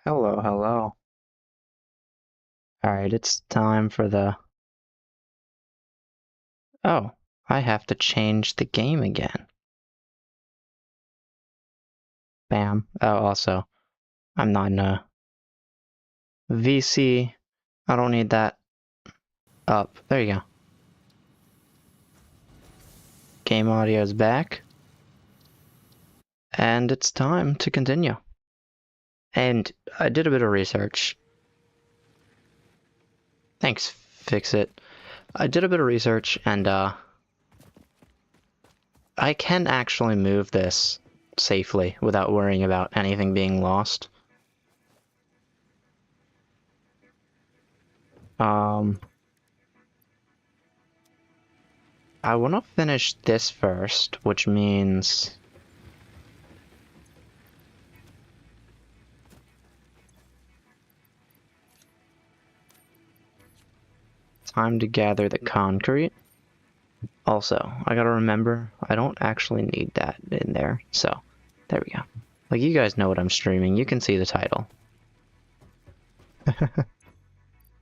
Hello, hello. Alright, it's time for the... Oh, I have to change the game again. Bam. Oh, also, I'm not in a VC. I don't need that up. There you go. Game audio is back. And it's time to continue. And I did a bit of research. Thanks, Fix It. I did a bit of research and, I can actually move this safely without worrying about anything being lost. I want to finish this first, which means... Time to gather the concrete. Also, I gotta remember, I don't actually need that in there, so there we go. Like, you guys know what I'm streaming, you can see the title.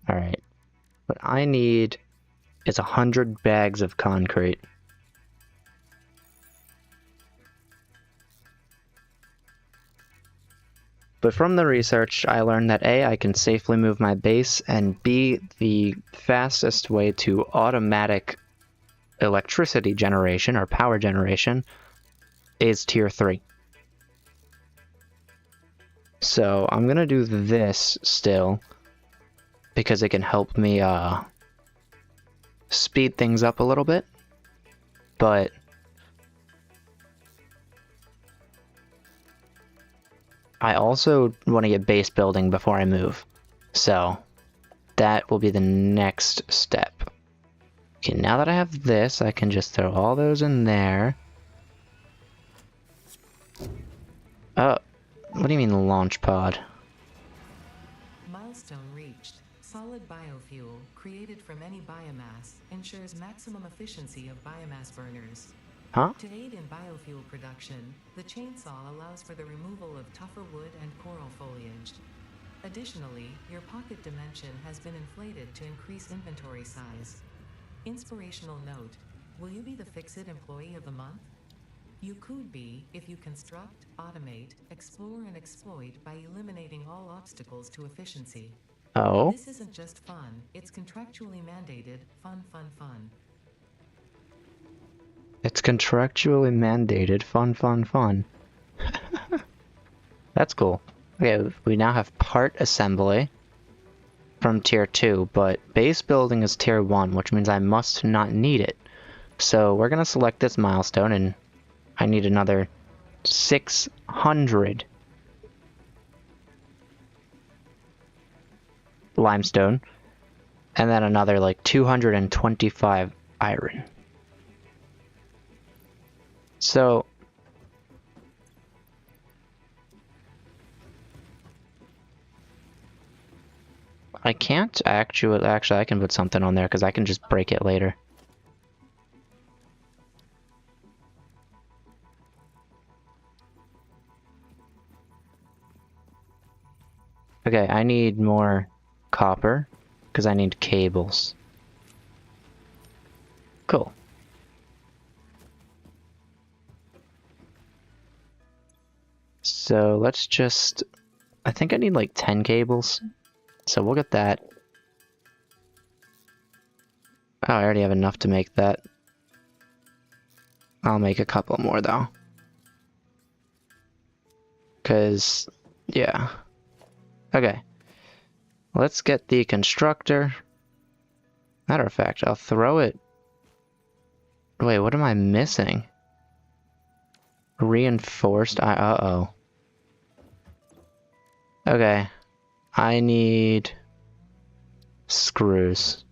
Alright. What I need is 100 bags of concrete. But from the research, I learned that A, I can safely move my base, and B, the fastest way to automatic electricity generation, or power generation, is tier 3. So I'm gonna do this still, because it can help me speed things up a little bit, but I also want to get base building before I move, so that will be the next step. Okay, now that I have this, I can just throw all those in there. Oh, what do you mean launch pod? Milestone reached. Solid biofuel, created from any biomass, ensures maximum efficiency of biomass burners. Huh? To aid in biofuel production, the chainsaw allows for the removal of tougher wood and coral foliage. Additionally, your pocket dimension has been inflated to increase inventory size. Inspirational note: will you be the Fix-It Employee of the Month? You could be if you construct, automate, explore, and exploit by eliminating all obstacles to efficiency. Oh? This isn't just fun, it's contractually mandated fun, fun, fun. It's contractually mandated fun, fun, fun. That's cool. Okay, we now have part assembly from tier 2, but base building is tier 1, which means I must not need it. So we're gonna select this milestone, and I need another 600 limestone, and then another like 225 iron. So I can't actually I can put something on there because I can just break it later. Okay, I need more copper because I need cables. Cool. So let's just... I think I need like 10 cables. So we'll get that. Oh, I already have enough to make that. I'll make a couple more though. Because, yeah. Okay. Let's get the constructor. Matter of fact, I'll throw it... Wait, what am I missing? Reinforced... uh-oh. Okay. I need... screws.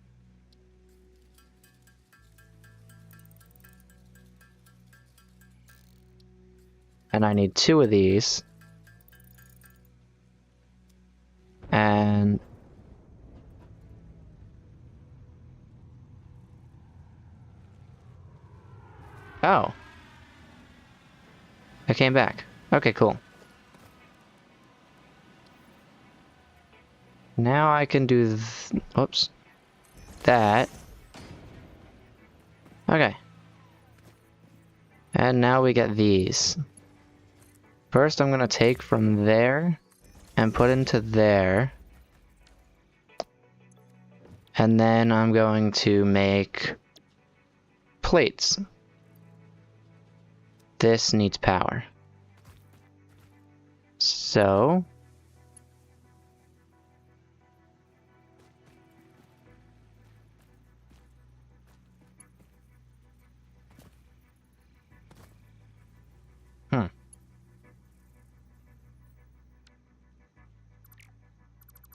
And I need 2 of these. And... oh. I came back. Okay, cool. Now I can do oops. That. Okay. And now we get these. First I'm gonna take from there and put into there. And then I'm going to make plates. This needs power. So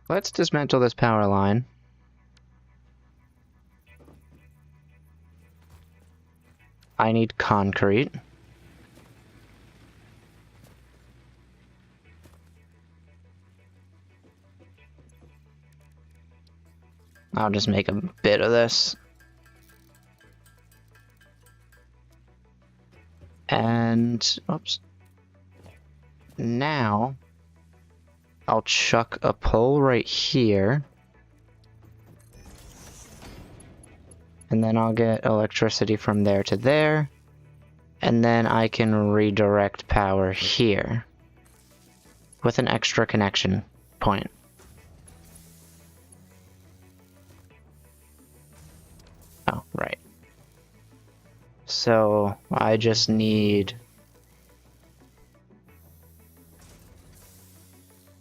let's dismantle this power line. I need concrete. I'll just make a bit of this. And, oops. Now, I'll chuck a pole right here. And then I'll get electricity from there to there. And then I can redirect power here. With an extra connection point. Oh, right. So, I just need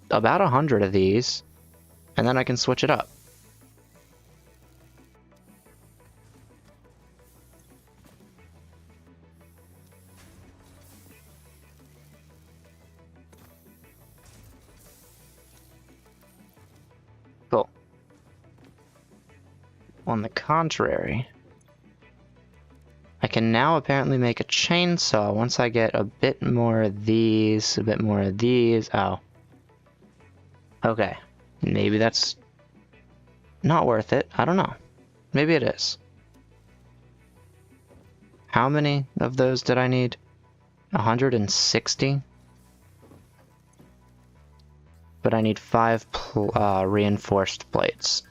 about 100 of these, and then I can switch it up. Cool. On the contrary, I can now apparently make a chainsaw once I get a bit more of these, a bit more of these. Oh. Okay. Maybe that's not worth it. I don't know. Maybe it is. How many of those did I need? 160? But I need 5 reinforced plates.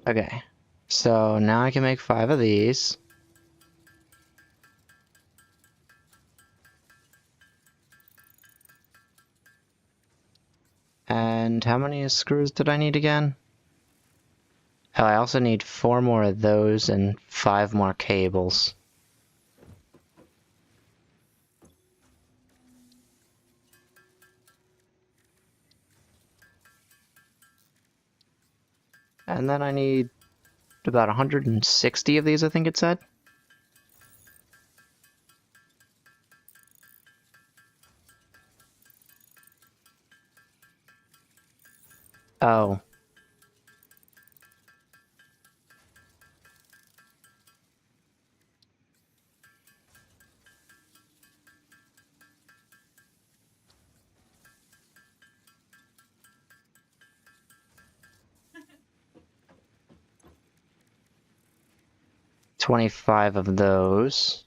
Okay, so now I can make 5 of these. And how many screws did I need again? Oh, I also need 4 more of those and 5 more cables. And then I need about 160 of these, I think it said. Oh. $25 of those.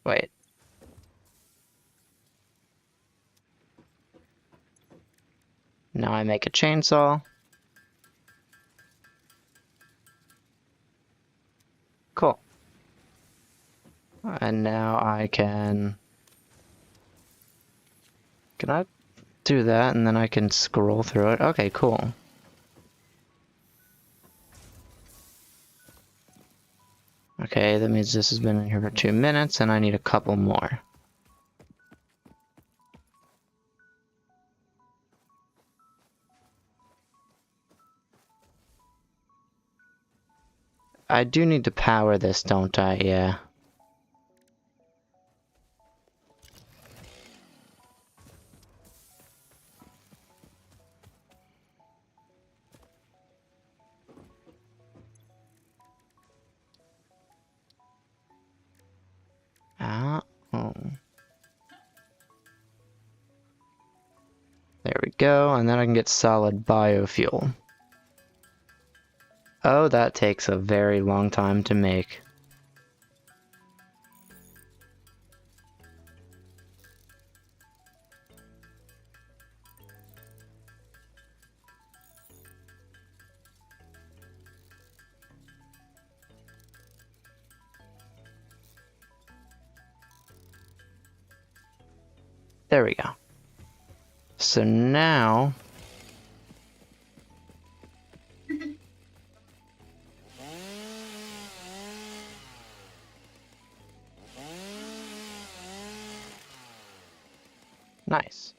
Wait. Now I make a chainsaw. Cool. And now I can I do that and then I can scroll through it? Okay, cool. Okay, that means this has been in here for 2 minutes and I need a couple more. I do need to power this, don't I? Yeah. Oh. There we go, and then I can get solid biofuel. Oh, that takes a very long time to make. There we go. So now... Nice.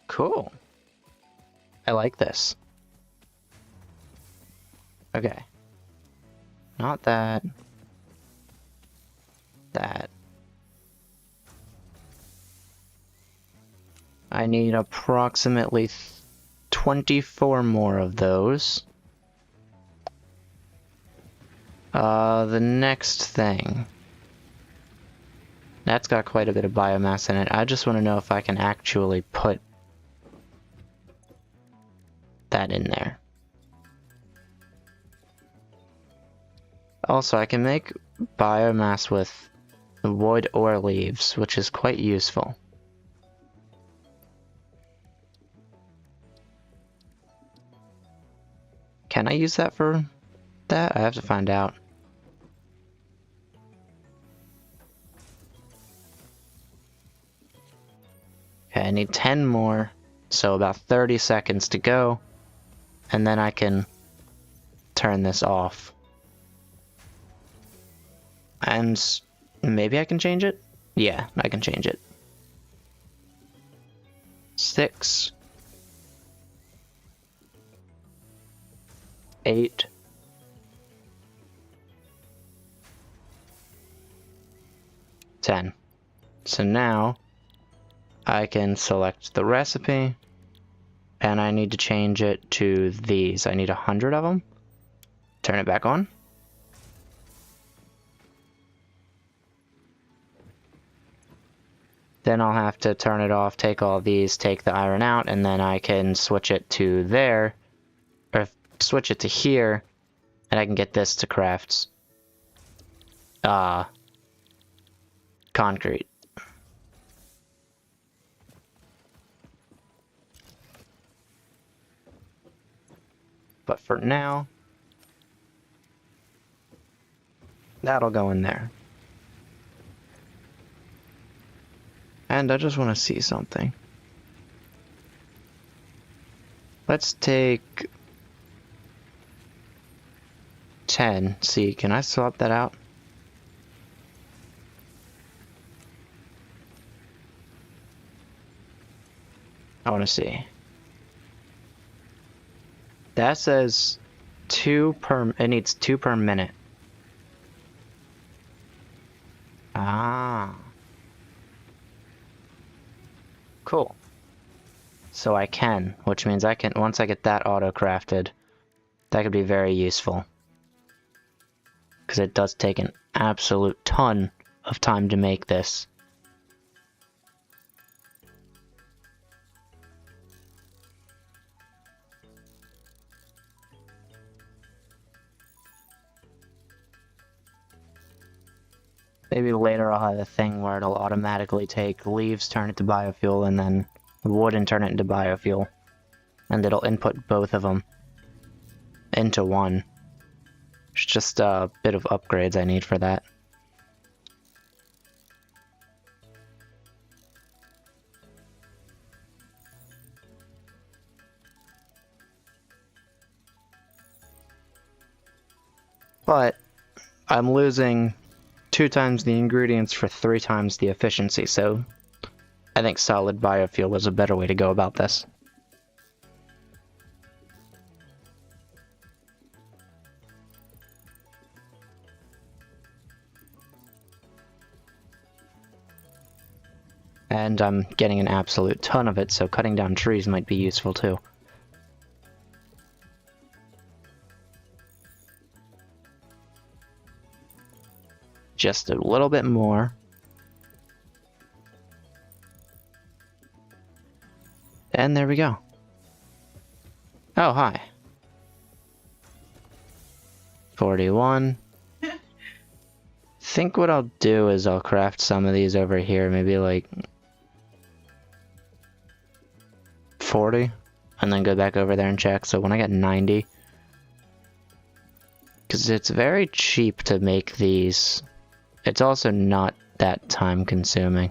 Cool. I like this. Okay. Not that. That. I need approximately 24 more of those. The next thing. That's got quite a bit of biomass in it. I just want to know if I can actually put that in there. Also, I can make biomass with wood or leaves, which is quite useful. Can I use that for that? I have to find out. Okay, I need 10 more, so about 30 seconds to go, and then I can turn this off. And maybe I can change it? Yeah, I can change it. 6, 8, 10. So now I can select the recipe, and I need to change it to these. I need 100 of them. Turn it back on. Then I'll have to turn it off, take all these, take the iron out, and then I can switch it to there, or switch it to here, and I can get this to craft concrete. But for now, that'll go in there. And I just want to see something. Let's take 10. See, can I swap that out? I want to see. That says 2 per... It needs 2 per minute. Ah. Cool. So I can, which means I can, once I get that auto-crafted, that could be very useful. Because it does take an absolute ton of time to make this. Maybe later I'll have a thing where it'll automatically take leaves, turn it to biofuel, and then wood and turn it into biofuel. And it'll input both of them into one. It's just a bit of upgrades I need for that. But I'm losing 2 times the ingredients for 3 times the efficiency, so I think solid biofuel is a better way to go about this. And I'm getting an absolute ton of it, so cutting down trees might be useful too. Just a little bit more. And there we go. Oh, hi. 41. Think what I'll do is I'll craft some of these over here, maybe like 40, and then go back over there and check. So when I get 90, because it's very cheap to make these, it's also not that time consuming.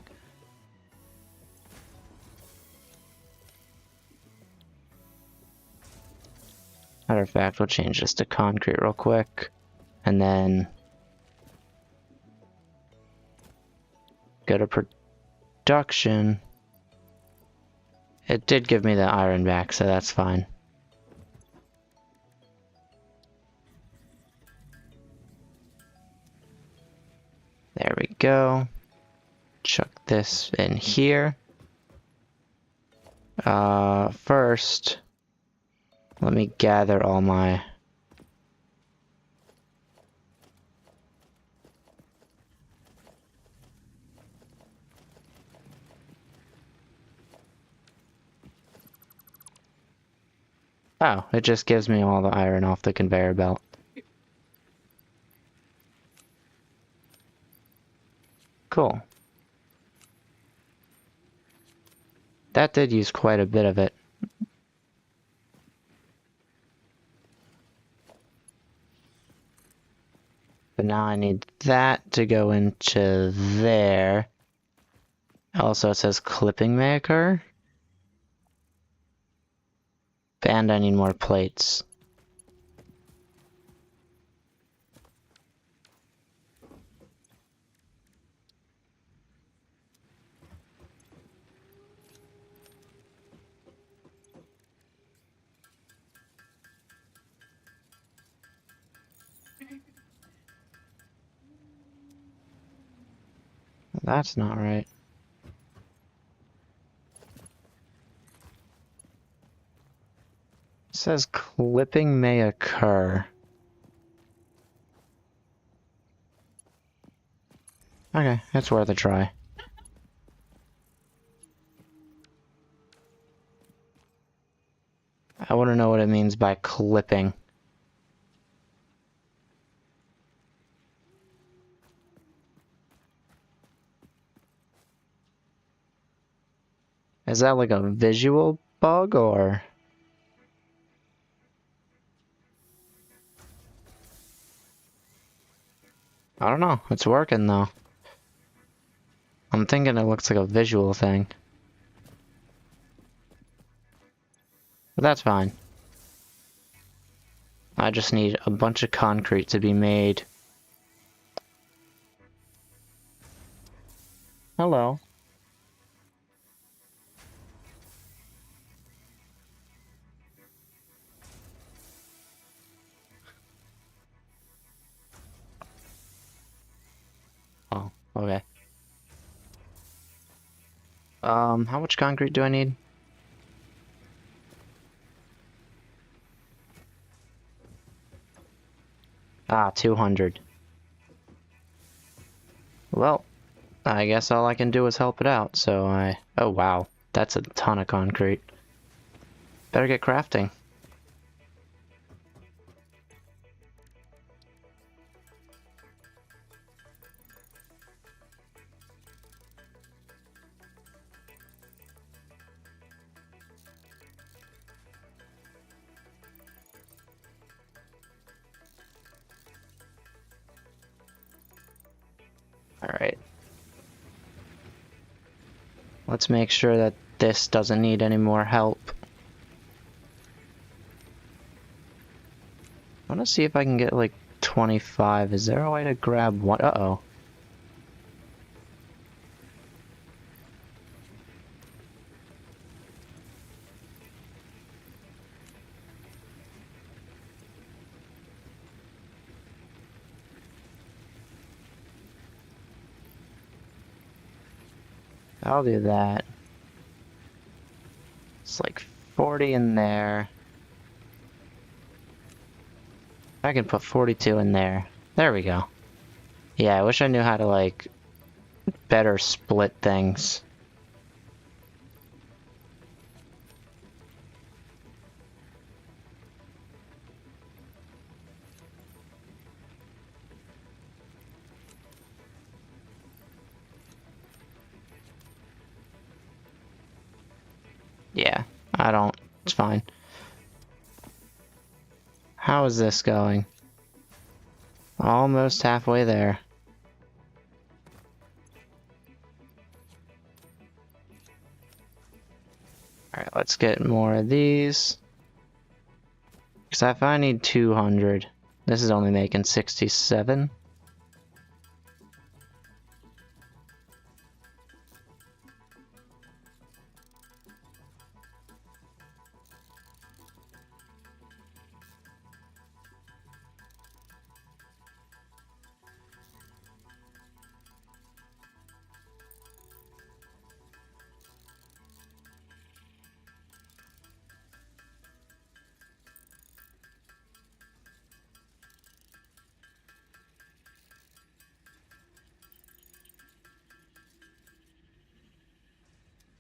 Matter of fact, we'll change this to concrete real quick, and then go to production. It did give me the iron back, so that's fine. There we go. Chuck this in here. First, let me gather all my... Oh, it just gives me all the iron off the conveyor belt. Cool. That did use quite a bit of it. But now I need that to go into there. Also, it says clipping may occur. And I need more plates. That's not right. It says clipping may occur. Okay, it's worth a try. I want to know what it means by clipping. Is that like a visual bug or? I don't know. It's working though. I'm thinking it looks like a visual thing. But that's fine. I just need a bunch of concrete to be made. Hello. Oh, okay. How much concrete do I need? Ah, 200. Well, I guess all I can do is help it out, so oh wow, that's a ton of concrete. Better get crafting. Alright. Let's make sure that this doesn't need any more help. I want to see if I can get like 25. Is there a way to grab one? Uh-oh. I'll do that. It's like 40 in there. I can put 42 in there. There we go. Yeah, I wish I knew how to, like, better split things. Yeah, I don't. It's fine. How is this going? Almost halfway there. Alright, let's get more of these. Because if I need 200, this is only making 67.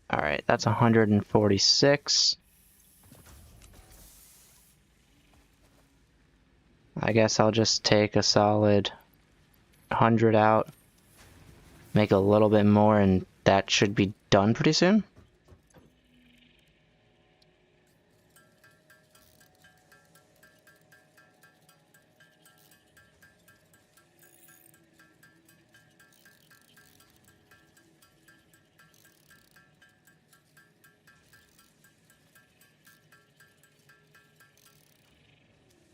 Alright, that's 146. I guess I'll just take a solid 100 out, make a little bit more, and that should be done pretty soon.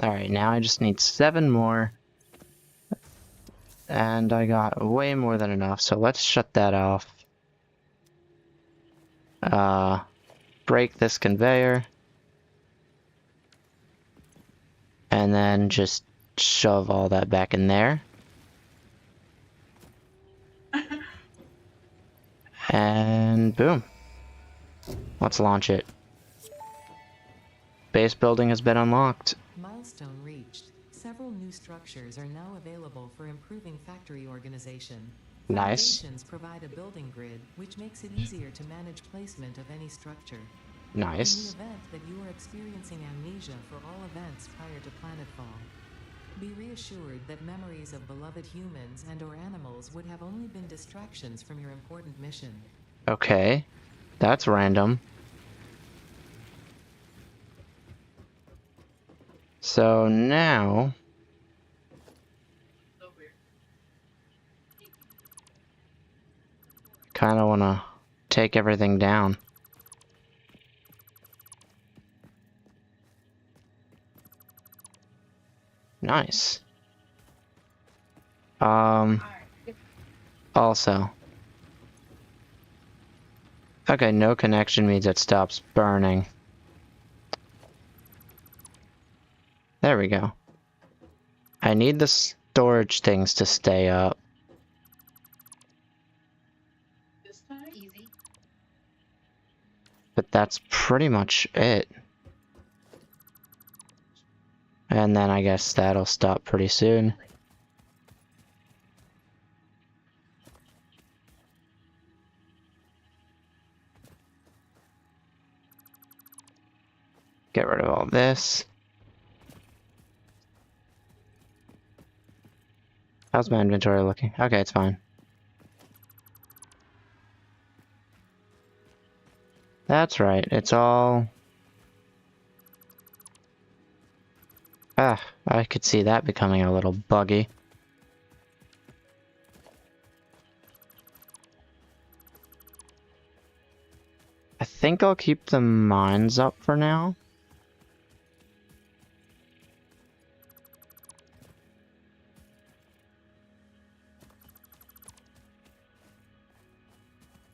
Alright, now I just need 7 more. And I got way more than enough, so let's shut that off. Break this conveyor. And then just shove all that back in there. And boom. Let's launch it. Base building has been unlocked. Milestone reached. Several new structures are now available for improving factory organization. Nice. Foundations provide a building grid, which makes it easier to manage placement of any structure. Nice. In the event that you are experiencing amnesia for all events prior to planetfall, be reassured that memories of beloved humans and/or animals would have only been distractions from your important mission. Okay. That's random. So now... kinda wanna take everything down. Nice. Also. Okay, no connection means it stops burning. There we go. I need the storage things to stay up. Easy. But that's pretty much it. And then I guess that'll stop pretty soon. Get rid of all this. How's my inventory looking? Okay, it's fine. That's right, it's all... Ah, I could see that becoming a little buggy. I think I'll keep the mines up for now.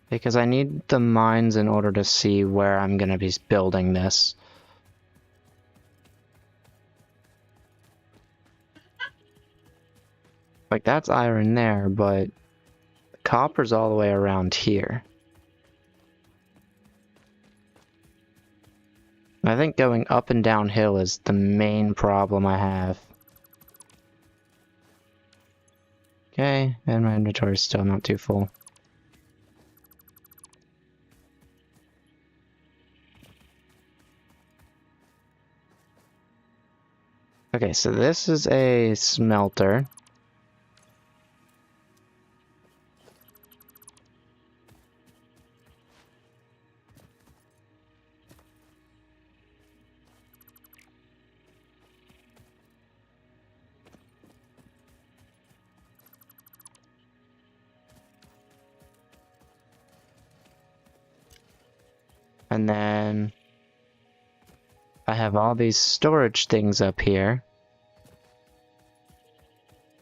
Because I need the mines in order to see where I'm gonna be building this. Like, that's iron there, but copper's all the way around here. I think going up and downhill is the main problem I have. Okay, and my inventory is still not too full. Okay, so this is a smelter. And then I have all these storage things up here.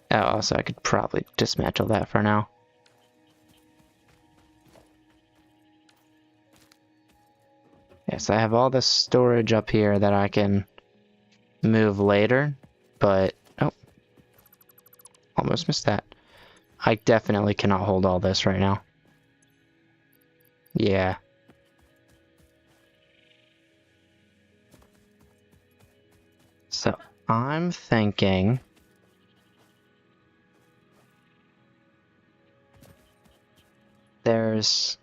Oh, also I could probably dismantle that for now. Yes, I have all this storage up here that I can move later, but oh, almost missed that. I definitely cannot hold all this right now. Yeah. So I'm thinking there's,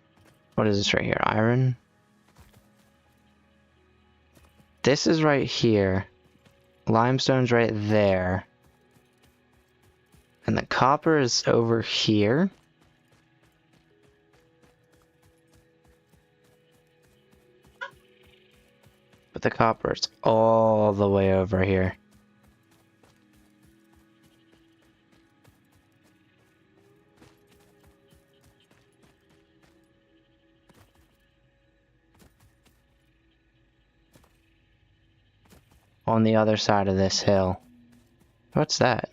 what is this right here? Iron? This is right here. Limestone's right there. And the copper is over here. But the copper is all the way over here. On the other side of this hill. What's that?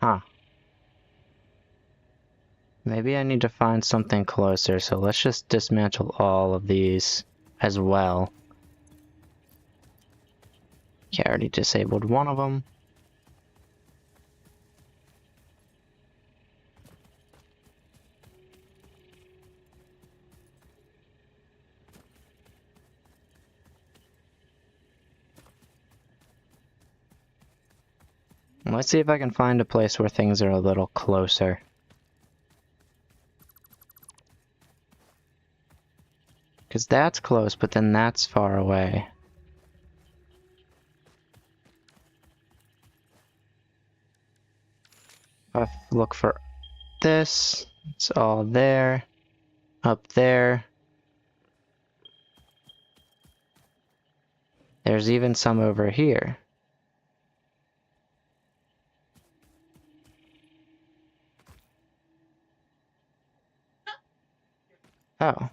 Huh. Maybe I need to find something closer, so let's just dismantle all of these as well. Okay, I already disabled one of them. Let's see if I can find a place where things are a little closer. Because that's close, but then that's far away. If I look for this, it's all there, up there. There's even some over here. Oh.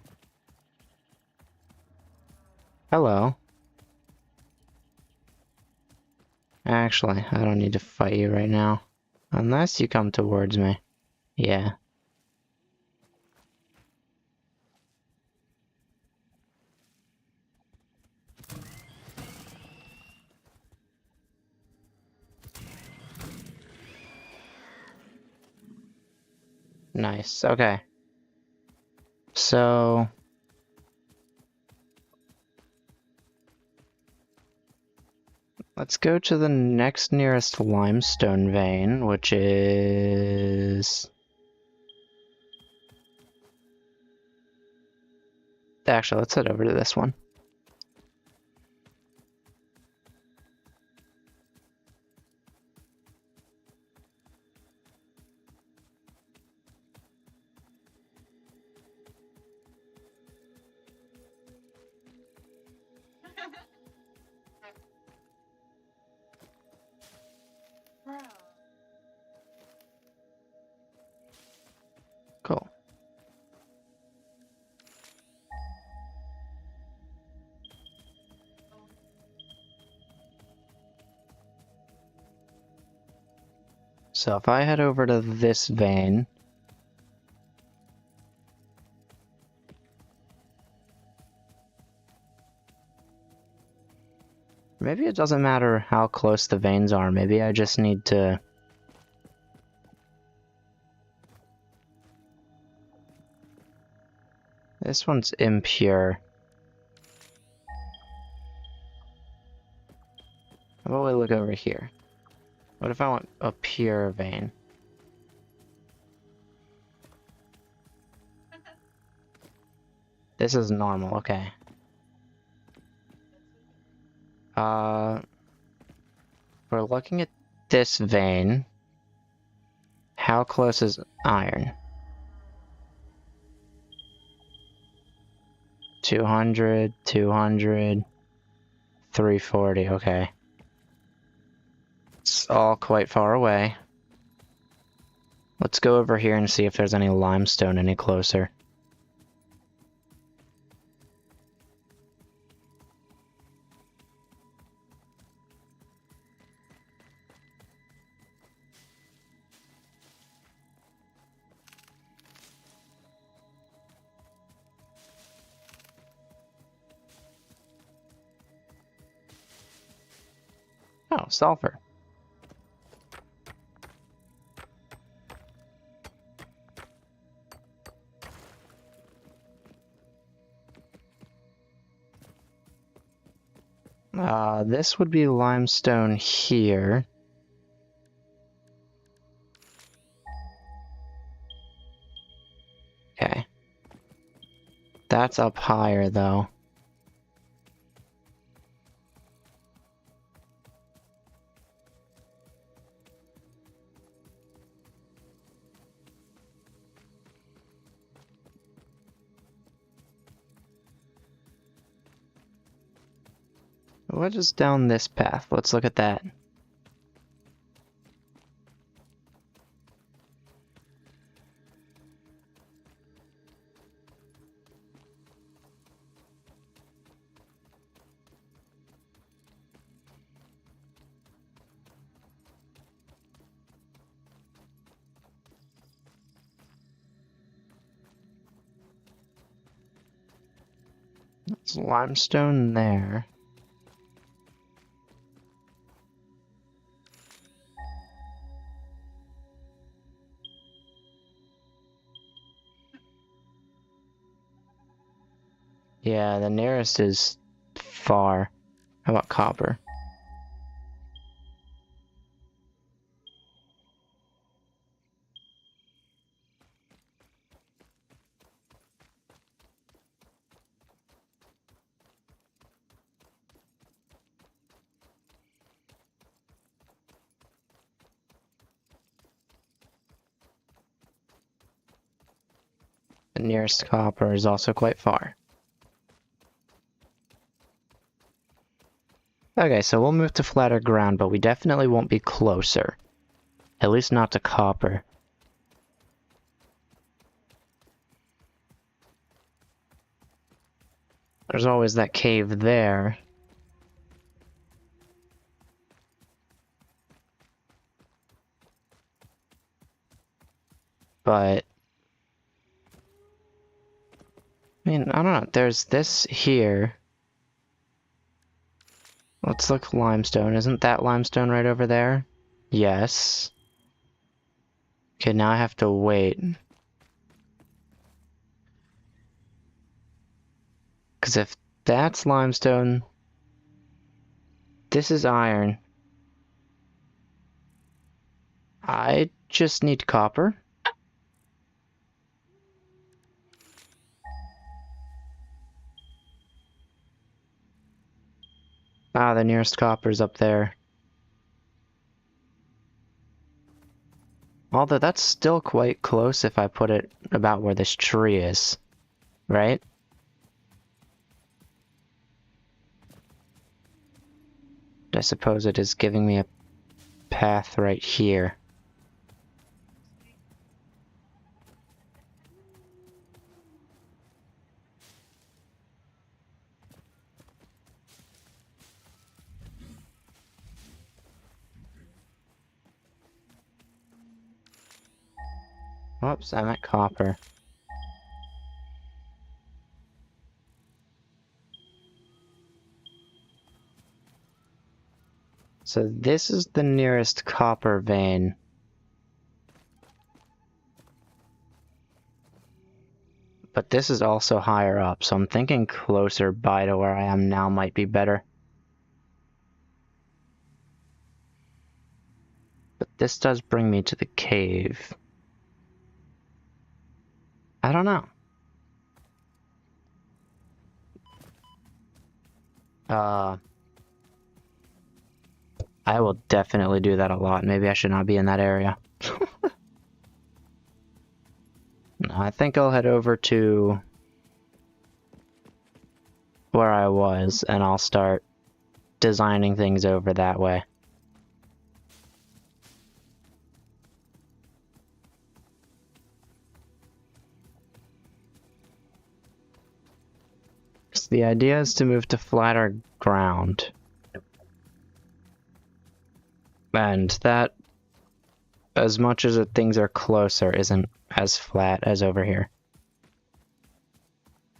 Hello. Actually, I don't need to fight you right now. Unless you come towards me. Yeah. Nice, okay. So... let's go to the next nearest limestone vein, which is... actually, let's head over to this one. Cool. So if I head over to this vein, maybe it doesn't matter how close the veins are, maybe I just need to This one's impure. How about we look over here? What if I want a pure vein? This is normal, okay. We're looking at this vein. How close is iron? 200, 200, 340, okay. It's all quite far away. Let's go over here and see if there's any limestone any closer. Oh, sulfur. This would be limestone here. Okay. That's up higher, though. What is down this path? Let's look at that. There's limestone there. Yeah, the nearest is far. How about copper? The nearest copper is also quite far. Okay, so we'll move to flatter ground, but we definitely won't be closer. At least not to copper. There's always that cave there. But I mean, I don't know. There's this here. Let's look limestone. Isn't that limestone right over there? Yes. Okay, now I have to wait. Because if that's limestone, this is iron. I just need copper. Ah, the nearest copper's up there. Although that's still quite close if I put it about where this tree is, right? I suppose it is giving me a path right here. Whoops, I'm at copper. So this is the nearest copper vein. But this is also higher up, so I'm thinking closer by to where I am now might be better. But this does bring me to the cave. I don't know. I will definitely do that a lot. Maybe I should not be in that area. No, I think I'll head over to where I was, and I'll start designing things over that way. So the idea is to move to flatter ground. And that, as much as things are closer, isn't as flat as over here.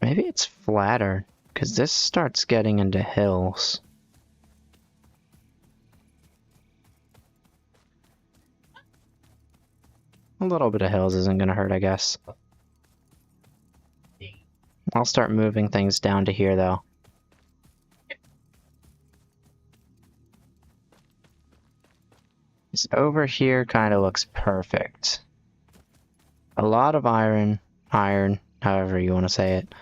Maybe it's flatter, because this starts getting into hills. A little bit of hills isn't going to hurt, I guess. I'll start moving things down to here, though. This over here kind of looks perfect. A lot of iron, however you want to say it,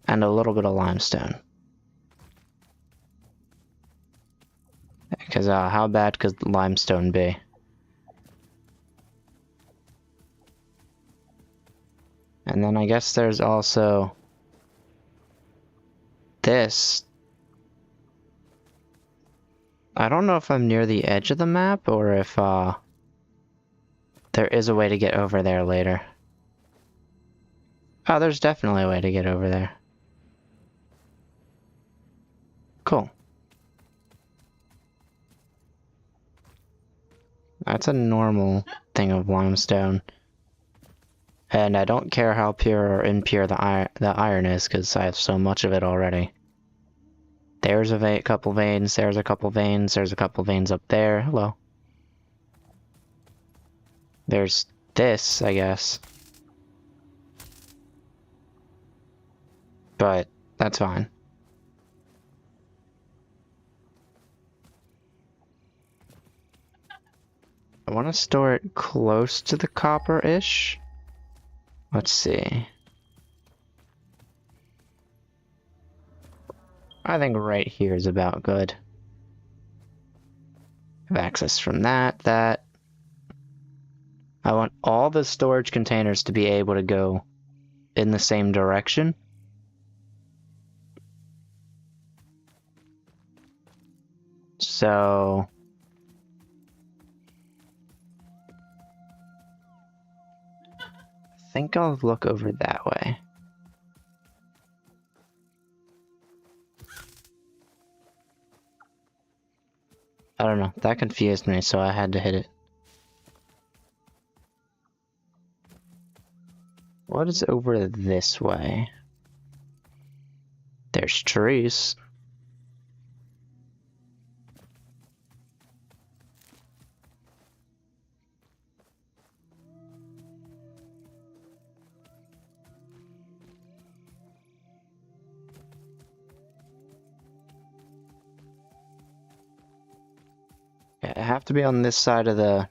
and a little bit of limestone. Because how bad could limestone be? And then I guess there's also this. I don't know if I'm near the edge of the map or if there is a way to get over there later. Oh, there's definitely a way to get over there. Cool. That's a normal thing of limestone. And I don't care how pure or impure the iron is, because I have so much of it already. There's a couple veins, there's a couple veins, there's a couple veins up there. Hello. There's this, I guess. But that's fine. I want to store it close to the copper-ish. Let's see. I think right here is about good. Have access from that. I want all the storage containers to be able to go in the same direction. So I think I'll look over that way. I don't know, that confused me, so I had to hit it. What is over this way? There's trees. Yeah, I have to be on this side of the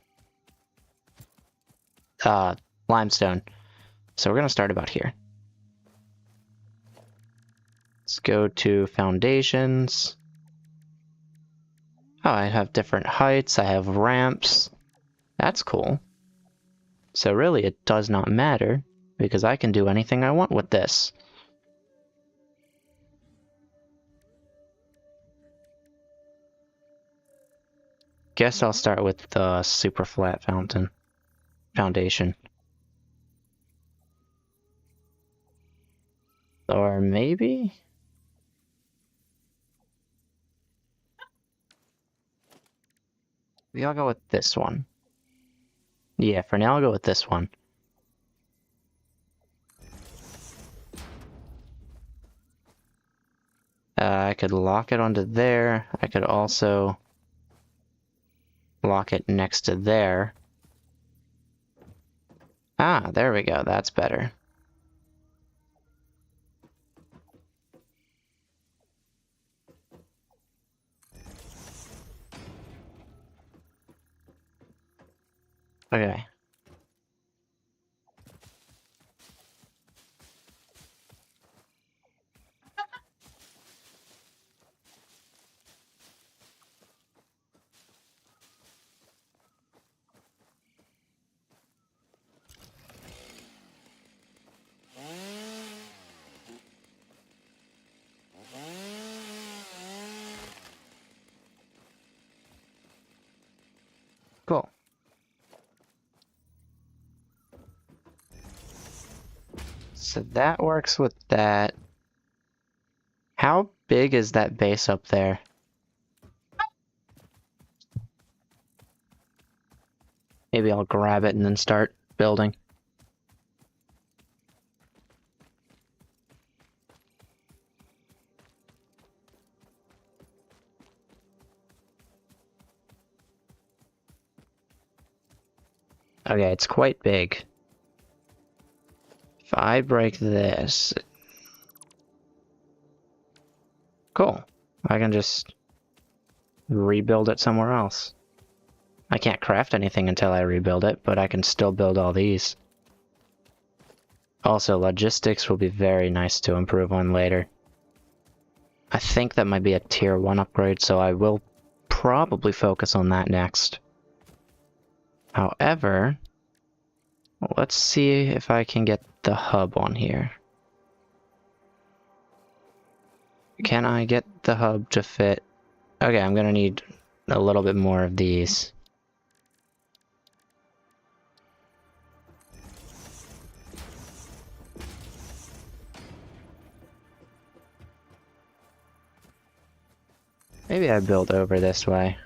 limestone. So we're gonna start about here. Let's go to foundations. Oh, I have different heights, I have ramps. That's cool. So really it does not matter, because I can do anything I want with this. Guess I'll start with the super flat foundation. Or maybe? Maybe I'll go with this one. Yeah, for now I'll go with this one. I could lock it onto there. I could also lock it next to there. Ah, there we go. That's better. Okay. Cool. So that works with that. How big is that base up there? Maybe I'll grab it and then start building. Okay, it's quite big. If I break this... Cool. I can just rebuild it somewhere else. I can't craft anything until I rebuild it, but I can still build all these. Also, logistics will be very nice to improve on later. I think that might be a tier 1 upgrade, so I will probably focus on that next. However, let's see if I can get the hub on here. Can I get the hub to fit? Okay, I'm gonna need a little bit more of these. Maybe I build over this way.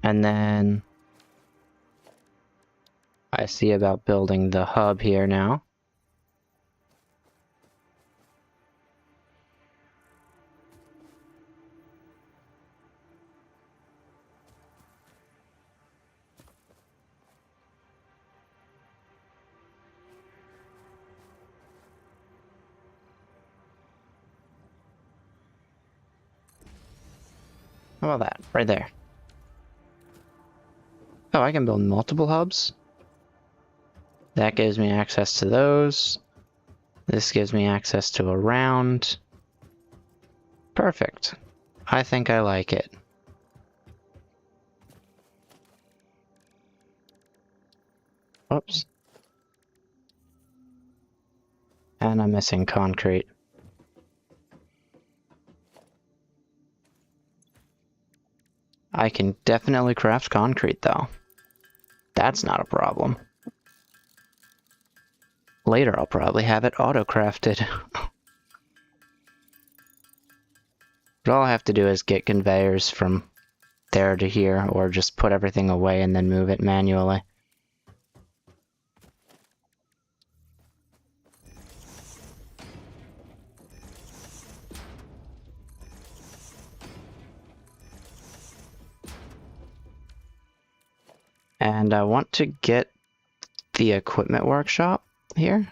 And then I see about building the hub here now. How about that? Right there. Oh, I can build multiple hubs. That gives me access to those. This gives me access to a round. Perfect. I think I like it. Oops. And I'm missing concrete. I can definitely craft concrete though. That's not a problem. Later I'll probably have it auto-crafted. But all I have to do is get conveyors from there to here, or just put everything away and then move it manually. And I want to get the equipment workshop here.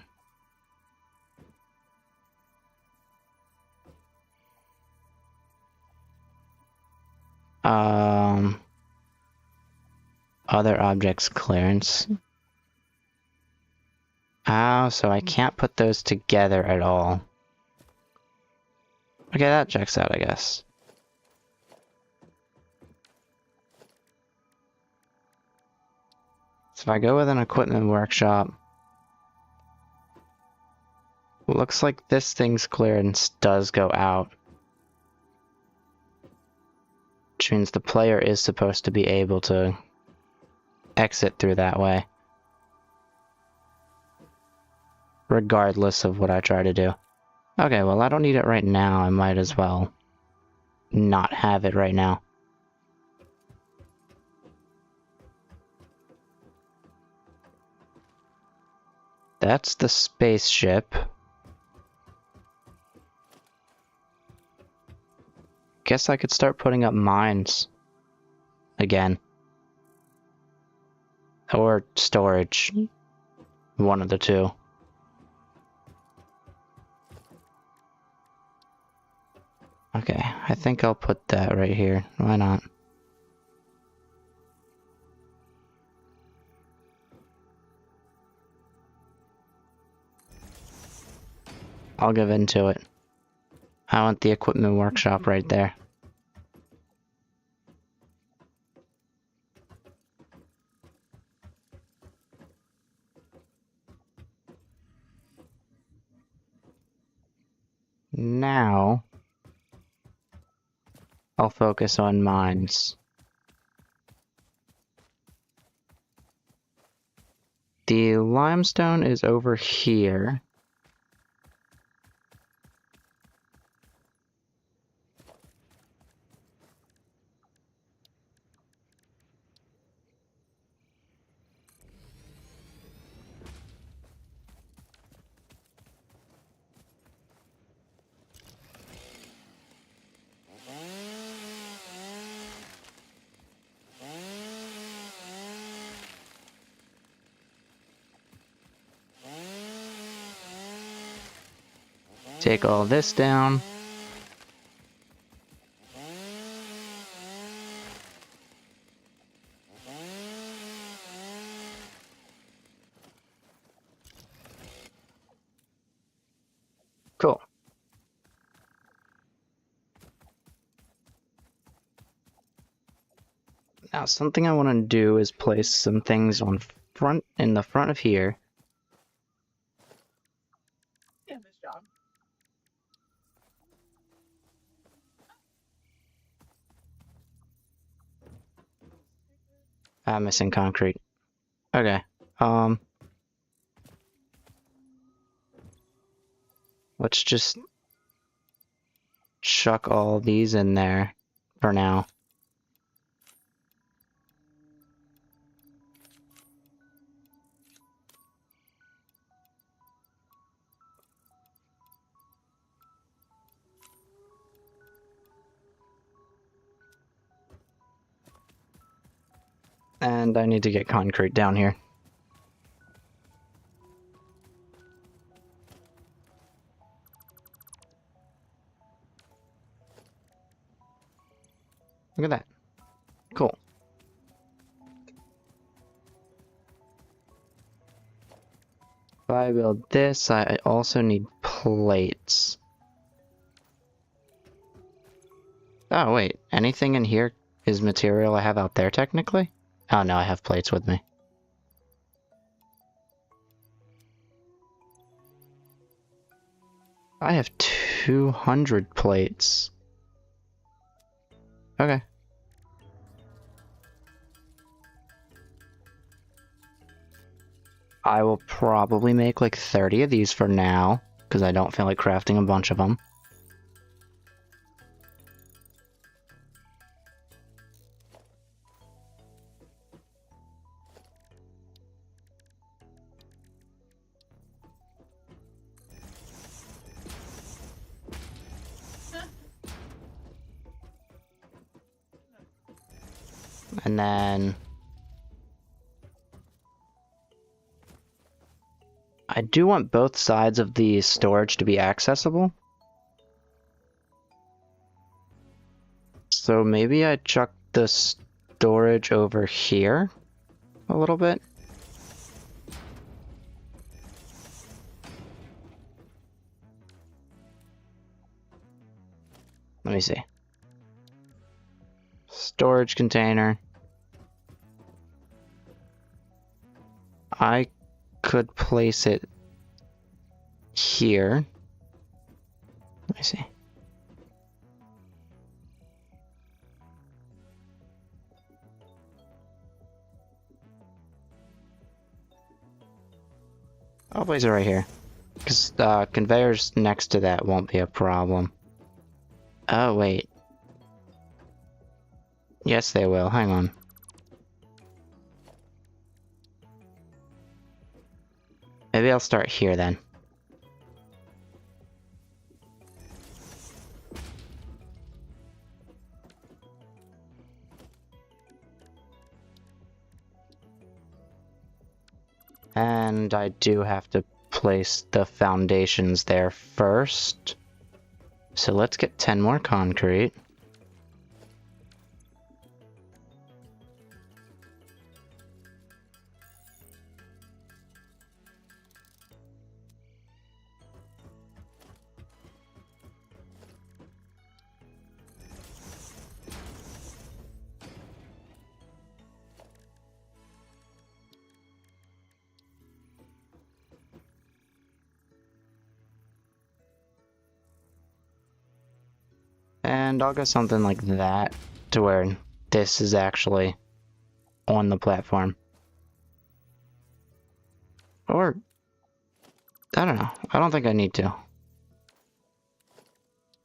Other objects clearance. Oh, so I can't put those together at all. Okay, that checks out, I guess. So if I go with an equipment workshop, looks like this thing's clearance does go out. Which means the player is supposed to be able to exit through that way. Regardless of what I try to do. Okay, well I don't need it right now, I might as well not have it right now. That's the spaceship. Guess I could start putting up mines again. Or storage. One of the two. Okay, I think I'll put that right here. Why not? I'll give in to it. I want the equipment workshop right there. Now, I'll focus on mines. The limestone is over here. Take all this down. Cool. Now, something I want to do is place some things in the front of here. Yeah, this job. I'm missing concrete. Okay. Let's just chuck all these in there for now. And I need to get concrete down here. Look at that. Cool. If I build this, I also need plates. Oh, wait. Anything in here is material I have out there, technically? Oh, no, I have plates with me. I have 200 plates. Okay. I will probably make like 30 of these for now, because I don't feel like crafting a bunch of them. And then I do want both sides of the storage to be accessible. So maybe I chuck the storage over here a little bit. Let me see. Storage container. I could place it here. Let me see. I'll place it right here. Because conveyors next to that won't be a problem. Oh, wait. Yes, they will. Hang on. Maybe I'll start here then. And I do have to place the foundations there first. So let's get 10 more concrete. And I'll go something like that, to where this is actually on the platform. Or, I don't know. I don't think I need to.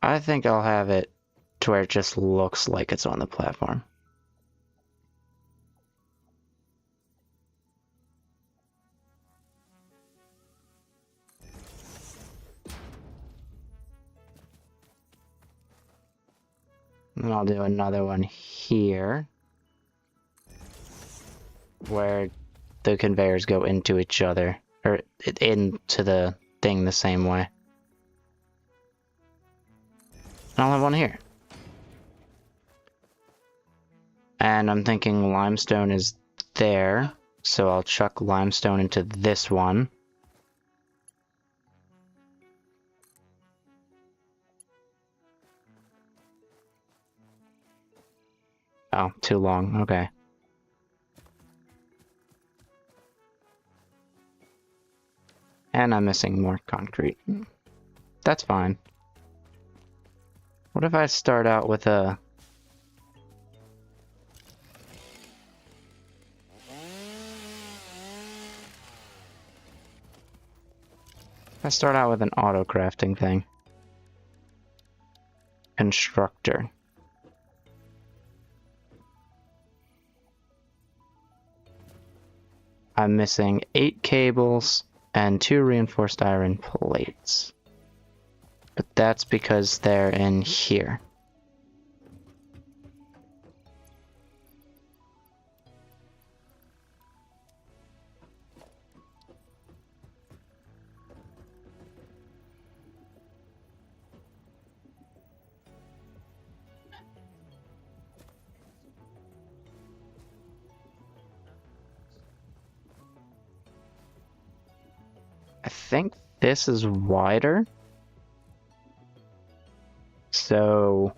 I think I'll have it to where it just looks like it's on the platform. And I'll do another one here, where the conveyors go into each other, or into the thing the same way. And I'll have one here. And I'm thinking limestone is there, so I'll chuck limestone into this one. Oh, too long, okay. And I'm missing more concrete. That's fine. What if I start out with a... I start out with an auto crafting thing. Constructor. I'm missing 8 cables and 2 reinforced iron plates. But that's because they're in here. I think this is wider. So...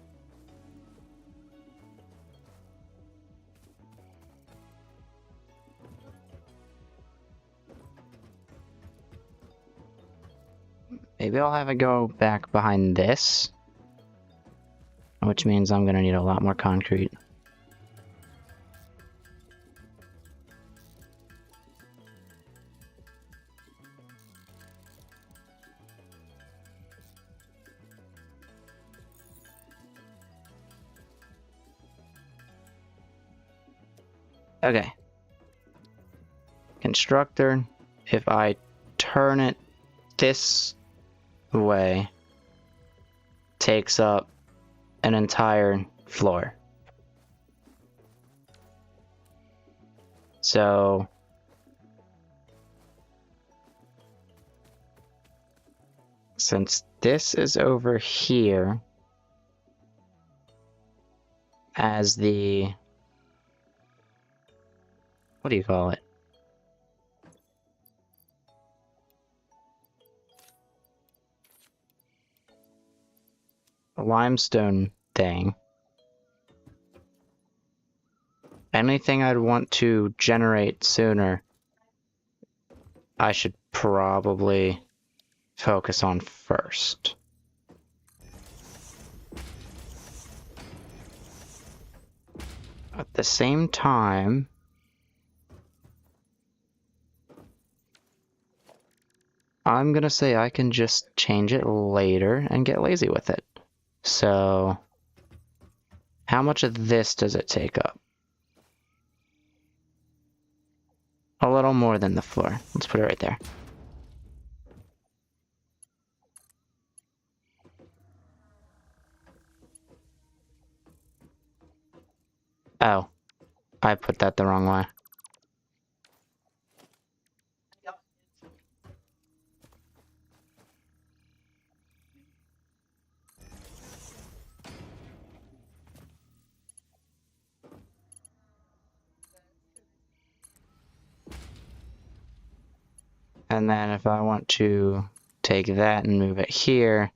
maybe I'll have it go back behind this. Which means I'm gonna need a lot more concrete. Okay. Constructor, if I turn it this way, takes up an entire floor. So since this is over here as the, what do you call it? A limestone thing. Anything I'd want to generate sooner, I should probably focus on first. At the same time, I'm gonna say I can just change it later and get lazy with it. So, how much of this does it take up? A little more than the floor. Let's put it right there. Oh, I put that the wrong way. And then if I want to take that and move it here,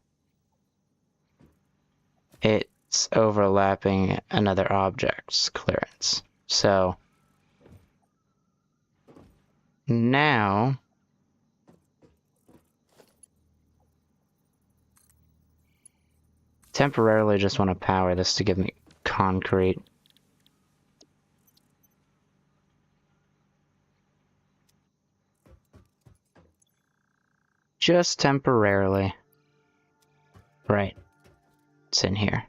it's overlapping another object's clearance. So now Temporarily just want to power this to give me concrete. Just temporarily. Right. It's in here.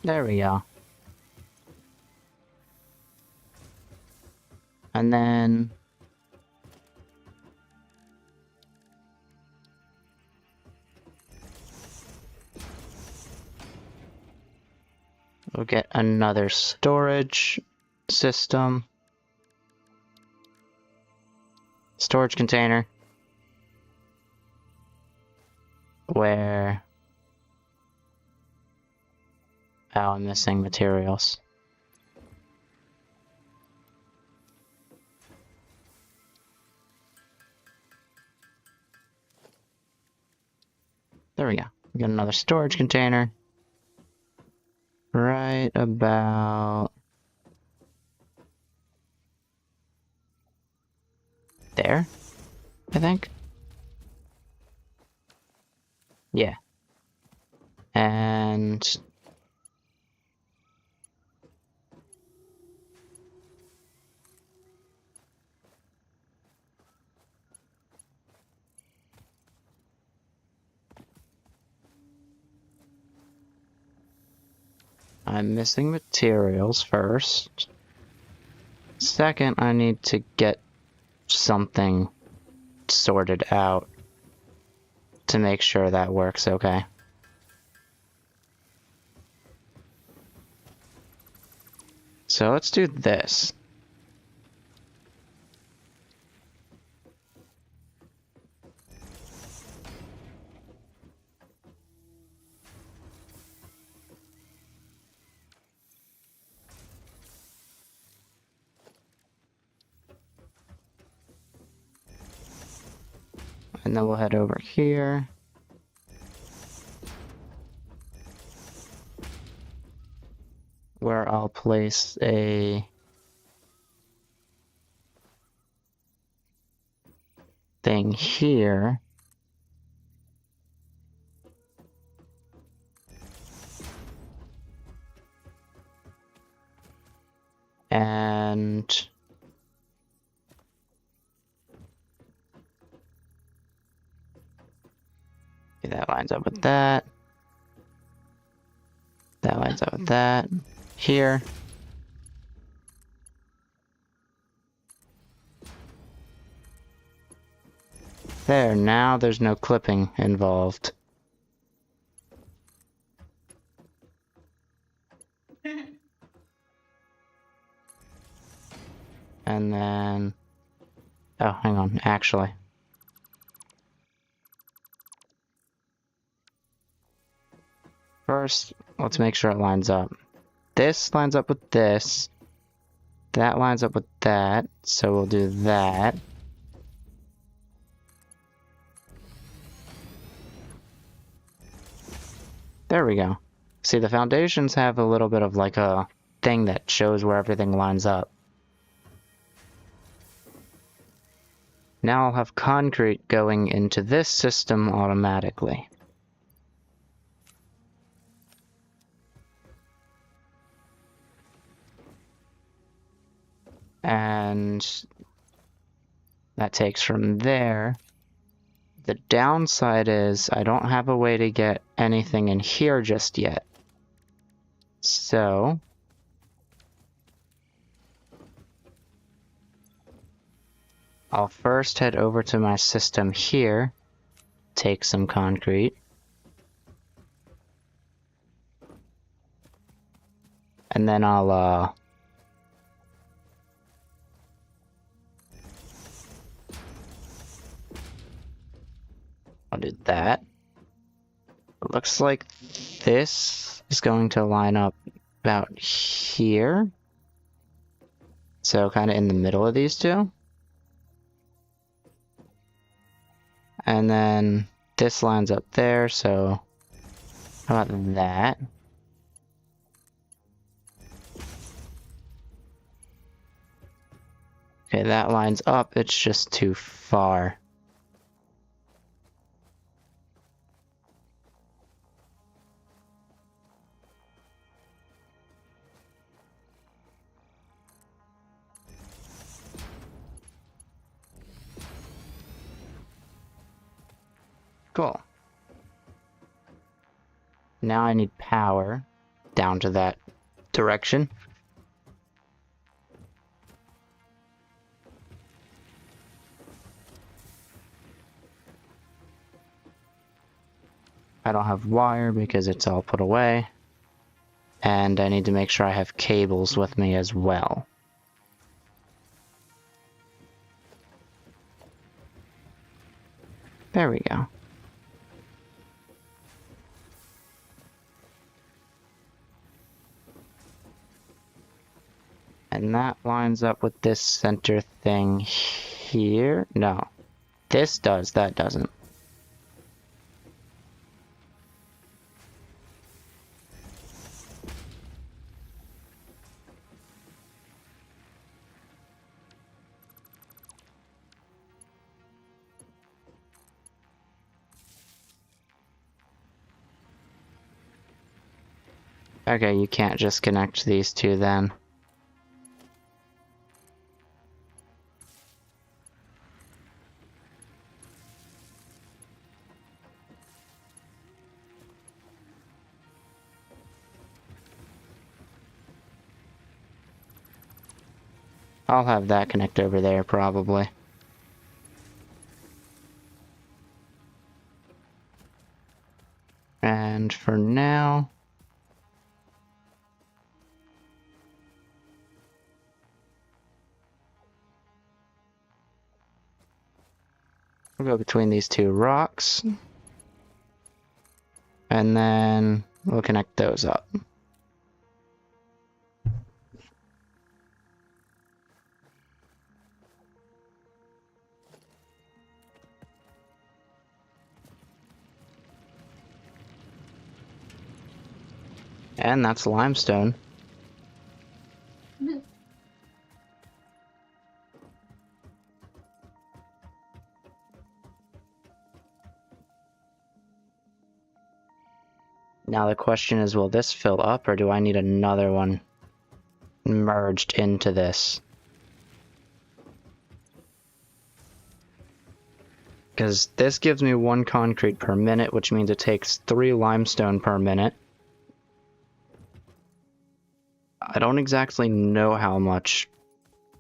There we go. And then we'll get another storage system. Storage container. Where... Oh, I'm missing materials. There we go. We got another storage container. Right about there, I think. Yeah. And I'm missing materials first. Second, I need to get something sorted out to make sure that works okay. So let's do this. And then we'll head over here. Where I'll place a thing here. And okay, that lines up with that. That lines up with that. Here. There, now there's no clipping involved. And then... Oh, hang on, actually. First, let's make sure it lines up. This lines up with this. That lines up with that, so we'll do that. There we go. See, the foundations have a little bit of like a thing that shows where everything lines up. Now I'll have concrete going into this system automatically. And that takes from there. The downside is I don't have a way to get anything in here just yet. So I'll first head over to my system here, take some concrete, and then I'll do that. It looks like this is going to line up about here. So kind of in the middle of these two. And then this lines up there, so how about that? Okay, that lines up, it's just too far. Cool. Now I need power down to that direction. I don't have wire because it's all put away. And I need to make sure I have cables with me as well. There we go. And that lines up with this center thing here. No. This does, that doesn't. Okay, you can't just connect these two then. I'll have that connect over there, probably. And for now... we'll go between these two rocks. And then we'll connect those up. And that's limestone. Now the question is, will this fill up, or do I need another one merged into this? Because this gives me 1 concrete per minute, which means it takes 3 limestone per minute. I don't exactly know how much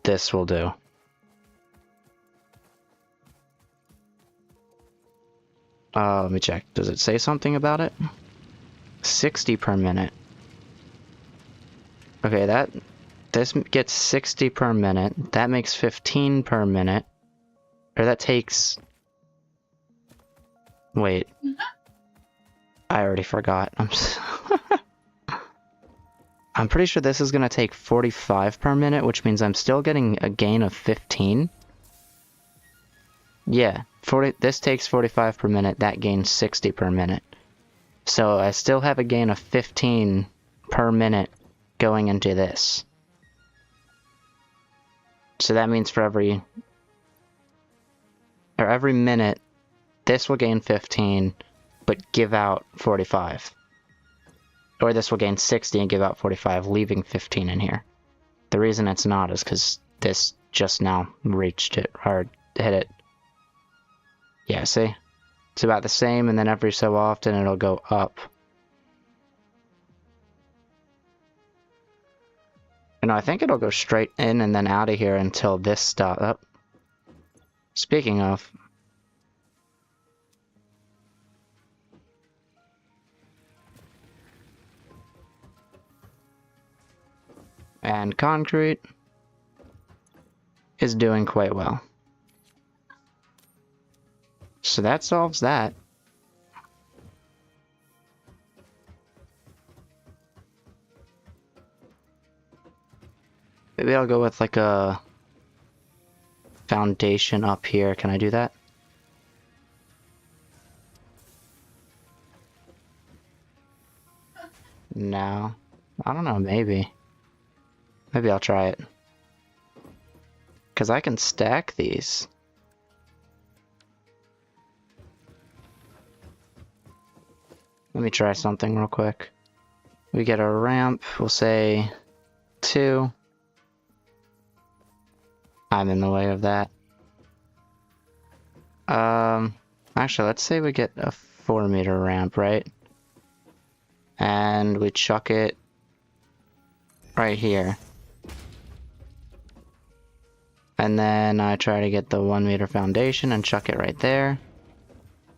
this will do. Let me check. Does it say something about it? 60 per minute. Okay, this gets 60 per minute. That makes 15 per minute. Or that takes... wait. I already forgot. I'm pretty sure this is going to take 45 per minute, which means I'm still getting a gain of 15. Yeah, this takes 45 per minute, that gains 60 per minute. So I still have a gain of 15 per minute going into this. So that means for every minute, this will gain 15, but give out 45. Or this will gain 60 and give out 45, leaving 15 in here. The reason it's not is because this just now reached it, or hit it. Yeah, see? It's about the same, and then every so often it'll go up. No, I think it'll go straight in and then out of here until this stops. Oh. Speaking of... and concrete is doing quite well. So that solves that. Maybe I'll go with like a foundation up here. Can I do that? No. I don't know, maybe. Maybe I'll try it. Because I can stack these. Let me try something real quick. We get a ramp, we'll say 2. I'm in the way of that. Actually, let's say we get a 4-meter ramp, right? And we chuck it right here. And then I try to get the 1-meter foundation and chuck it right there.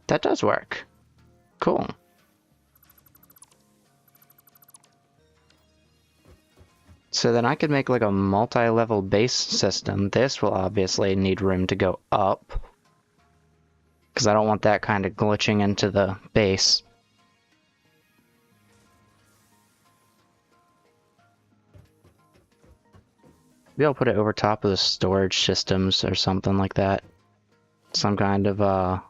That does work. Cool. So then I could make like a multi-level base system. This will obviously need room to go up, because I don't want that kind of glitching into the base. Maybe I'll put it over top of the storage systems or something like that. Some kind of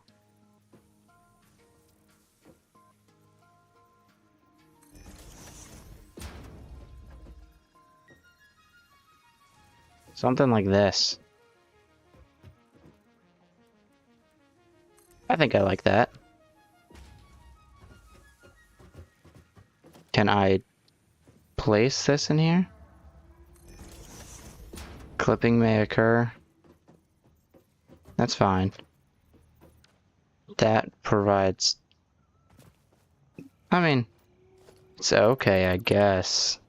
something like this. I think I like that. Can I place this in here? Clipping may occur. That's fine. That provides... I mean, it's okay, I guess.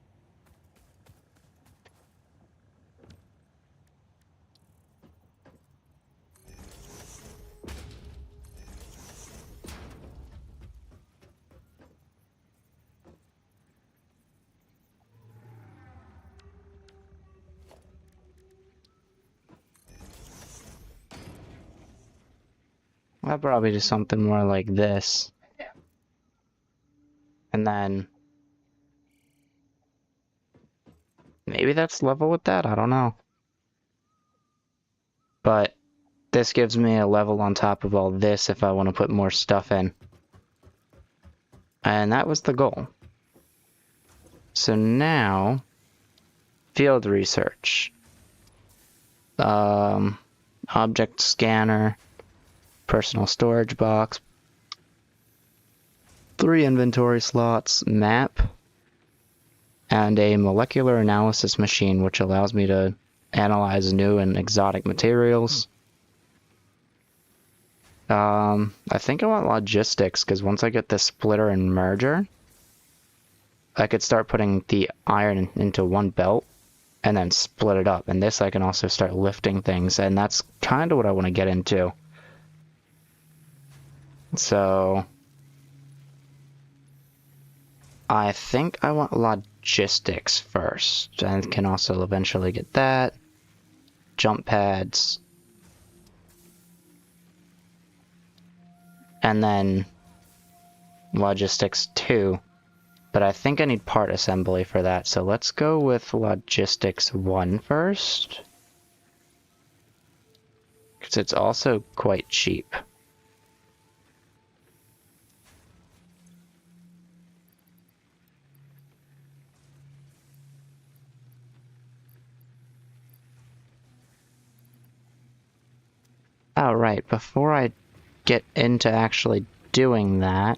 I'll probably do something more like this. And then... maybe that's level with that? I don't know. But this gives me a level on top of all this if I want to put more stuff in. And that was the goal. So now... field research. Object scanner. Personal storage box. 3 inventory slots. Map. And a molecular analysis machine, which allows me to analyze new and exotic materials. I think I want logistics, because once I get the splitter and merger, I could start putting the iron into one belt and then split it up. And this I can also start lifting things, and that's kind of what I want to get into. So I think I want logistics first, and can also eventually get that. Jump pads. And then logistics 2. But I think I need part assembly for that, so let's go with logistics 1 first. Because it's also quite cheap. Alright, before I get into actually doing that,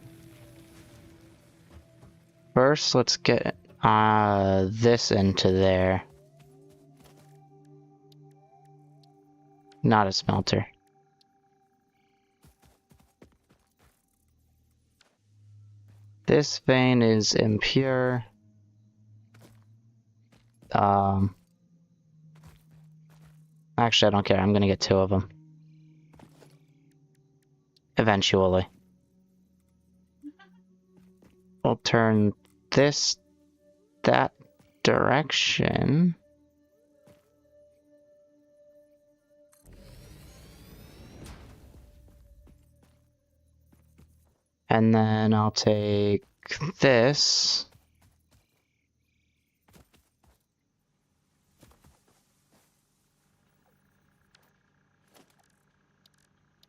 first let's get this into there. Not a smelter. This vein is impure. Actually, I don't care. I'm gonna get 2 of them. Eventually. We'll turn this that direction. And then I'll take this.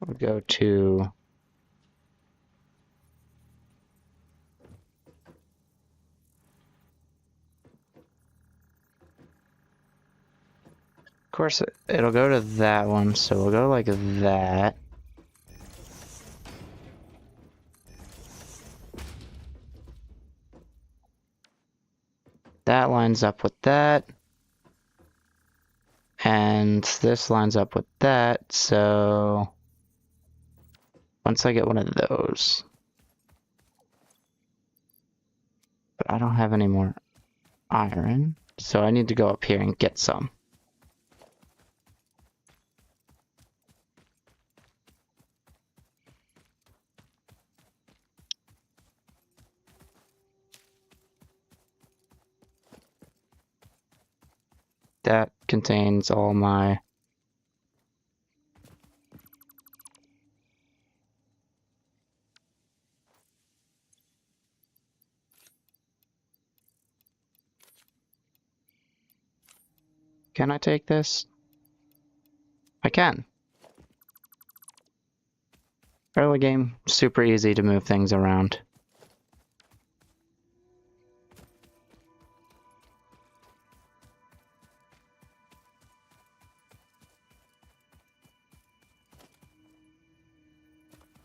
we'll go to of course it'll go to that one, so we'll go like that. That lines up with that. And this lines up with that, so once I get one of those. But I don't have any more iron, so I need to go up here and get some. That contains all my Can I take this? I can. Early game, super easy to move things around.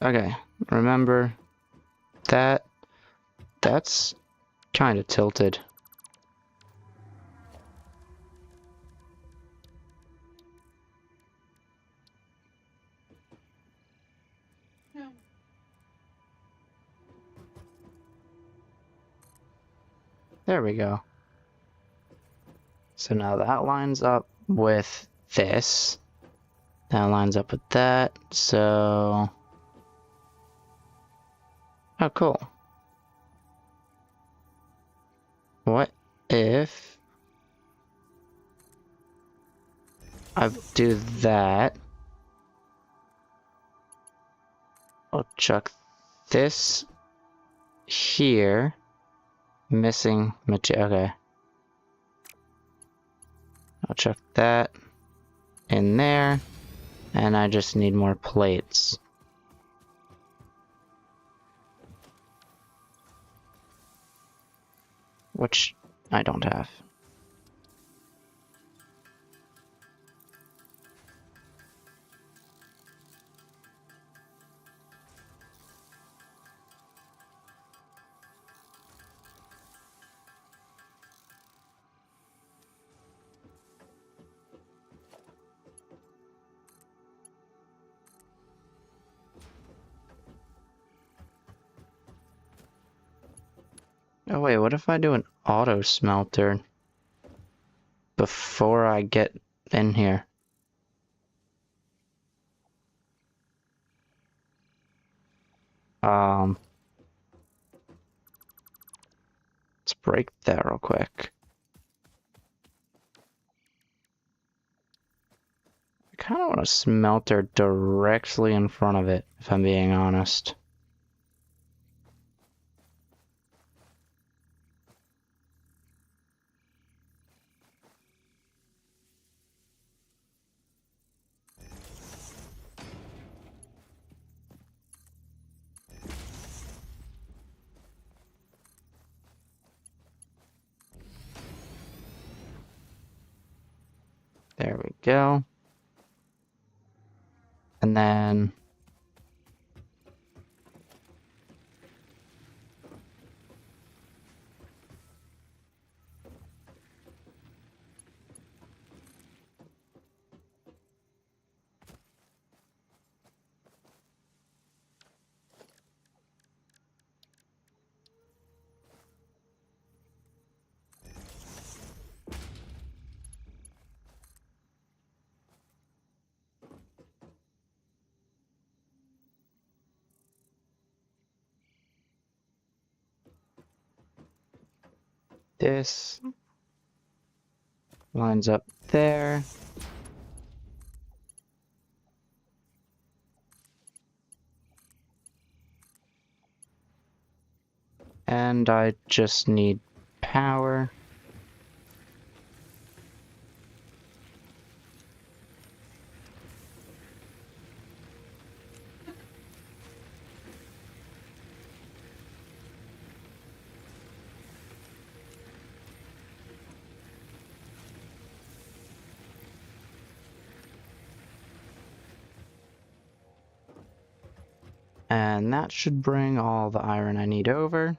Okay, remember that's kind of tilted. No. There we go. So now that lines up with this. That lines up with that, so... Oh, cool. What if I do that? I'll chuck this here. Missing material. Okay. I'll chuck that in there. And I just need more plates. Which I don't have. Oh wait, what if I do an auto smelter before I get in here? Let's break that real quick. I kind of want a smelter directly in front of it, if I'm being honest. There we go. And then this lines up there. And I just need power. And that should bring all the iron I need over.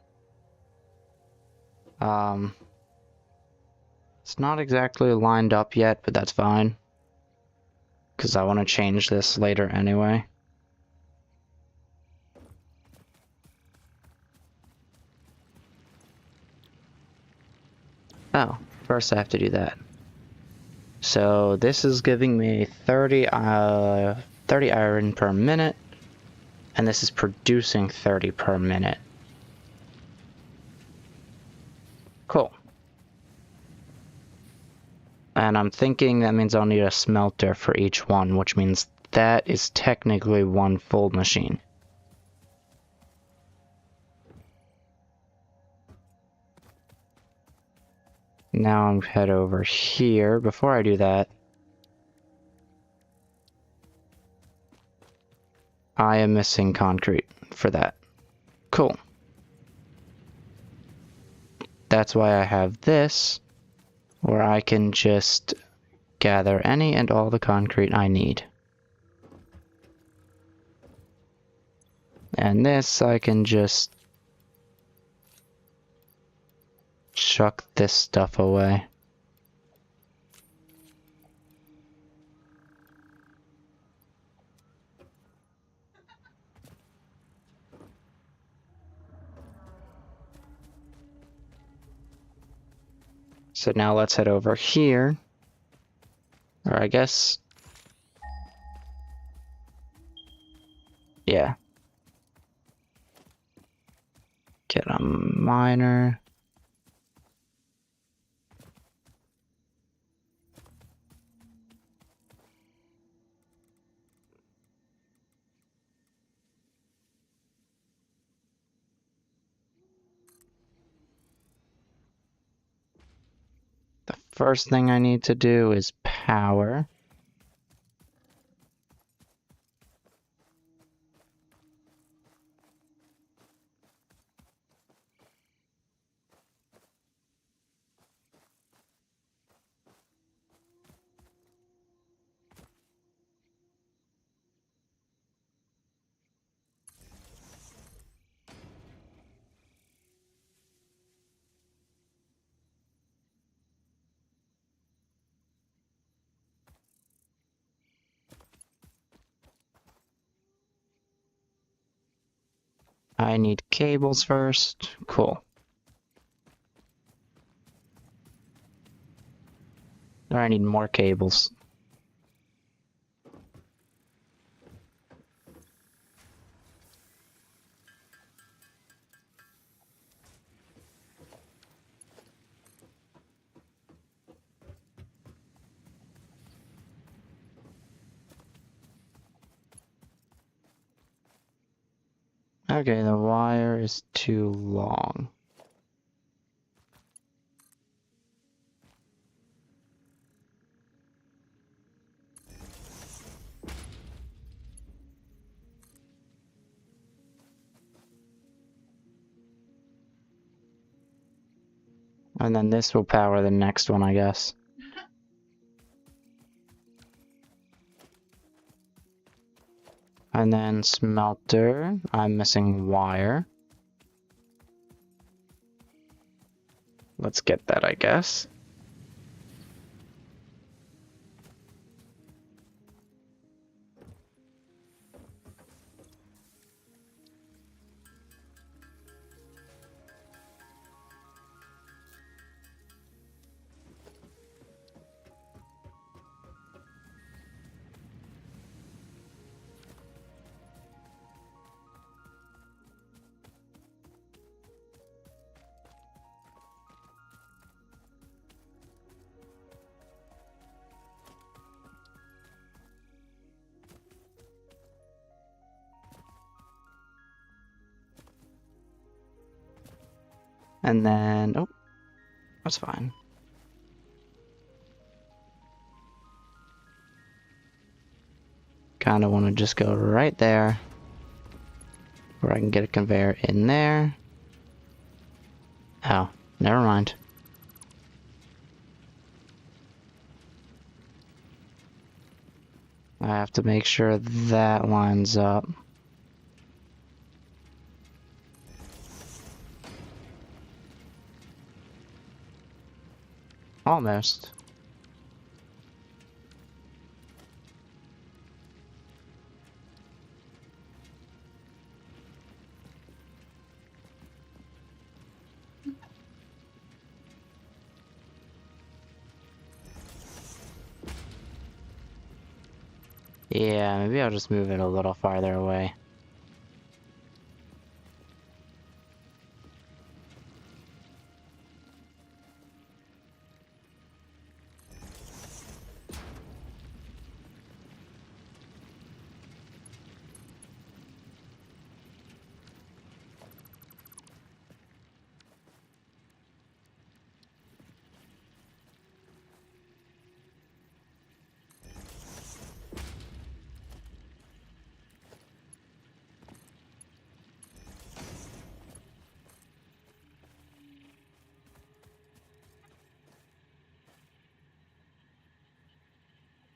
It's not exactly lined up yet, but that's fine, because I want to change this later anyway. Oh, first I have to do that. So this is giving me 30 iron per minute, and this is producing 30 per minute. Cool. And I'm thinking that means I'll need a smelter for each one, which means that is technically one full machine. Now I'm head over here. Before I do that, I am missing concrete for that. Cool. That's why I have this, where I can just gather any and all the concrete I need. And this, I can just chuck this stuff away. So now let's head over here. Or I guess... yeah. Get a miner. The first thing I need to do is power. I need cables first. Cool. Or I need more cables. Okay, the wire is too long. And then this will power the next one, I guess. And then smelter, I'm missing wire. Let's get that, I guess. And then, oh, that's fine. Kind of want to just go right there, where I can get a conveyor in there. Oh, never mind. I have to make sure that lines up. Almost. Yeah, maybe I'll just move it a little farther away.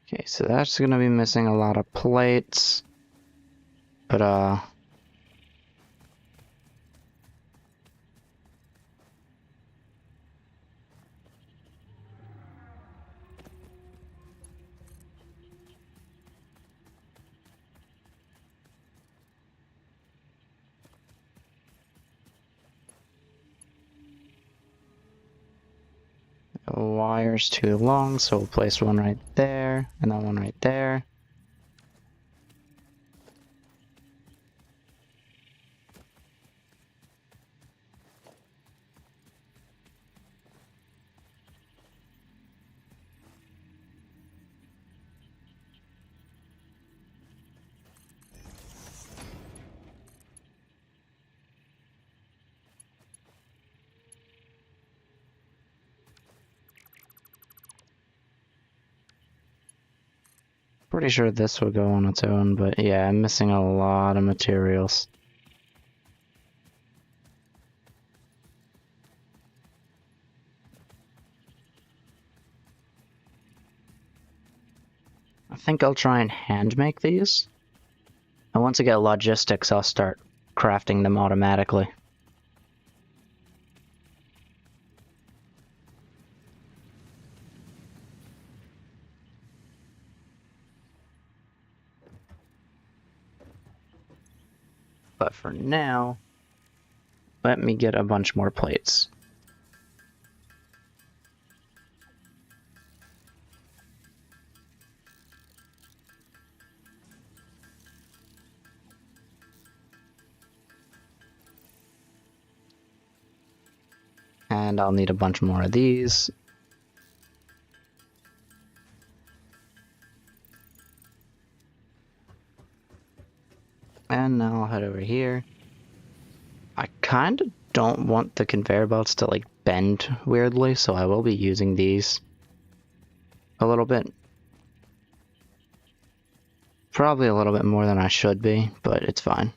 Okay, so that's gonna be missing a lot of plates. But, the wire's too long, so we'll place one right there, and then one right there. Pretty sure this will go on its own, but yeah, I'm missing a lot of materials. I think I'll try and hand make these. And once I get logistics, I'll start crafting them automatically. But for now, let me get a bunch more plates. And I'll need a bunch more of these. And now I'll head over here. I kind of don't want the conveyor belts to like bend weirdly, so I will be using these a little bit. Probably a little bit more than I should be, but it's fine.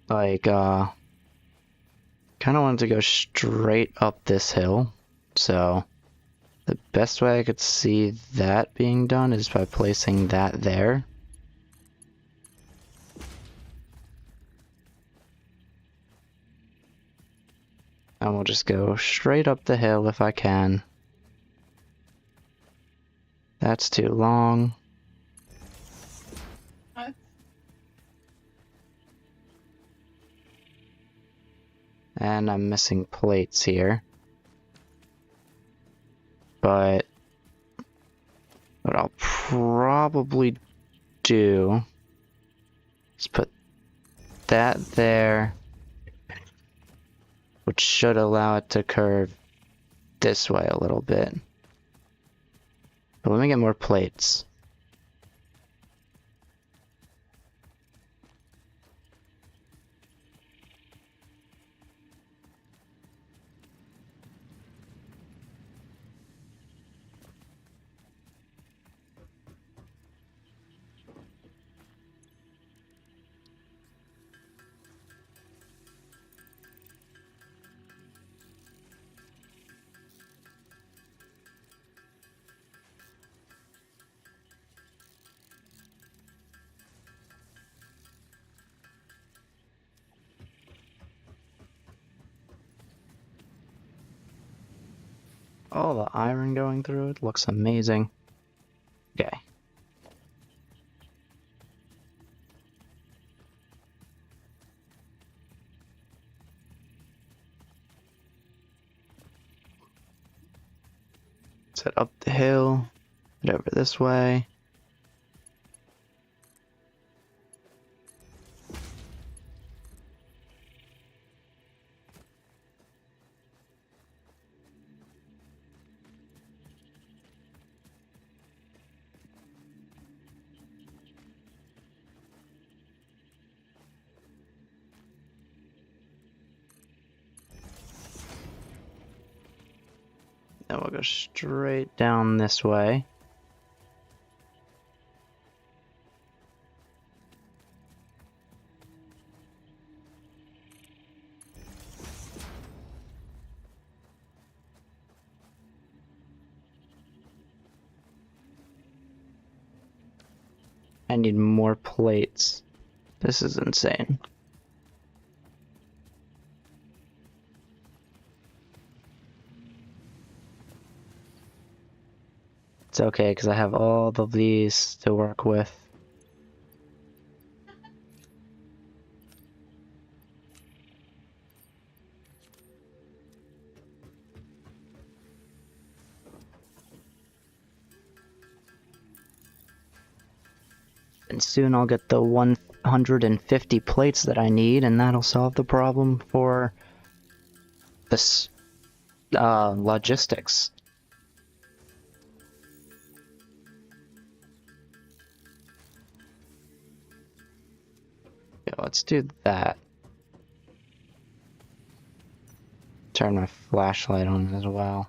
Like, kind of wanted to go straight up this hill, so the best way I could see that being done is by placing that there. And we'll just go straight up the hill if I can. That's too long. What? And I'm missing plates here. But what I'll probably do is put that there, which should allow it to curve this way a little bit. But let me get more plates. all the iron going through it. Looks amazing. Okay. Let's head up the hill, head over this way. Then we'll go straight down this way. I need more plates. This is insane. It's okay, because I have all of these to work with. And soon I'll get the 150 plates that I need, and that'll solve the problem for this logistics. Yeah, let's do that. Turn my flashlight on as well.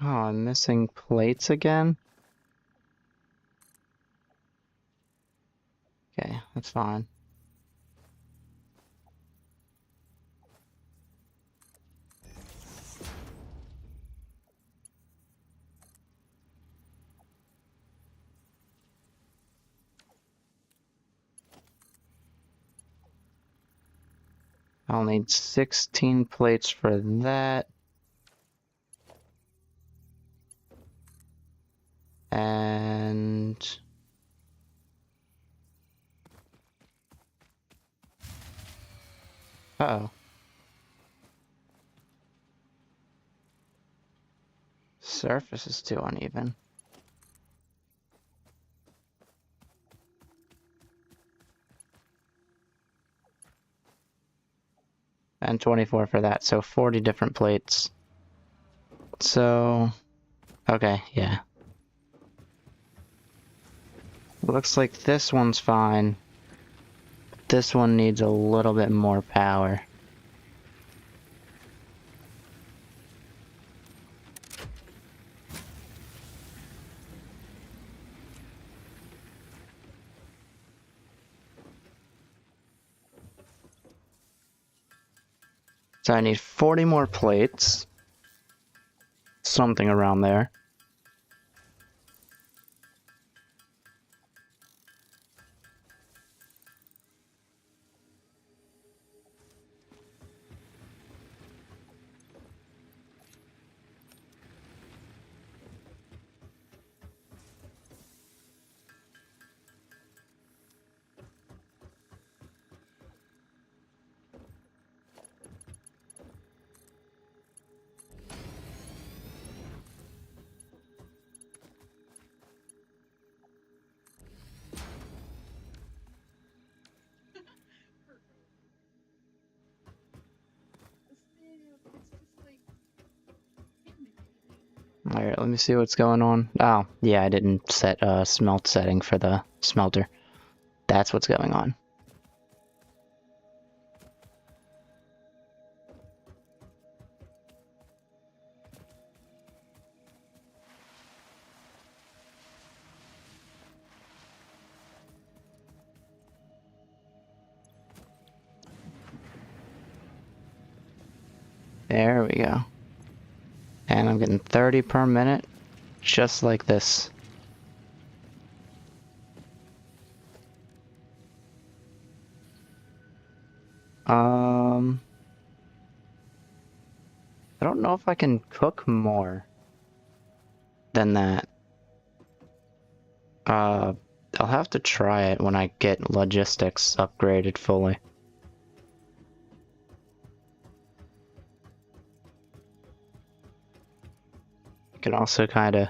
Oh, I'm missing plates again? Okay, that's fine. I'll need 16 plates for that. And uh-oh. Surface is too uneven. And 24 for that, so 40 different plates. So, okay, yeah. Looks like this one's fine. This one needs a little bit more power. So I need 40 more plates. Something around there. Alright, let me see what's going on. Oh, yeah, I didn't set a smelt setting for the smelter. That's what's going on. There we go. And I'm getting 30 per minute, just like this. I don't know if I can cook more than that. I'll have to try it when I get logistics upgraded fully. I can also kind of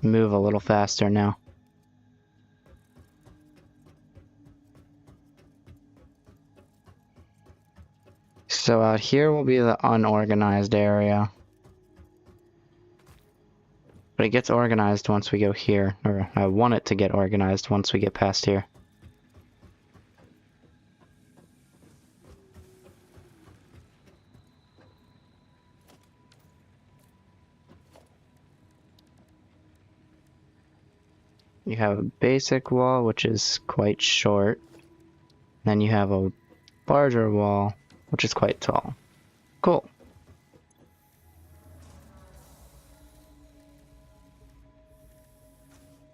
move a little faster now. So out here will be the unorganized area. But it gets organized once we go here, or I want it to get organized once we get past here. You have a basic wall, which is quite short. Then you have a larger wall, which is quite tall. Cool.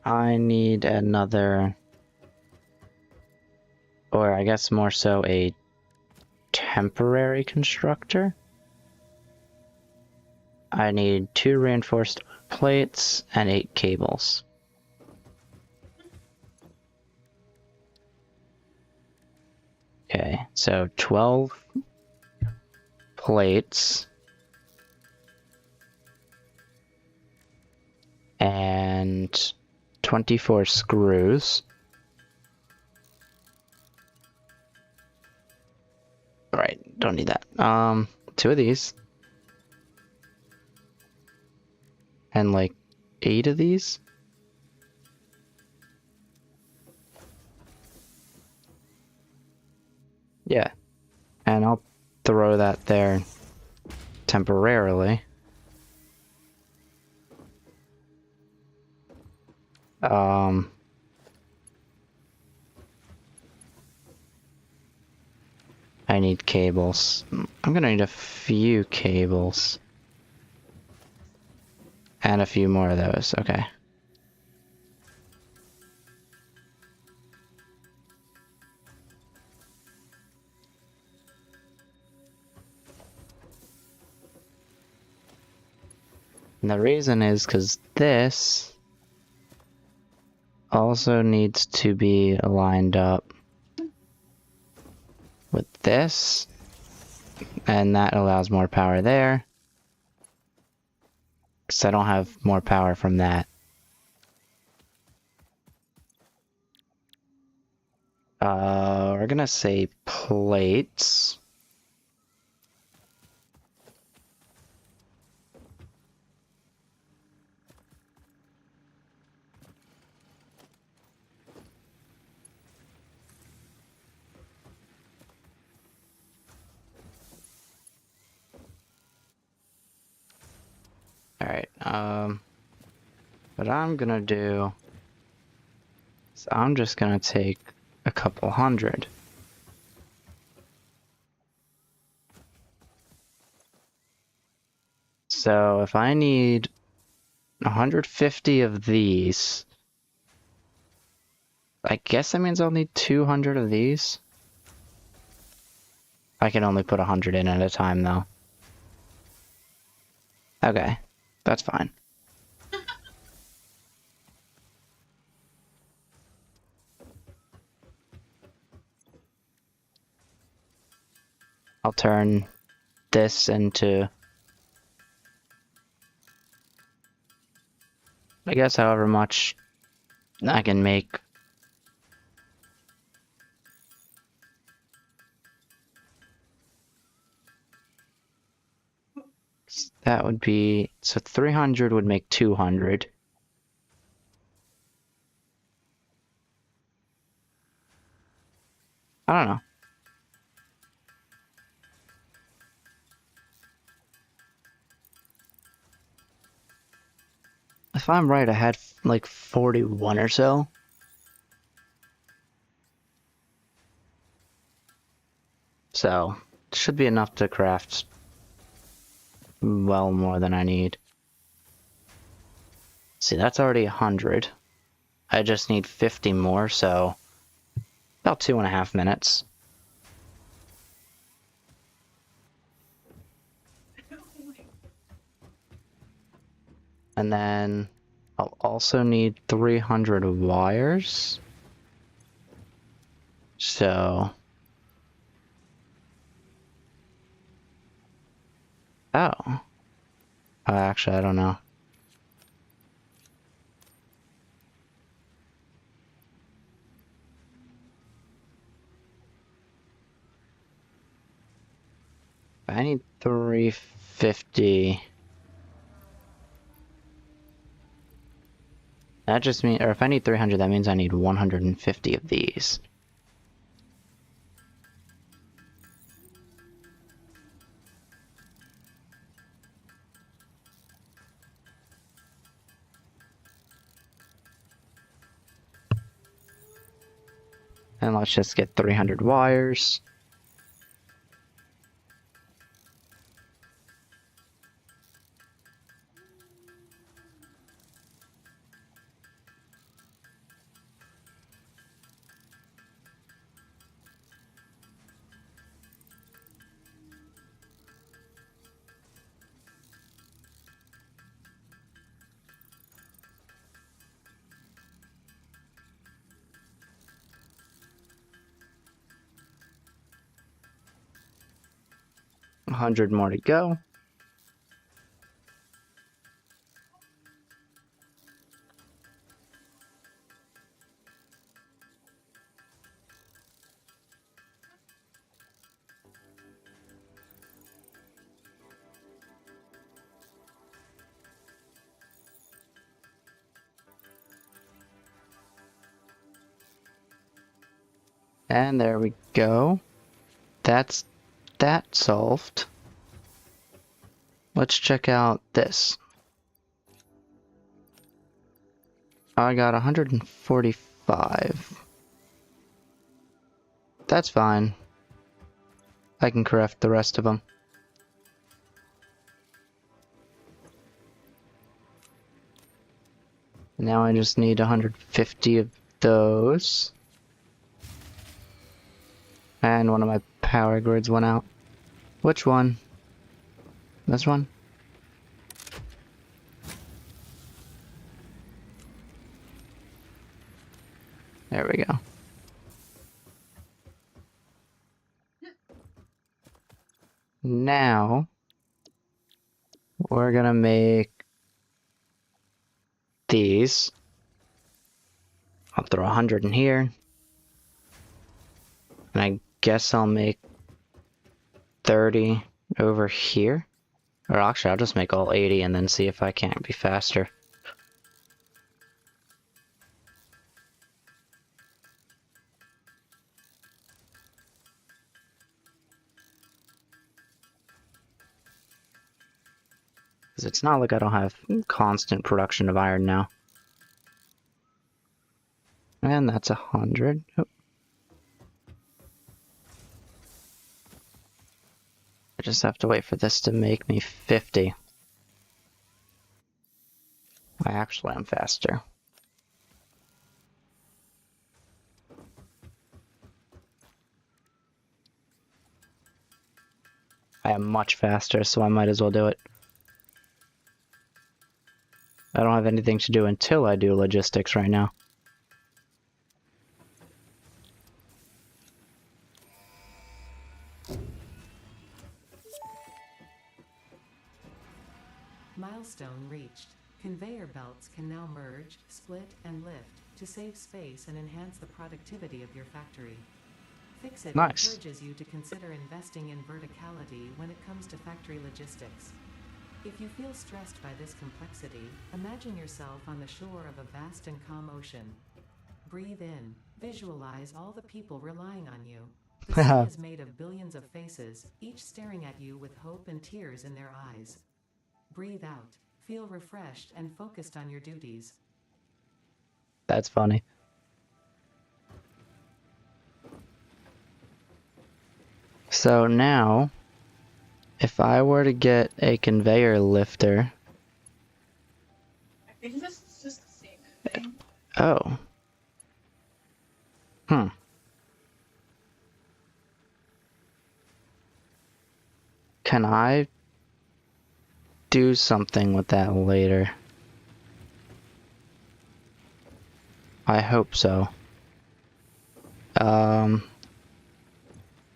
I need another, or I guess more so a temporary constructor. I need 2 reinforced plates and 8 cables. Okay, so 12 plates and 24 screws. Alright, don't need that. 2 of these. And like 8 of these. Yeah. And I'll throw that there temporarily. I need cables. I'm gonna need a few cables. And a few more of those, okay. And the reason is because this also needs to be lined up with this, and that allows more power there, because I don't have more power from that. We're gonna say plates. Alright, what I'm gonna do is I'm just gonna take a couple hundred. So if I need 150 of these, I guess that means I'll need 200 of these. I can only put 100 in at a time though. Okay, that's fine. I'll turn this into, I guess, however much I can make. That would be, so 300 would make 200. I don't know. If I'm right, I had like 41 or so. So, should be enough to craft well more than I need. See, that's already 100. I just need 50 more, so about 2.5 minutes. And then I'll also need 300 wires. So... Oh. Actually, I don't know. I need 350. That just means, or if I need 300, that means I need 150 of these. And let's just get 300 wires. A 100 more to go. And there we go. That's that solved. Let's check out this. I got 145. That's fine. I can craft the rest of them. Now I just need 150 of those. And one of my power grids went out. Which one? This one? There we go. Now, we're gonna make these. I'll throw 100 in here. And I guess I'll make 30 over here. Or actually, I'll just make all 80 and then see if I can't be faster. Because it's not like I don't have constant production of iron now. And that's 100. Oh. I just have to wait for this to make me 50. I actually am faster. I am much faster, so I might as well do it. I don't have anything to do until I do logistics right now. Milestone reached. Conveyor belts can now merge, split, and lift to save space and enhance the productivity of your factory. Fix-It Nice. encourages you to consider investing in verticality when it comes to factory logistics. If you feel stressed by this complexity, imagine yourself on the shore of a vast and calm ocean. Breathe in. Visualize all the people relying on you. The sea is made of billions of faces, each staring at you with hope and tears in their eyes. Breathe out. Feel refreshed and focused on your duties. That's funny. So now, If I were to get a conveyor lifter... I think this is just the same thing. Oh. Can I do something with that later? I hope so.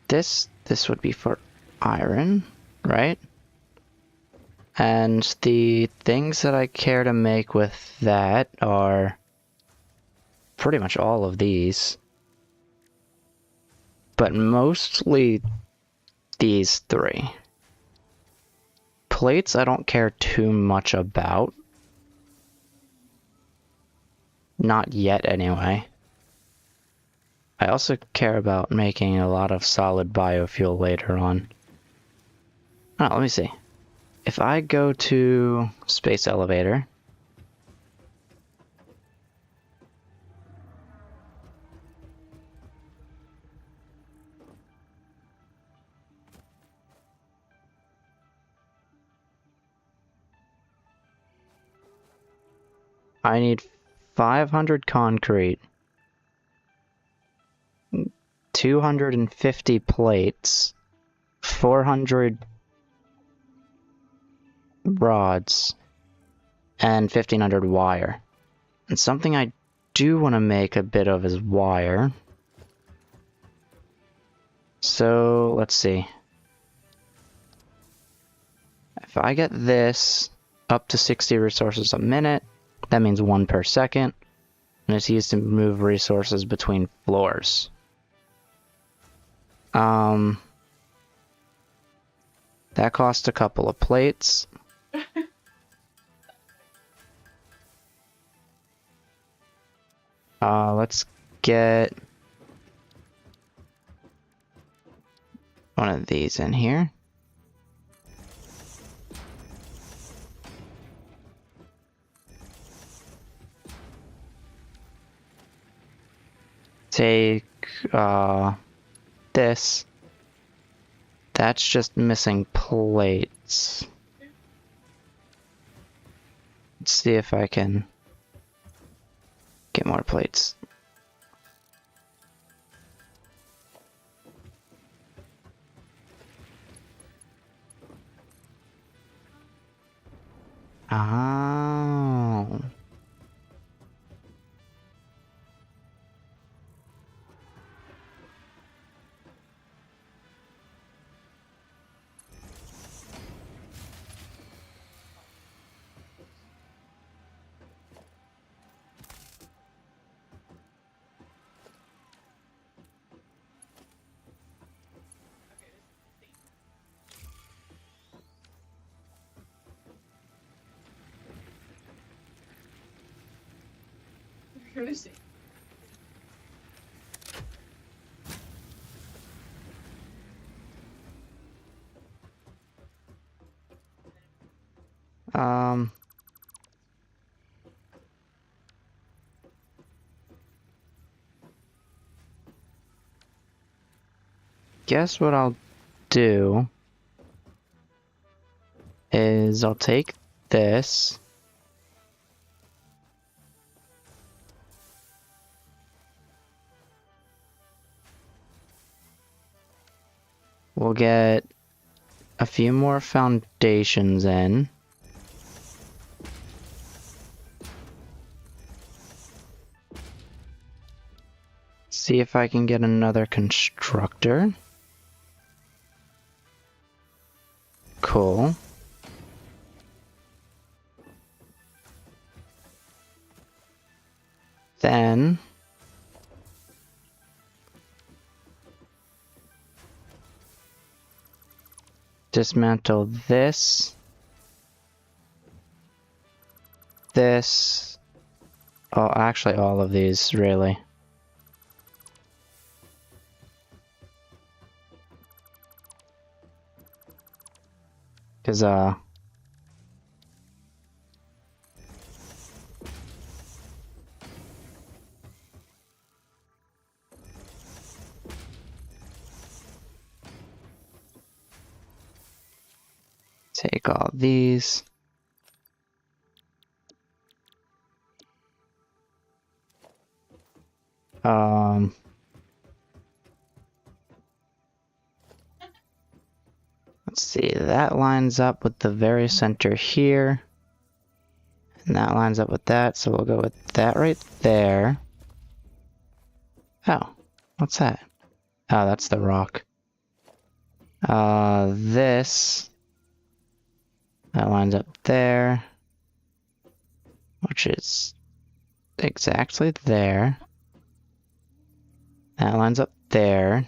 This would be for iron, right? And the things that I care to make with that are pretty much all of these. But mostly these three. Plates I don't care too much about. Not yet, anyway. I also care about making a lot of solid biofuel later on. Oh, let me see. If I go to space elevator... I need 500 concrete, 250 plates, 400 rods, and 1500 wire. And something I do want to make a bit of is wire. So, let's see. If I get this up to 60 resources a minute, that means 1 per second, and it's used to move resources between floors. That cost a couple of plates. Let's get one of these in here. Take this. That's just missing plates. Let's see if I can get more plates. Oh. Let me see. Guess what I'll do is I'll take this. We'll get a few more foundations in. See if I can get another constructor. Cool. Then dismantle this. This. Oh, actually all of these, really. Because, Take all these. Let's see, that lines up with the very center here. And that lines up with that, so we'll go with that right there. Oh, what's that? Oh, that's the rock. This. That lines up there. Which is exactly there. That lines up there.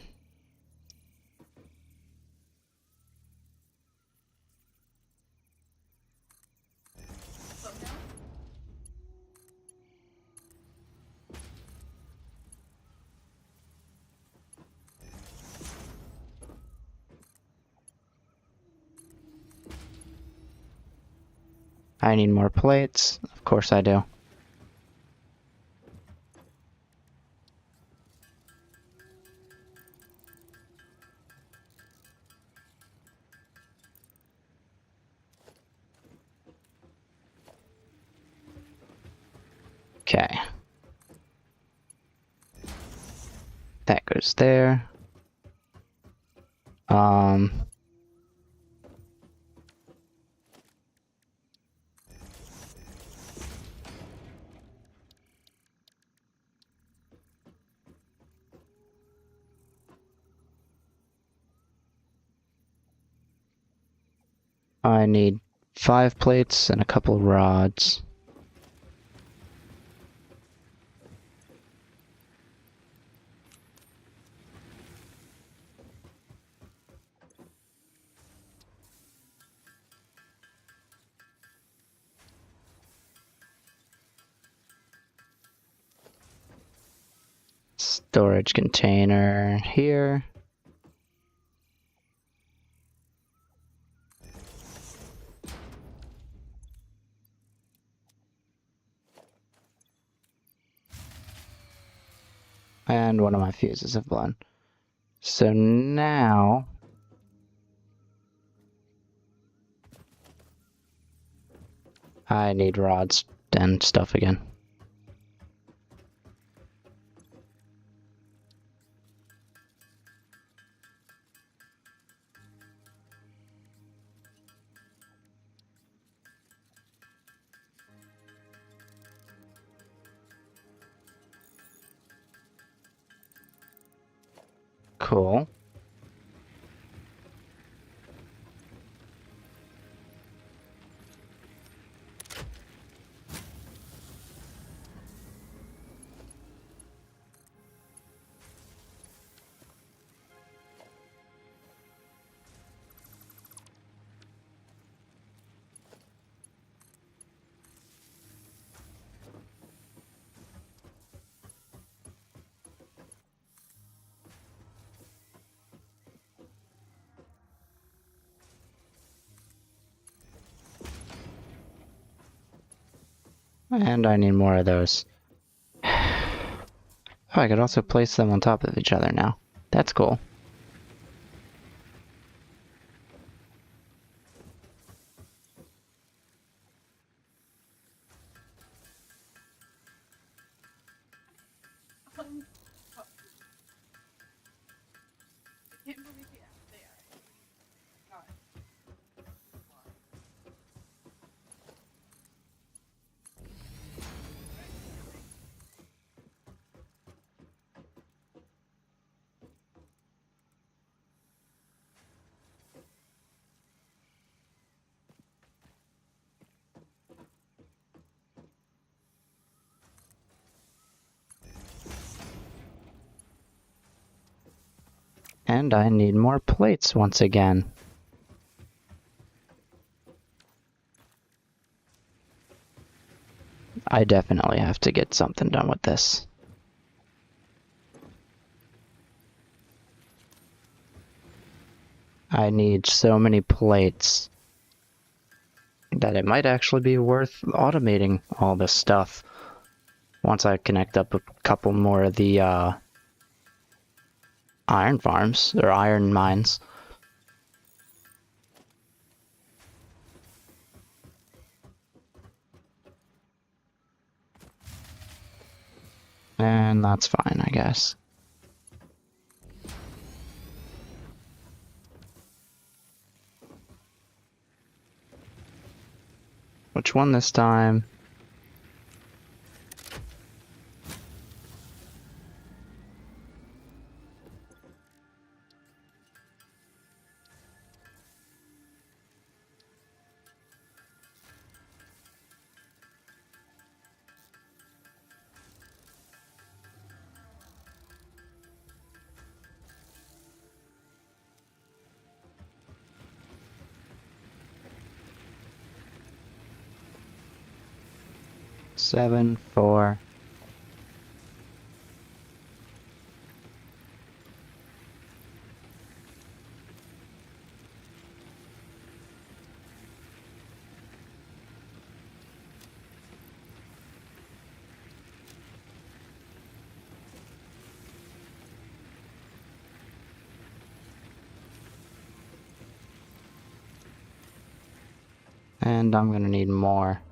I need more plates. Of course I do. Okay. That goes there. I need 5 plates and a couple rods. Storage container here. And one of my fuses have blown. So now I need rods and stuff again. Cool. And I need more of those. Oh, I could also place them on top of each other now. That's cool. Oh, I can't believe he asked there. God. And I need more plates once again. I definitely have to get something done with this. I need so many plates that it might actually be worth automating all this stuff once I connect up a couple more of the iron farms or iron mines. And that's fine, I guess. Which one this time? Seven, 4. And I'm gonna need more.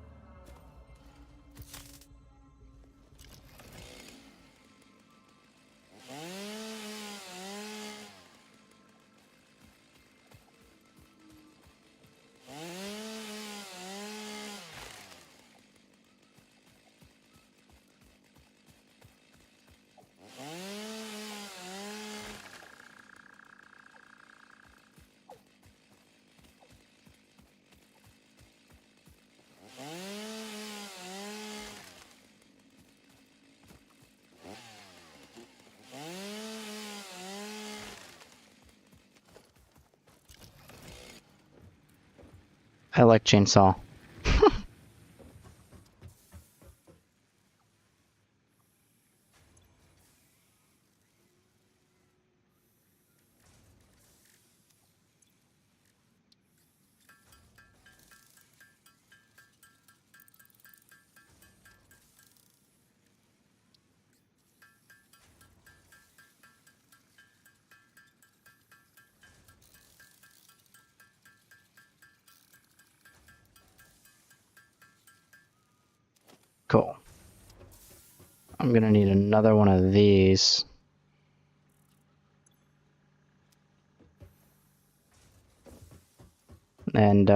I like chainsaw. Cool. I'm gonna need another one of these. And,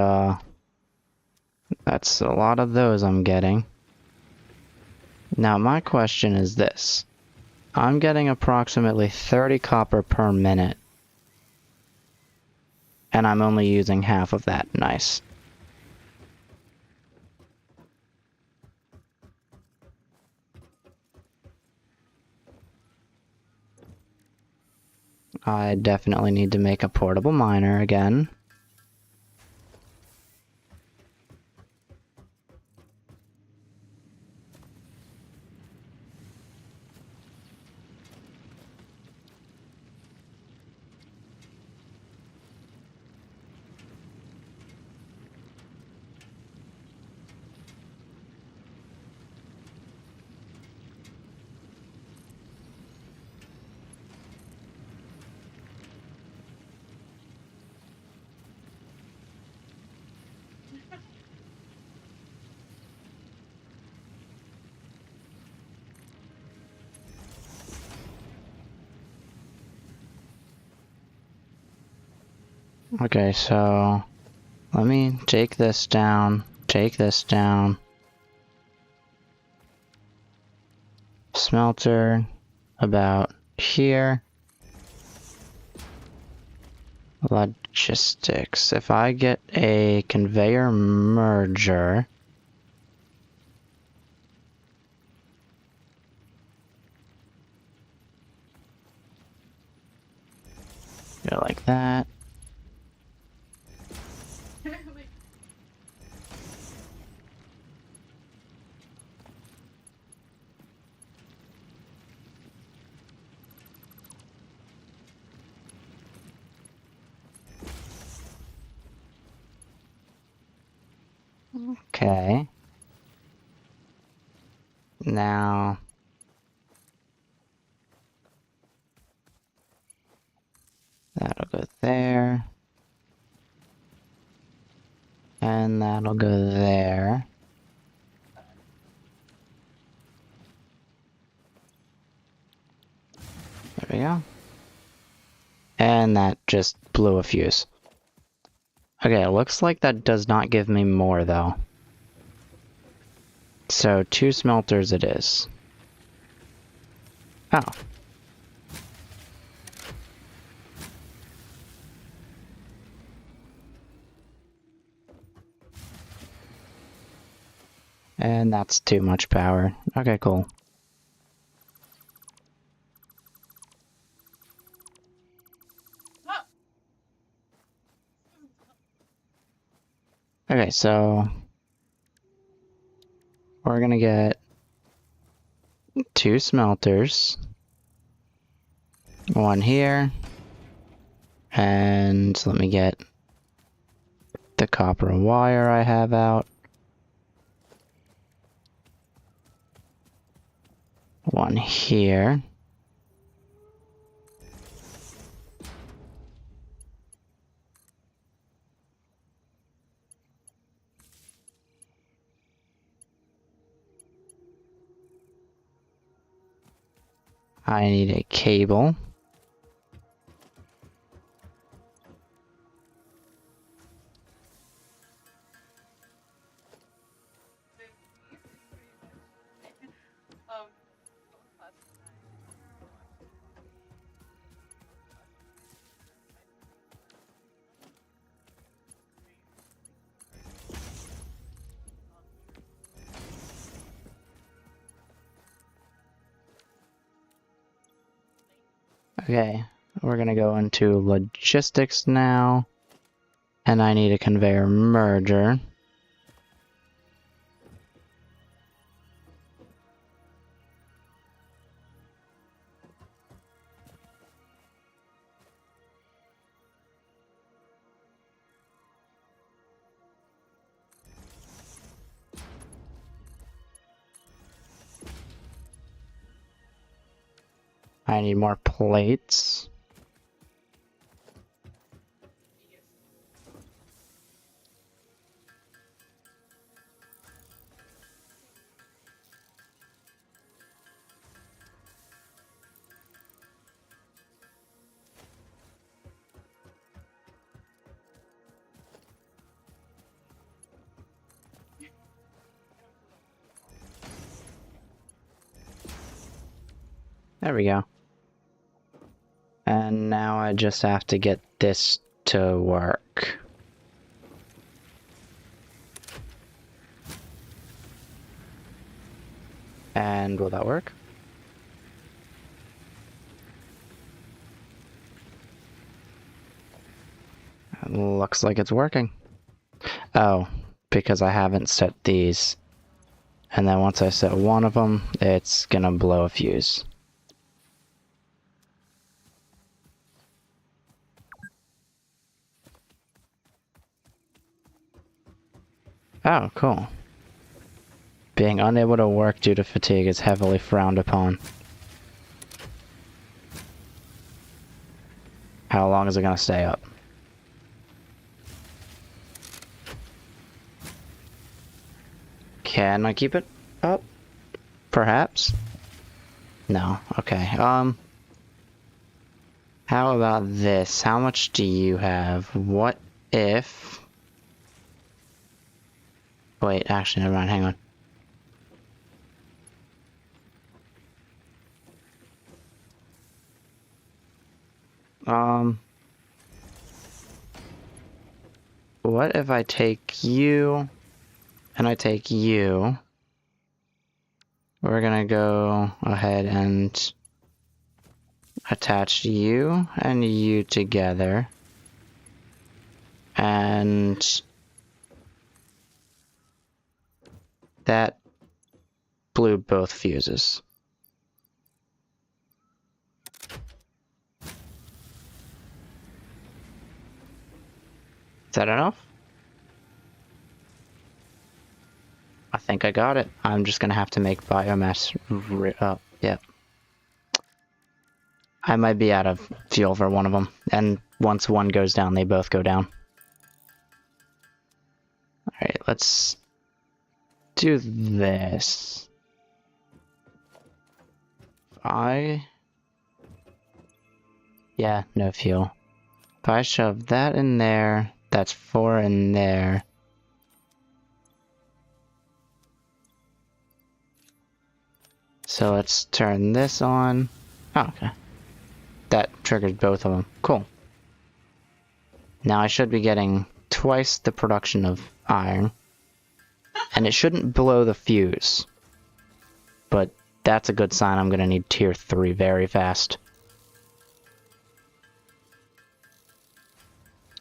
that's a lot of those I'm getting. Now, my question is this. I'm getting approximately 30 copper per minute. And I'm only using half of that. Nice. I definitely need to make a portable miner again. Okay, so let me take this down, Smelter about here. Logistics. If I get a conveyor merger, go like that. Like, Okay. Now, that'll go there. And that'll go there. we go. And that just blew a fuse. Okay, it looks like that does not give me more, though. So, 2 smelters it is. Oh. And that's too much power. Okay, cool. Ah! Okay, so we're gonna get 2 smelters. 1 here. And let me get the copper wire I have out. 1 here. I need a cable. Um, Okay, we're gonna go into logistics now. And I need a conveyor merger. I need more plates. There we go. And now I just have to get this to work. And will that work? Looks like it's working. Oh, because I haven't set these. And then once I set one of them, it's gonna blow a fuse. Oh, cool. Being unable to work due to fatigue is heavily frowned upon. How long is it gonna stay up? Can I keep it up? Perhaps? No. Okay. How about this? How much do you have? What if... Wait, actually, never mind. Hang on. What if I take you and I take you? We're gonna go ahead and attach you and you together. And that blew both fuses. Is that enough? I think I got it. I'm just gonna have to make biomass up. Yep. I might be out of fuel for one of them, and once one goes down, they both go down. Alright, let's do this. I Yeah, no fuel. If I shove that in there, that's 4 in there. So let's turn this on. Oh, okay. That triggered both of them. Cool. Now I should be getting twice the production of iron. And it shouldn't blow the fuse. But that's a good sign I'm gonna need tier 3 very fast.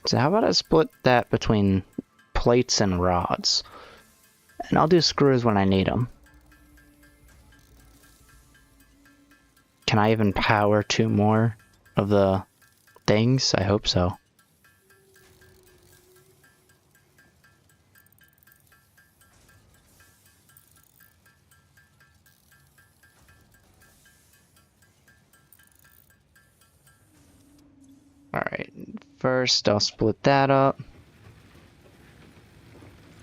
So how about I split that between plates and rods? And I'll do screws when I need them. Can I even power 2 more of the things? I hope so. Alright, first I'll split that up.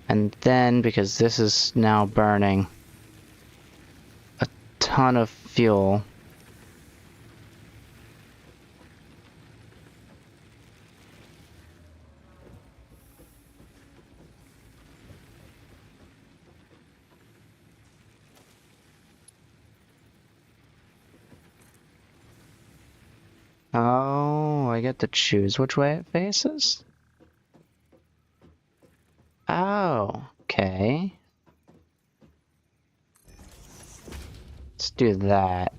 And then, because this is now burning a ton of fuel, oh, I get to choose which way it faces? Oh, okay. Let's do that.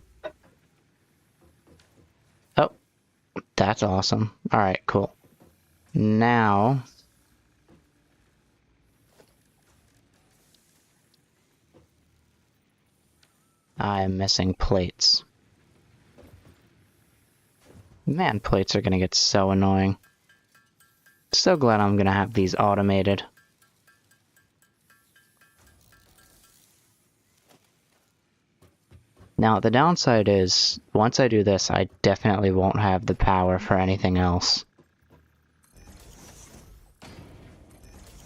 Oh, that's awesome. Alright, cool. Now, I am missing plates. Man, plates are gonna get so annoying. So glad I'm gonna have these automated. Now, the downside is, once I do this, I definitely won't have the power for anything else.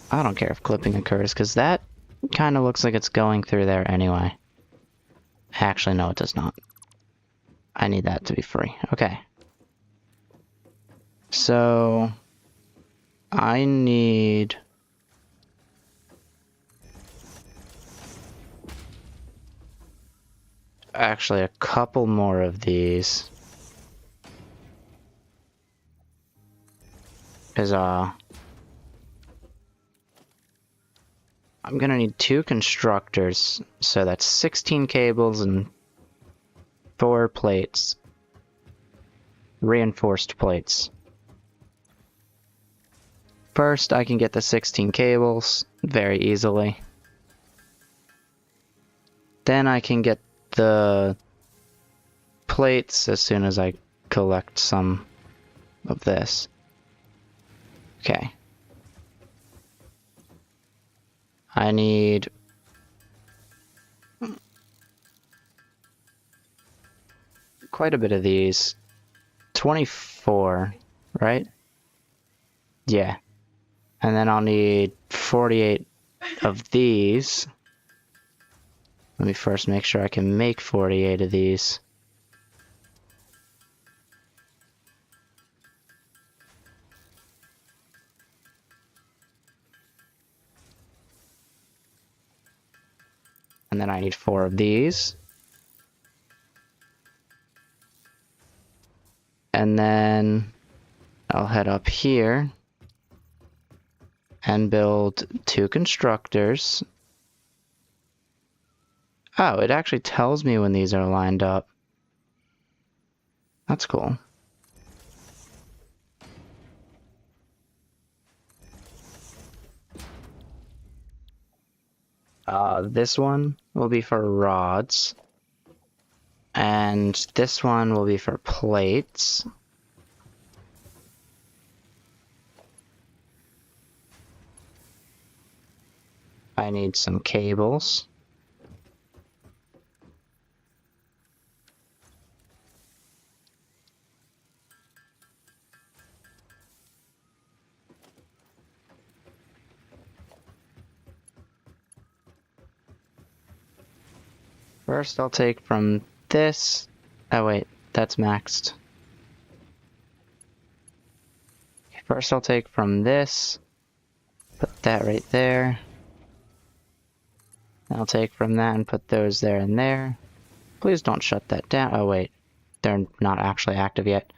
I don't care if clipping occurs, because that kind of looks like it's going through there anyway. Actually, no, it does not. I need that to be free. Okay. So, I need... actually a couple more of these. Because, I'm gonna need 2 constructors, so that's 16 cables and 4 plates. Reinforced plates. First, I can get the 16 cables very easily. Then I can get the plates as soon as I collect some of this. Okay. I need... quite a bit of these. 24, right? Yeah. And then I'll need 48 of these. Let me first make sure I can make 48 of these. And then I need 4 of these. And then I'll head up here and build 2 constructors. Oh, it actually tells me when these are lined up. That's cool. This one will be for rods. And this one will be for plates. I need some cables. First, I'll take from this. Oh, wait, that's maxed. First I'll take from this, put that right there. I'll take from that and put those there and there. Please don't shut that down. Oh wait, they're not actually active yet.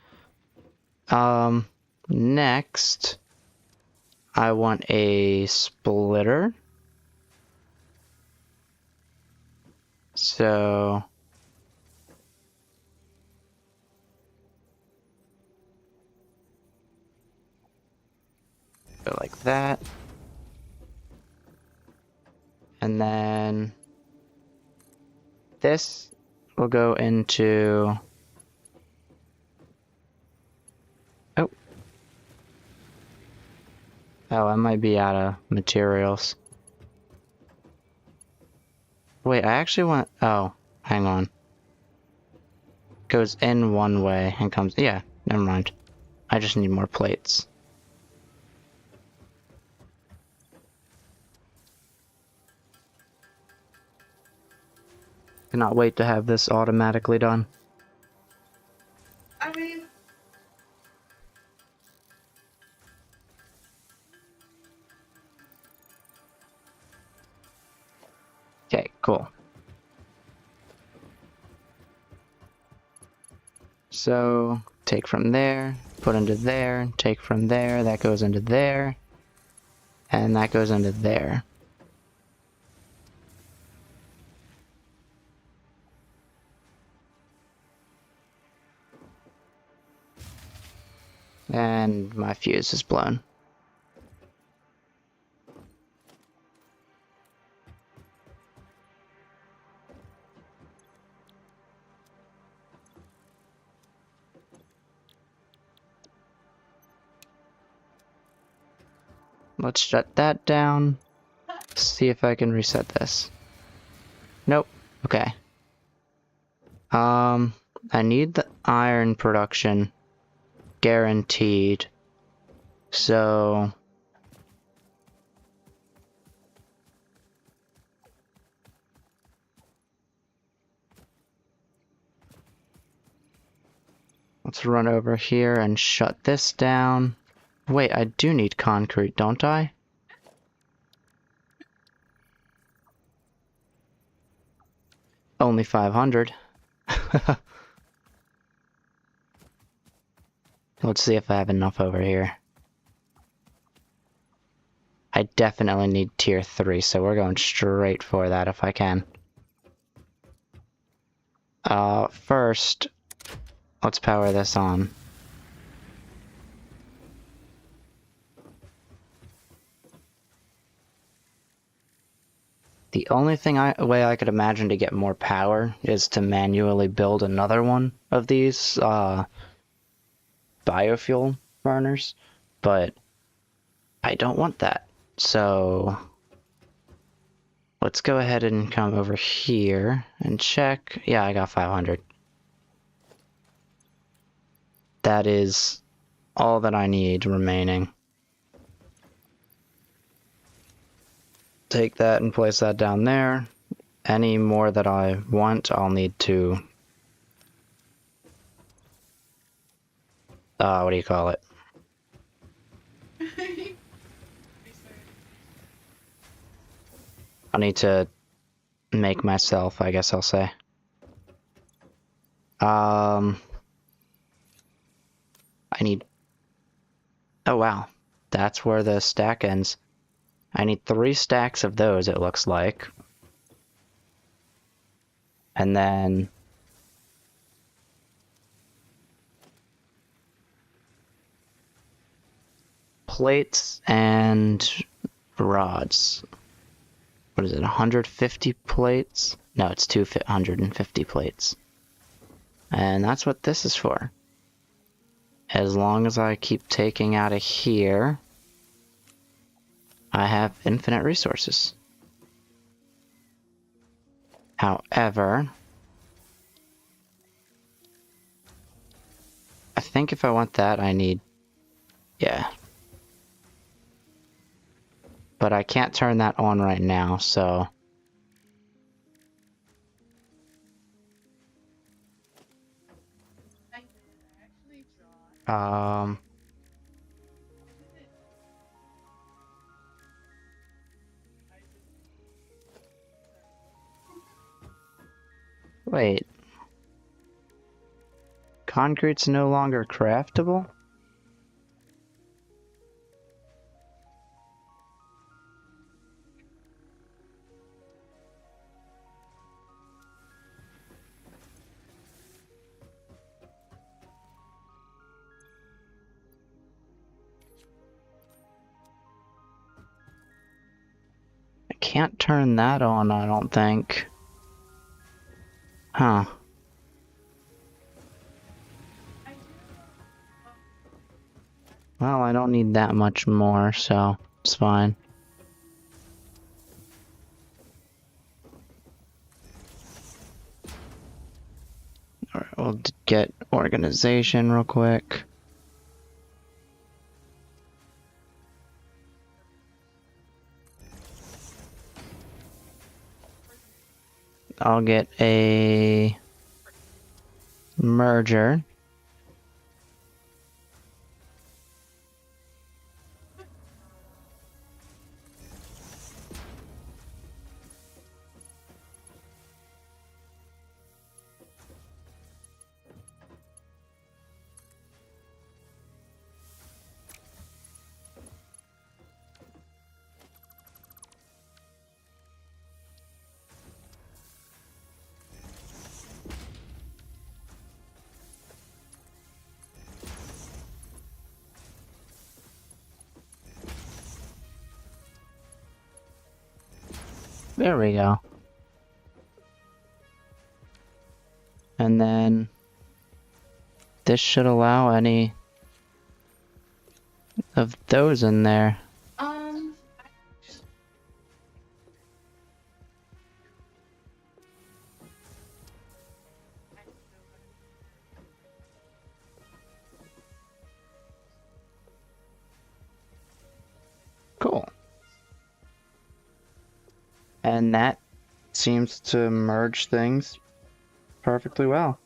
Next, I want a splitter. So go like that. And then this will go into... Oh. Oh, I might be out of materials. Wait, I actually want... Oh, hang on. Goes in one way and comes... Yeah, never mind. I just need more plates. Cannot wait to have this automatically done. I mean, Okay, cool. So, take from there, put into there, take from there, that goes into there, and that goes into there. And my fuse is blown. Let's shut that down. See if I can reset this. Nope. Okay. I need the iron production guaranteed. So let's run over here and shut this down. Wait, I do need concrete, don't I? Only 500. Let's see if I have enough over here. I definitely need tier 3, so we're going straight for that if I can. First, let's power this on. The only way I could imagine to get more power is to manually build another one of these biofuel burners, but I don't want that. So let's go ahead and come over here and check. Yeah, I got 500. That is all that I need remaining. Take that and place that down there. Any more that I want, I'll need to... what do you call it? I need to make myself, I guess I'll say. I need... Oh wow, that's where the stack ends. I need 3 stacks of those, it looks like. And then... plates and rods. What is it, 150 plates? No, it's 250 plates. And that's what this is for. As long as I keep taking out of here, I have infinite resources. However, I think if I want that, I need... Yeah. But I can't turn that on right now, so... Wait. Concrete's no longer craftable? I can't turn that on, I don't think. Huh. Well, I don't need that much more, so it's fine. Alright, we'll get organization real quick. I'll get a merger. There we go. And then this should allow any of those in there. Cool. And that seems to merge things perfectly well.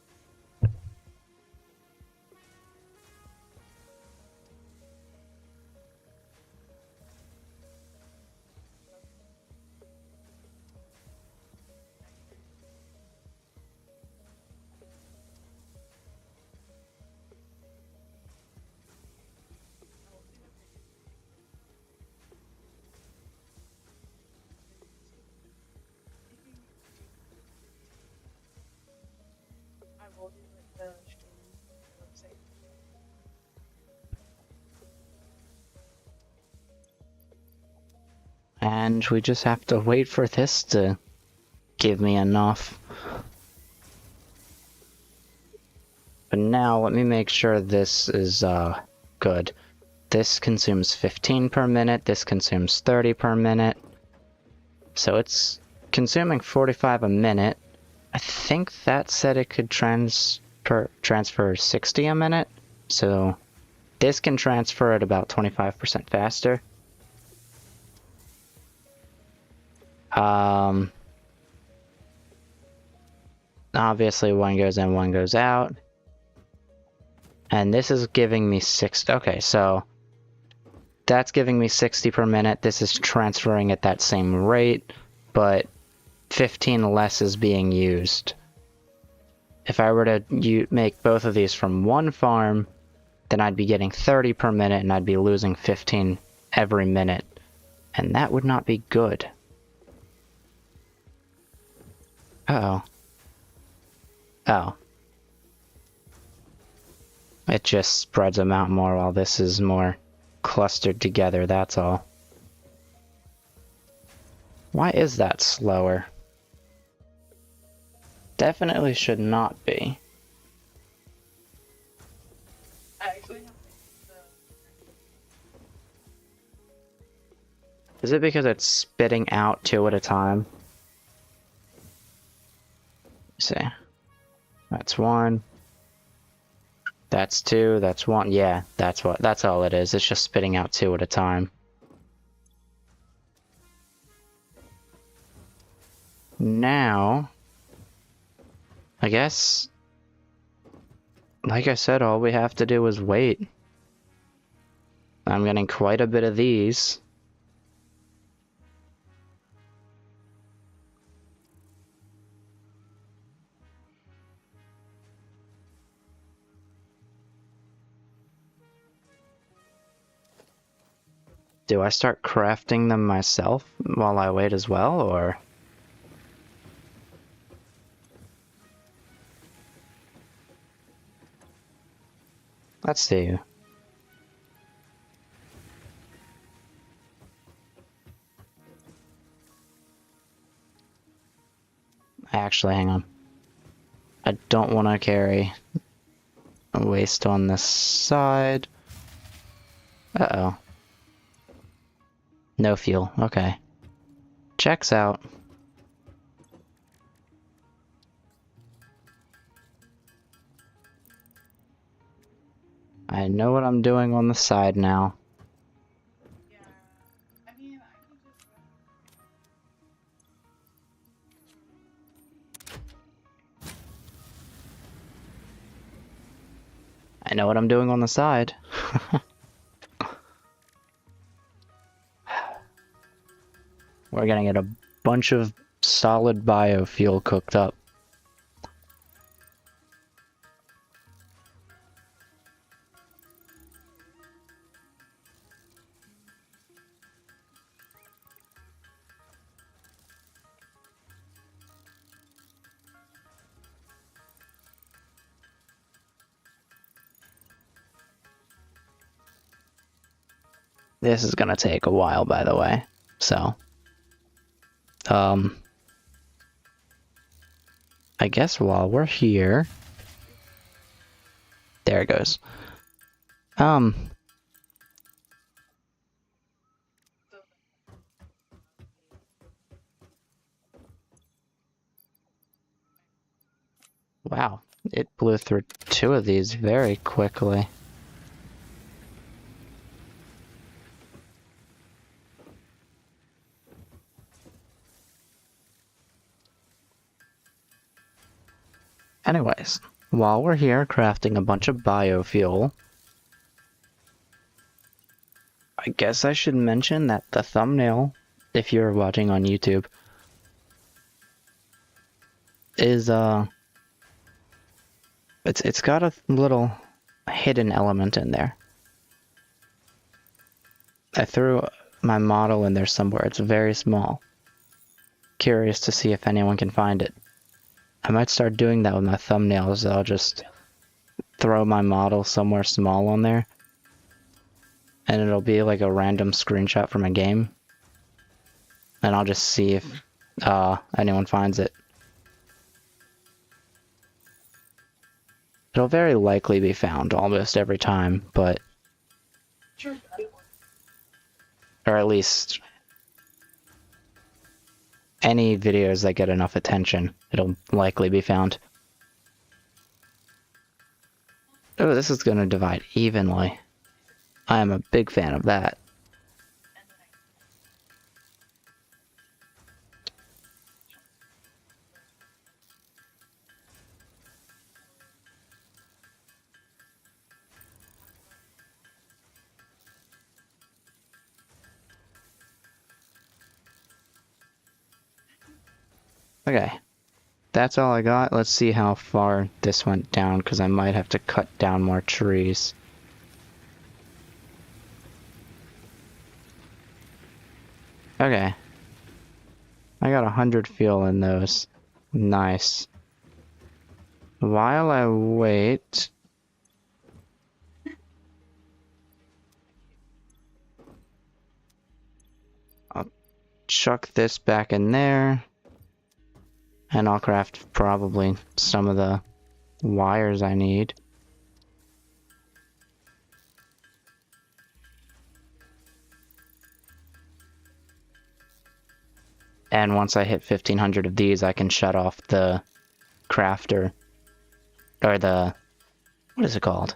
I will do like the stream website. And we just have to wait for this to give me enough. But now let me make sure this is good. This consumes 15 per minute, this consumes 30 per minute. So it's consuming 45 a minute. I think that said it could transfer 60 a minute. So this can transfer at about 25% faster. Obviously one goes in, one goes out. And this is giving me 60. Okay, so that's giving me 60 per minute. This is transferring at that same rate, but 15 less is being used. If I were to make both of these from one farm, then I'd be getting 30 per minute and I'd be losing 15 every minute. And that would not be good. Uh-oh. Oh. It just spreads them out more while this is more clustered together, that's all. Why is that slower? Definitely should not be. I actually have the Is it because it's spitting out 2 at a time? Let's see. That's 1. That's 2, that's 1. Yeah, that's all it is. It's just spitting out 2 at a time. Now, I guess, like I said, all we have to do is wait. I'm getting quite a bit of these. Do I start crafting them myself while I wait as well, or? Let's see. Actually, hang on. I don't want to carry a waste on this side. Uh-oh. No fuel. Okay. Checks out. I know what I'm doing on the side now. Yeah. I mean, I can just. I know what I'm doing on the side. We're gonna get a bunch of solid biofuel cooked up. This is gonna take a while, by the way. So, I guess while we're here, there it goes. Wow, it blew through 2 of these very quickly. Anyways, while we're here crafting a bunch of biofuel, I guess I should mention that the thumbnail, if you're watching on YouTube, is it's got a little hidden element in there. I threw my model in there somewhere. It's very small. Curious to see if anyone can find it. I might start doing that with my thumbnails. I'll just throw my model somewhere small on there, and it'll be like a random screenshot from a game, and I'll just see if anyone finds it. It'll very likely be found almost every time, but... or at least... any videos that get enough attention, it'll likely be found. Oh, this is gonna divide evenly. I am a big fan of that. Okay, that's all I got. Let's see how far this went down, because I might have to cut down more trees. Okay. I got 100 fuel in those. Nice. While I wait... I'll chuck this back in there. And I'll craft probably some of the wires I need. And once I hit 1500 of these, I can shut off the crafter. Or the... what is it called?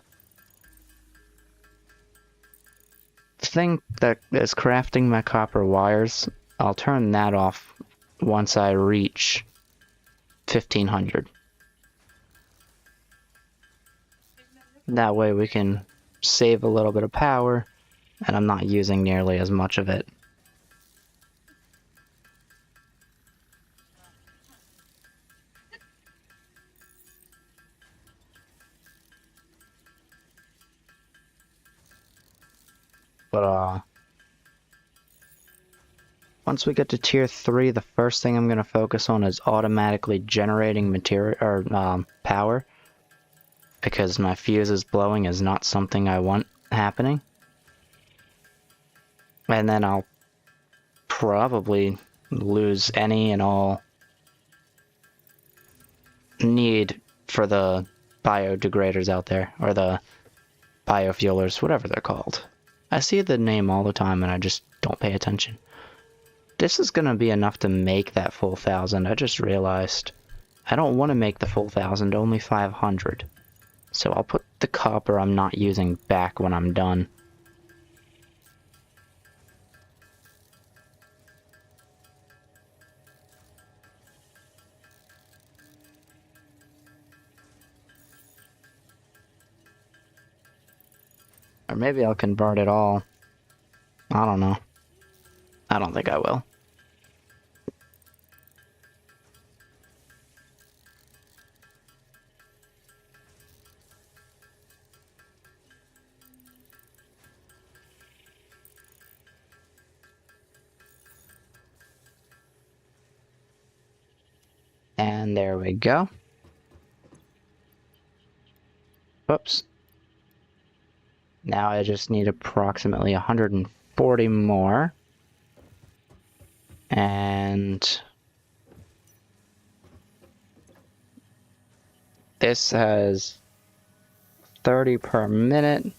The thing that is crafting my copper wires, I'll turn that off once I reach 1500. That way we can save a little bit of power, and I'm not using nearly as much of it. But once we get to tier 3, the first thing I'm going to focus on is automatically generating material or power, because my fuses blowing is not something I want happening. And then I'll probably lose any and all need for the biodegraders out there, or the biofuelers, whatever they're called. I see the name all the time and I just don't pay attention. This is gonna be enough to make that full 1,000. I just realized I don't want to make the full 1,000, only 500. So I'll put the copper I'm not using back when I'm done. Or maybe I'll convert it all. I don't know. I don't think I will. And there we go. Whoops. Now I just need approximately 140 more. And this has 30 per minute.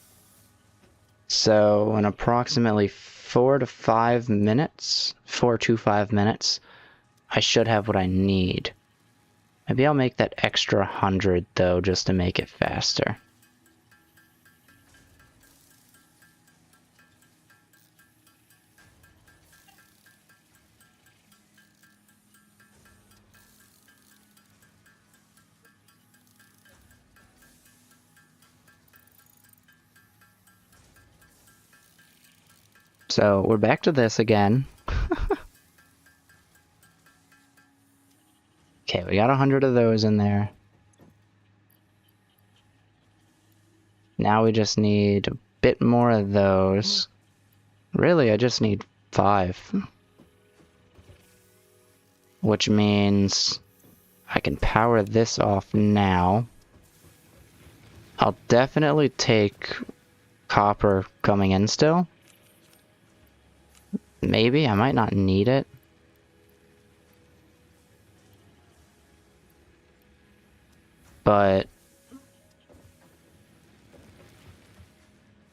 So in approximately 4 to 5 minutes, I should have what I need. Maybe I'll make that extra 100 though, just to make it faster. So we're back to this again. Okay, we got 100 of those in there. Now we just need a bit more of those. Really, I just need 5. Which means I can power this off now. I'll definitely take copper coming in still. Maybe, I might not need it. But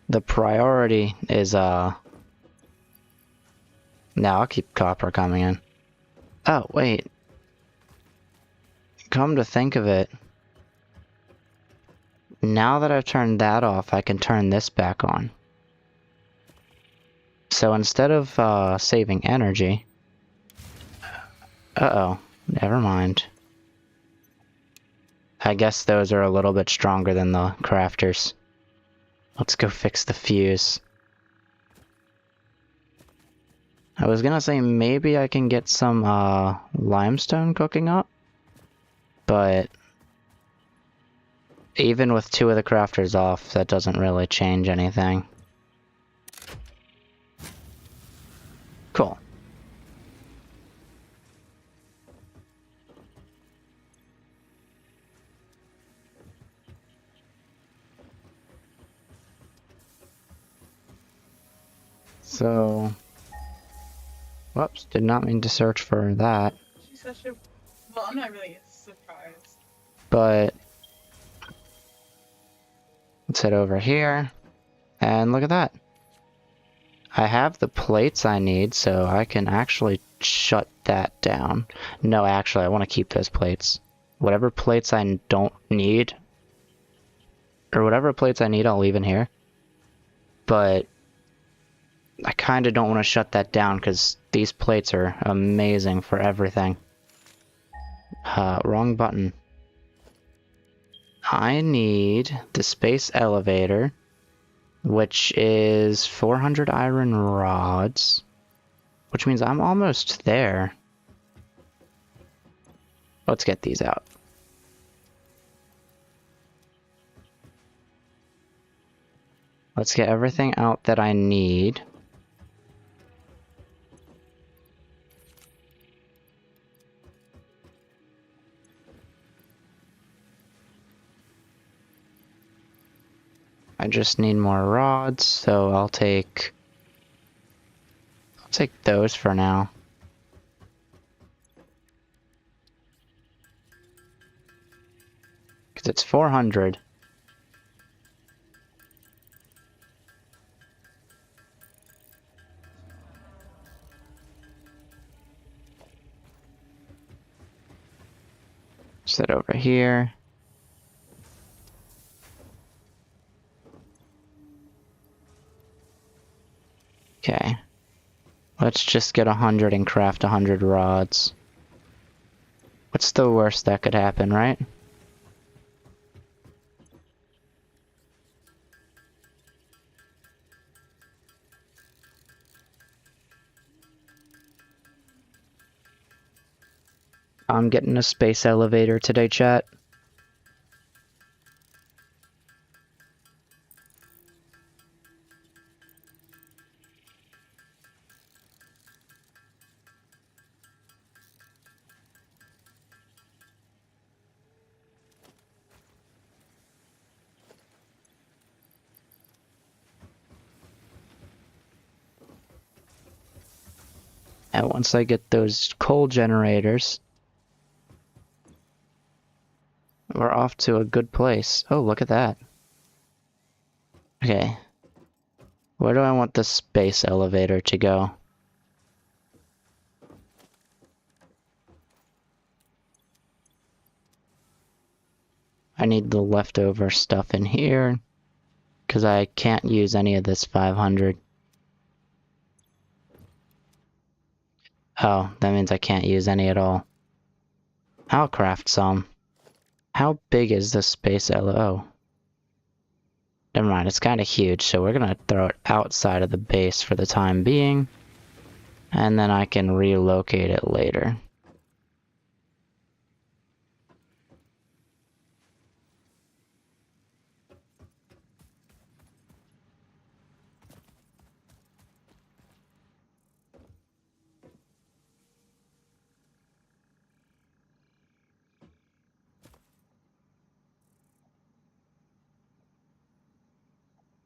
the priority is, no, I'll keep copper coming in. Oh, wait. Come to think of it, now that I've turned that off, I can turn this back on. So instead of saving energy... Uh-oh, never mind. I guess those are a little bit stronger than the crafters. Let's go fix the fuse. I was gonna say maybe I can get some limestone cooking up, but even with 2 of the crafters off, that doesn't really change anything. Cool. So, whoops, did not mean to search for that. She's such a... Well, I'm not really surprised. But let's head over here, and look at that. I have the plates I need, so I can actually shut that down. No, actually, I want to keep those plates. Whatever plates I don't need, or whatever plates I need, I'll leave in here. But I kind of don't want to shut that down, because these plates are amazing for everything. Wrong button. I need the space elevator, which is 400 iron rods, which means I'm almost there. Let's get these out. Let's get everything out that I need. I just need more rods, so I'll take those for now. Because it's 400. Sit over here. Okay. Let's just get 100 and craft 100 rods. What's the worst that could happen, right? I'm getting a space elevator today, chat. And once I get those coal generators, we're off to a good place. Oh, look at that. Okay. Where do I want the space elevator to go? I need the leftover stuff in here, because I can't use any of this 500. Oh, that means I can't use any at all. I'll craft some. How big is this space Oh. Never mind, it's kind of huge, so we're gonna throw it outside of the base for the time being. And then I can relocate it later.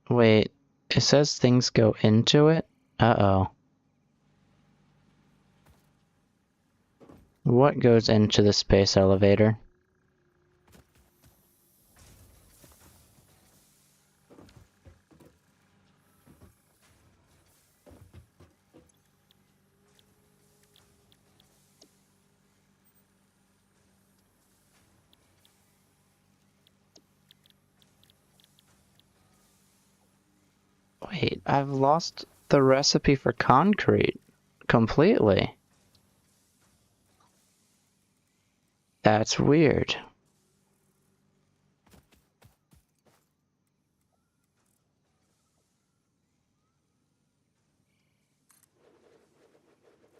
Wait, it says things go into it? Uh-oh. What goes into the space elevator? Wait, I've lost the recipe for concrete completely. That's weird.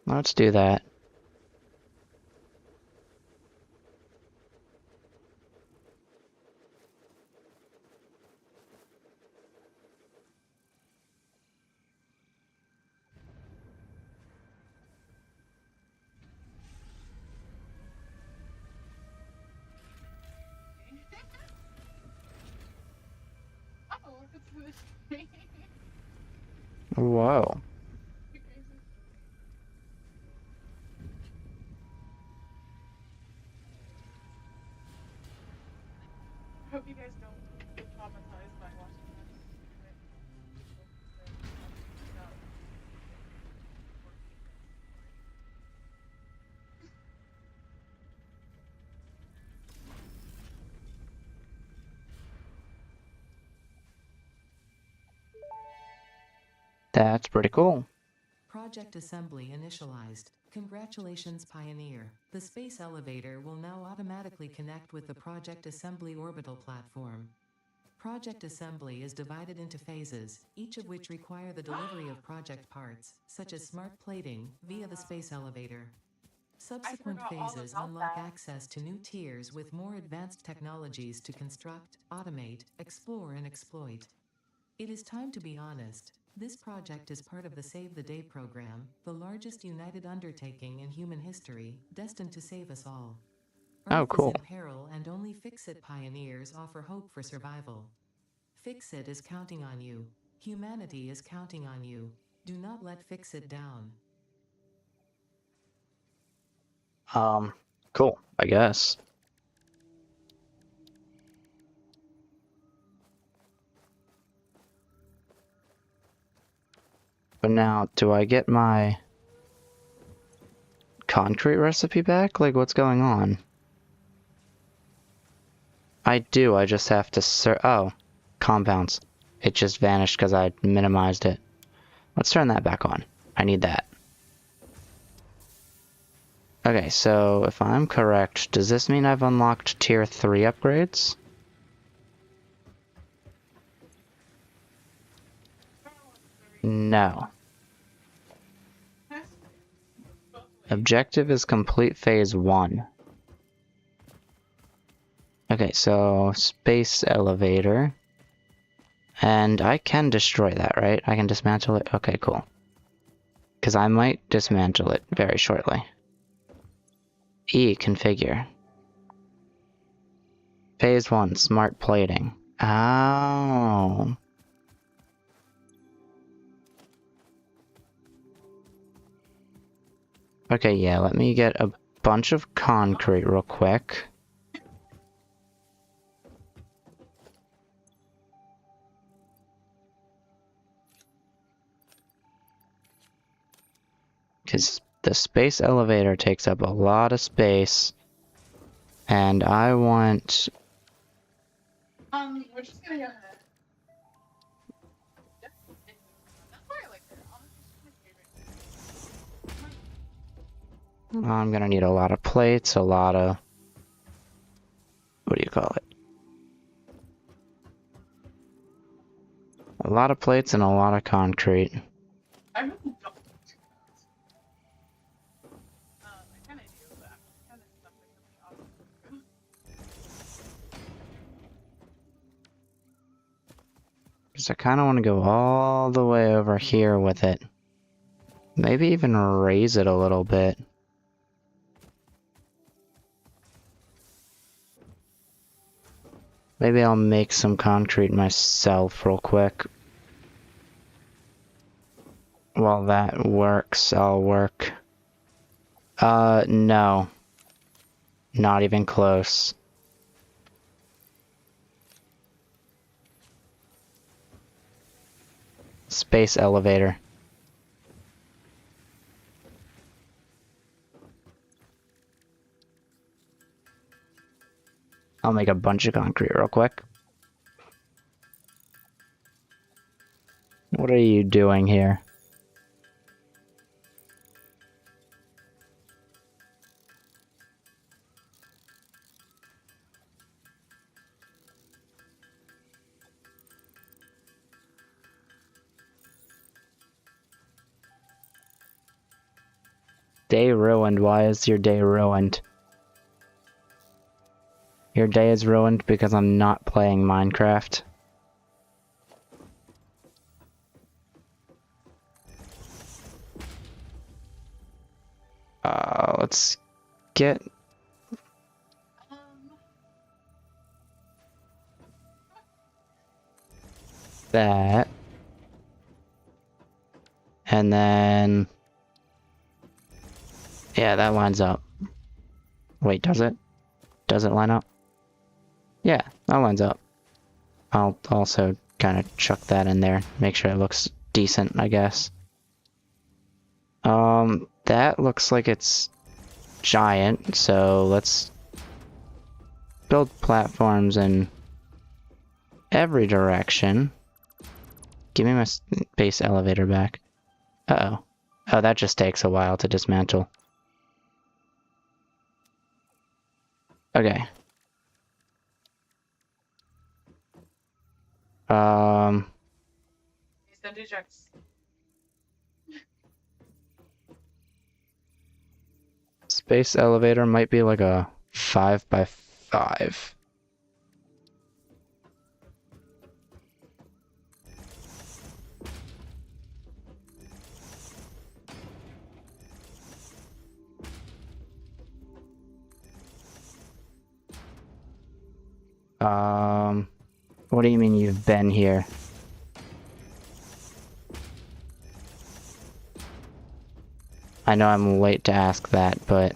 Let's do that. Oh, it's this thing. Whoa. I hope you guys don't get traumatized by watching this. That's pretty cool. Project assembly initialized. Congratulations, Pioneer. The space elevator will now automatically connect with the Project Assembly orbital platform. Project assembly is divided into phases, each of which require the delivery of project parts, such as smart plating, via the space elevator. Subsequent forgot all phases about unlock that. access to new tiers with more advanced technologies to construct, automate, explore, and exploit. It is time to be honest. This project is part of the Save the Day program, the largest united undertaking in human history, destined to save us all. Oh, Earth is cool. in peril and only fix-it pioneers offer hope for survival. Fix-It is counting on you. Humanity is counting on you. Do not let Fix-It down. Cool, I guess. But now, do I get my concrete recipe back? Like, what's going on? I do, I just have to oh, compounds. It just vanished because I minimized it. Let's turn that back on. I need that. Okay, so if I'm correct, does this mean I've unlocked tier 3 upgrades? No. Objective is complete phase 1. Okay, so space elevator. And I can destroy that, right? I can dismantle it? Okay, cool. Because I might dismantle it very shortly. E, configure. Phase 1, smart plating. Oh. Okay, yeah, let me get a bunch of concrete real quick. Because the space elevator takes up a lot of space. And I want... We're just gonna go ahead. That's why I like her. Honestly, she's my favorite. I'm gonna need a lot of plates, a lot of... What do you call it? A lot of plates and a lot of concrete. I really don't want to. I kind of do, but I'm kind of stuck with something awesome. Because I kind of want to go all the way over here with it. Maybe even raise it a little bit. Maybe I'll make some concrete myself real quick. While that works, I'll work. No. Not even close. Space elevator. I'll make a bunch of concrete real quick. What are you doing here? Day ruined. Why is your day ruined? Your day is ruined because I'm not playing Minecraft. Let's get... that. And then... yeah, that lines up. Wait, does it? Does it line up? Yeah, that lines up. I'll also kind of chuck that in there. Make sure it looks decent, I guess. That looks like it's giant, so let's build platforms in every direction. Give me my space elevator back. Uh-oh. Oh, that just takes a while to dismantle. Okay. Send ejects. Space elevator might be like a 5 by 5. What do you mean you've been here? I know I'm late to ask that, but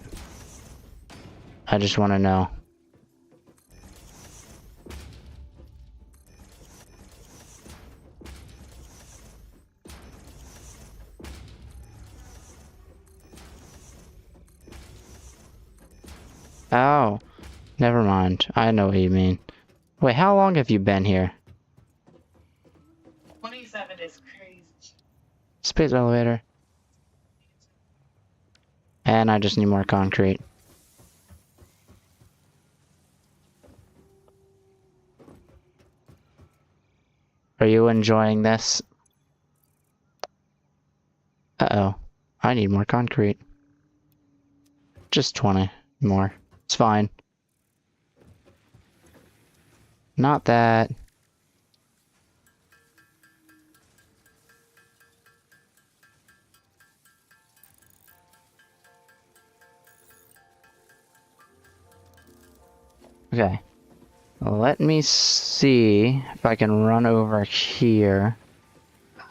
I just want to know. Oh, never mind. I know what you mean. Wait, how long have you been here? 27 is crazy. Space elevator. And I just need more concrete. Are you enjoying this? Uh-oh. I need more concrete. Just 20 more. It's fine. Not that. Okay. Let me see if I can run over here.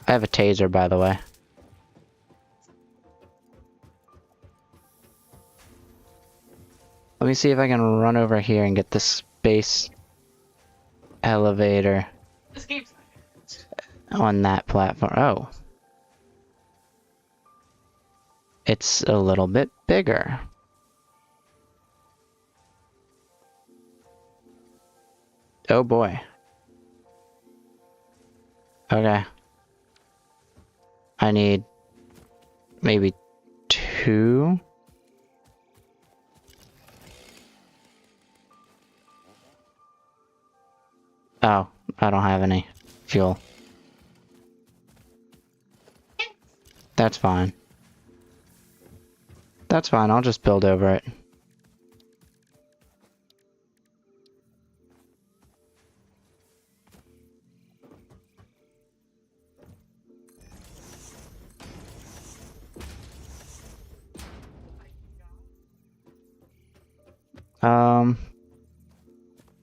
I have a taser, by the way. Let me see if I can run over here and get the space elevator This game's on that platform. Oh. It's a little bit bigger. Oh boy. Okay. I need maybe 2. Oh, I don't have any fuel. That's fine. That's fine, I'll just build over it.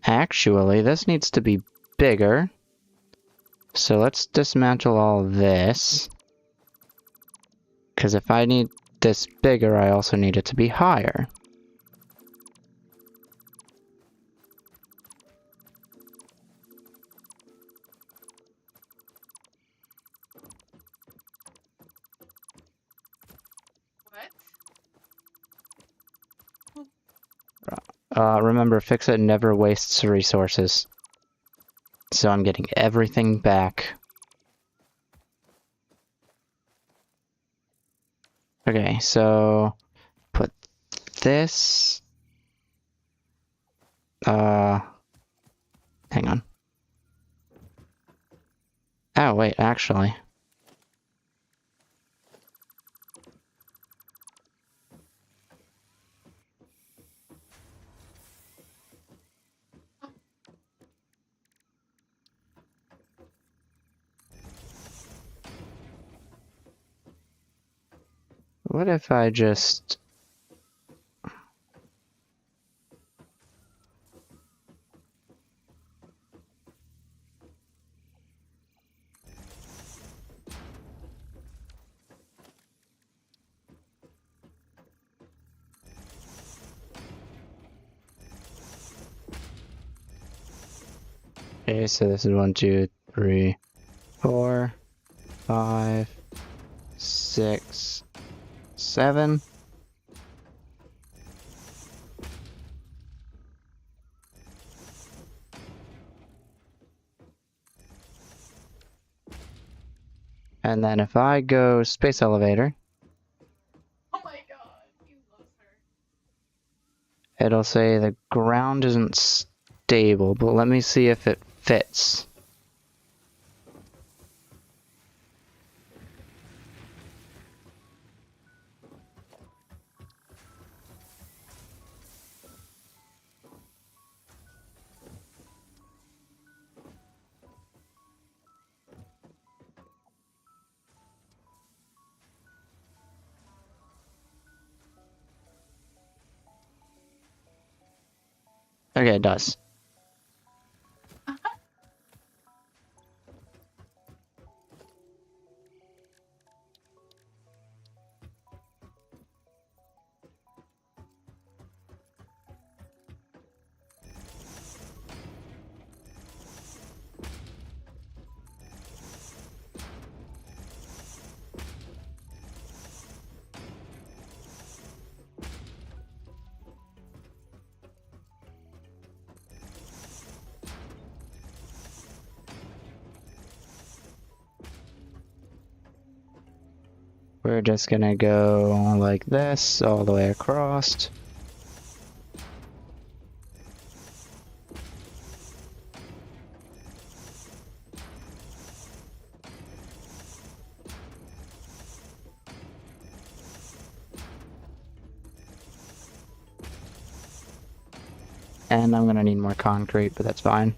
Actually, this needs to be bigger. So let's dismantle all this. Because if I need this bigger, I also need it to be higher. what? Remember, fix it never wastes resources. So I'm getting everything back. Okay, so put this. Hang on. Oh, wait, actually. What if I just... Okay, so this is 1, 2, 3, 4, 5, 6, 7. And then if I go space elevator, Oh my god, you lost her. it'll say the ground isn't stable, but let me see if it fits. Okay, it does. We're just gonna go like this all the way across. And I'm gonna need more concrete, but that's fine.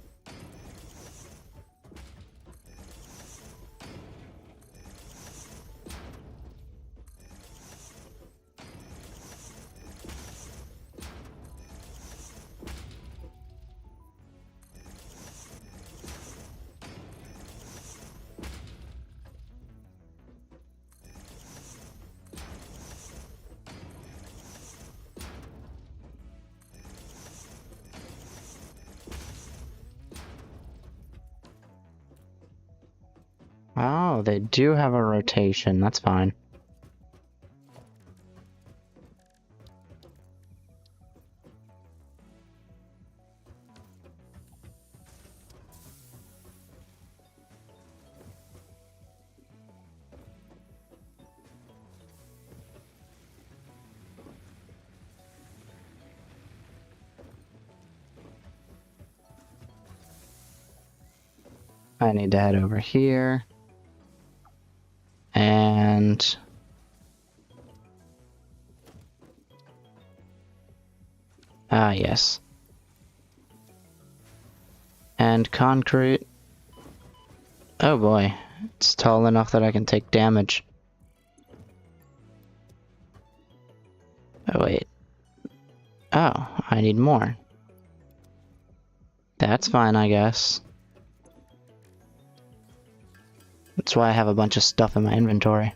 Oh, they do have a rotation. That's fine. I need to head over here. And yes. And concrete. Oh boy, it's tall enough that I can take damage. Oh wait. Oh, I need more. That's fine, I guess. That's why I have a bunch of stuff in my inventory.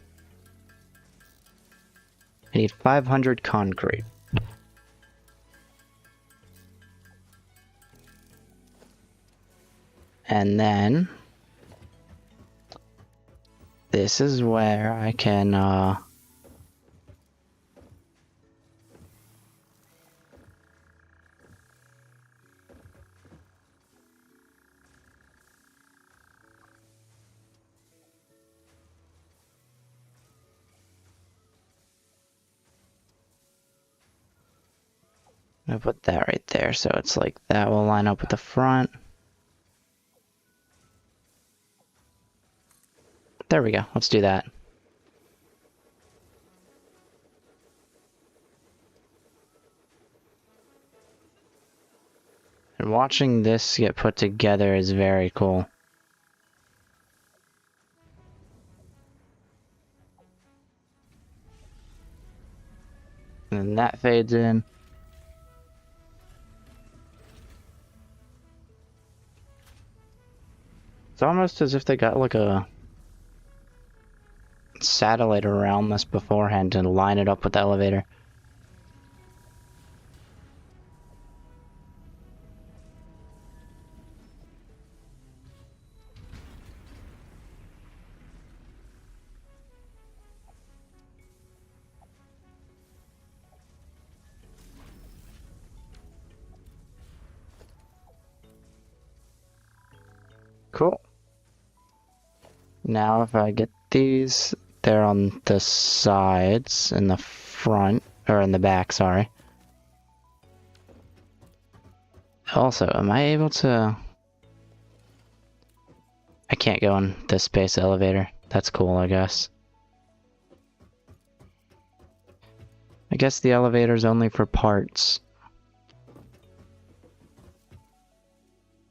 I need 500 concrete. And then this is where I can I'll put that right there, so it's like that will line up with the front. There we go, let's do that. And watching this get put together is very cool. And then that fades in. It's almost as if they got like a satellite around this beforehand to line it up with the elevator. Cool. Now if I get these, they're on the sides, in the front, or in the back, sorry. Also, am I able to... I can't go on this space elevator. That's cool, I guess. I guess the elevator's only for parts.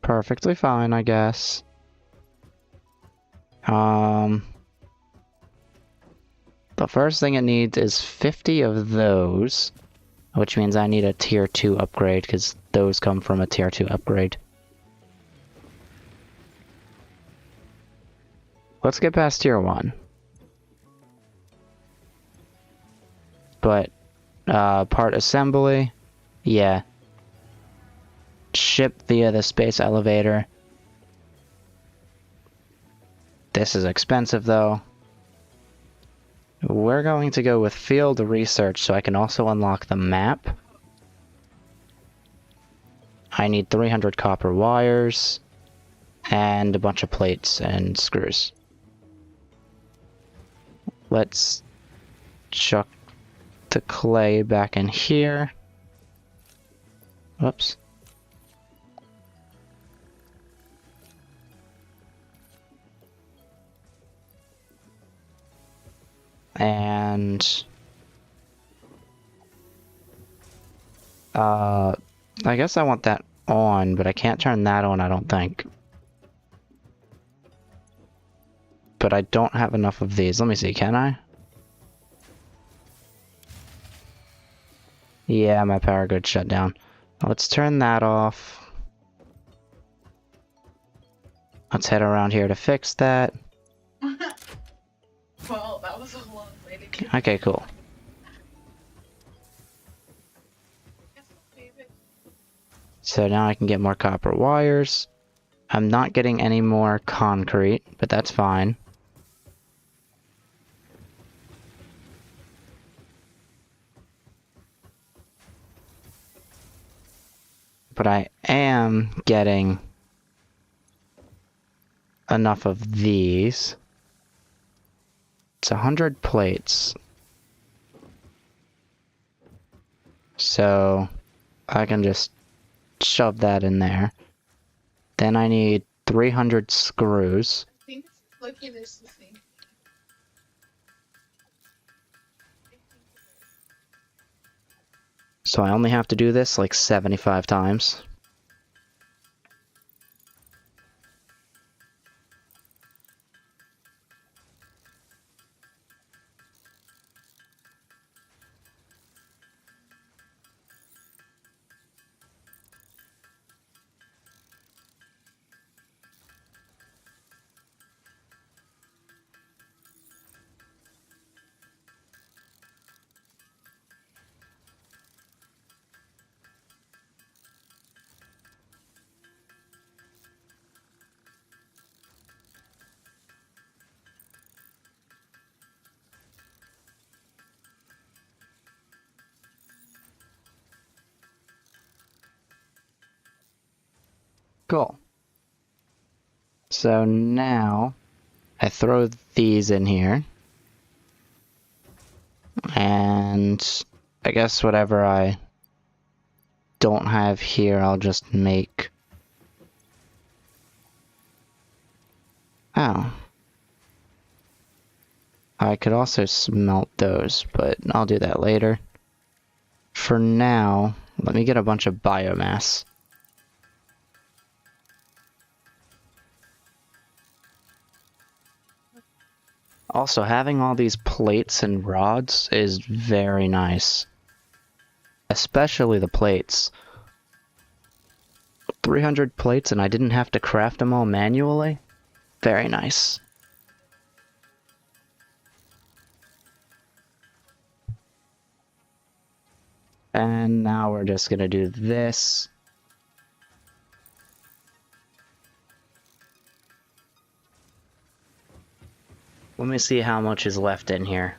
Perfectly fine, I guess. The first thing it needs is 50 of those, which means I need a tier 2 upgrade, because those come from a tier 2 upgrade. Let's get past tier 1. But, part assembly, yeah. Ship via the space elevator. This is expensive though. We're going to go with field research so I can also unlock the map. I need 300 copper wires and a bunch of plates and screws. Let's chuck the clay back in here. Whoops. And I guess I want that on, but I can't turn that on, I don't think. But I don't have enough of these. Let me see, can I? Yeah, my power grid shut down. Let's turn that off. Let's head around here to fix that. Well, that was a long way to get. Okay, cool. So now I can get more copper wires. I'm not getting any more concrete, but that's fine. But I am getting enough of these. It's 100 plates. So I can just shove that in there. Then I need 300 screws. I think it's looking is the same. So I only have to do this like 75 times. Cool. So now I throw these in here. And I guess whatever I don't have here, I'll just make. Oh. I could also smelt those, but I'll do that later. For now, let me get a bunch of biomass. Also, having all these plates and rods is very nice. Especially the plates. 300 plates and I didn't have to craft them all manually? Very nice. And now we're just gonna do this. Let me see how much is left in here.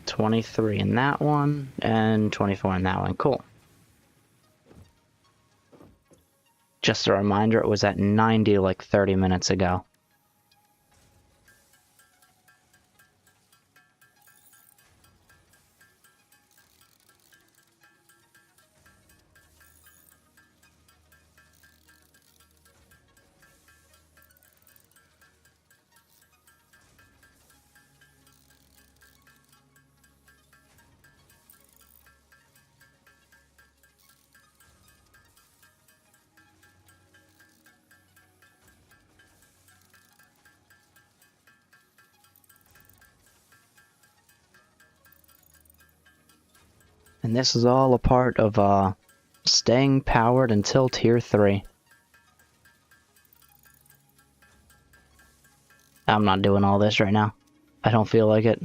23 in that one, and 24 in that one. Cool. Just a reminder, it was at 90 like 30 minutes ago. And this is all a part of staying powered until tier 3. I'm not doing all this right now. I don't feel like it.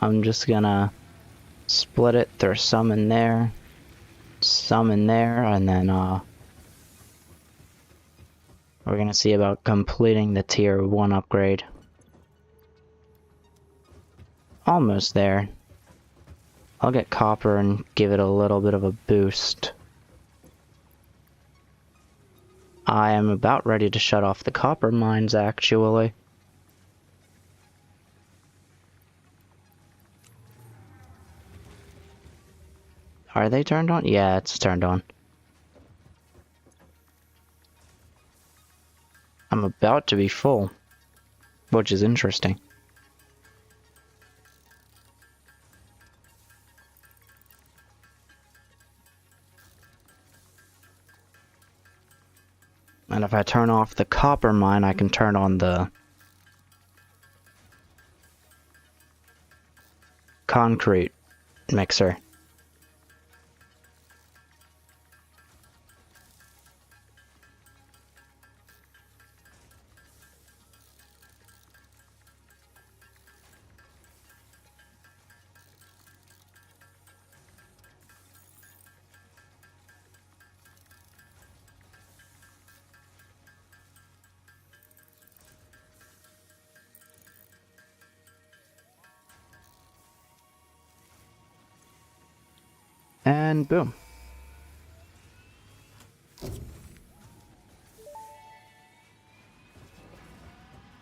I'm just gonna split it. There's some in there, and then we're gonna see about completing the tier 1 upgrade. Almost there. I'll get copper and give it a little bit of a boost. I am about ready to shut off the copper mines, actually. Are they turned on? Yeah, it's turned on. I'm about to be full, which is interesting. And if I turn off the copper mine, I can turn on the concrete mixer. And boom.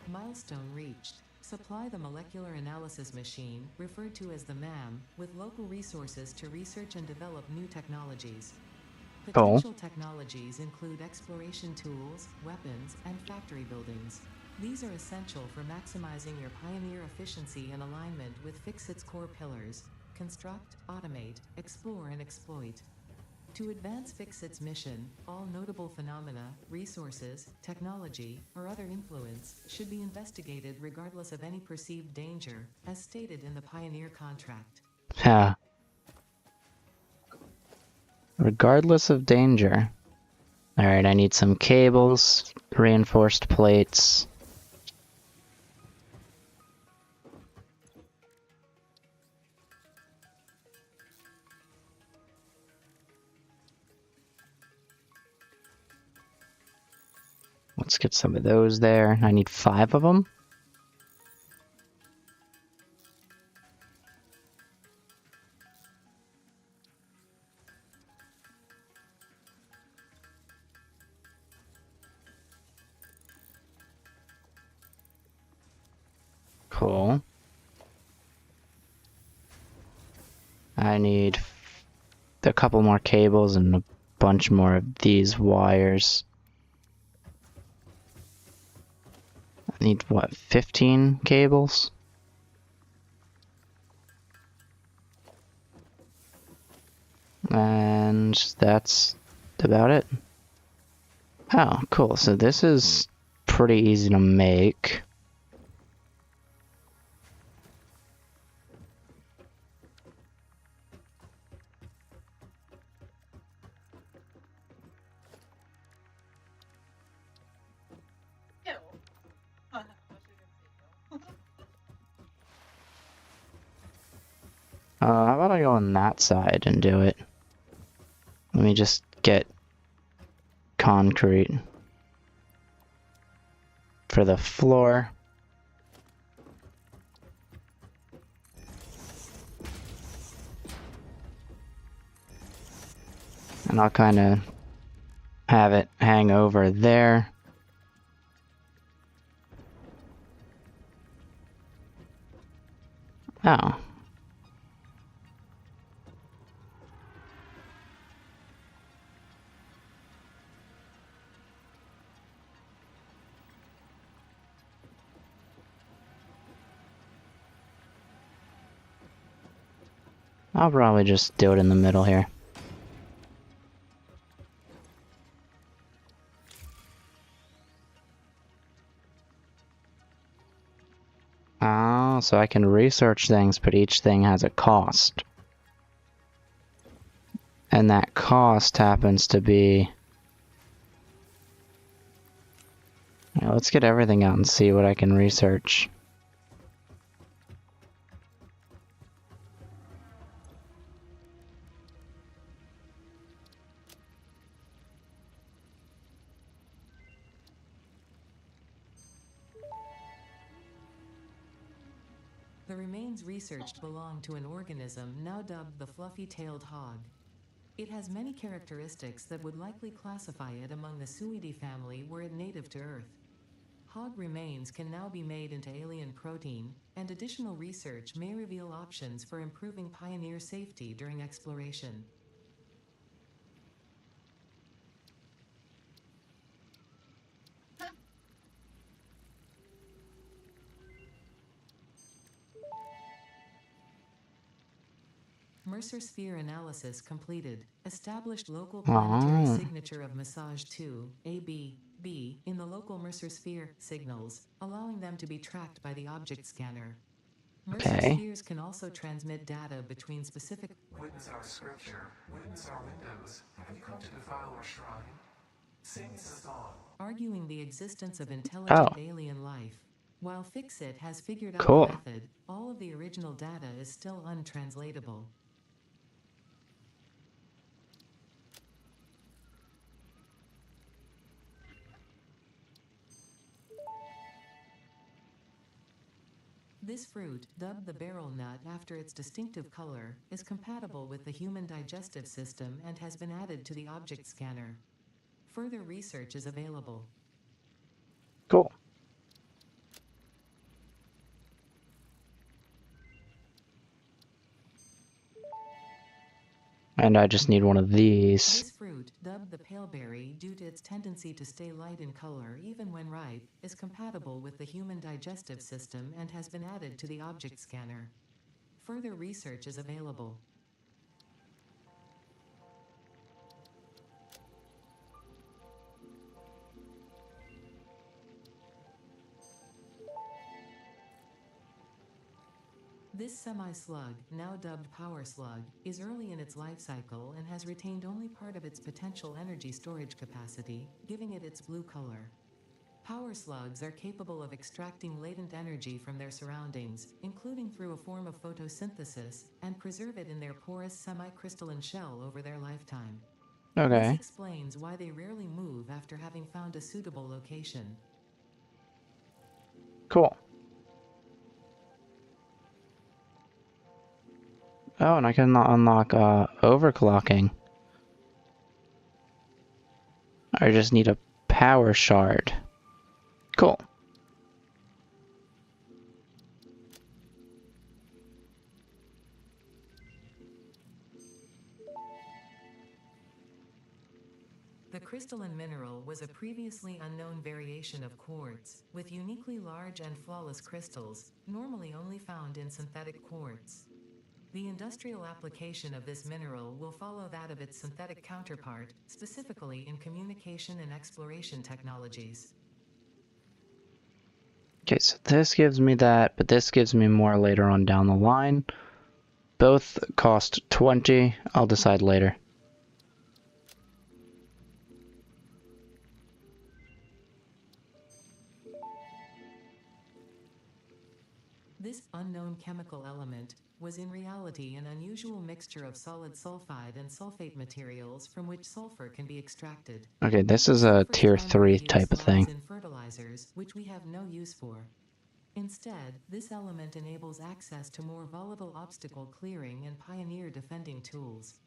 Milestone reached. Supply the molecular analysis machine, referred to as the MAM, with local resources to research and develop new technologies. Cool. Potential technologies include exploration tools, weapons, and factory buildings. These are essential for maximizing your Pioneer efficiency and alignment with Fixit's core pillars: construct, automate, explore, and exploit. To advance Fixit's mission, all notable phenomena, resources, technology, or other influence should be investigated regardless of any perceived danger, as stated in the Pioneer contract. Yeah. Regardless of danger. Alright, I need some cables, reinforced plates. Let's get some of those there. I need 5 of them. Cool. I need a couple more cables and a bunch more of these wires. I need, what, 15 cables? And that's about it. Oh, cool. So this is pretty easy to make. Ew. Oh, no, I shouldn't say ew. How about I go on that side and do it? Let me just get concrete for the floor. And I'll kind of have it hang over there. Oh. I'll probably just do it in the middle here. Oh, so I can research things, but each thing has a cost. And that cost happens to be... Yeah, let's get everything out and see what I can research. The remains researched belong to an organism now dubbed the fluffy-tailed hog. It has many characteristics that would likely classify it among the Suidae family were it native to Earth. Hog remains can now be made into alien protein, and additional research may reveal options for improving pioneer safety during exploration. Mercer sphere analysis completed. Established local planetary Oh. signature of massage 2, AB, B, in the local Mercer sphere signals, allowing them to be tracked by the object scanner. Mercer Okay. spheres can also transmit data between specific. Witness our scripture, witness our windows. Have you come to defile our shrine? Sing this song. Arguing the existence of Oh. intelligent alien life. While Fixit has figured out Cool. the method, all of the original data is still untranslatable. This fruit, dubbed the barrel nut after its distinctive color, is compatible with the human digestive system and has been added to the object scanner. Further research is available. Cool. And I just need one of these. This fruit, dubbed the paleberry due to its tendency to stay light in color even when ripe, is compatible with the human digestive system and has been added to the object scanner. Further research is available. This semi-slug, now dubbed power slug, is early in its life cycle and has retained only part of its potential energy storage capacity, giving it its blue color. Power slugs are capable of extracting latent energy from their surroundings, including through a form of photosynthesis, and preserve it in their porous semi-crystalline shell over their lifetime. This Okay. explains why they rarely move after having found a suitable location. Cool. Oh, and I can unlock overclocking. I just need a power shard. Cool. The crystalline mineral was a previously unknown variation of quartz, with uniquely large and flawless crystals, normally only found in synthetic quartz. The industrial application of this mineral will follow that of its synthetic counterpart, specifically in communication and exploration technologies. Okay, so this gives me that, but this gives me more later on down the line. Both cost 20. I'll decide later. This unknown chemical element was in reality an unusual mixture of solid sulfide and sulfate materials from which sulfur can be extracted. Okay, this is a Sulfur's tier primary 3 type of use thing. lies in fertilizers, which we have no use for. Instead, this element enables access to more volatile obstacle clearing and pioneer defending tools.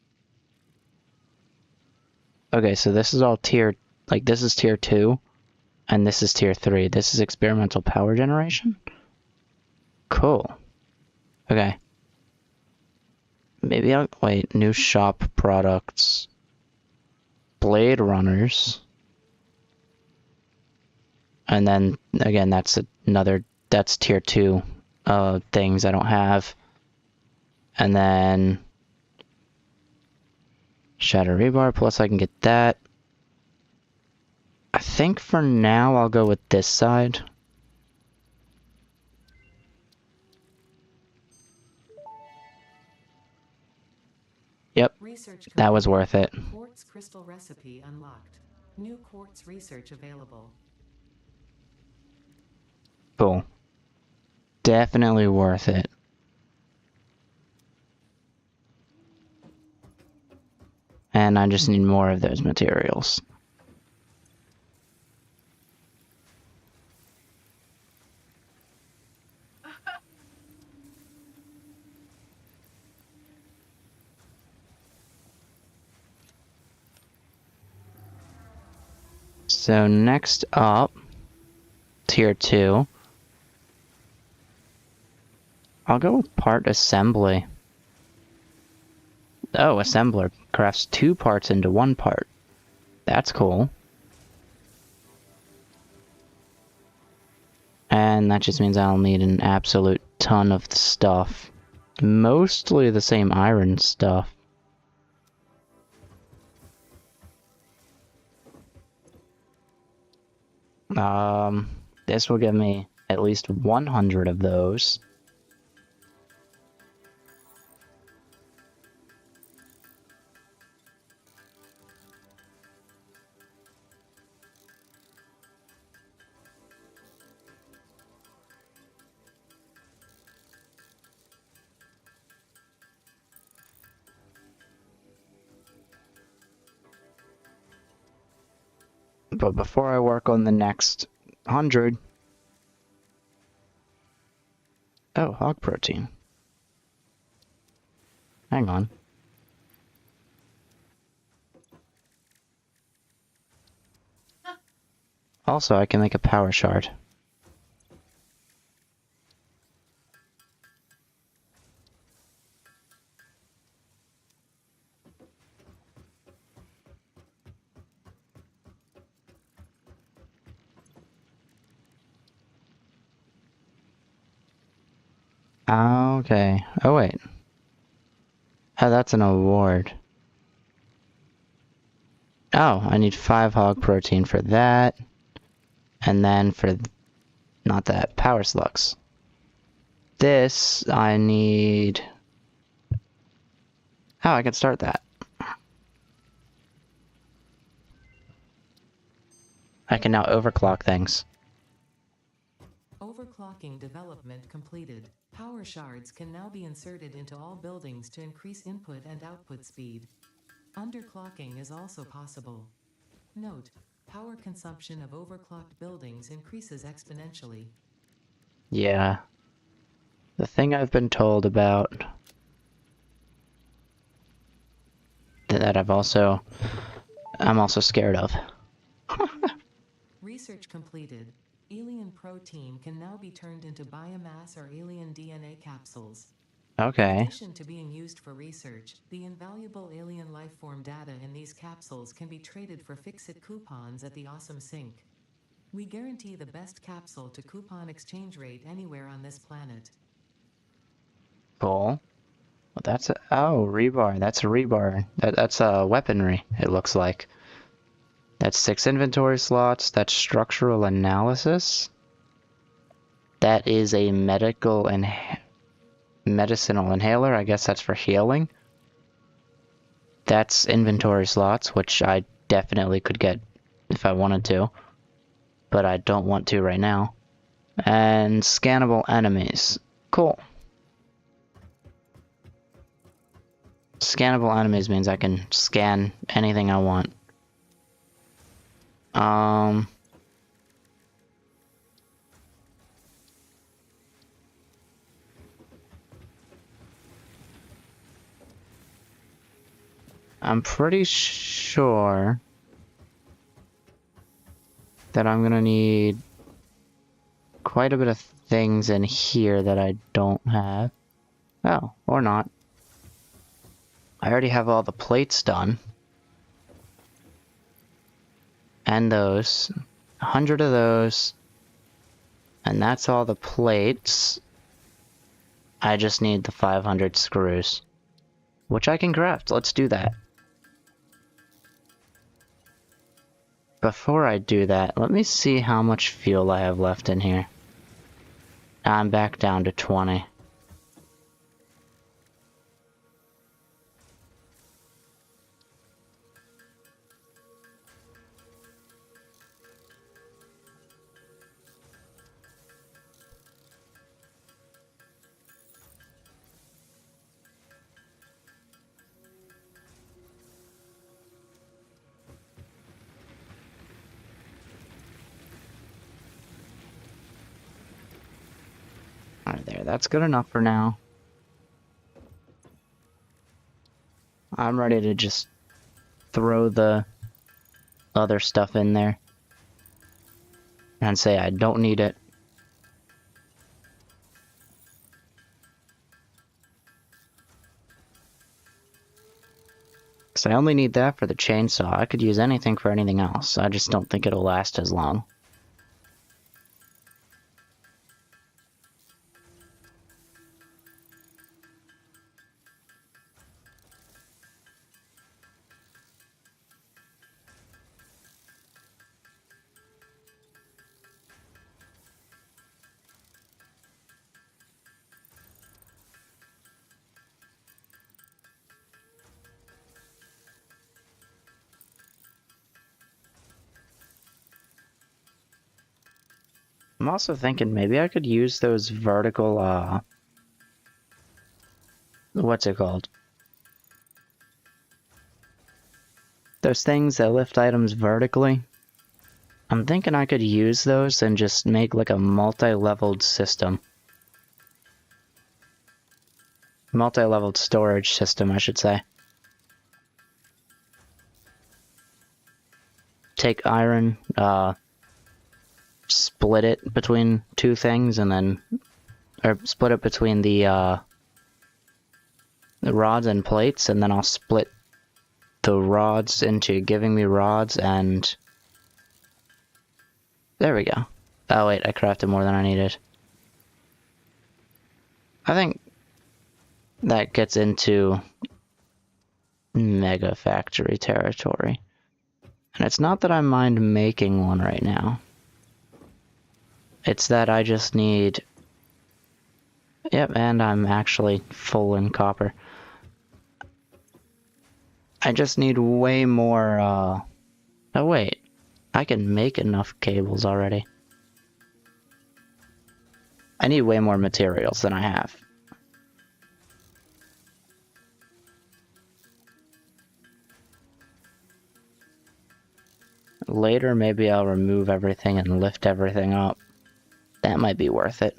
Okay, so this is all tier, like this is tier 2, and this is tier 3. This is experimental power generation? Cool. Okay. Maybe I'll, wait, new shop products. Blade runners. And then, again, that's another, that's tier 2 things I don't have. And then Shadow Rebar, plus I can get that. I think for now I'll go with this side. Yep, Research that was worth it. Quartz crystal recipe unlocked. New quartz research available. Cool. Definitely worth it. And I just need more of those materials. So next up, tier 2. I'll go with part assembly. Oh, assembler crafts 2 parts into 1 part. That's cool. And that just means I'll need an absolute ton of stuff. Mostly the same iron stuff. This will give me at least 100 of those. But before I work on the next 100... Oh, hog protein. Hang on. Also, I can make a power shard. Okay. Oh, wait. Oh, that's an award. Oh, I need 5 hog protein for that. And then for... not that. Power slugs. This, I need... Oh, I can start that. I can now overclock things. Overclocking development completed. Power shards can now be inserted into all buildings to increase input and output speed. Underclocking is also possible. Note: power consumption of overclocked buildings increases exponentially. Yeah. The thing I've been told about... that I'm also scared of. Research completed. Alien protein can now be turned into biomass or alien DNA capsules. In Okay. addition to being used for research, the invaluable alien lifeform data in these capsules can be traded for fix-it coupons at the Awesome Sink. We guarantee the best capsule to coupon exchange rate anywhere on this planet. Cool. Well, that's a... oh, rebar. That's a rebar. That's a weaponry, it looks like. That's 6 inventory slots. That's structural analysis. That is a medicinal inhaler. I guess that's for healing. That's inventory slots, which I definitely could get if I wanted to. But I don't want to right now. And scannable enemies. Cool. Scannable enemies means I can scan anything I want. I'm pretty sure that I'm gonna need quite a bit of things in here that I don't have. Oh, or not. I already have all the plates done. And those. 100 of those. And that's all the plates. I just need the 500 screws. Which I can craft. Let's do that. Before I do that, let me see how much fuel I have left in here. I'm back down to 20. Alright, there. That's good enough for now. I'm ready to just throw the other stuff in there. and say I don't need it. Because I only need that for the chainsaw. I could use anything for anything else. I just don't think it'll last as long. I'm also thinking maybe I could use those vertical, what's it called? Those things that lift items vertically. I'm thinking I could use those and just make like a multi-leveled system. Multi-leveled storage system, I should say. Take iron, split it between two things and then, or split it between the rods and plates, and then I'll split the rods into giving me rods, and there we go. Oh wait, I crafted more than I needed. I think that gets into Mega Factory territory. And it's not that I mind making one right now. It's that I just need... Yep, and I'm actually full in copper. I just need way more, Oh wait, I can make enough cables already. I need way more materials than I have. Later, maybe I'll remove everything and lift everything up. That might be worth it.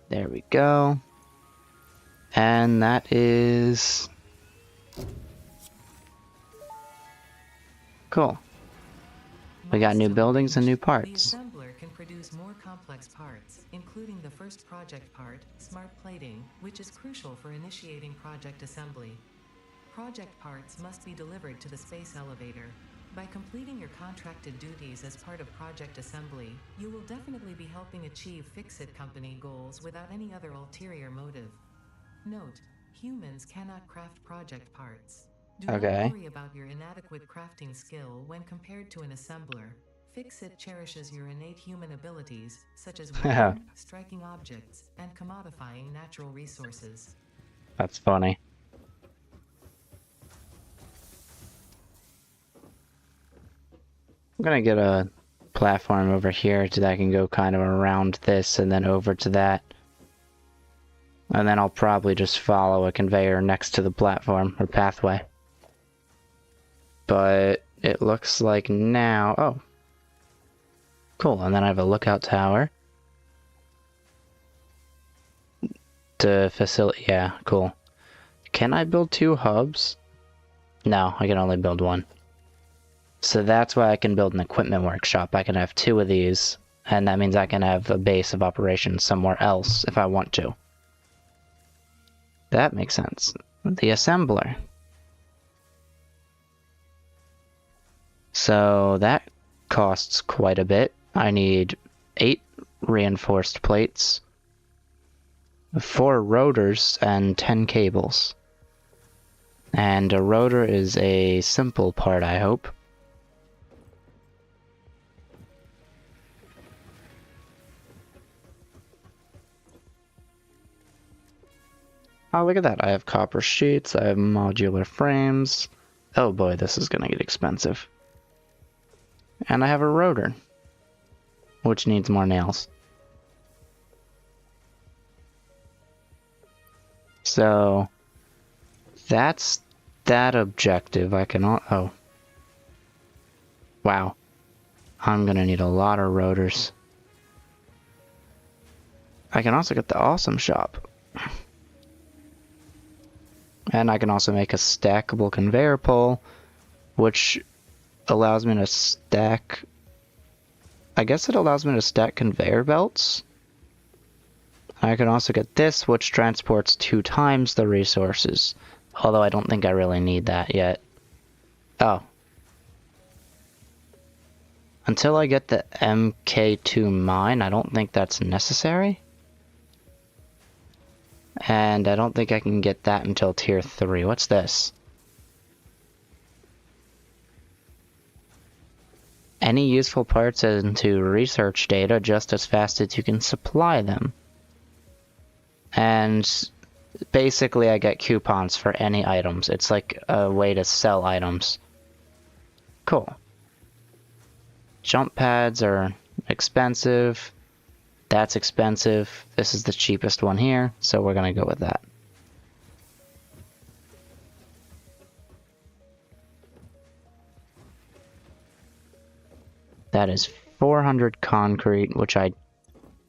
There we go. And that is... cool. We got new buildings and new parts. The assembler can produce more complex parts, including the first project part, smart plating, which is crucial for initiating project assembly. Project parts must be delivered to the space elevator. By completing your contracted duties as part of project assembly, you will definitely be helping achieve Fix-It Company goals without any other ulterior motive. Note, humans cannot craft project parts. Do not worry about your inadequate crafting skill when compared to an assembler. Fix-It cherishes your innate human abilities, such as welding, striking objects, and commodifying natural resources. That's funny. I'm gonna get a platform over here so that I can go kind of around this and then over to that. And then I'll probably just follow a conveyor next to the platform or pathway. But it looks like now... oh. Cool, and then I have a lookout tower. To facilitate... yeah, cool. Can I build 2 hubs? No, I can only build 1. So that's why I can build an equipment workshop. I can have 2 of these, and that means I can have a base of operations somewhere else if I want to. That makes sense. The assembler. So that costs quite a bit. I need 8 reinforced plates, 4 rotors, and 10 cables. And a rotor is a simple part, I hope. Oh, look at that. I have copper sheets, I have modular frames. Oh boy, this is gonna get expensive. And I have a rotor, which needs more nails. So, that's that objective. I can... oh. Wow. I'm gonna need a lot of rotors. I can also get the awesome shop. And I can also make a stackable conveyor pole, which allows me to stack... I guess it allows me to stack conveyor belts. I can also get this, which transports 2 times the resources. Although I don't think I really need that yet. Oh. Until I get the MK2 mine, I don't think that's necessary. And I don't think I can get that until tier 3. What's this? Any useful parts into research data just as fast as you can supply them. And basically I get coupons for any items. It's like a way to sell items. Cool. Jump pads are expensive. That's expensive. This is the cheapest one here, so we're gonna go with that. That is 400 concrete, which I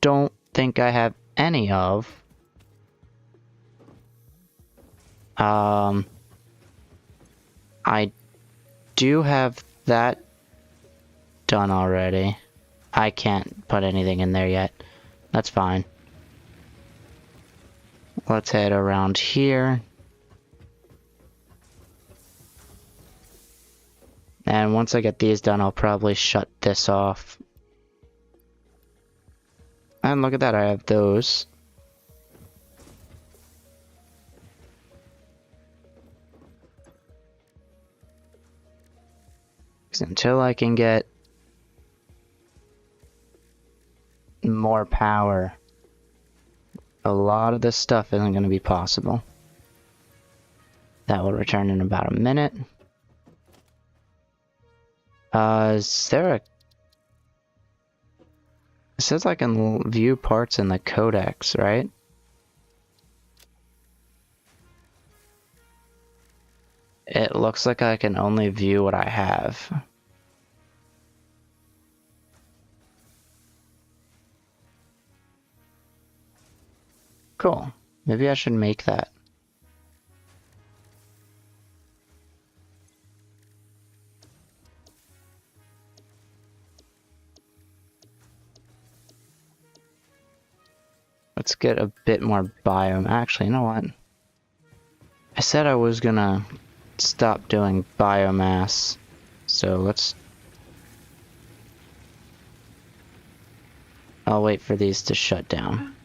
don't think I have any of. I do have that done already. I can't put anything in there yet. That's fine. Let's head around here. And once I get these done, I'll probably shut this off. And look at that, I have those. Until I can get more power, a lot of this stuff isn't going to be possible. That will return in about a minute. Is there a... It says I can view parts in the codex, right? It looks like I can only view what I have. Cool. Maybe I should make that. Let's get a bit more biome. Actually, you know what? I said I was gonna stop doing biomass. So let's... I'll wait for these to shut down.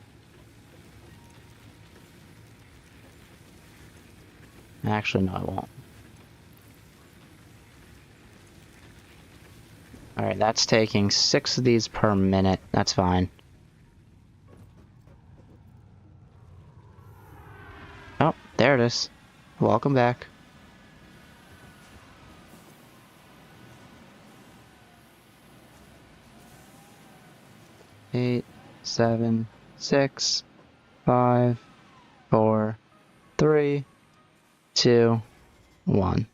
Actually, no, I won't. Alright, that's taking 6 of these per minute. That's fine. Oh, there it is. Welcome back. Eight, 7, 6, 5, 4, 3, 2, 1.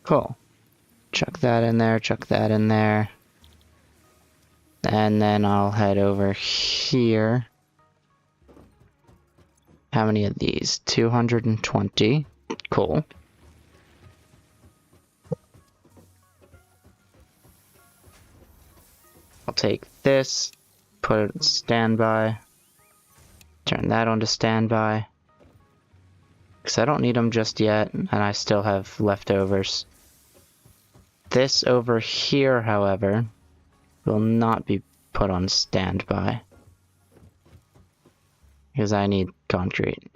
Cool. Chuck that in there, chuck that in there. And then I'll head over here. How many of these? 220. Cool. I'll take this, put it in standby, turn that on to standby, because I don't need them just yet, and I still have leftovers. This over here, however, will not be put on standby, because I need concrete.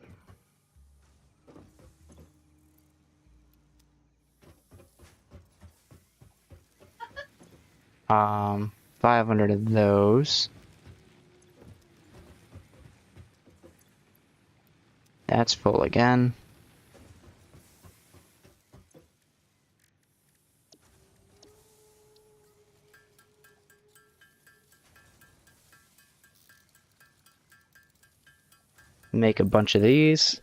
Um, 500 of those. That's full again. Make a bunch of these.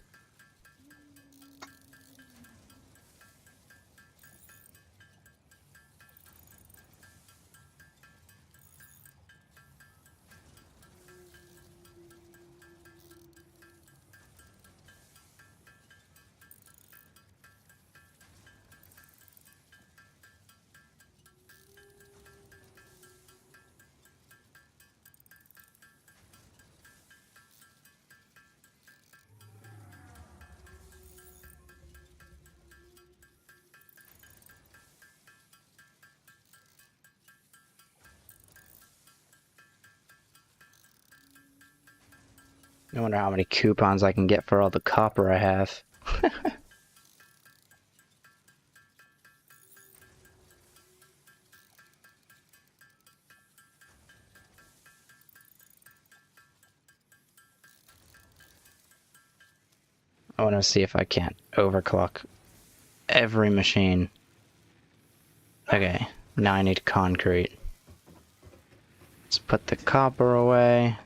I wonder how many coupons I can get for all the copper I have. I want to see if I can't overclock every machine. Okay, now I need concrete. Let's put the copper away.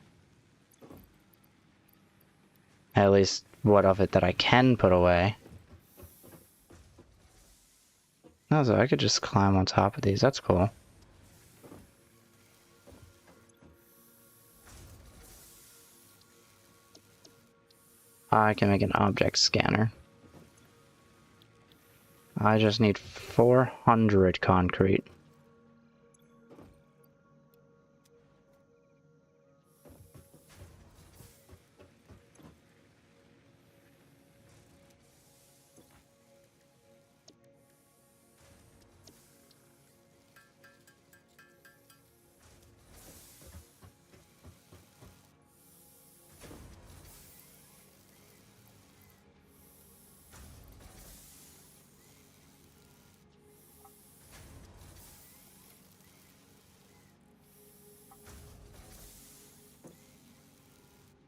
At least what of it that I can put away. No, so I could just climb on top of these. That's cool. I can make an object scanner. I just need 400 concrete.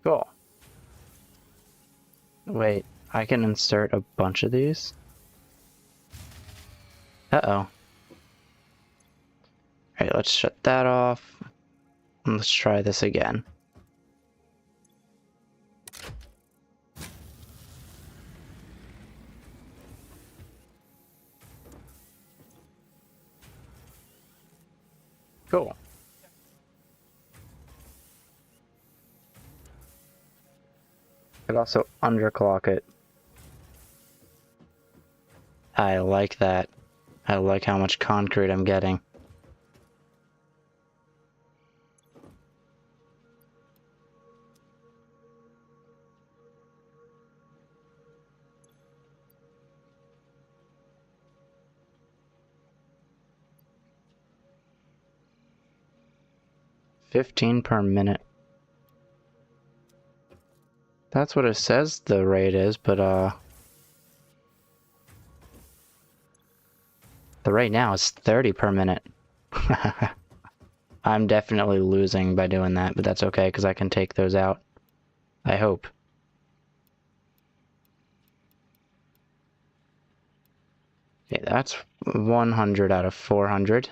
Cool. Wait, I can insert a bunch of these? Uh-oh. Alright, let's shut that off. And let's try this again. Cool. Could also underclock it. I like that. I like how much concrete I'm getting. $15 per minute. That's what it says the rate is, but the rate now is 30 per minute. I'm definitely losing by doing that, but that's okay because I can take those out. I hope. Okay, that's 100 out of 400.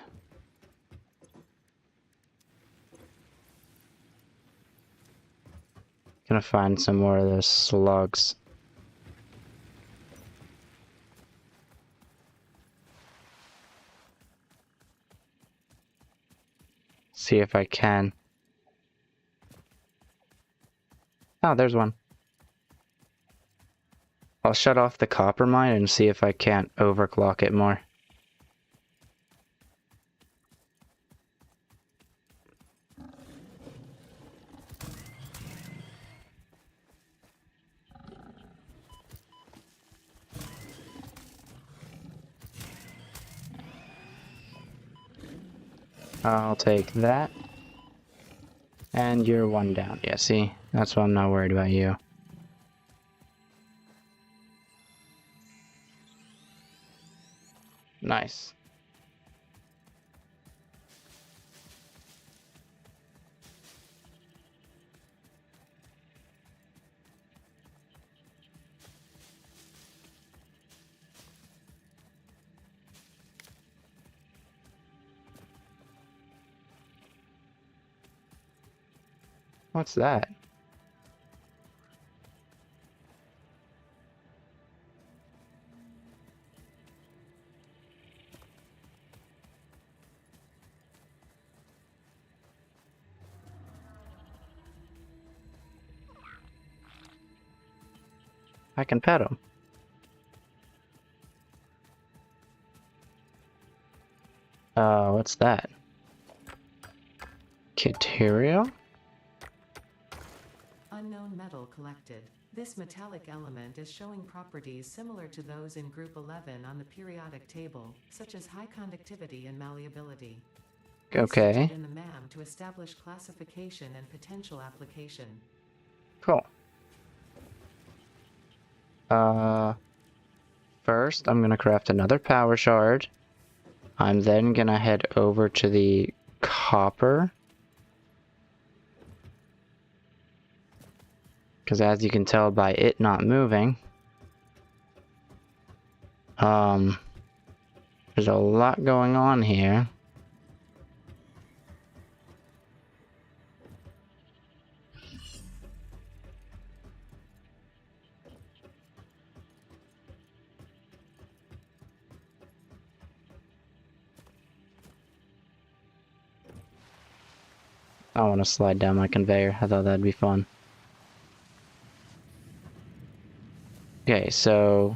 Gonna find some more of those slugs. See if I can. Oh, there's one. I'll shut off the copper mine and see if I can't overclock it more. I'll take that. And you're one down. Yeah, see? That's why I'm not worried about you. Nice. What's that? I can pet him. What's that? Material? Unknown metal collected. This metallic element is showing properties similar to those in Group 11 on the periodic table, such as high conductivity and malleability. Okay. In the MAM to establish classification and potential application. Cool. First, I'm gonna craft another power shard. I'm then gonna head over to the copper. Because as you can tell by it not moving, there's a lot going on here. I want to slide down my conveyor. I thought that'd be fun. Okay, so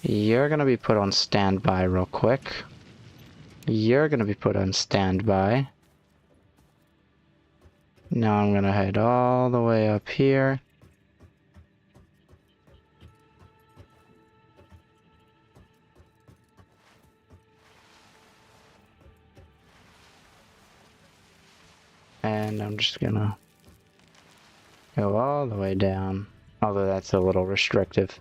you're gonna be put on standby real quick. You're gonna be put on standby. Now I'm gonna head all the way up here. And I'm just gonna go all the way down. Although that's a little restrictive.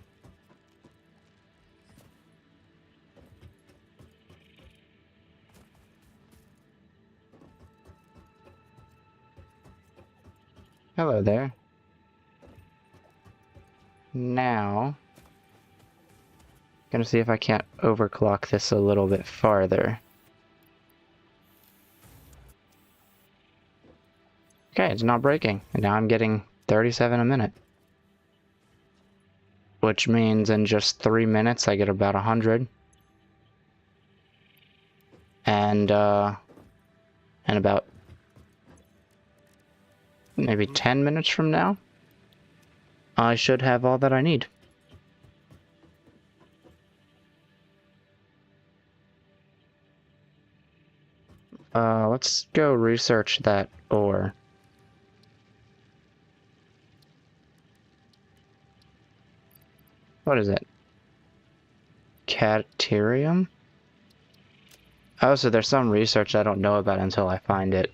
Hello there. Now, gonna see if I can't overclock this a little bit farther. Okay, it's not breaking, and now I'm getting 37 a minute. Which means in just 3 minutes I get about 100. And about maybe 10 minutes from now, I should have all that I need. Let's go research that ore. What is it? Caterium? Oh, so there's some research I don't know about until I find it.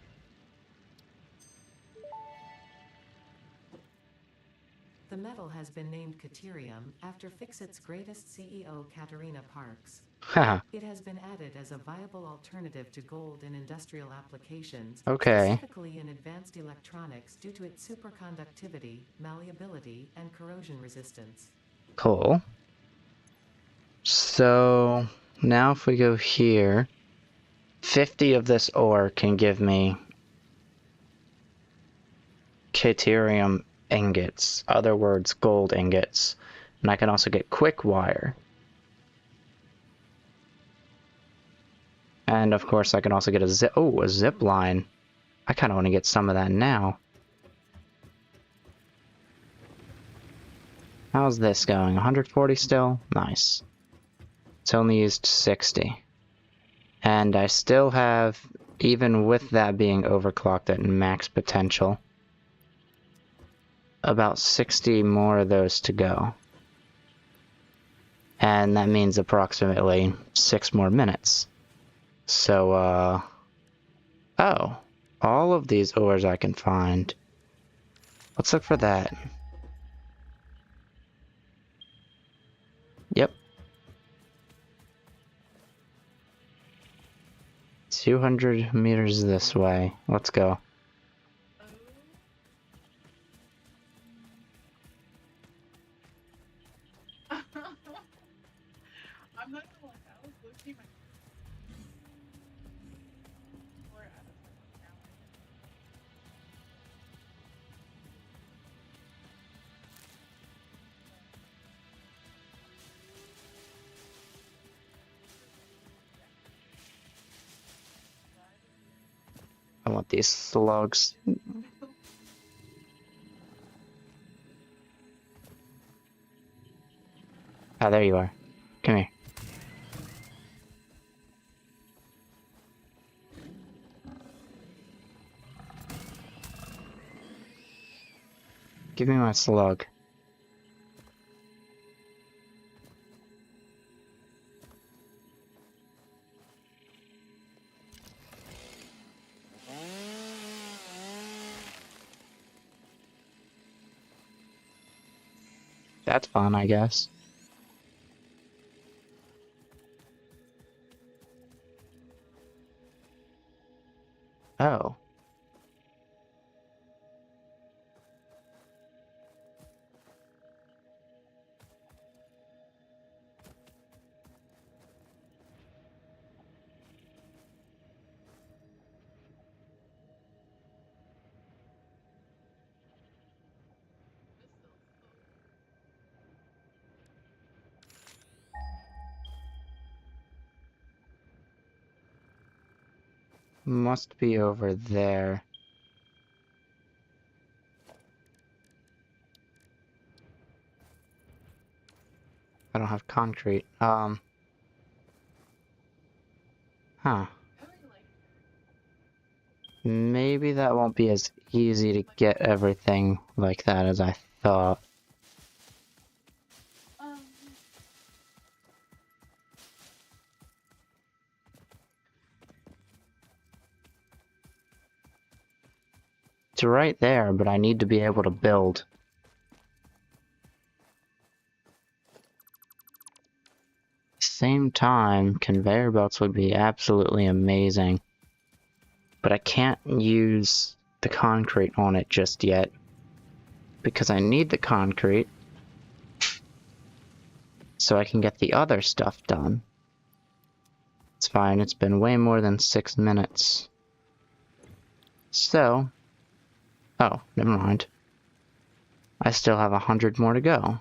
The metal has been named Caterium after Fixit's greatest CEO Katerina Parks. Haha, It has been added as a viable alternative to gold in industrial applications, okay. specifically in advanced electronics due to its superconductivity, malleability, and corrosion resistance. Cool. So, now if we go here, 50 of this ore can give me Caterium ingots, other words, gold ingots. And I can also get quick wire. And of course I can also get a zip line. I kind of want to get some of that now. How's this going? 140 still? Nice. It's only used 60. And I still have, even with that being overclocked at max potential, about 60 more of those to go. And that means approximately 6 more minutes. So, oh, all of these ores I can find. Let's look for that. Yep. 200 meters this way. Let's go. I'm not gonna lie, I was looking my we're at a now. I want these slugs. Ah, there you are. Come here. Give me my slug. That's fun, I guess. Oh. Must be over there. I don't have concrete. Huh. Maybe that won't be as easy to get everything like that as I thought. It's right there, but I need to be able to build. Same time, conveyor belts would be absolutely amazing. But I can't use the concrete on it just yet. Because I need the concrete so I can get the other stuff done. It's fine, it's been way more than 6 minutes. So... Oh, never mind. I still have 100 more to go.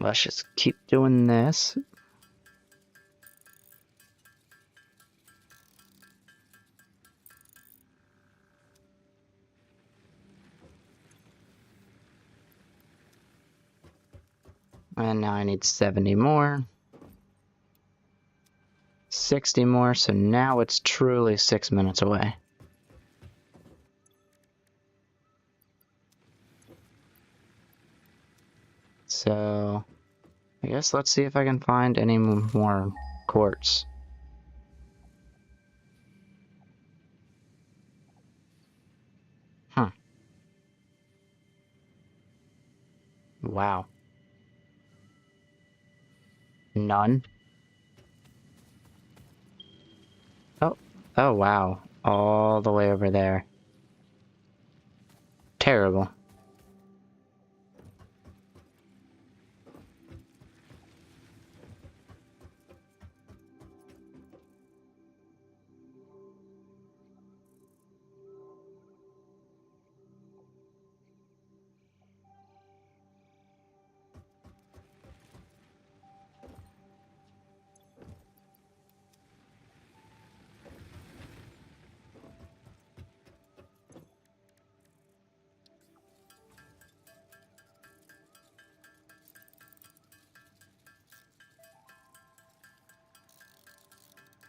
Let's just keep doing this. And now I need 70 more. 60 more, so now it's truly 6 minutes away. So, I guess let's see if I can find any more quartz. Huh. Wow. None? Oh, oh wow. All the way over there. Terrible.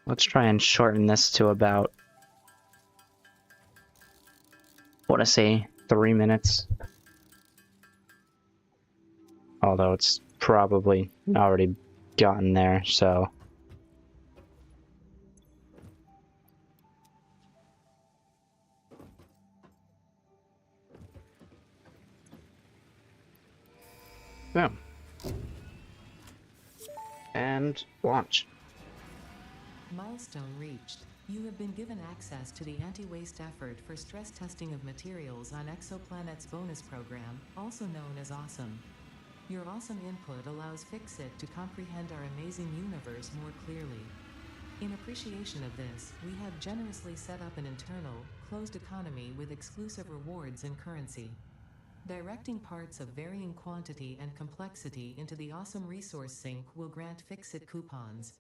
Let's try and shorten this to about, I want to say 3 minutes. Although it's probably already gotten there, so. Boom. And launch. Milestone reached. You have been given access to the anti-waste effort for stress testing of materials on Exoplanet's bonus program, also known as Awesome. Your awesome input allows Fixit to comprehend our amazing universe more clearly. In appreciation of this, we have generously set up an internal, closed economy with exclusive rewards and currency. Directing parts of varying quantity and complexity into the Awesome Resource Sink will grant Fixit coupons.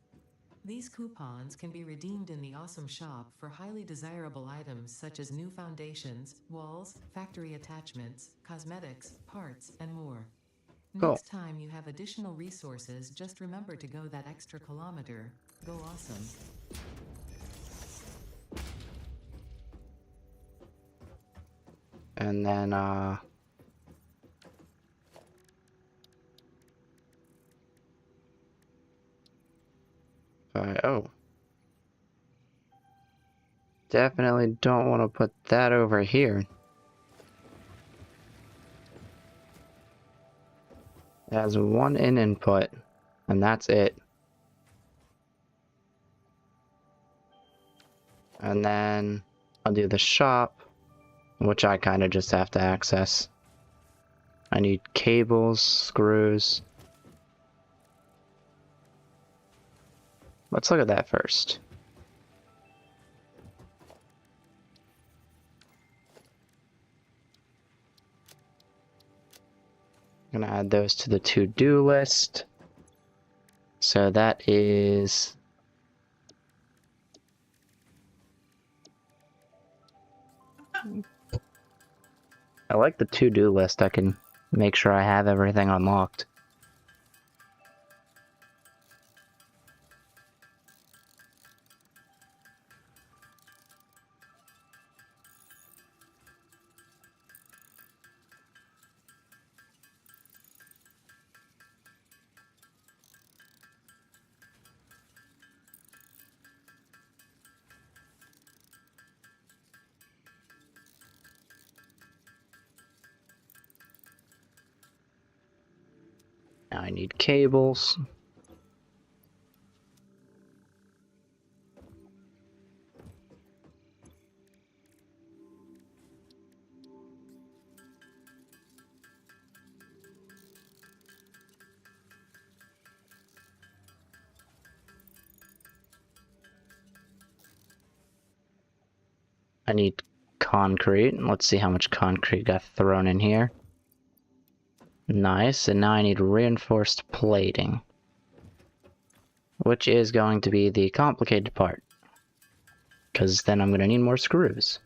These coupons can be redeemed in the Awesome Shop for highly desirable items such as new foundations, walls, factory attachments, cosmetics, parts, and more. Cool. Next time you have additional resources, just remember to go that extra kilometer. Go awesome. And then, definitely don't want to put that over here. It has one input, and that's it. And then I'll do the shop, which I kind of just have to access. I need cables, screws. Let's look at that first. I'm gonna add those to the to-do list. So that is... I like the to-do list. I can make sure I have everything unlocked. Now I need cables. I need concrete. Let's see how much concrete got thrown in here. Nice, and now I need reinforced plating, which is going to be the complicated part, because then I'm going to need more screws.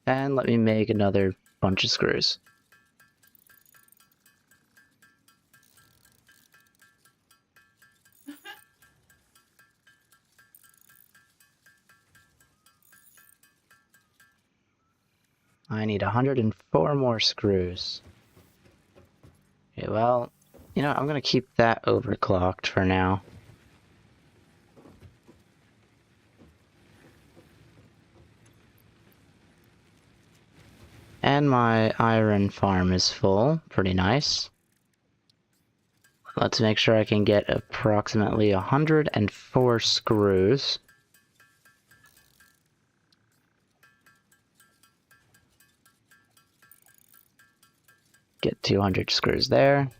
And let me make another bunch of screws. I need 104 more screws. Okay, well, you know, I'm gonna keep that overclocked for now. And my iron farm is full. Pretty nice. Let's make sure I can get approximately 104 screws. Get 200 screws there.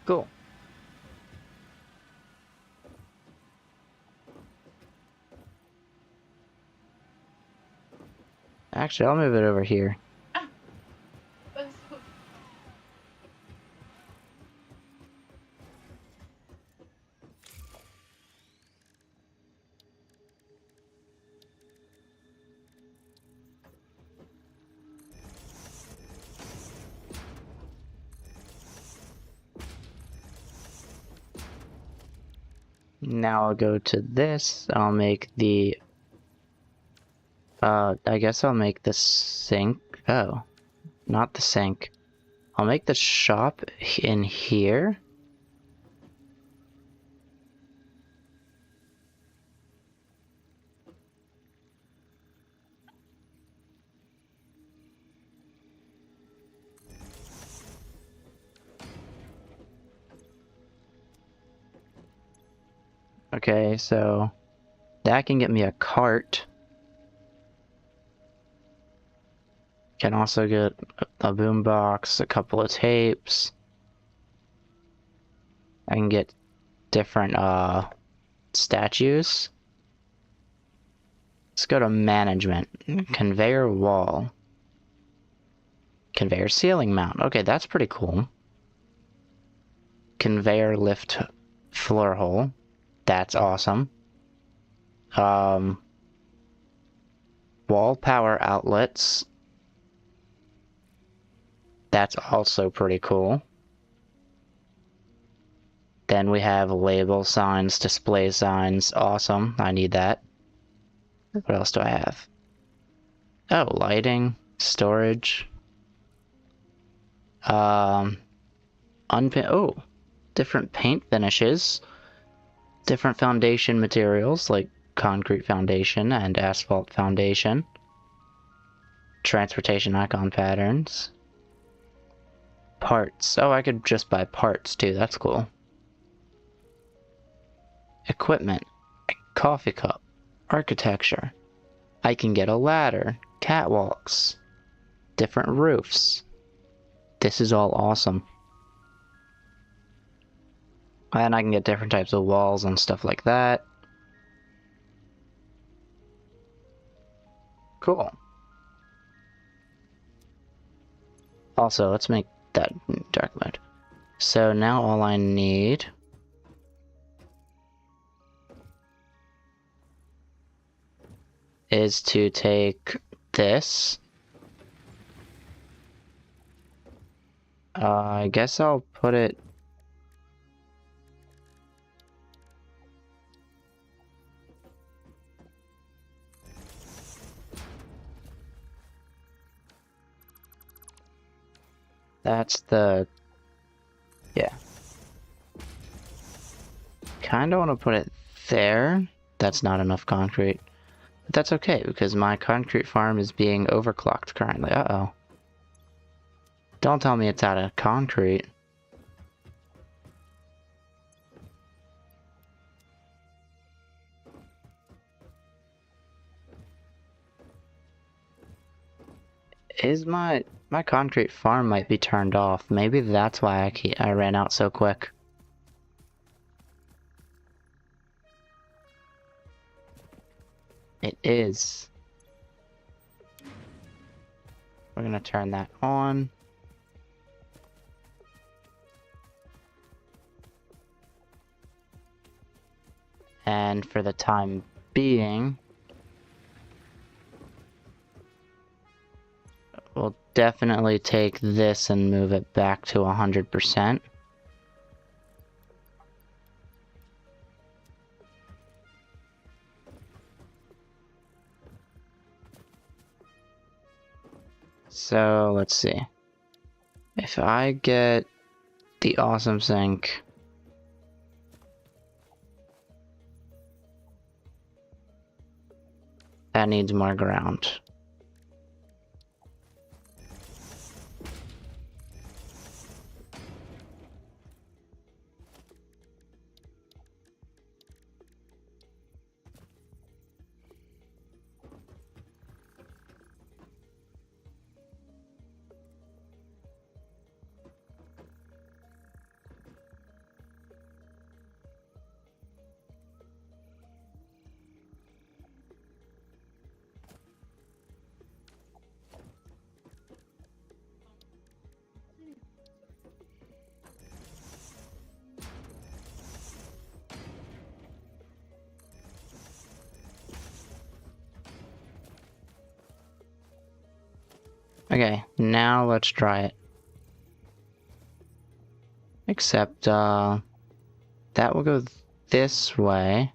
Cool. Actually, I'll move it over here. That's so Now I'll go to this. I'll make the... I guess I'll make the sink. Oh, not the sink. I'll make the shop in here. Okay, so that can get me a cart. Can also get a boombox, a couple of tapes. I can get different statues. Let's go to management. Conveyor wall. Conveyor ceiling mount. Okay, that's pretty cool. Conveyor lift floor hole. That's awesome. Wall power outlets. That's also pretty cool. Then we have label signs, display signs. Awesome. I need that. What else do I have? Oh, lighting, storage. Oh, different paint finishes. Different foundation materials like concrete foundation and asphalt foundation. Transportation icon patterns. Parts. Oh, I could just buy parts too. That's cool. Equipment. Coffee cup. Architecture. I can get a ladder. Catwalks. Different roofs. This is all awesome. And I can get different types of walls and stuff like that. Cool. Also, let's make that dark mode. So now all I need is to take this. I guess I'll put it... That's the... Yeah. Kinda wanna put it there. That's not enough concrete. But that's okay, because my concrete farm is being overclocked currently. Uh-oh. Don't tell me it's out of concrete. Is my concrete farm might be turned off. Maybe that's why I ran out so quick. It is. We're gonna turn that on. And for the time being, we'll definitely take this and move it back to 100%. So let's see. If I get the awesome sink, that needs more ground. Okay, now let's try it. Except, that will go this way.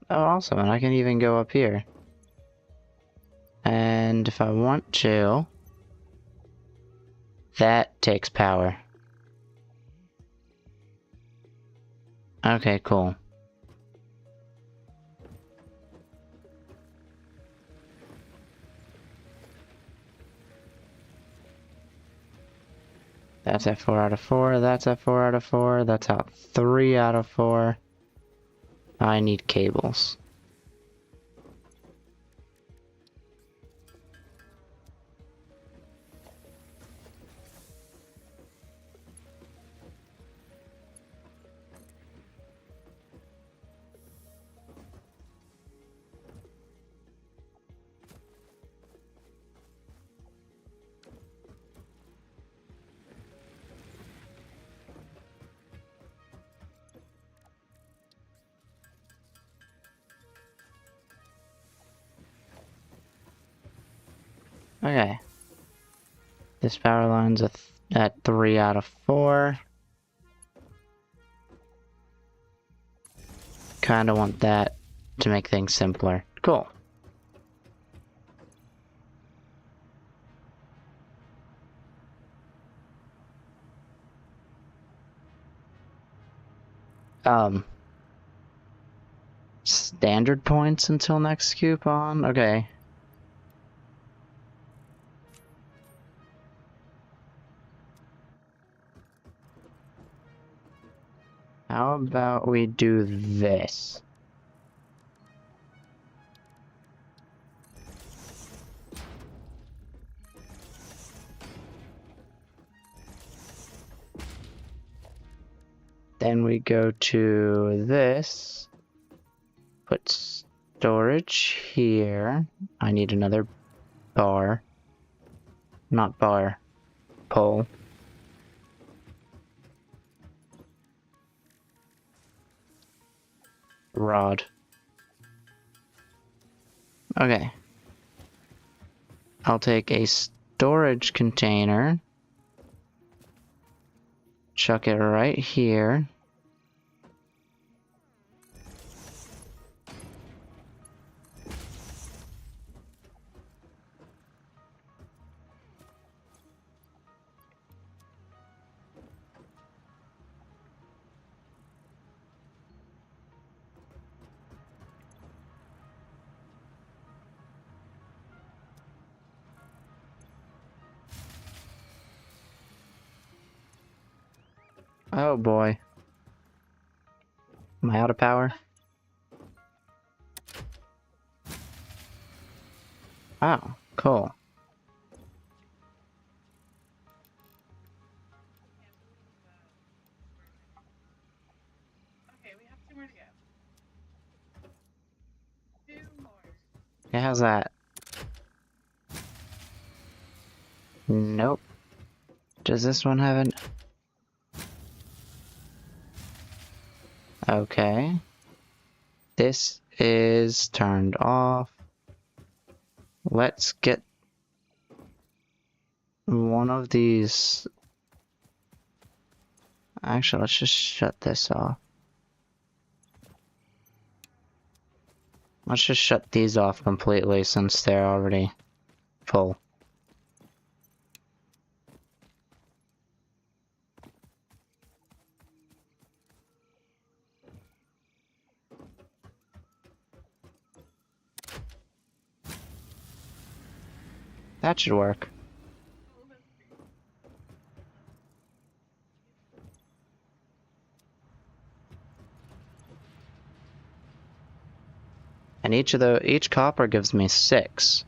Oh, awesome, and I can even go up here. And if I want to, that takes power. Okay, cool. That's at 4 out of 4, that's at 4 out of 4, that's out 3 out of 4. I need cables. Okay. This power line's at 3 out of 4. Kinda want that to make things simpler. Cool. Standard points until next coupon? Okay. How about we do this? Then we go to this. Put storage here. I need another bar. Not bar. Pole. Rod. Okay. I'll take a storage container. Chuck it right here. Oh boy. Am I out of power? Oh, cool. Okay, we have 2 more to go. 2 more. Yeah, how's that? Nope. Does this one have an... Okay. This is turned off. Let's get one of these... Actually, let's just shut this off. Let's just shut these off completely since they're already full. That should work. And each copper gives me 6.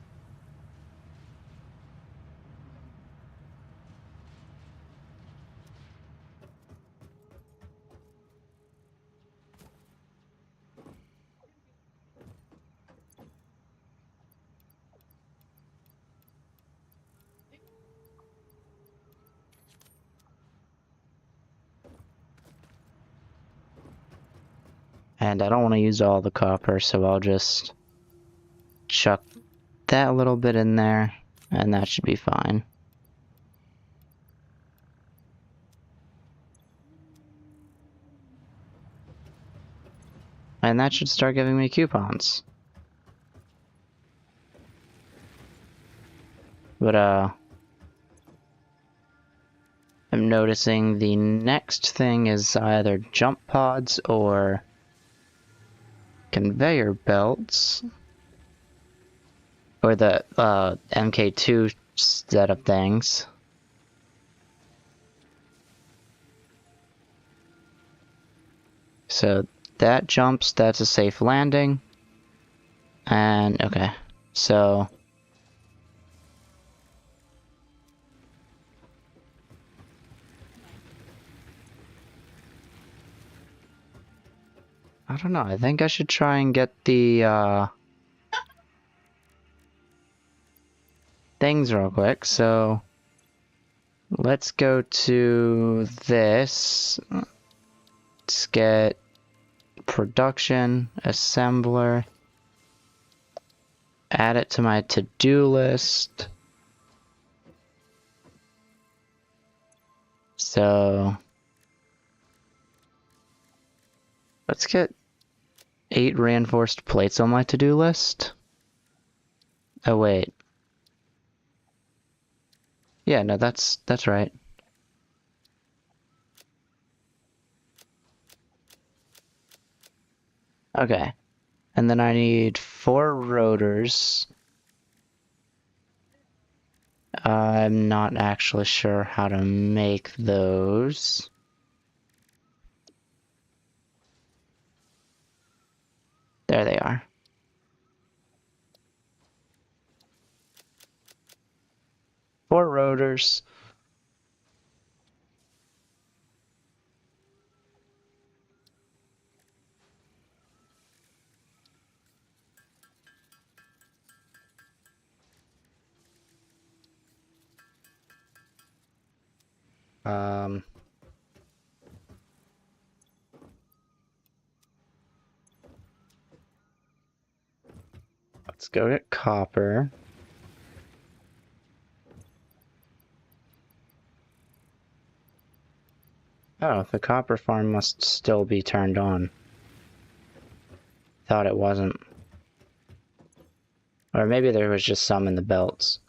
And I don't want to use all the copper, so I'll just chuck that little bit in there, and that should be fine. And that should start giving me coupons. But, I'm noticing the next thing is either jump pods or conveyor belts. Or the, MK2 set of things. So, that jumps, that's a safe landing. And, okay, so... I don't know, I think I should try and get the, things real quick, so... Let's go to this. Let's get production, assembler. Add it to my to-do list. So let's get 8 reinforced plates on my to-do list. Oh wait. Yeah, no, that's right. Okay. And then I need 4 rotors. I'm not actually sure how to make those. There they are. Four rotors. Let's go get copper. Oh, the copper farm must still be turned on. Thought it wasn't. Or maybe there was just some in the belts.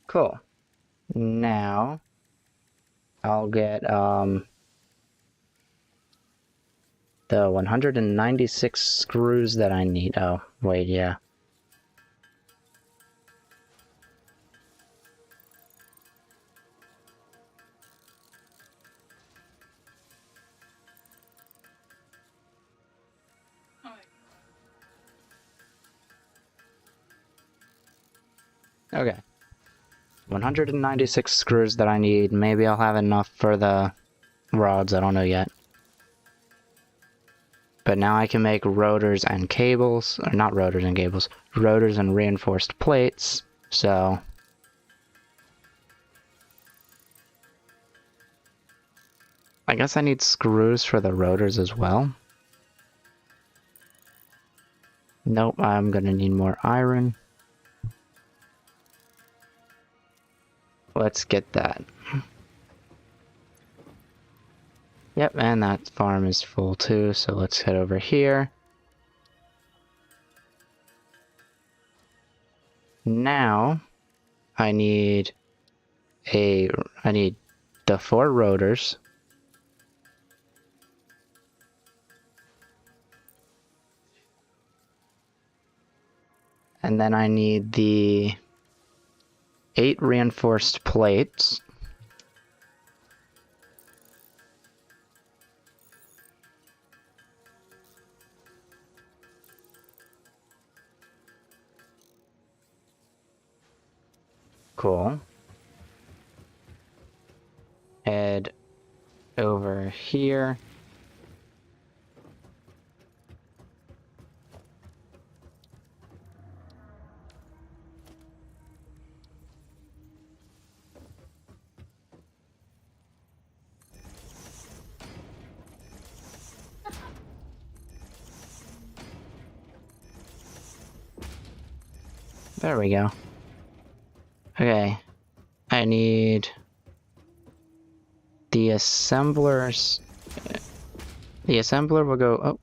Cool. Now, I'll get, the 196 screws that I need. Oh, wait, yeah. Oh, Okay. 196 screws that I need. Maybe I'll have enough for the rods, I don't know yet. But now I can make rotors and cables, or not rotors and cables, rotors and reinforced plates, so... I guess I need screws for the rotors as well. Nope, I'm gonna need more iron. Let's get that. Yep, and that farm is full too, so let's head over here. Now, I need the 4 rotors. And then I need the 8 reinforced plates. Cool. Head over here. There we go. Okay. I need the assemblers. The assembler will go. Oh.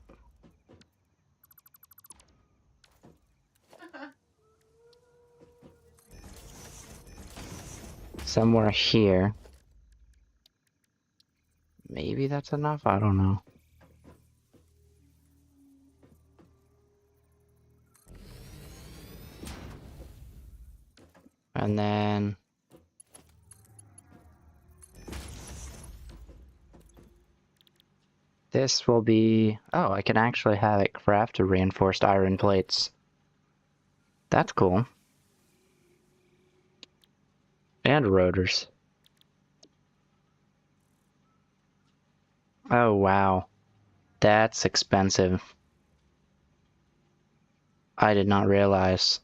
Somewhere here. Maybe that's enough? I don't know. And then... this will be... oh, I can actually have it craft reinforced iron plates. That's cool. And rotors. Oh, wow. That's expensive. I did not realize.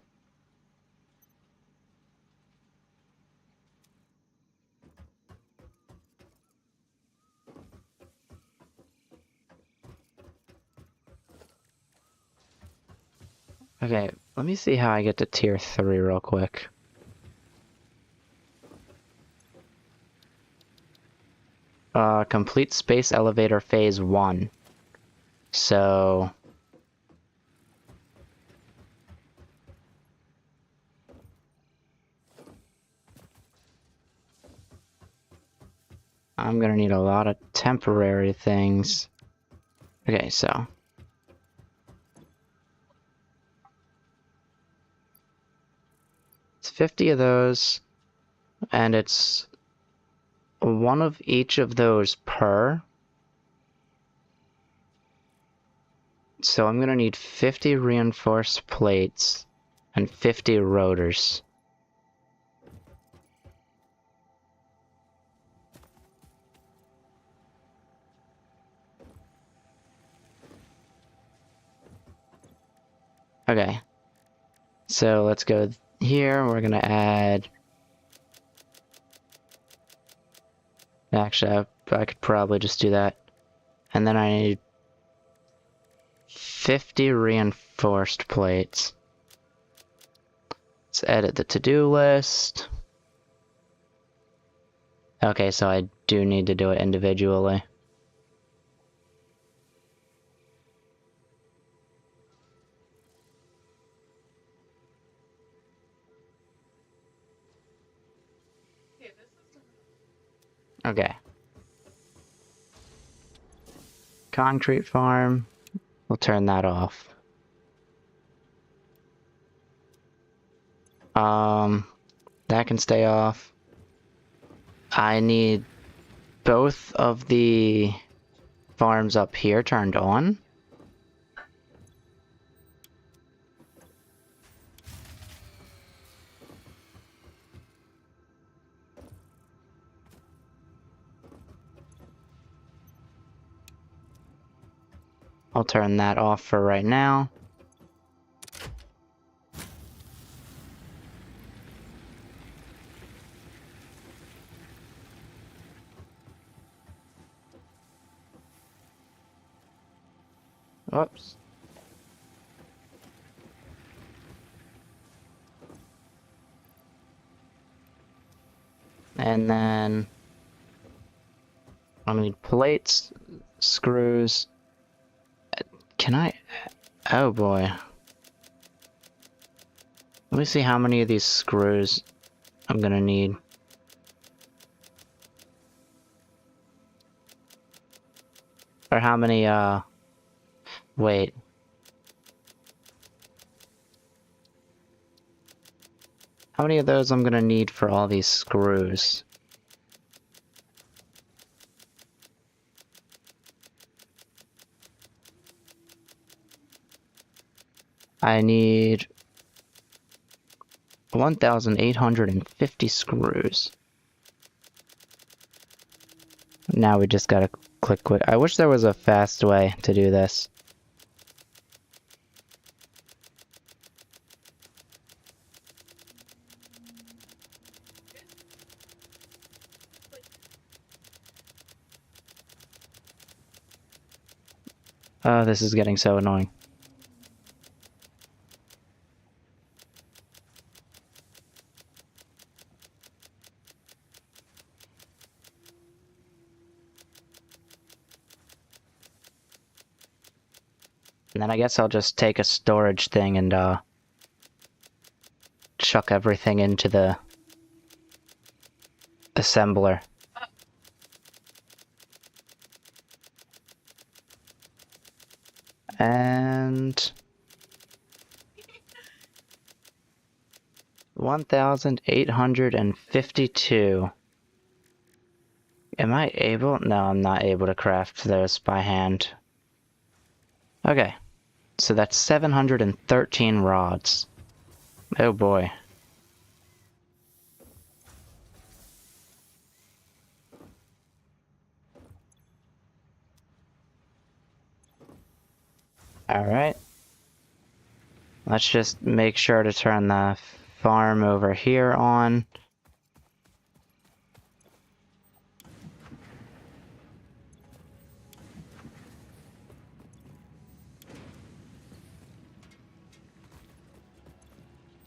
Okay, let me see how I get to tier 3 real quick. Complete space elevator phase 1. So... I'm gonna need a lot of temporary things. Okay, so... it's 50 of those, and it's one of each of those per. So I'm gonna need 50 reinforced plates and 50 rotors. Okay. So let's go here. We're gonna add... actually, I could probably just do that. And then I need 50 reinforced plates. Let's edit the to-do list. Okay, so I do need to do it individually. Okay, this is Okay. Concrete farm. We'll turn that off. That can stay off. I need both of the farms up here turned on. I'll turn that off for right now. Oops. And then I'll need plates, screws. Can I? Oh boy. Let me see how many of these screws I'm gonna need. Or how many, wait. How many of those I'm gonna need for all these screws? I need 1,850 screws. Now we just gotta click quick. I wish there was a fast way to do this. Oh, this is getting so annoying. And then I guess I'll just take a storage thing and, chuck everything into the assembler. And 1,852. Am I able? No, I'm not able to craft those by hand. Okay, so that's 713 rods. Oh boy. Alright. Let's just make sure to turn the farm over here on.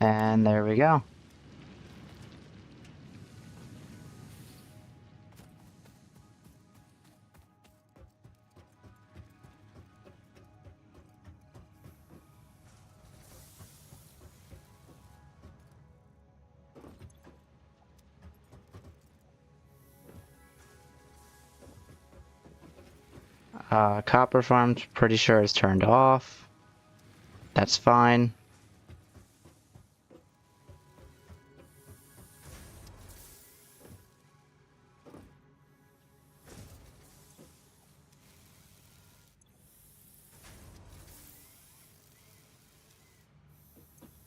And there we go. Copper farm, pretty sure is turned off. That's fine.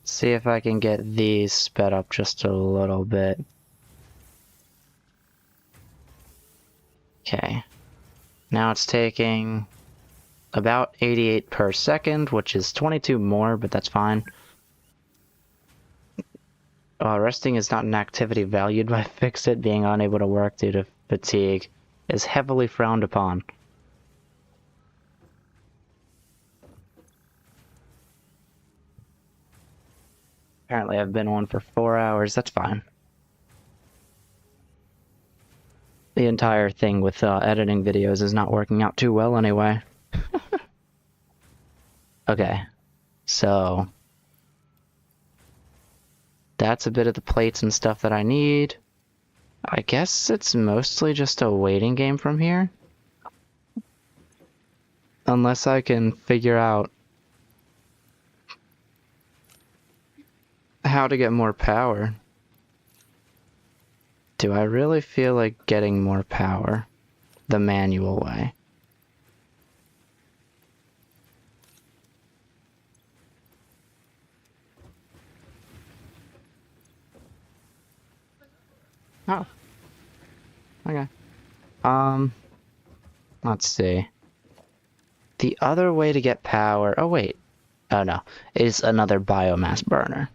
See if I can get these sped up just a little bit. Okay. Now it's taking about 88 per second, which is 22 more, but that's fine. Resting is not an activity valued by Fixit. Being unable to work due to fatigue is heavily frowned upon. Apparently I've been on for 4 hours, that's fine. The entire thing with editing videos is not working out too well anyway. Okay, so that's a bit of the plates and stuff that I need. I guess it's mostly just a waiting game from here. Unless I can figure out how to get more power. Do I really feel like getting more power the manual way? Oh. Okay. Let's see. The other way to get power... Oh, wait. Oh, no. Is another biomass burner.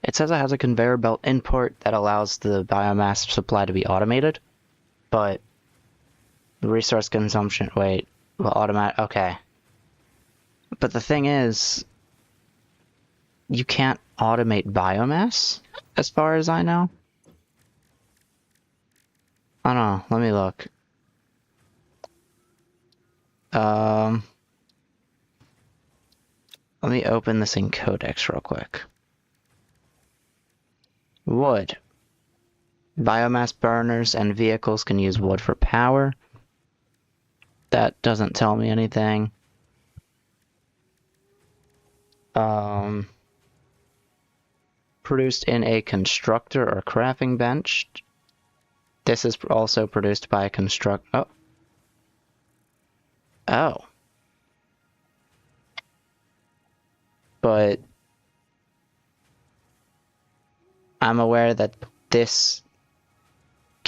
It says it has a conveyor belt input that allows the biomass supply to be automated, but the resource consumption... Wait. Well, automatic... Okay. But the thing is... You can't automate biomass, as far as I know. I don't know. Let me look. Let me open this in Codex real quick. Wood. Biomass burners and vehicles can use wood for power. That doesn't tell me anything. Produced in a constructor or crafting bench. This is also produced by a Oh. Oh. But I'm aware that this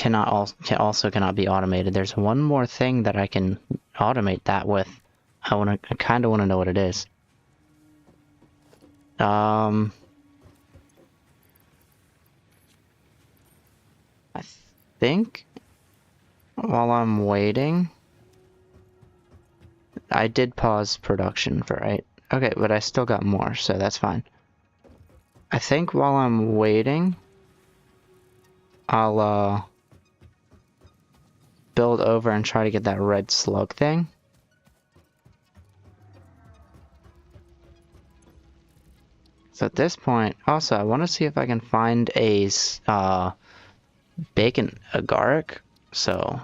also cannot be automated. There's one more thing that I can automate that with. I kind of want to know what it is. I think while I'm waiting, I did pause production for right. Okay, but I still got more, so that's fine. I think while I'm waiting, I'll build over and try to get that red slug thing. So at this point, also I want to see if I can find a bacon agaric. So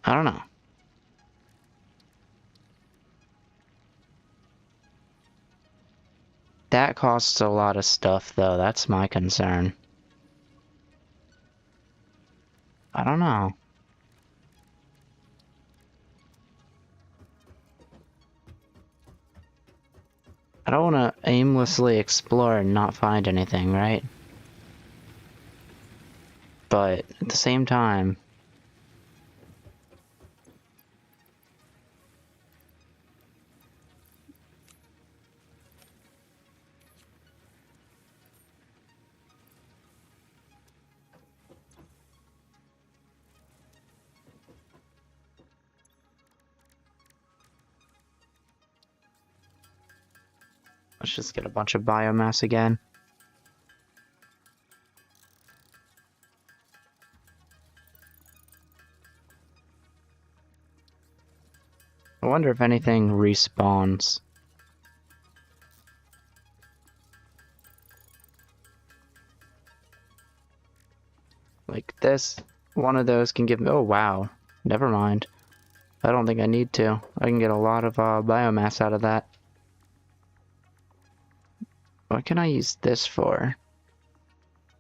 I don't know. That costs a lot of stuff, though. That's my concern. I don't know. I don't want to aimlessly explore and not find anything, right? But at the same time... Let's just get a bunch of biomass again. I wonder if anything respawns. Like this, one of those can give me... Oh, wow. Never mind. I don't think I need to. I can get a lot of biomass out of that. What can I use this for?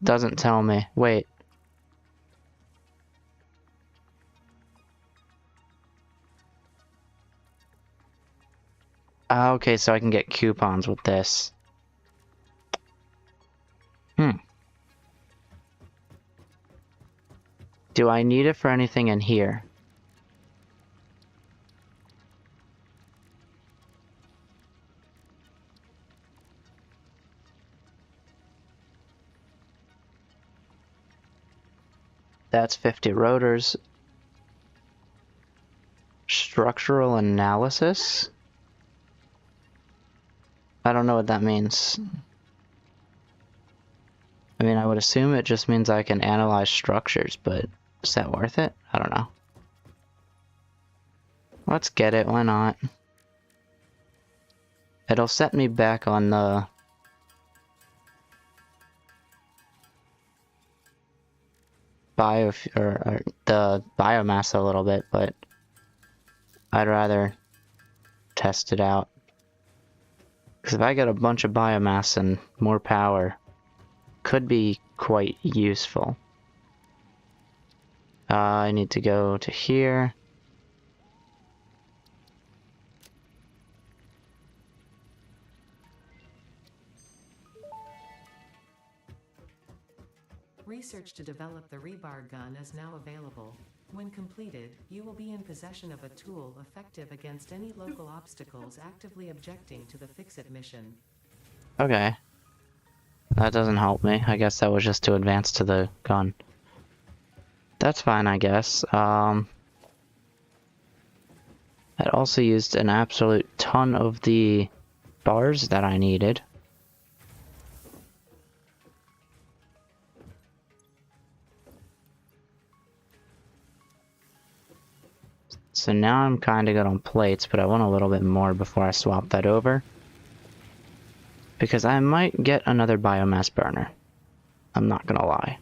Doesn't tell me. Wait. Okay, so I can get coupons with this. Do I need it for anything in here? That's 50 rotors. Structural analysis? I don't know what that means. I mean, I would assume it just means I can analyze structures, but is that worth it? I don't know. Let's get it, why not? It'll set me back on the... the biomass a little bit, but I'd rather test it out. Because if I get a bunch of biomass and more power, could be quite useful. I need to go to here. Research to develop the rebar gun is now available. When completed, you will be in possession of a tool effective against any local obstacles actively objecting to the Fix-It mission. Okay. That doesn't help me. I guess that was just to advance to the gun. That's fine, I guess. I also used an absolute ton of the bars that I needed. So now I'm kind of good on plates, but I want a little bit more before I swap that over. Because I might get another biomass burner. I'm not gonna lie.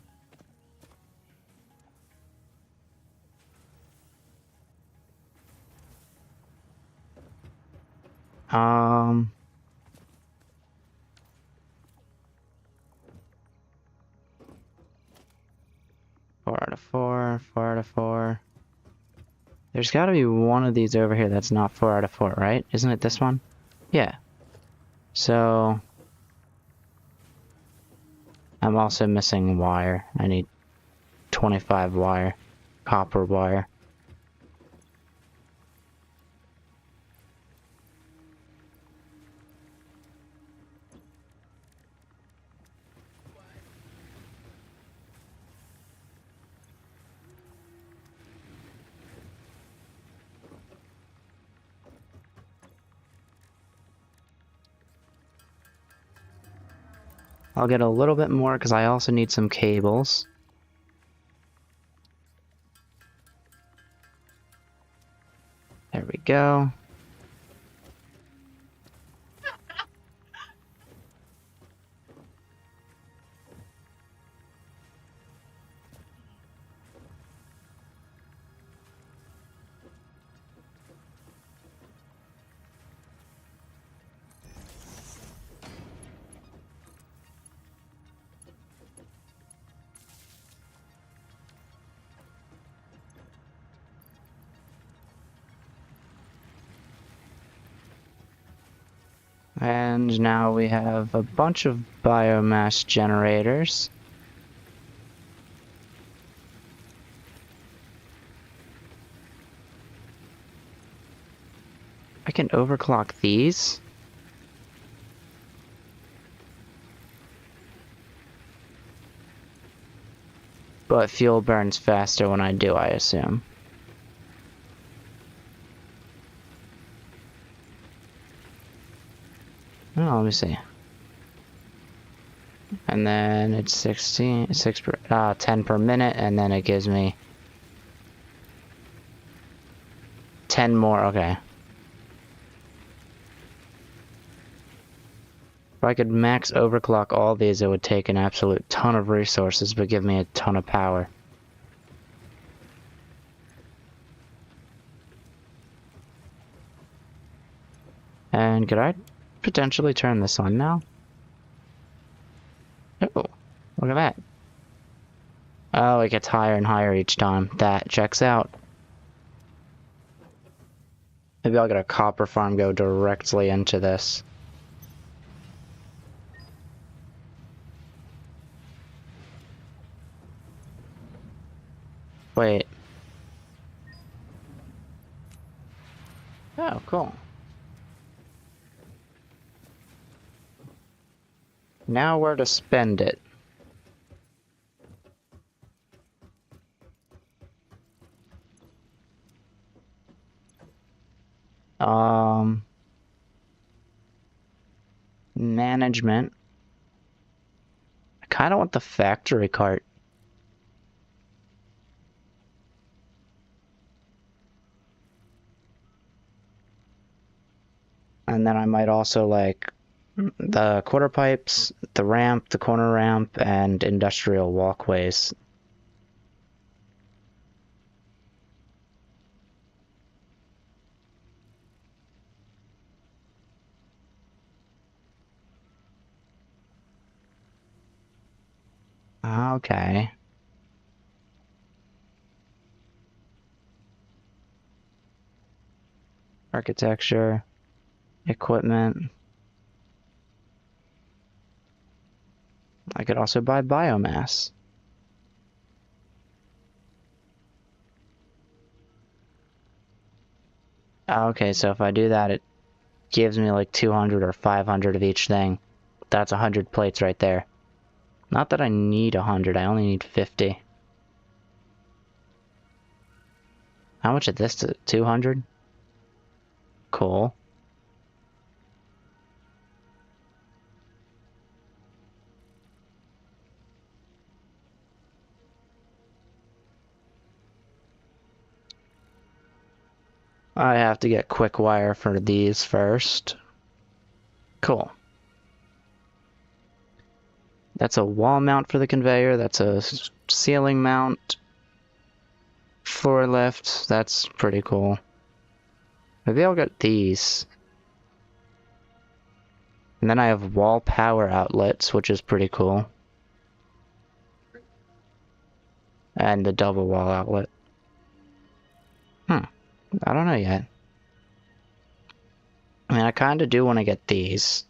Four out of four, 4 out of 4. There's gotta be one of these over here that's not 4 out of 4, right? Isn't it this one? Yeah. So... I'm also missing wire. I need 25 wire. Copper wire. I'll get a little bit more because I also need some cables. There we go. And now we have a bunch of biomass generators. I can overclock these. But fuel burns faster when I do, I assume. Oh, let me see. And then it's 10 per minute, and then it gives me 10 more, okay. If I could max overclock all these, it would take an absolute ton of resources, but give me a ton of power. And could I potentially turn this on now? Oh, look at that. Oh, it gets higher and higher each time. That checks out. Maybe I'll get a copper farm go directly into this. Wait. Oh, cool. Now where to spend it? Management. I kind of want the factory cart. And then I might also like the quarter pipes, the ramp, the corner ramp, and industrial walkways. Okay. Architecture, equipment. I could also buy biomass. Okay, so if I do that, it gives me like 200 or 500 of each thing. That's 100 plates right there. Not that I need 100, I only need 50. How much of this? 200? Cool. I have to get quick wire for these first. Cool. That's a wall mount for the conveyor. That's a ceiling mount. Floor lift. That's pretty cool. Maybe I'll get these. And then I have wall power outlets, which is pretty cool. And the double wall outlet. I don't know yet. I mean, I kind of do want to get these.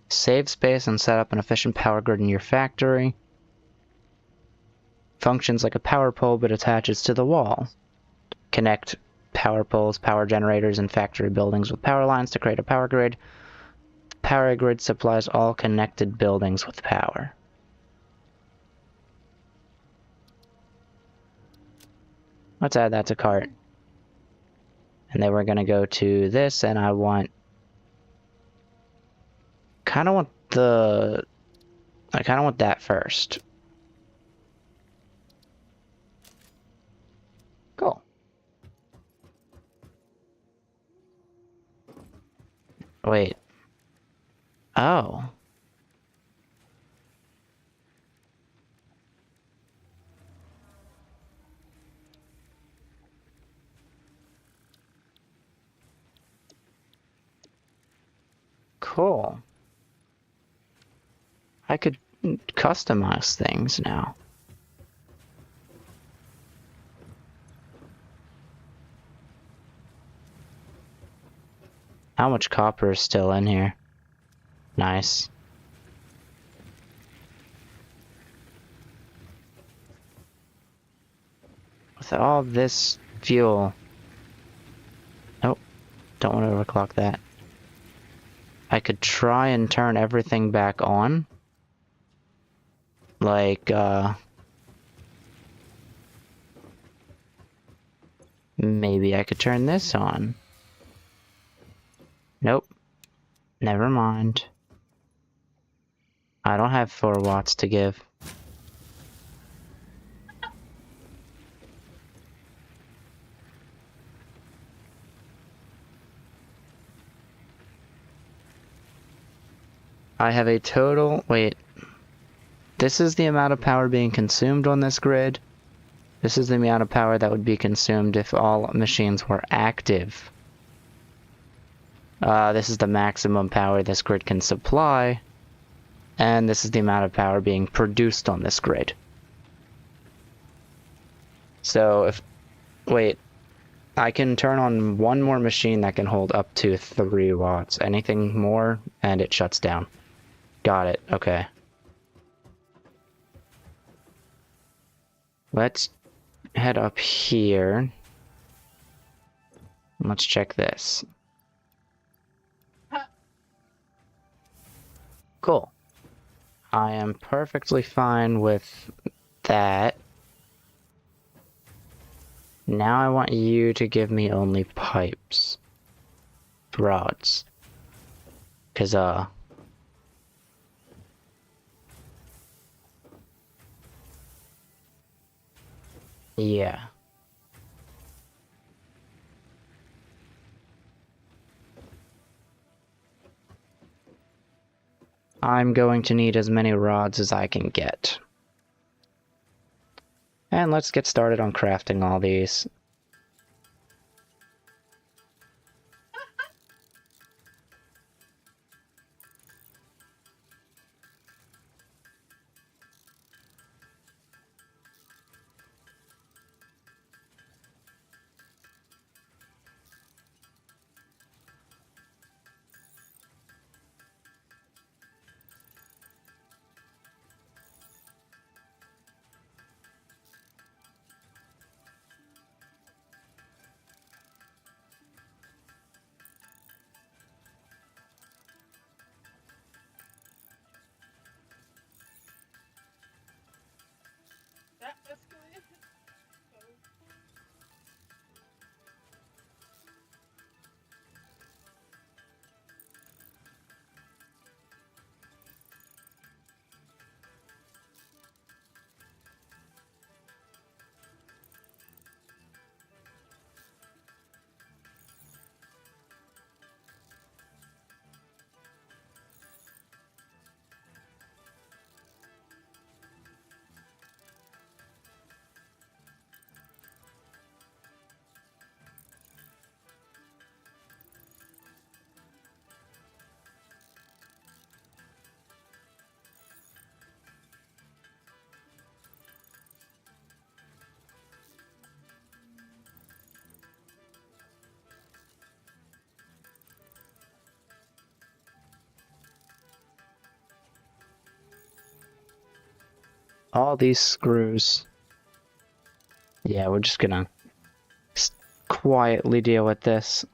Save space and set up an efficient power grid in your factory. Functions like a power pole but attaches to the wall. Connect power poles, power generators, and factory buildings with power lines to create a power grid. The power grid supplies all connected buildings with power. Let's add that to cart. And then we're going to go to this, and I want... I kind of want that first. Cool. Wait. Oh. Cool. I could customize things now. How much copper is still in here? Nice. With all this fuel... Nope. Don't want to overclock that. I could try and turn everything back on. Like, maybe I could turn this on. Nope. Never mind. I don't have 4 watts to give. I have a total... Wait. This is the amount of power being consumed on this grid. This is the amount of power that would be consumed if all machines were active. This is the maximum power this grid can supply. And this is the amount of power being produced on this grid. So if... Wait. I can turn on one more machine that can hold up to 3 watts. Anything more, and it shuts down. Got it. Okay. Let's head up here. Let's check this. Cool. I am perfectly fine with that. Now I want you to give me only pipes. Rods. 'Cause, yeah. I'm going to need as many rods as I can get. And let's get started on crafting all these. That escalated. So All these screws. Yeah, we're just gonna quietly deal with this.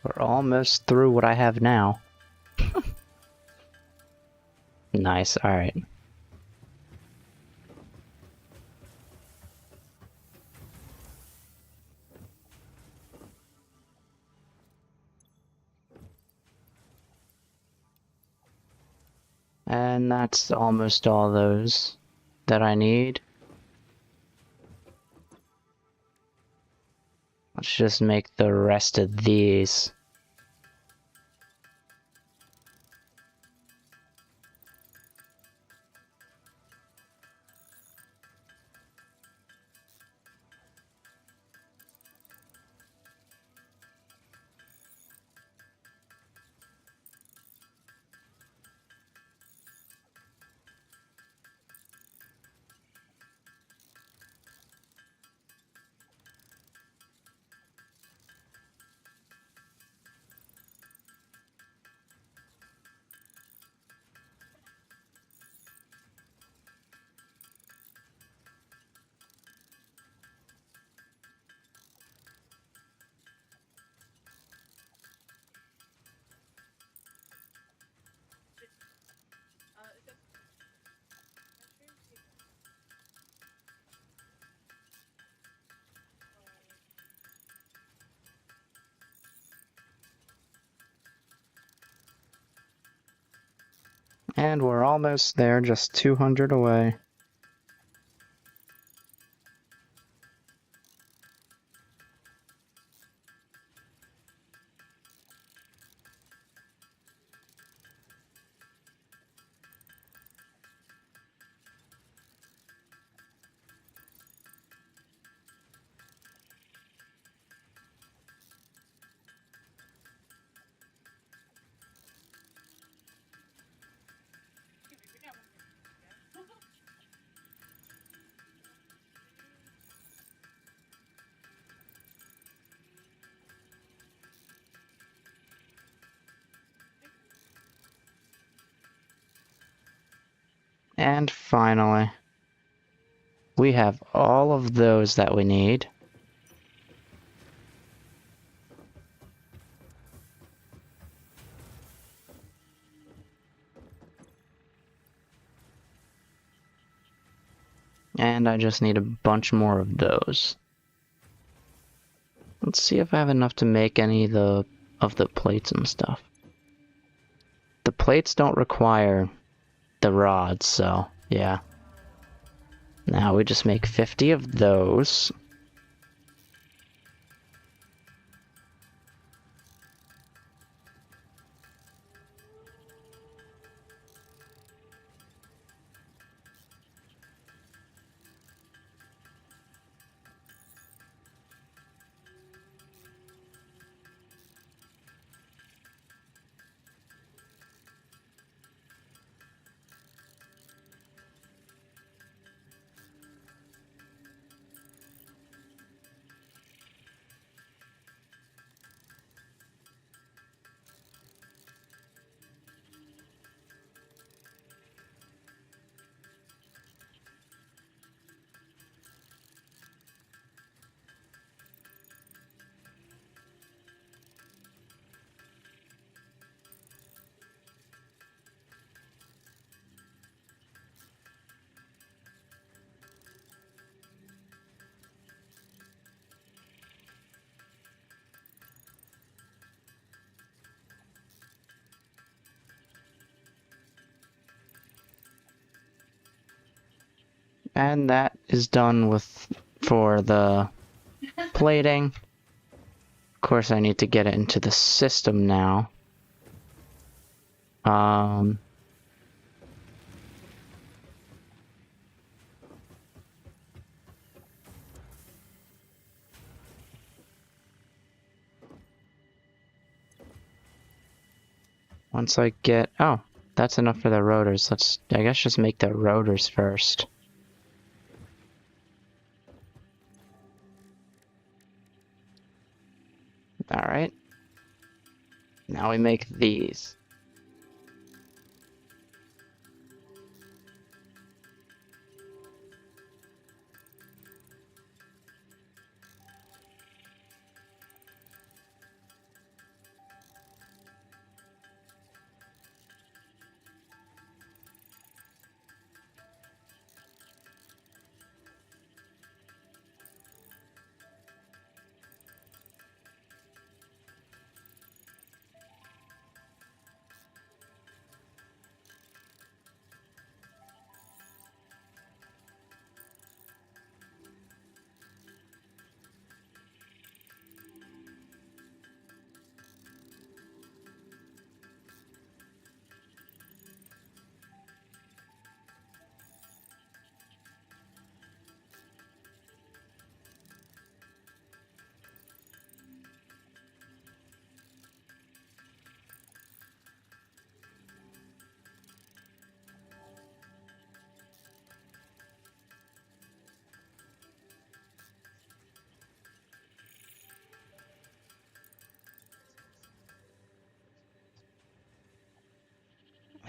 We're almost through what I have now. Nice, alright. And that's almost all those that I need. Let's just make the rest of these. Is it? And we're almost there, just 200 away. And finally, we have all of those that we need. And I just need a bunch more of those. Let's see if I have enough to make any of the plates and stuff. The plates don't require the rods, so yeah. Now we just make 50 of those. And that is done for the plating. Of course, I need to get it into the system now. Once I get... Oh, that's enough for the rotors. Let's, I guess, just make the rotors first. Alright. Now we make these.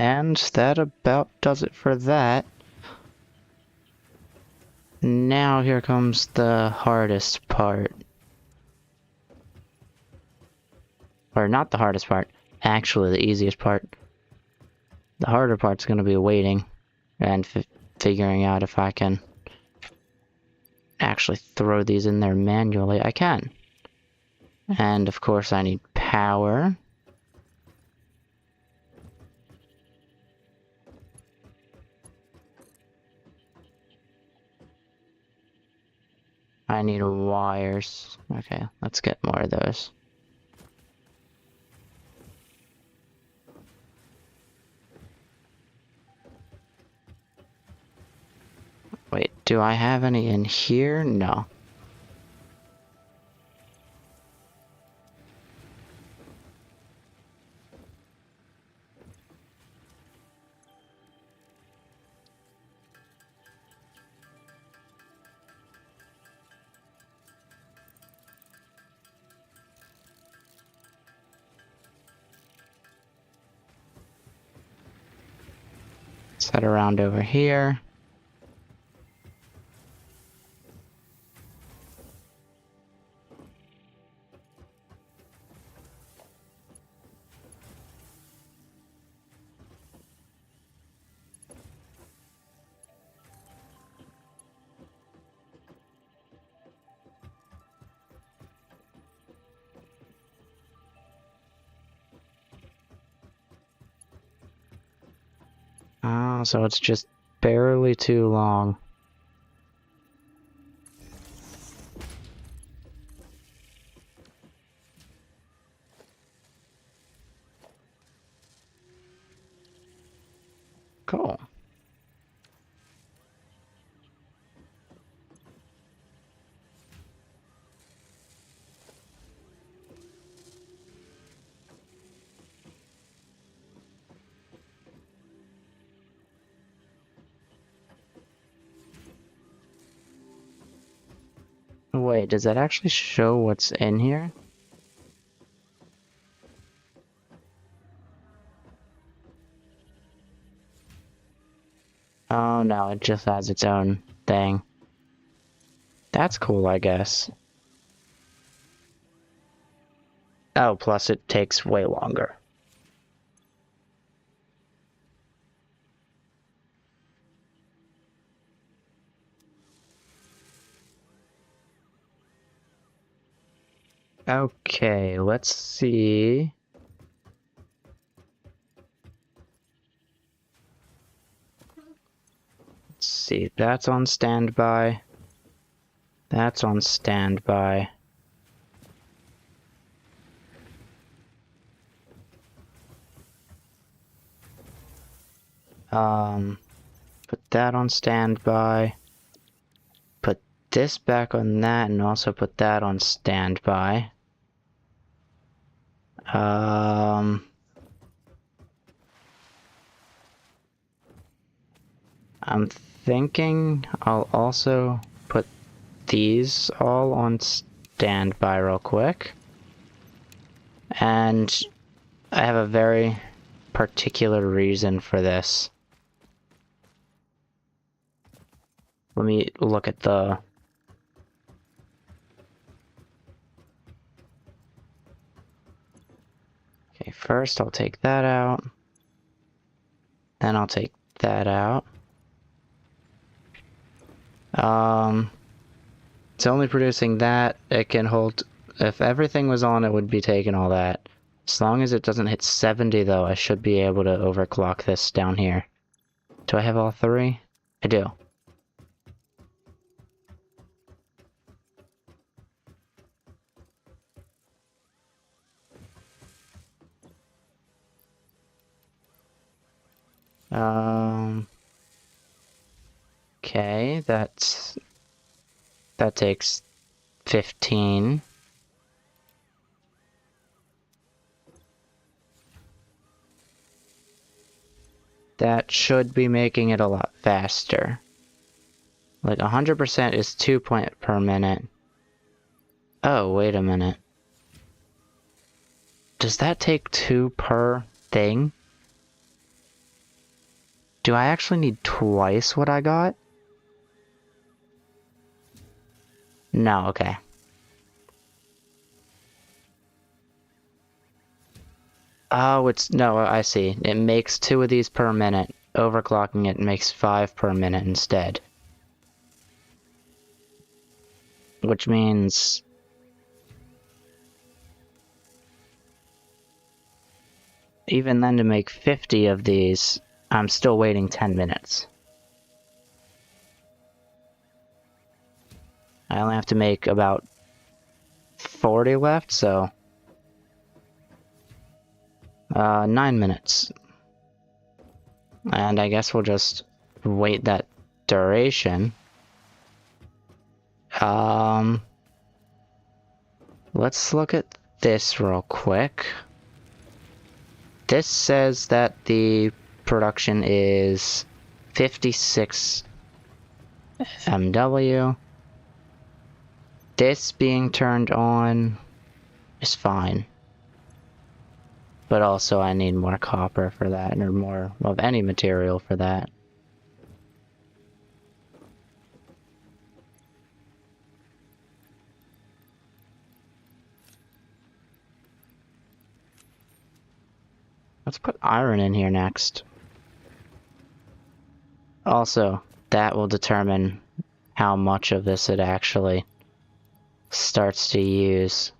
And that about does it for that. Now here comes the hardest part. Or not the hardest part, actually the easiest part. The harder part's gonna be waiting and figuring out if I can actually throw these in there manually. I can. And of course I need power. I need wires. Okay, let's get more of those. Wait, do I have any in here? No. Let's head around over here. Oh, so it's just barely too long. Cool. Wait, does that actually show what's in here? Oh no, it just has its own thing. That's cool, I guess. Oh, plus it takes way longer. Okay, let's see. Let's see, that's on standby. That's on standby. Put that on standby. Put this back on that and also put that on standby. I'm thinking I'll also put these all on standby real quick. And I have a very particular reason for this. Let me look at the... Okay, first I'll take that out. Then I'll take that out. It's only producing that. It can hold... If everything was on, it would be taking all that. As long as it doesn't hit 70 though, I should be able to overclock this down here. Do I have all three? I do. Okay, that takes 15. That should be making it a lot faster. Like 100% is 2 point per minute. Oh, wait a minute. Does that take 2 per thing? Do I actually need twice what I got? No, okay. Oh, no, I see. It makes 2 of these per minute. Overclocking it makes 5 per minute instead. Which means... even then, to make 50 of these, I'm still waiting 10 minutes. I only have to make about 40 left, so... 9 minutes. And I guess we'll just wait that duration. Let's look at this real quick. This says that the production is 56 MW. This being turned on is fine. But also I need more copper for that, or more of any material for that. Let's put iron in here next. Also, that will determine how much of this it actually starts to use.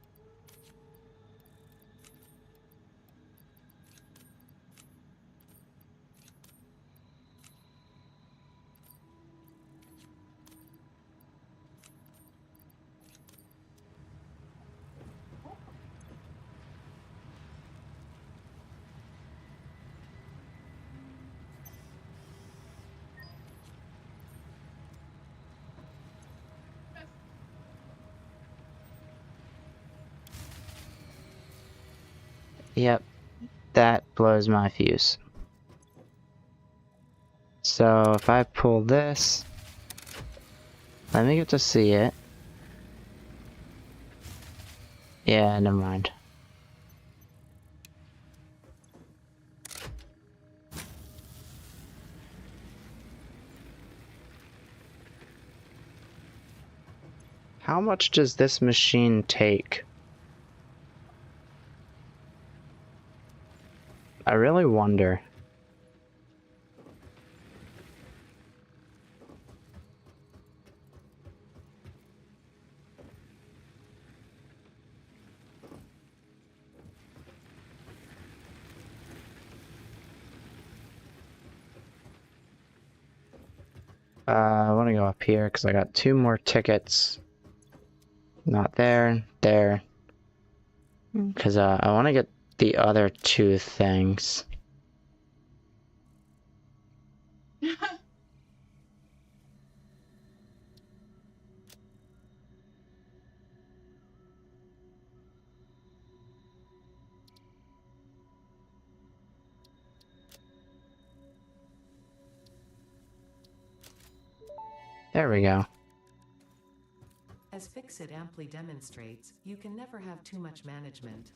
Yep, that blows my fuse. So if I pull this, let me get to see it. Yeah, never mind. How much does this machine take? I really wonder. I want to go up here because I got 2 more tickets. Not there, there. Because I want to get the other 2 things. There we go. As Fixit amply demonstrates, you can never have too much management.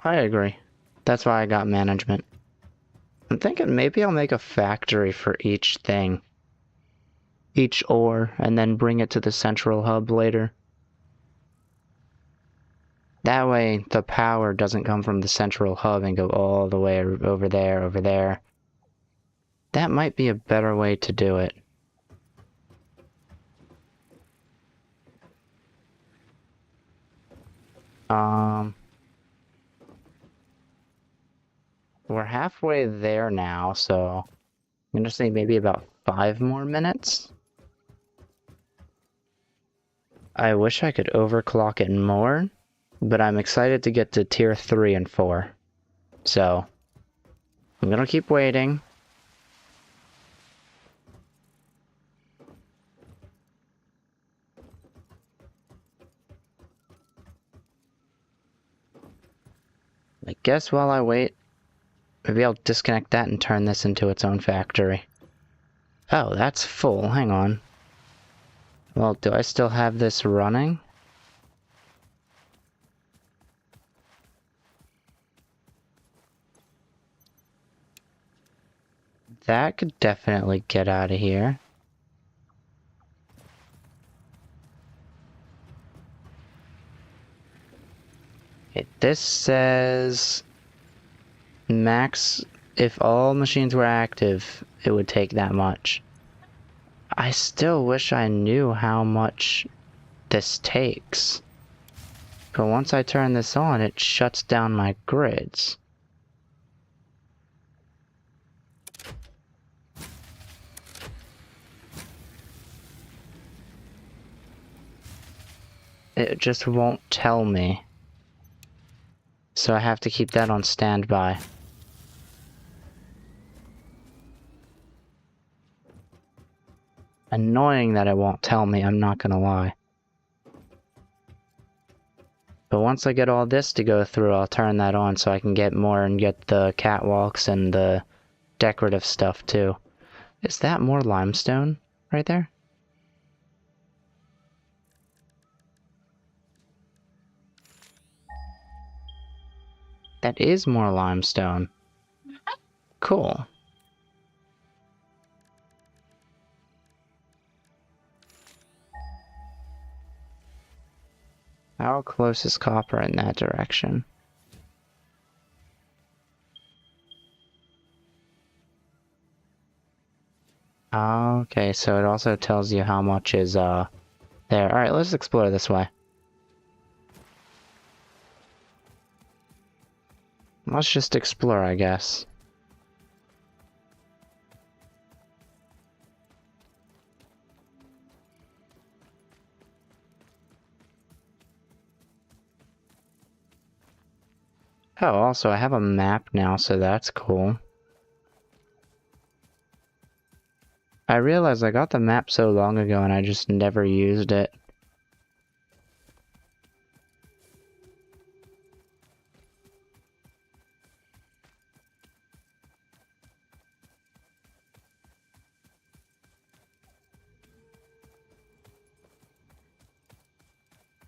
I agree. That's why I got management. I'm thinking maybe I'll make a factory for each thing. Each ore, and then bring it to the central hub later. That way, the power doesn't come from the central hub and go all the way over there, over there. That might be a better way to do it. We're halfway there now, so I'm gonna say maybe about 5 more minutes. I wish I could overclock it more, but I'm excited to get to tier 3 and 4. So, I'm gonna keep waiting. I guess while I wait, maybe I'll disconnect that and turn this into its own factory. Oh, that's full. Hang on. Well, do I still have this running? that could definitely get out of here. This says max, if all machines were active, it would take that much. I still wish I knew how much this takes. But once I turn this on, it shuts down my grids. It just won't tell me. So I have to keep that on standby. Annoying that it won't tell me, I'm not gonna lie. But once I get all this to go through, I'll turn that on so I can get more and get the catwalks and the decorative stuff too. Is that more limestone right there? That is more limestone. Cool. How close is copper in that direction? Okay, so it also tells you how much is there. Alright, let's explore this way. Let's just explore, I guess. Oh, also, I have a map now, so that's cool. I realized I got the map so long ago and I just never used it.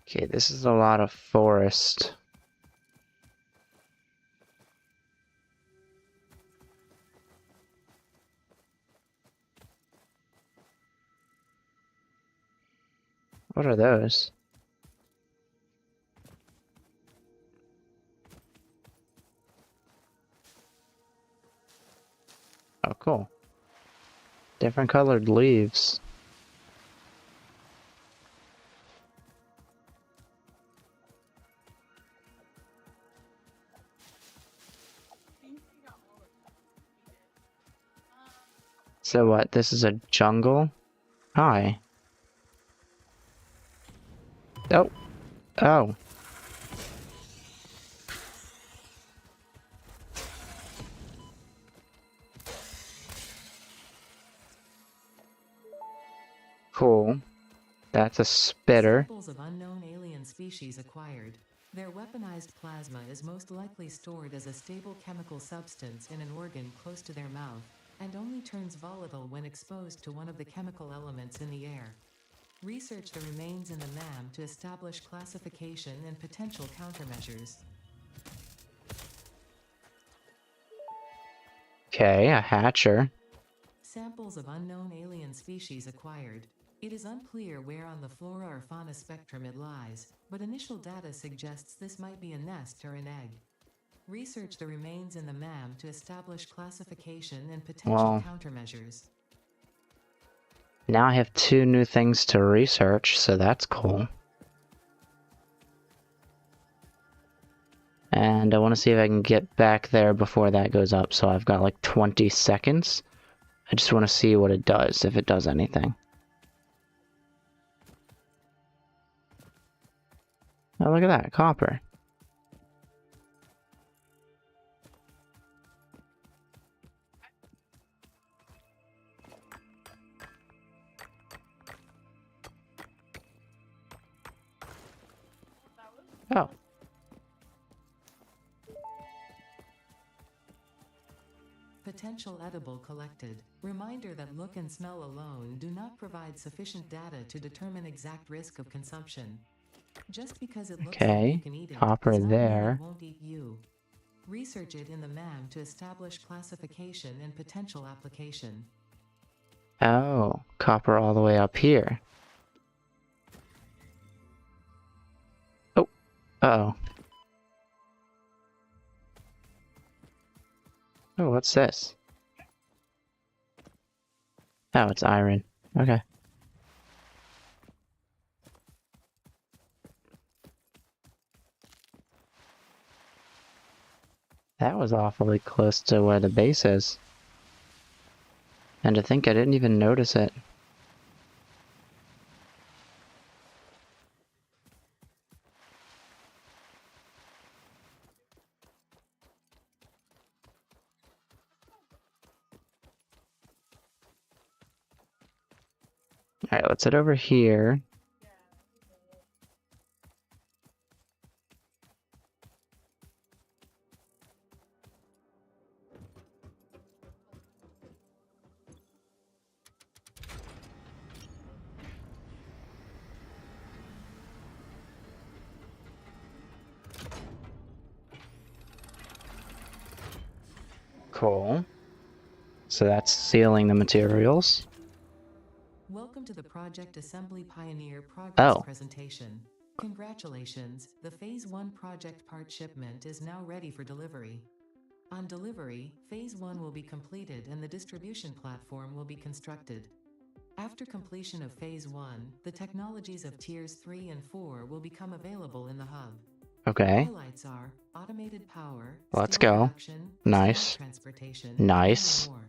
Okay, this is a lot of forest. What are those? Oh, cool. Different colored leaves. So what, this is a jungle? Hi. Oh. Oh. Cool. That's a spitter. Samples of unknown alien species acquired. Their weaponized plasma is most likely stored as a stable chemical substance in an organ close to their mouth, and only turns volatile when exposed to one of the chemical elements in the air. Research the remains in the MAM to establish classification and potential countermeasures. Okay, a hatcher. Samples of unknown alien species acquired. It is unclear where on the flora or fauna spectrum it lies, but initial data suggests this might be a nest or an egg. Research the remains in the MAM to establish classification and potential countermeasures. Now I have 2 new things to research, so that's cool. And I want to see if I can get back there before that goes up, so I've got like 20 seconds. I just want to see what it does, if it does anything. Oh, look at that, copper. Oh. Potential edible collected. Reminder that look and smell alone do not provide sufficient data to determine exact risk of consumption. Just because it looks like you Okay, can eat it copper does not mean there. it won't eat you. Research it in the MAM to establish classification and potential application. Oh, copper all the way up here. Oh, uh-oh. Oh, what's this? Oh, it's iron. Okay. That was awfully close to where the base is. And to think I didn't even notice it. Alright, let's head over here. Cool. So that's sealing the materials. Welcome to the Project Assembly Pioneer Progress Oh. presentation. Congratulations, the Phase 1 project part shipment is now ready for delivery. On delivery, Phase 1 will be completed and the distribution platform will be constructed. After completion of Phase 1, the technologies of Tiers 3 and 4 will become available in the hub. Okay. Highlights are automated power, Let's steel go. production, Nice. smart transportation, Nice. and more.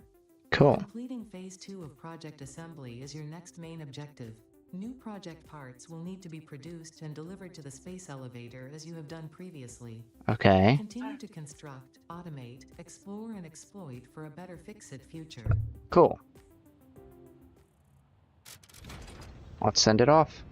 Cool. Completing Phase 2 of Project Assembly is your next main objective. New project parts will need to be produced and delivered to the space elevator as you have done previously. Okay. Continue to construct, automate, explore and exploit for a better Fix-It future. Cool. Let's send it off.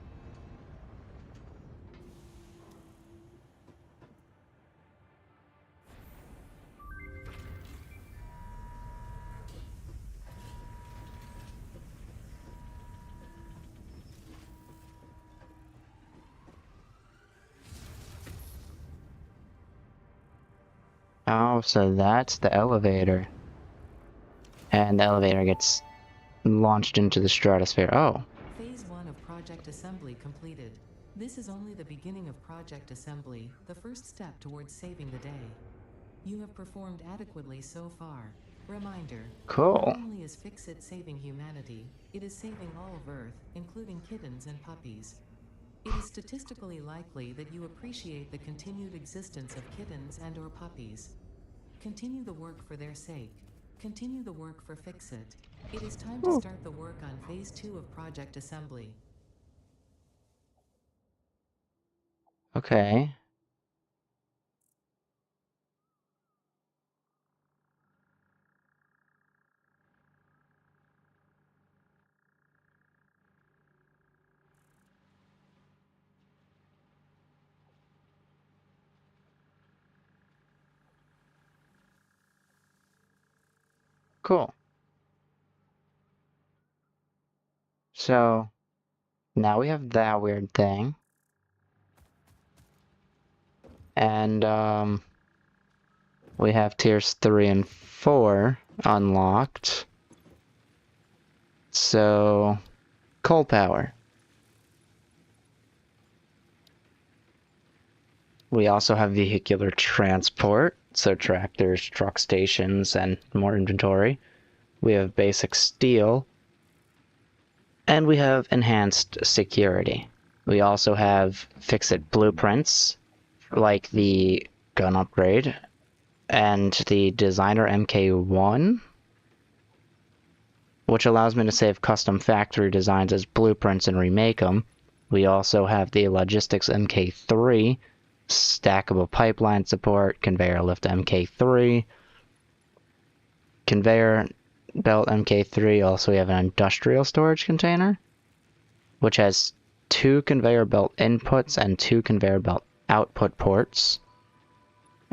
Oh, so that's the elevator. And the elevator gets launched into the stratosphere. Oh, Phase 1 of Project Assembly completed. This is only the beginning of Project Assembly, the first step towards saving the day. You have performed adequately so far. Reminder. cool. Not only is Fix-It saving humanity, it is saving all of Earth, including kittens and puppies. It is statistically likely that you appreciate the continued existence of kittens and or puppies. Continue the work for their sake. Continue the work for Fix-It. It is time to start the work on Phase 2 of Project Assembly. Okay. Cool. So, now we have that weird thing. And, we have tiers 3 and 4 unlocked. So, coal power. We also have vehicular transport, so tractors, truck stations, and more inventory. We have basic steel. And we have enhanced security. We also have Fix-It blueprints, like the gun upgrade, and the Designer MK1, which allows me to save custom factory designs as blueprints and remake them. We also have the Logistics MK3, stackable pipeline support, conveyor lift MK3, conveyor belt MK3. Also, we have an industrial storage container, which has 2 conveyor belt inputs and 2 conveyor belt output ports.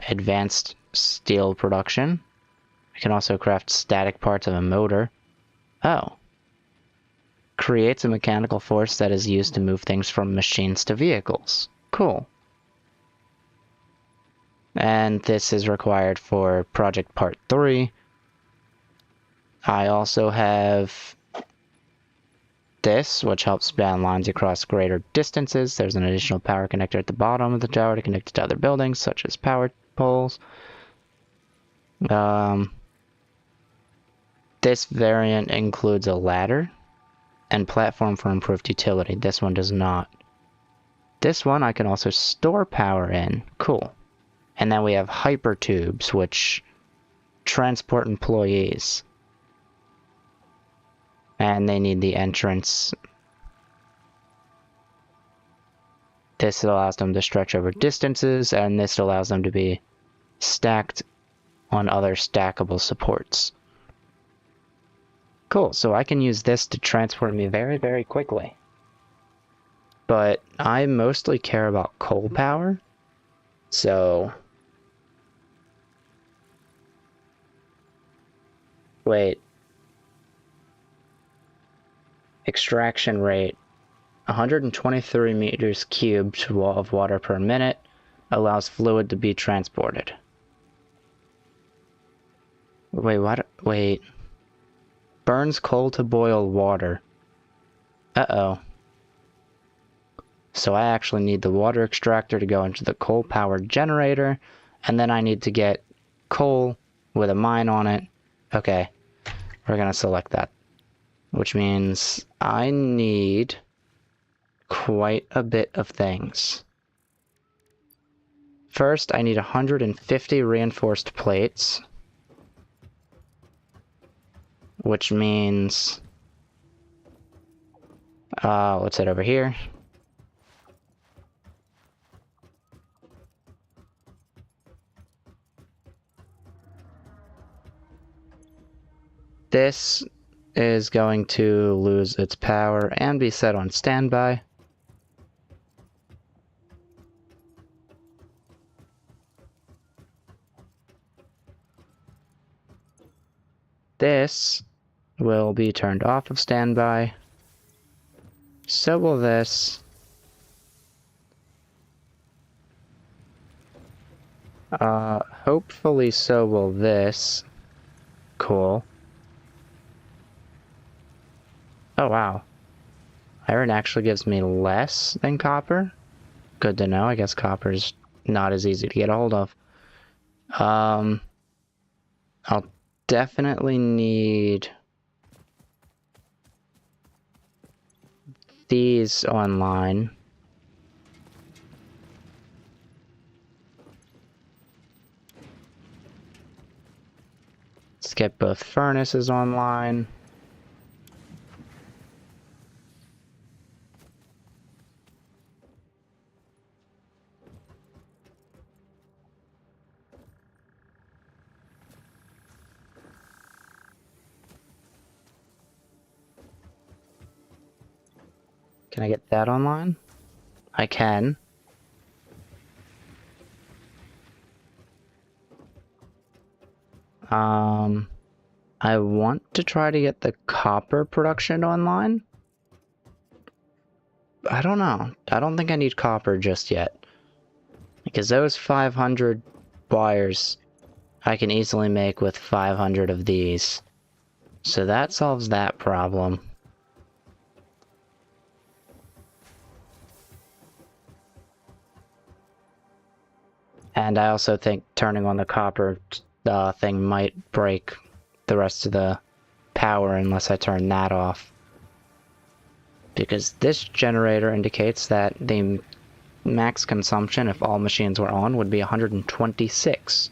Advanced steel production. We can also craft static parts of a motor. Oh. Creates a mechanical force that is used to move things from machines to vehicles. Cool. And this is required for project part 3. I also have this, which helps span lines across greater distances. There's an additional power connector at the bottom of the tower to connect it to other buildings, such as power poles. This variant includes a ladder and platform for improved utility. This one does not. This one I can also store power in. Cool. And then we have hyper tubes, which transport employees. And they need the entrance. This allows them to stretch over distances, and this allows them to be stacked on other stackable supports. Cool, so I can use this to transport me very, very quickly. But I mostly care about coal power, so... Wait. Extraction rate. 123 meters cubed of water per minute allows fluid to be transported. Wait, what? Wait. Burns coal to boil water. Uh-oh. So I actually need the water extractor to go into the coal-powered generator, and then I need to get coal with a mine on it. Okay, we're gonna select that. Which means I need quite a bit of things. First, I need 150 reinforced plates. Which means... let's head over here. This is going to lose its power and be set on standby. This will be turned off of standby. So will this. Hopefully so will this. Cool. Oh wow. Iron actually gives me less than copper. Good to know. I guess copper's not as easy to get a hold of. I'll definitely need these online. Let's get both furnaces online. Can I get that online? I can. I want to try to get the copper production online. I don't know. I don't think I need copper just yet. Because those 500 wires I can easily make with 500 of these. So that solves that problem. And I also think turning on the copper thing might break the rest of the power unless I turn that off. Because this generator indicates that the max consumption, if all machines were on, would be 126.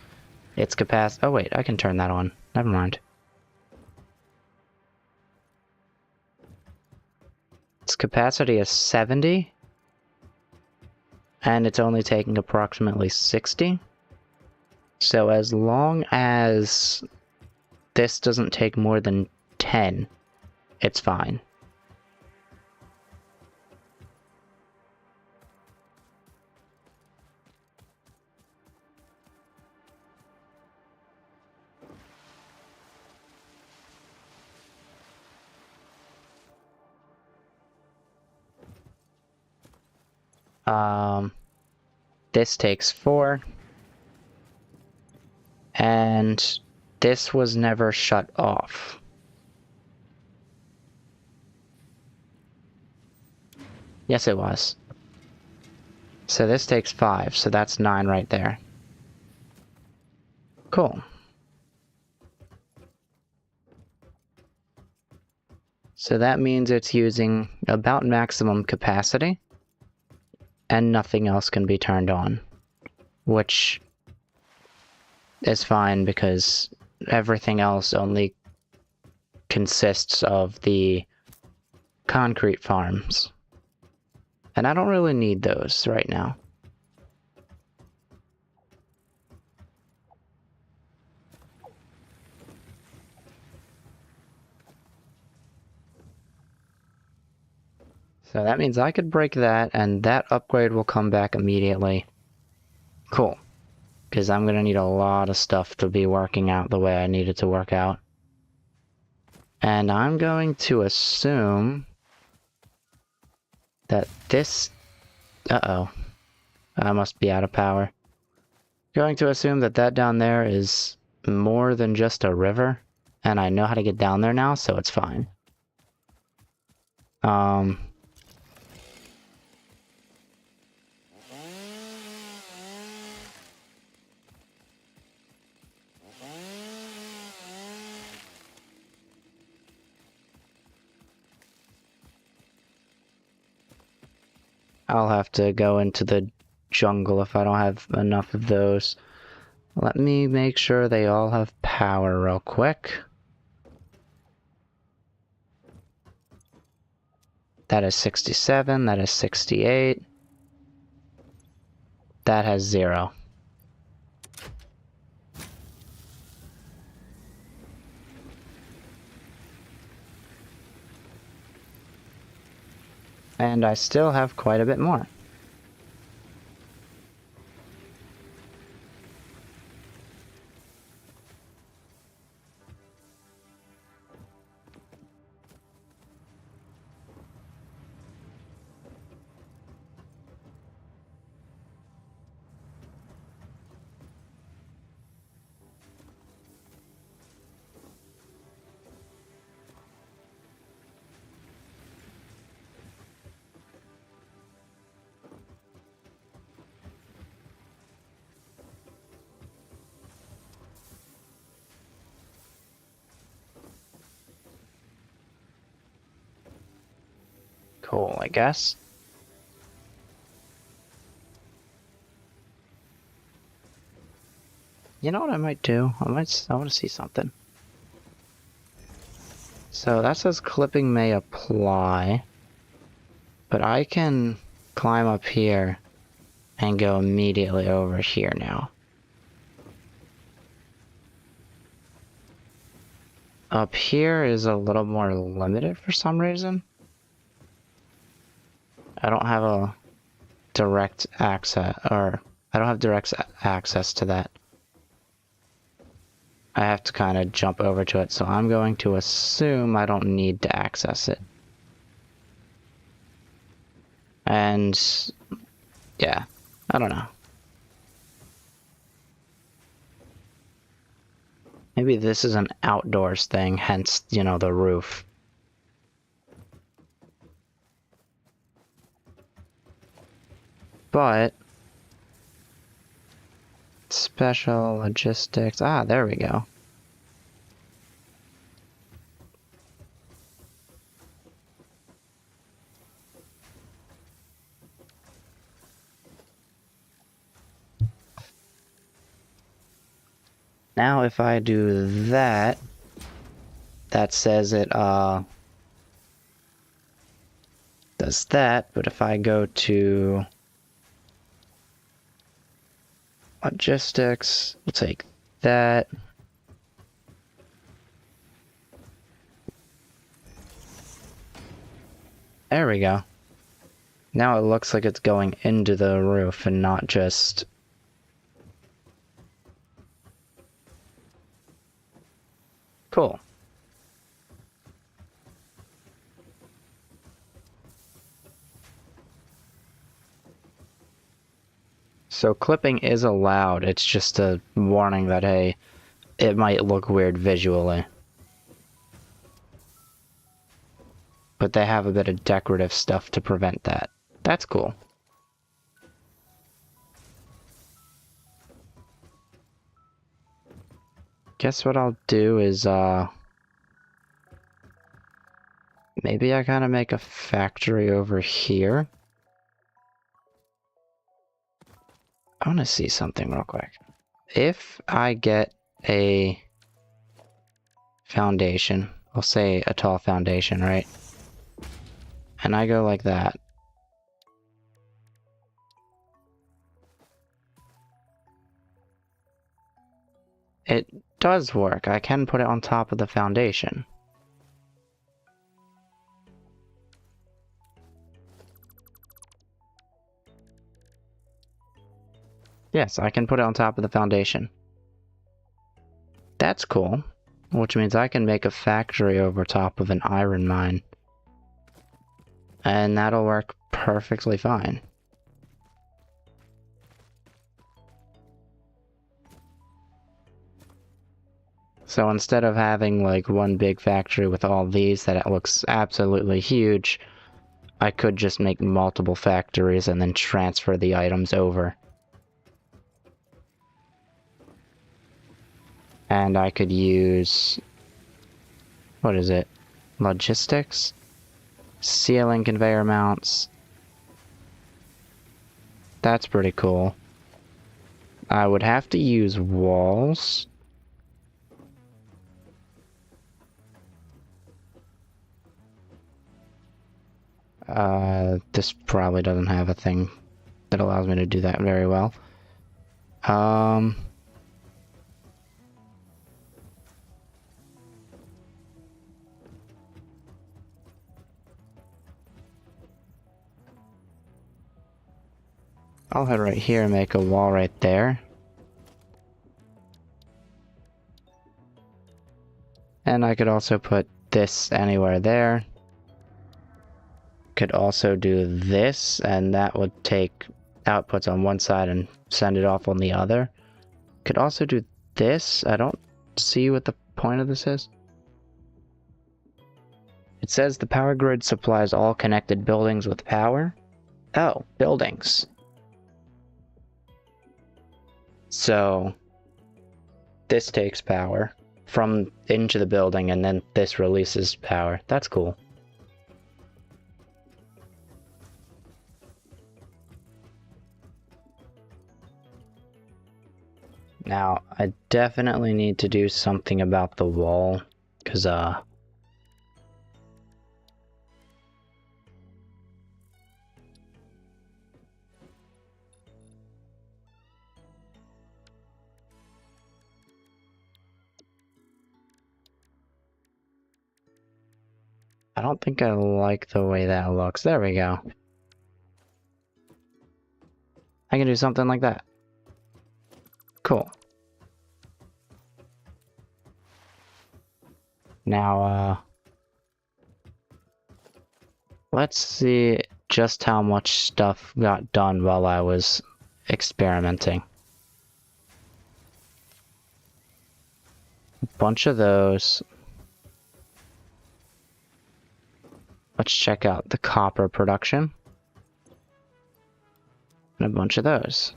Its capacity... Oh wait, I can turn that on. Never mind. Its capacity is 70. And it's only taking approximately 60. So as long as this doesn't take more than 10, it's fine. This takes 4. And this was never shut off. Yes, it was. So this takes 5, so that's 9 right there. Cool. So that means it's using about maximum capacity, and nothing else can be turned on, which is fine because everything else only consists of the concrete farms. And I don't really need those right now. So that means I could break that, and that upgrade will come back immediately. Cool. Because I'm going to need a lot of stuff to be working out the way I need it to work out. And I'm going to assume that this... Uh-oh. I must be out of power. Going to assume that that down there is more than just a river, and I know how to get down there now, so it's fine. I'll have to go into the jungle if I don't have enough of those. Let me make sure they all have power real quick. That is 67, that is 68. That has 0. And I still have quite a bit more. Cool, I guess. You know what I might do? I want to see something. So that says clipping may apply, but I can climb up here and go immediately over here now. Up here is a little more limited for some reason. I don't have a direct access, or I don't have direct access to that. I have to kind of jump over to it, so I'm going to assume I don't need to access it. And yeah, I don't know. Maybe this is an outdoors thing, hence, you know, the roof. But special logistics. Ah, there we go. Now if I do that, that says it does that, but if I go to logistics, we'll take that. There we go. Now it looks like it's going into the roof and not just... Cool. So clipping is allowed, it's just a warning that, hey, it might look weird visually. But they have a bit of decorative stuff to prevent that. That's cool. Guess what I'll do is, maybe I kind of make a factory over here. I want to see something real quick. If I get a foundation, I'll say a tall foundation, right? And I go like that. It does work. I can put it on top of the foundation. Yes, I can put it on top of the foundation. That's cool. Which means I can make a factory over top of an iron mine. And that'll work perfectly fine. So instead of having like one big factory with all these that it looks absolutely huge, I could just make multiple factories and then transfer the items over. And I could use, what is it? Logistics? Ceiling conveyor mounts. That's pretty cool. I would have to use walls. This probably doesn't have a thing that allows me to do that very well. I'll head right here and make a wall right there. And I could also put this anywhere there. Could also do this, and that would take outputs on one side and send it off on the other. Could also do this. I don't see what the point of this is. It says the power grid supplies all connected buildings with power. Oh, buildings. So this takes power from into the building, and then this releases power. That's cool. Now, I definitely need to do something about the wall, because, I don't think I like the way that looks. There we go. I can do something like that. Cool. Now, let's see just how much stuff got done while I was experimenting. A bunch of those. Let's check out the copper production. And a bunch of those.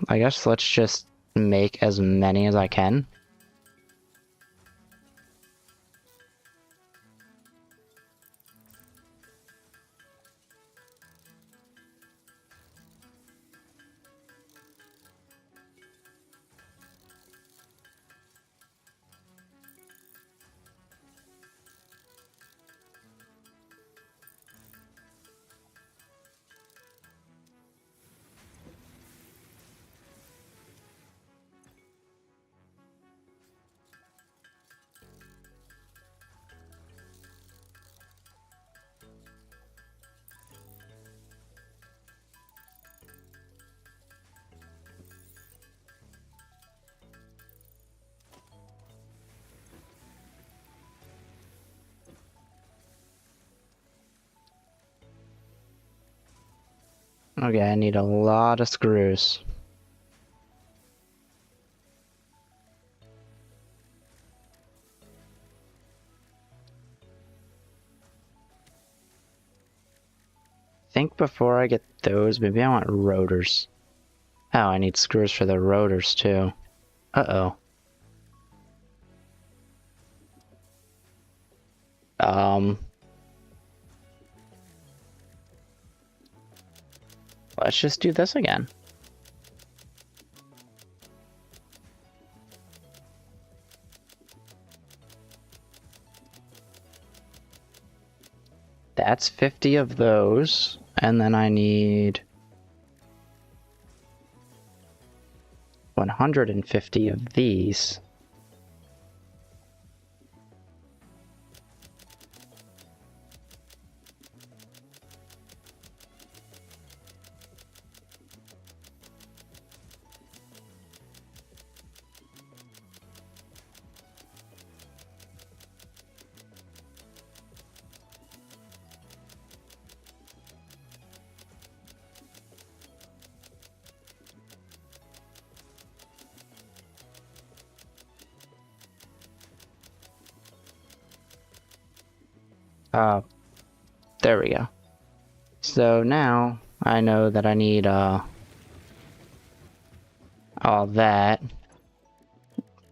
I guess let's just make as many as I can. Okay, I need a lot of screws. Think before I get those, maybe I want rotors. Oh, I need screws for the rotors too. Uh-oh. Let's just do this again. That's 50 of those, and then I need 150 of these. There we go. So now I know that I need all that.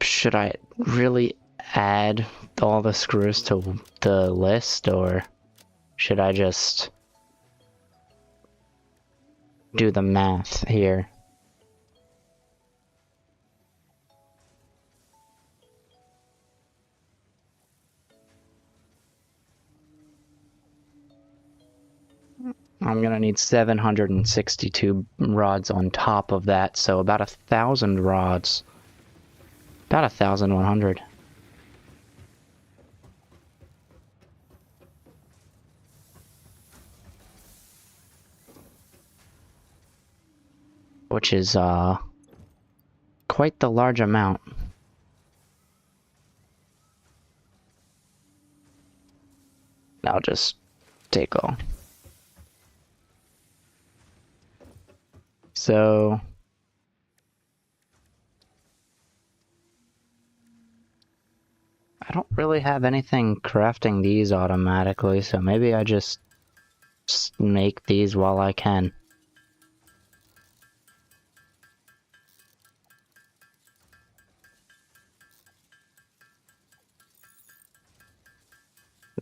Should I really add all the screws to the list, or should I just do the math here? I'm gonna need 762 rods on top of that, so about 1,000 rods. About 1,100. Which is, quite the large amount. I'll just take all. So I don't really have anything crafting these automatically, so maybe I just make these while I can.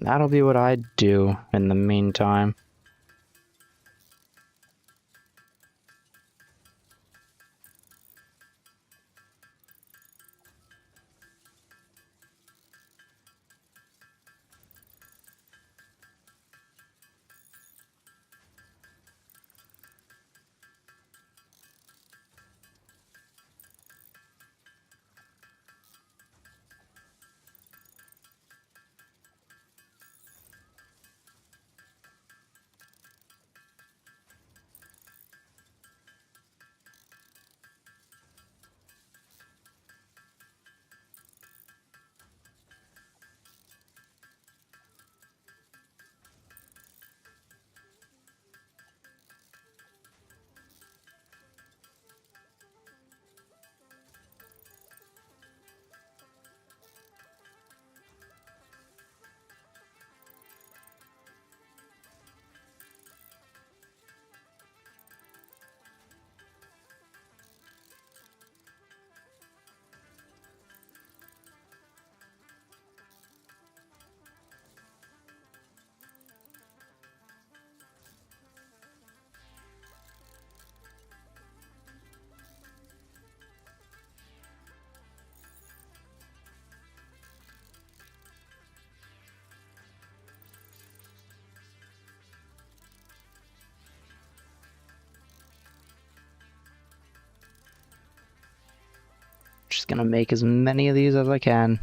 That'll be what I do in the meantime. Just gonna make as many of these as I can.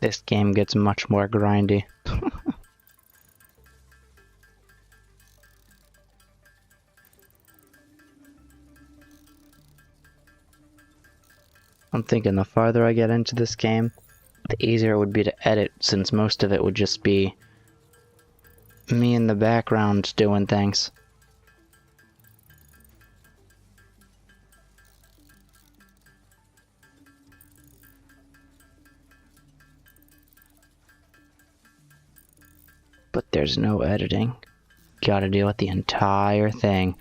This game gets much more grindy. I'm thinking the farther I get into this game, the easier it would be to edit, since most of it would just be me in the background doing things. But there's no editing. Gotta deal with the entire thing.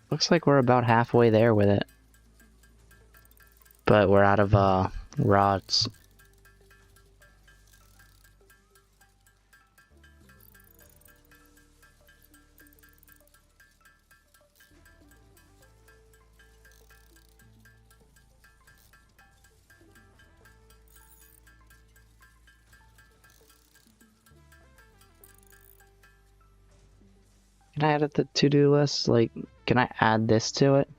Looks like we're about halfway there with it. But we're out of, rods. Can I edit the to-do list? Like, can I add this to it?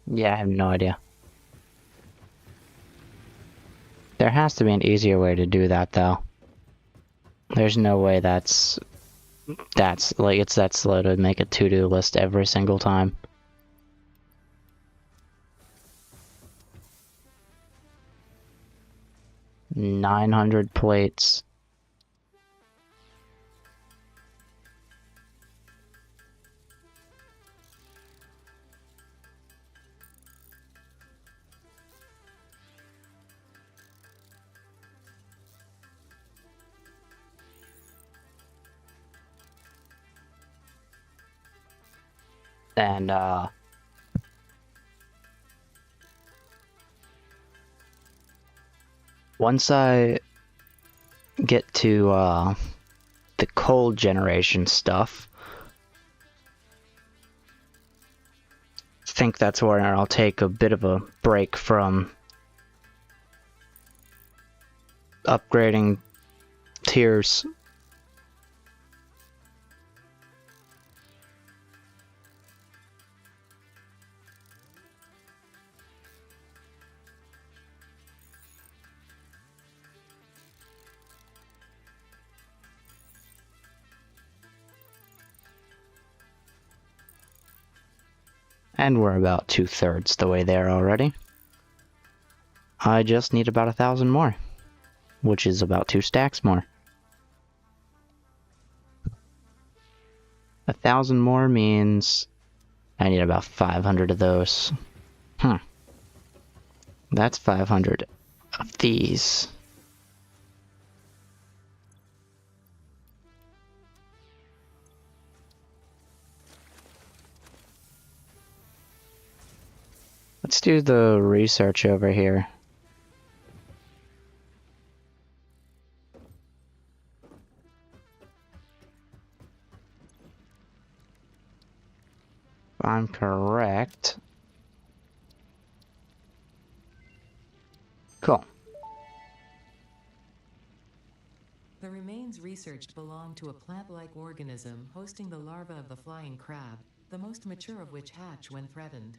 Yeah, I have no idea. There has to be an easier way to do that, though. There's no way that's like, it's that slow to make a to-do list every single time. $900 plates. And, once I get to, the cold generation stuff, I think that's where I'll take a bit of a break from upgrading tiers. And we're about 2/3 the way there already. I just need about 1,000 more, which is about 2 stacks more. 1,000 more means I need about 500 of those. That's 500 of these. Let's do the research over here. If I'm correct. Cool. The remains researched belong to a plant-like organism hosting the larva of the flying crab, the most mature of which hatch when threatened.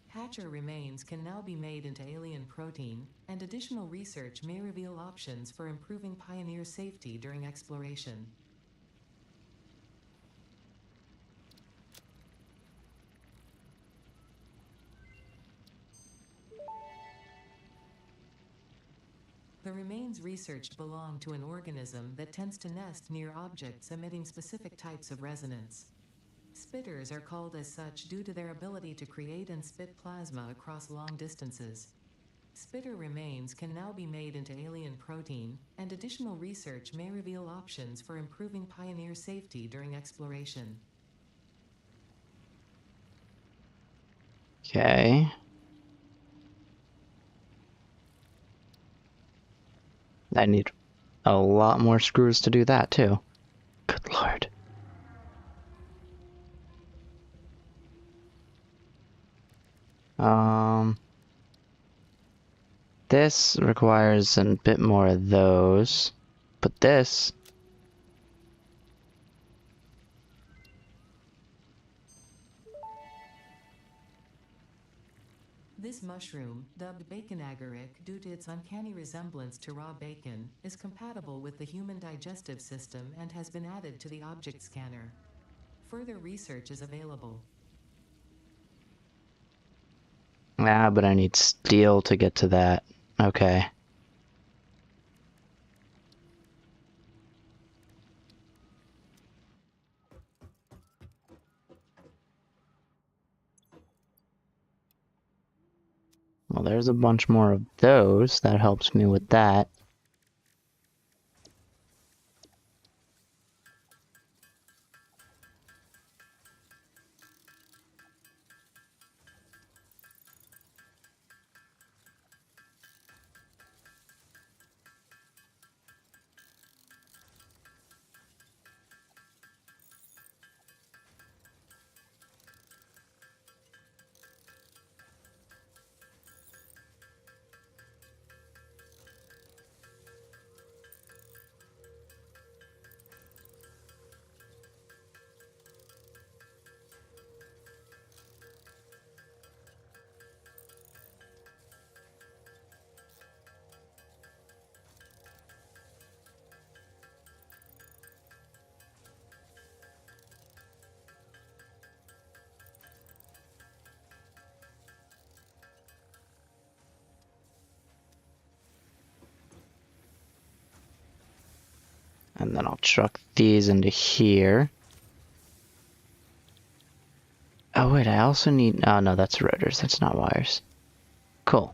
Hatcher remains can now be made into alien protein, and additional research may reveal options for improving Pioneer safety during exploration. The remains researched belong to an organism that tends to nest near objects emitting specific types of resonance. Spitters are called as such due to their ability to create and spit plasma across long distances. Spitter remains can now be made into alien protein, and additional research may reveal options for improving Pioneer safety during exploration. Okay. I need a lot more screws to do that, too. Good lord. This requires a bit more of those, but this... This mushroom, dubbed bacon agaric due to its uncanny resemblance to raw bacon, is compatible with the human digestive system and has been added to the object scanner. Further research is available. Ah, but I need steel to get to that. Okay. Well, there's a bunch more of those. That helps me with that. And then I'll chuck these into here. Oh wait, I also need... Oh no, that's rotors, that's not wires. Cool.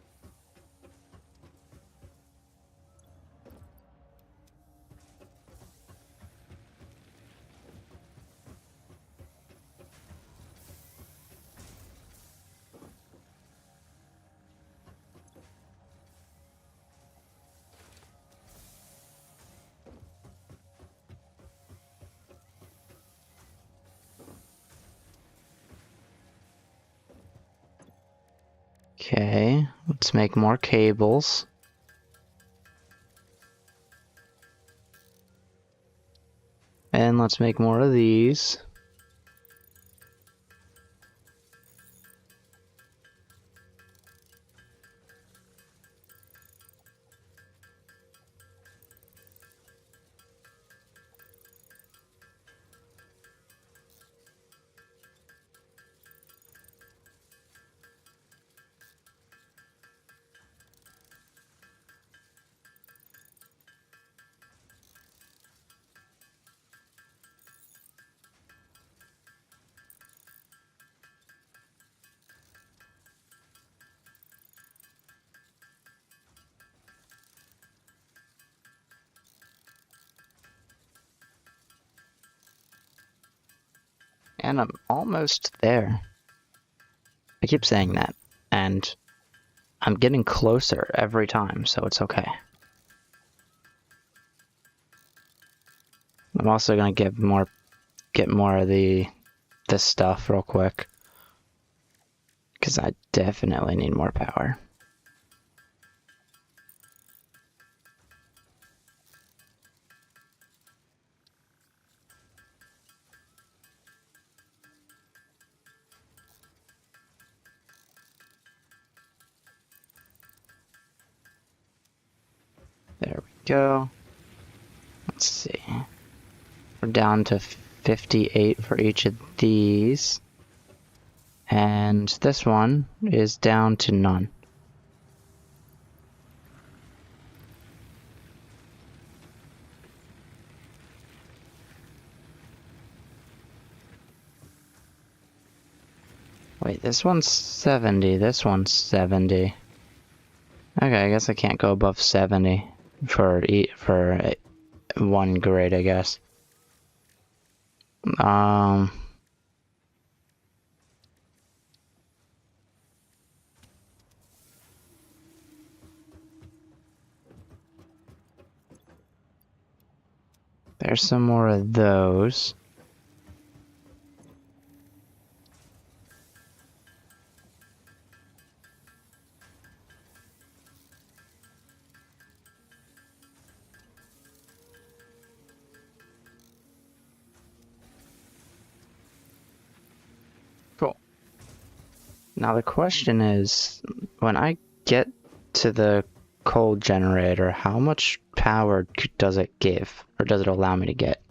Okay, let's make more cables. And let's make more of these. And I'm almost there. I keep saying that, and I'm getting closer every time, so it's okay. I'm also gonna get more of this stuff real quick, because I definitely need more power. There we go. Let's see. We're down to 58 for each of these. And this one is down to none. Wait, this one's 70, this one's 70. Okay, I guess I can't go above 70 for one grade, I guess. There's some more of those. Cool. Now the question is, when I get to the coal generator, how much power does it give? Or does it allow me to get?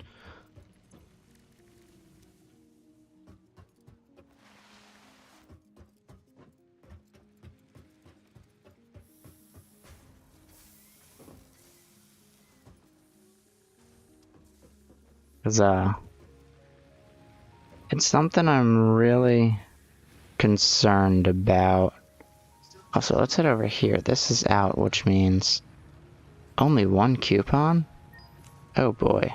Because, it's something I'm really concerned about. Also, let's head over here. This is out, which means only one coupon? Oh boy.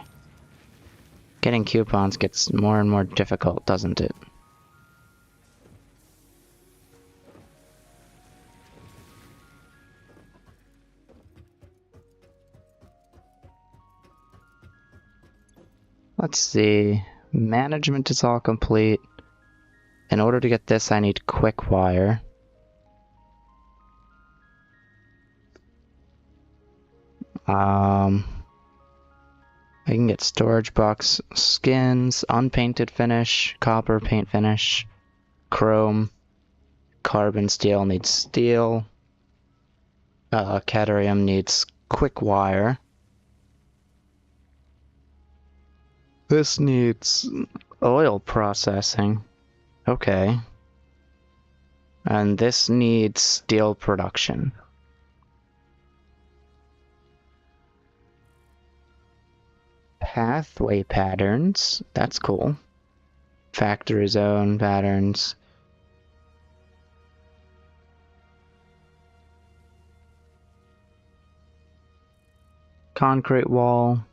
Getting coupons gets more and more difficult, doesn't it? Let's see. Management is all complete. In order to get this, I need quick wire. I can get storage box skins, unpainted finish, copper paint finish, chrome, carbon steel needs steel, cadmium needs quick wire. This needs oil processing. Okay. And this needs steel production. Pathway patterns. That's cool. Factory zone patterns. Concrete wall.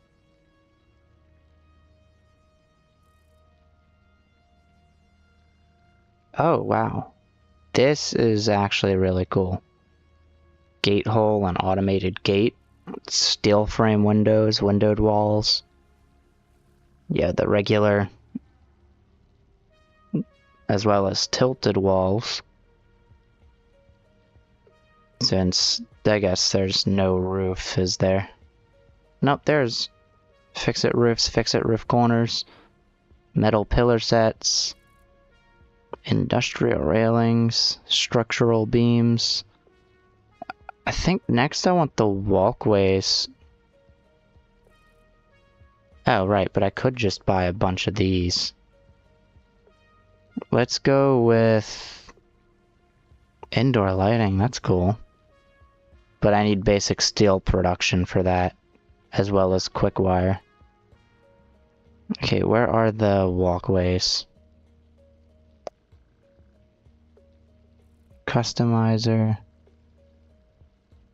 Oh, wow. This is actually really cool. Gate hole and automated gate. Steel frame windows, windowed walls. Yeah, the regular, as well as tilted walls. Since, I guess there's no roof, is there? Nope, there's fix-it roofs, fix-it roof corners, metal pillar sets, industrial railings, structural beams. I think next I want the walkways. Oh, right, but I could just buy a bunch of these. Let's go with indoor lighting, that's cool. But I need basic steel production for that, as well as quick wire. Okay, where are the walkways? Customizer.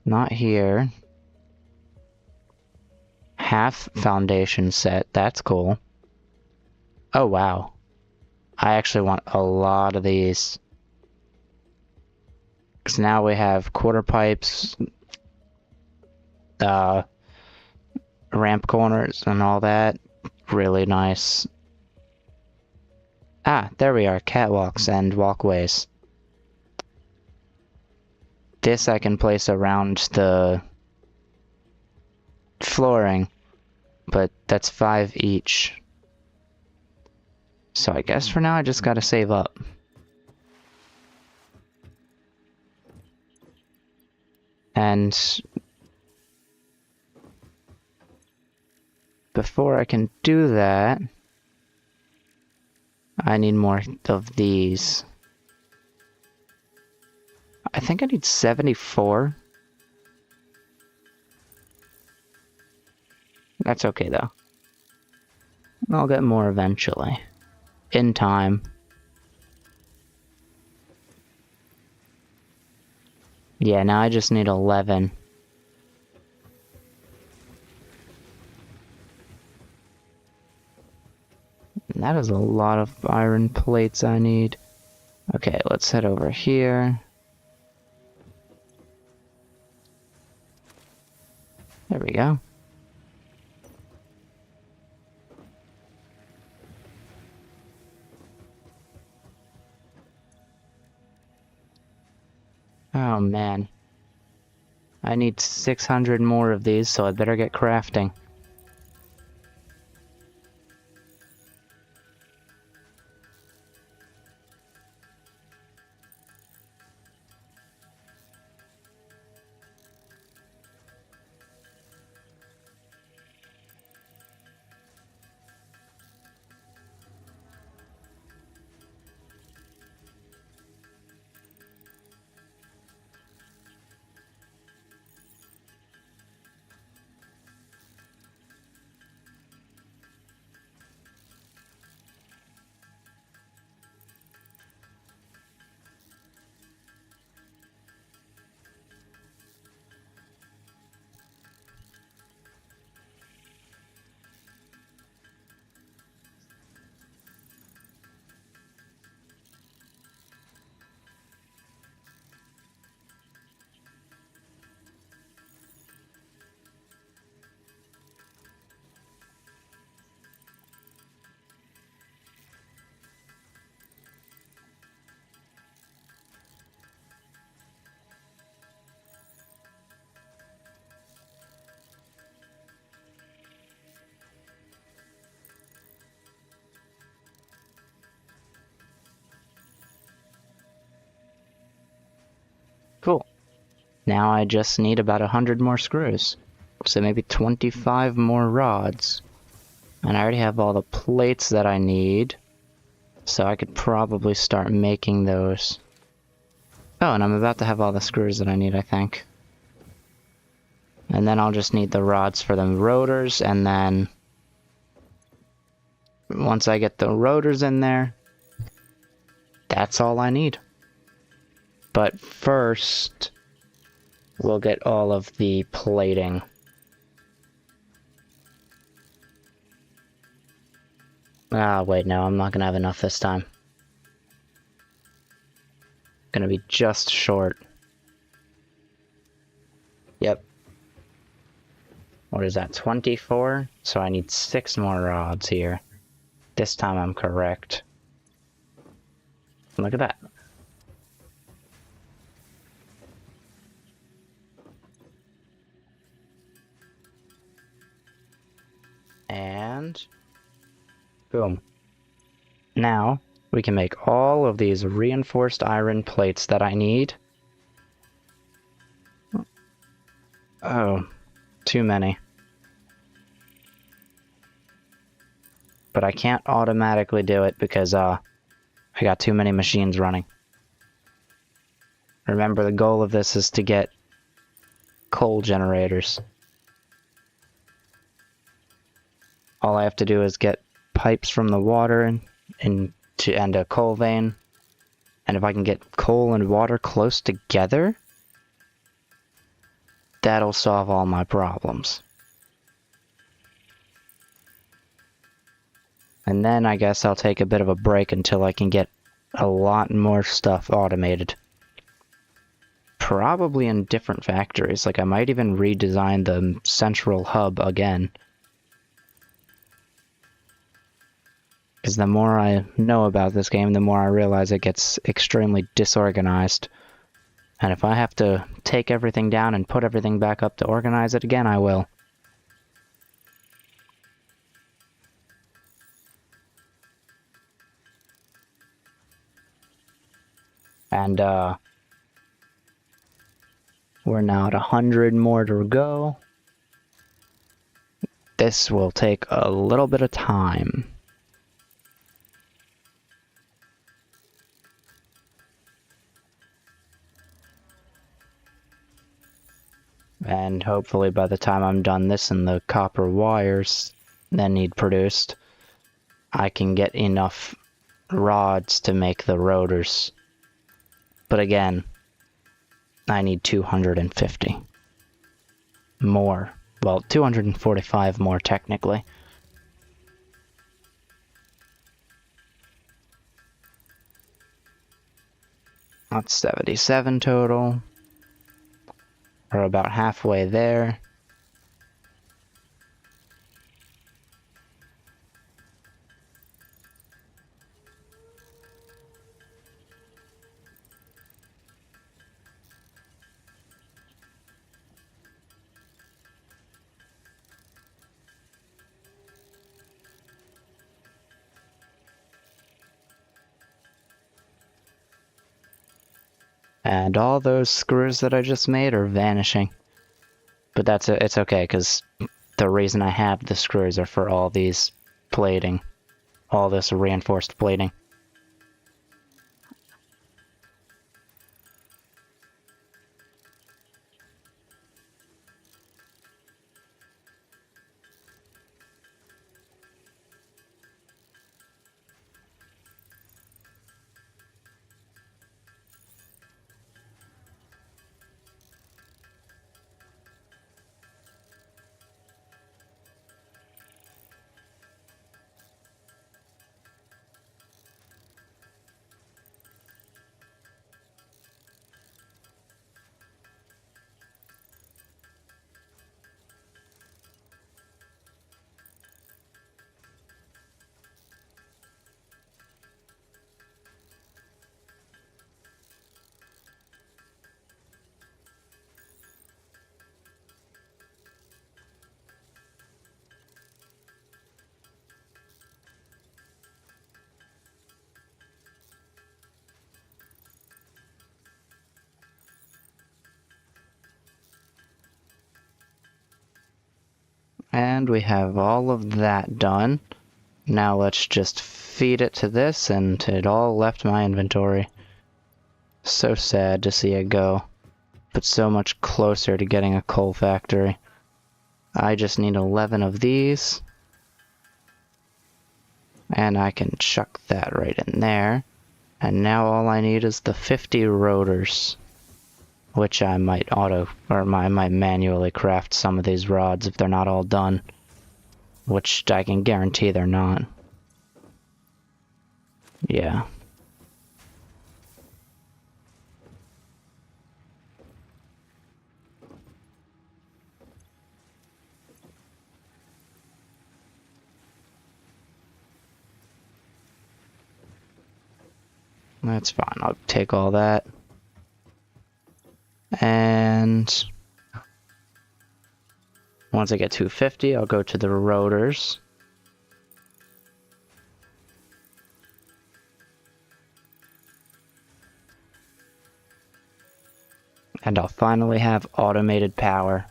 Not here. Half foundation set, that's cool. Oh wow. I actually want a lot of these. Because now we have quarter pipes, ramp corners and all that. Really nice. Ah, there we are, catwalks and walkways. This I can place around the flooring, but that's 5 each. So I guess for now I just gotta save up. And before I can do that, I need more of these. I think I need 74. That's okay though. I'll get more eventually. In time. Yeah, now I just need 11. And that is a lot of iron plates I need. Okay, let's head over here. There we go. Oh man. I need 600 more of these, so I better get crafting. Cool. Now I just need about 100 more screws. So maybe 25 more rods. And I already have all the plates that I need. So I could probably start making those. Oh, and I'm about to have all the screws that I need, I think. And then I'll just need the rods for the rotors, and then once I get the rotors in there, that's all I need. But first, we'll get all of the plating. Ah, wait, no, I'm not gonna have enough this time. Gonna be just short. Yep. What is that, 24? So I need 6 more rods here. This time I'm correct. Look at that. And boom. Now we can make all of these reinforced iron plates that I need. Oh, too many. But I can't automatically do it because I got too many machines running. Remember, the goal of this is to get coal generators. All I have to do is get pipes from the water and a coal vein. And if I can get coal and water close together, that'll solve all my problems. And then I guess I'll take a bit of a break until I can get a lot more stuff automated. Probably in different factories. Like, I might even redesign the central hub again. Because the more I know about this game, the more I realize it gets extremely disorganized. And if I have to take everything down and put everything back up to organize it again, I will. And, we're now at 100 more to go. This will take a little bit of time. And hopefully by the time I'm done this and the copper wires that need produced, I can get enough rods to make the rotors. But again, I need 250 more. Well, 245 more technically. That's 77 total. We're about halfway there. And all those screws that I just made are vanishing. But it's okay, because the reason I have the screws are for all these plating. All this reinforced plating. And we have all of that done. Now let's just feed it to this, and it all left my inventory. So sad to see it go, but so much closer to getting a coal factory. I just need 11 of these. And I can chuck that right in there. And now all I need is the 50 rotors. Which I might I might manually craft some of these rods if they're not all done. Which I can guarantee they're not. Yeah. That's fine, I'll take all that. And once I get 250, I'll go to the rotors. And I'll finally have automated power.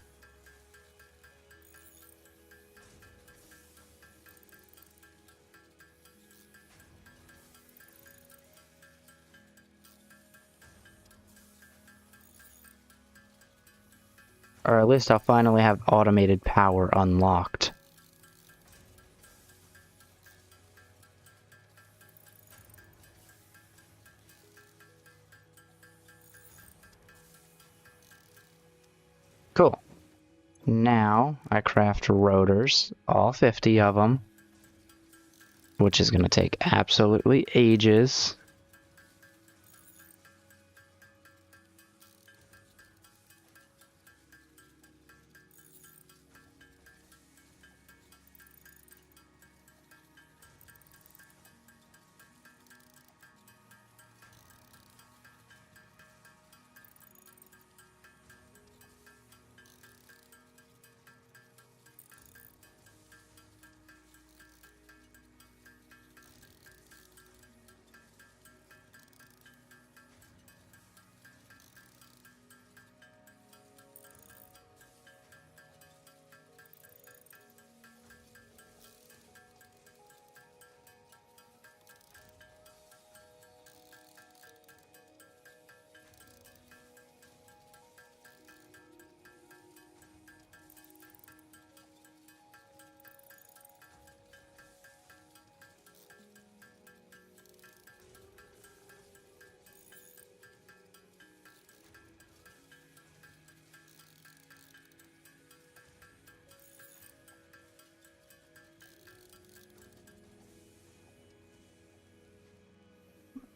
Or at least I'll finally have automated power unlocked. Cool. Now I craft rotors, all 50 of them, which is going to take absolutely ages.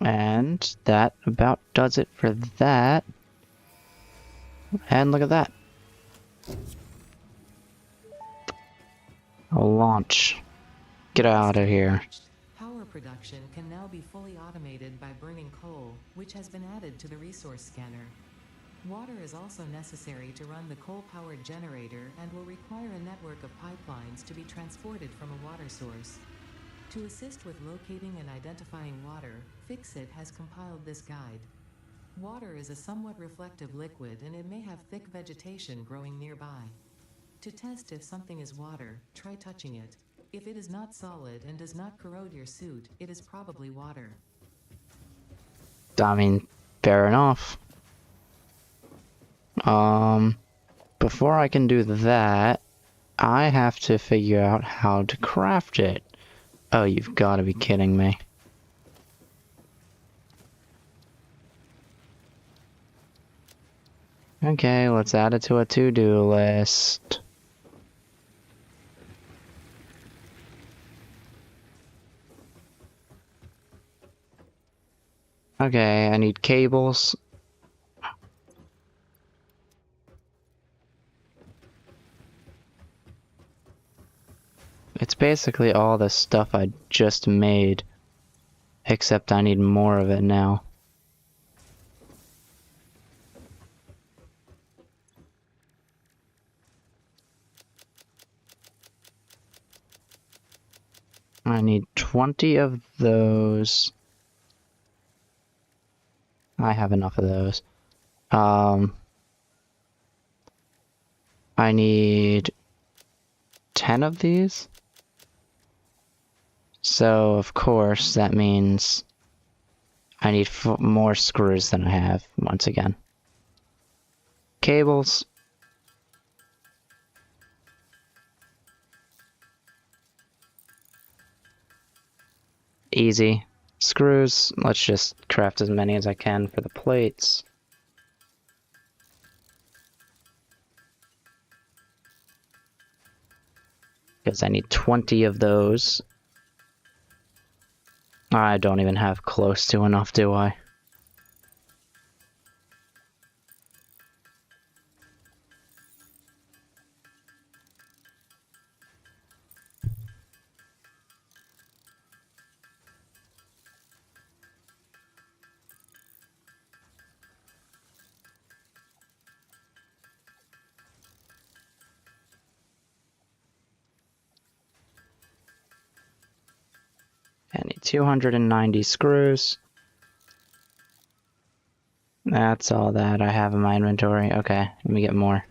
And that about does it for that. And look at that. A launch. Get out of here. Power production can now be fully automated by burning coal, which has been added to the resource scanner. Water is also necessary to run the coal-powered generator and will require a network of pipelines to be transported from a water source. To assist with locating and identifying water, Fixit has compiled this guide. Water is a somewhat reflective liquid and it may have thick vegetation growing nearby. To test if something is water, try touching it. If it is not solid and does not corrode your suit, it is probably water. I mean, fair enough. Before I can do that, I have to figure out how to craft it. Oh, you've got to be kidding me. Okay, let's add it to a to-do list. Okay, I need cables. It's basically all the stuff I just made, except I need more of it now. I need 20 of those. I have enough of those. I need 10 of these. So, of course, that means I need more screws than I have, once again. Cables. Easy. Screws. Let's just craft as many as I can for the plates. Because I need 20 of those. I don't even have close to enough, do I? I need 290 screws. That's all that I have in my inventory. Okay, let me get more.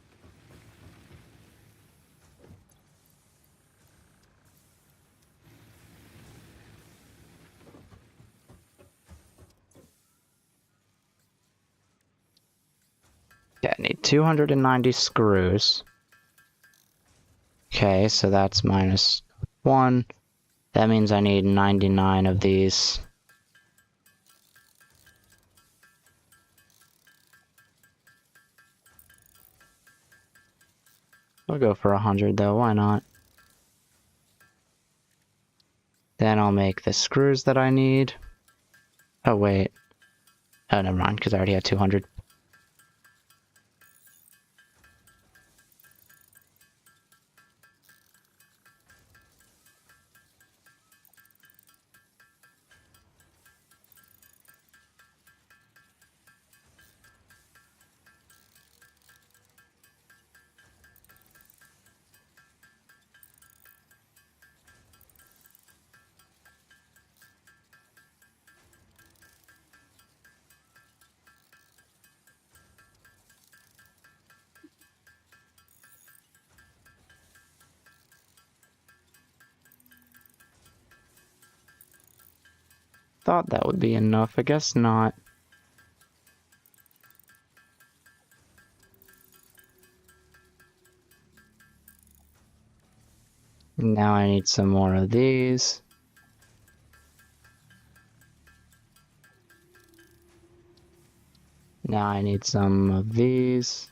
Okay, I need 290 screws. Okay, so that's minus 1. That means I need 99 of these. I'll go for 100 though, why not? Then I'll make the screws that I need. Oh wait. Oh, never mind, because I already had 200. Thought that would be enough, I guess not. Now I need some more of these. Now I need some of these.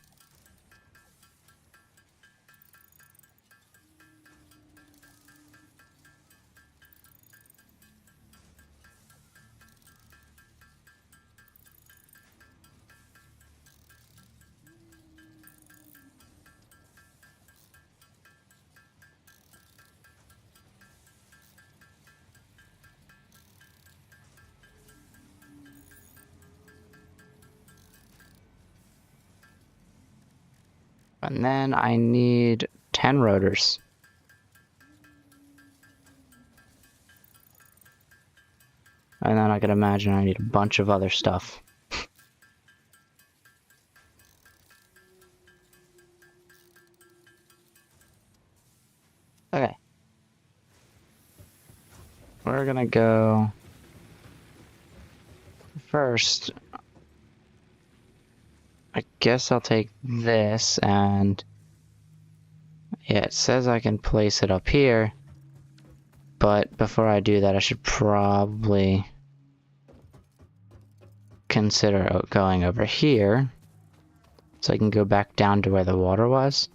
And then I need 10 rotors. And then I can imagine I need a bunch of other stuff. Okay. We're gonna go first. I guess I'll take this and yeah, it says I can place it up here. But before I do that, I should probably consider going over here so I can go back down to where the water was.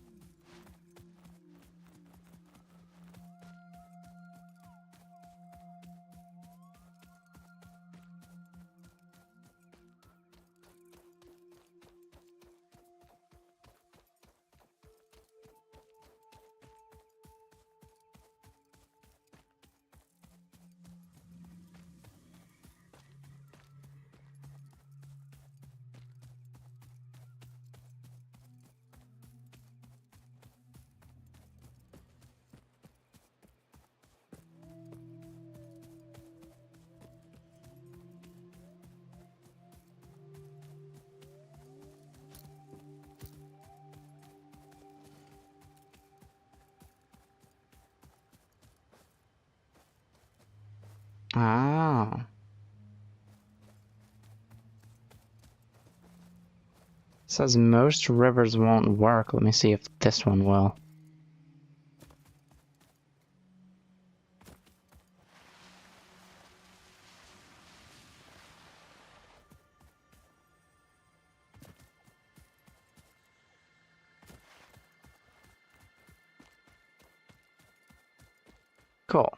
Oh. It says most rivers won't work. Let me see if this one will. Cool.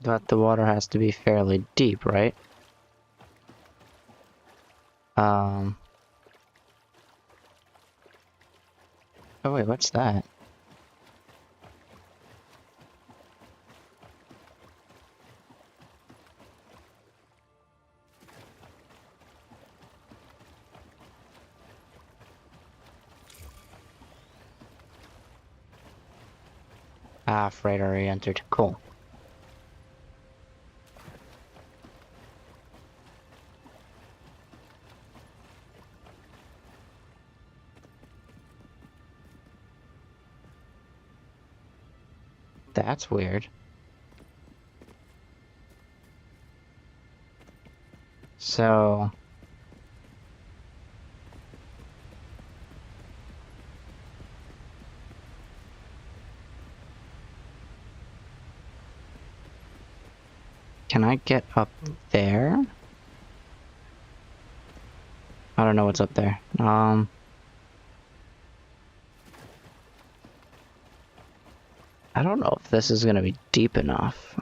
But the water has to be fairly deep, right? Oh wait, what's that? Ah, freighter re-entered. Cool. That's weird. So... Can I get up there? I don't know what's up there. I don't know if this is gonna be deep enough.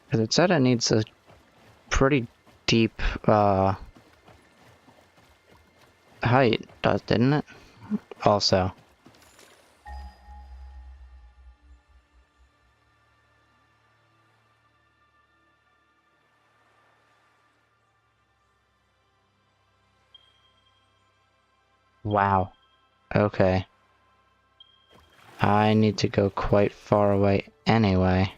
Because it said it needs a pretty deep, height, didn't it? Also. Wow. Okay. I need to go quite far away anyway.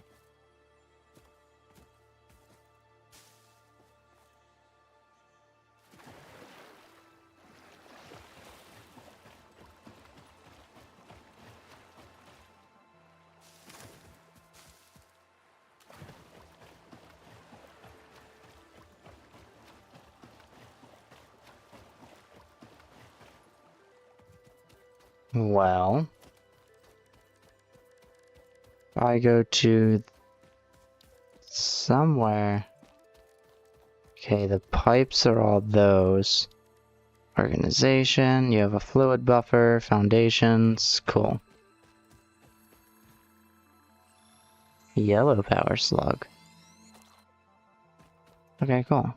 Well, if I go to somewhere. Okay, the pipes are all those. Organization, you have a fluid buffer, foundations, cool. Yellow power slug. Okay, cool.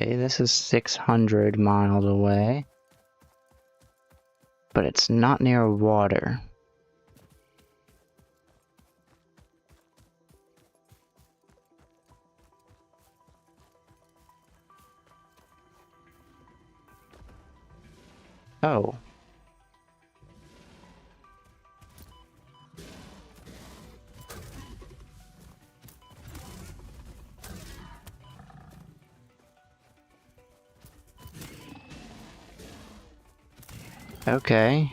Okay, this is 600 miles away. But it's not near water. Oh. Okay.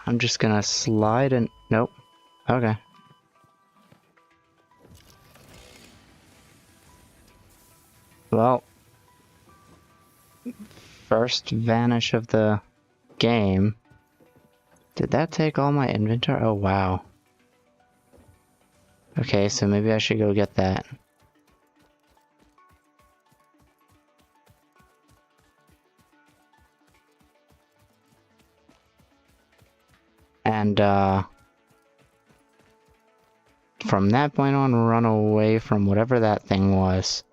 I'm just gonna slide and... Nope. Okay. Well, first vanish of the game. Did that take all my inventory? Oh, wow. Okay, so maybe I should go get that. And, from that point on, run away from whatever that thing was.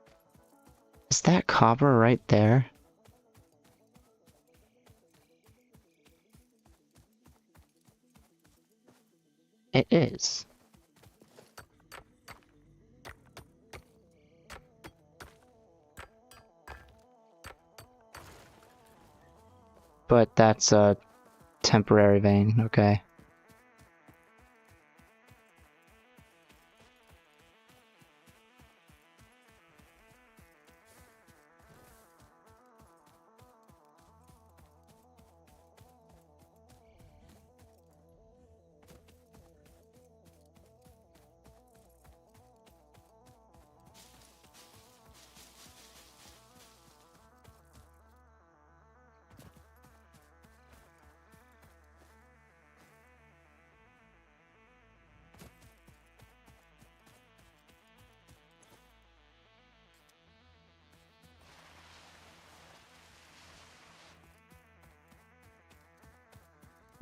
Is that copper right there? It is. But that's a temporary vein, okay.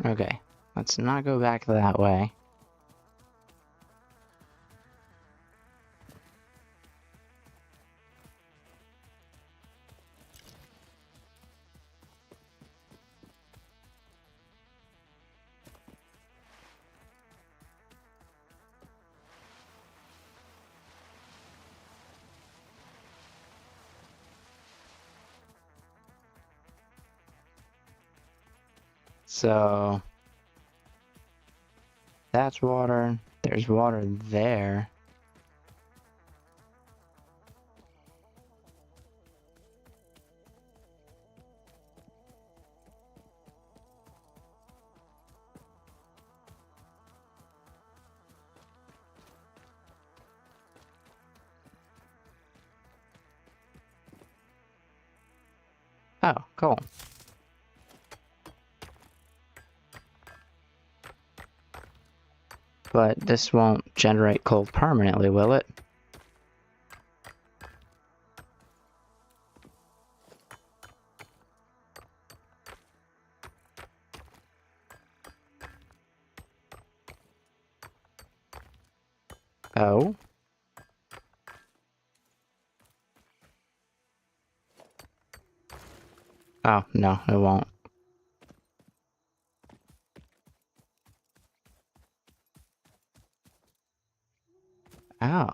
Okay, let's not go back that way. So... that's water. There's water there. Oh, cool. But this won't generate coal permanently, will it? Oh? Oh, no, it won't. Oh.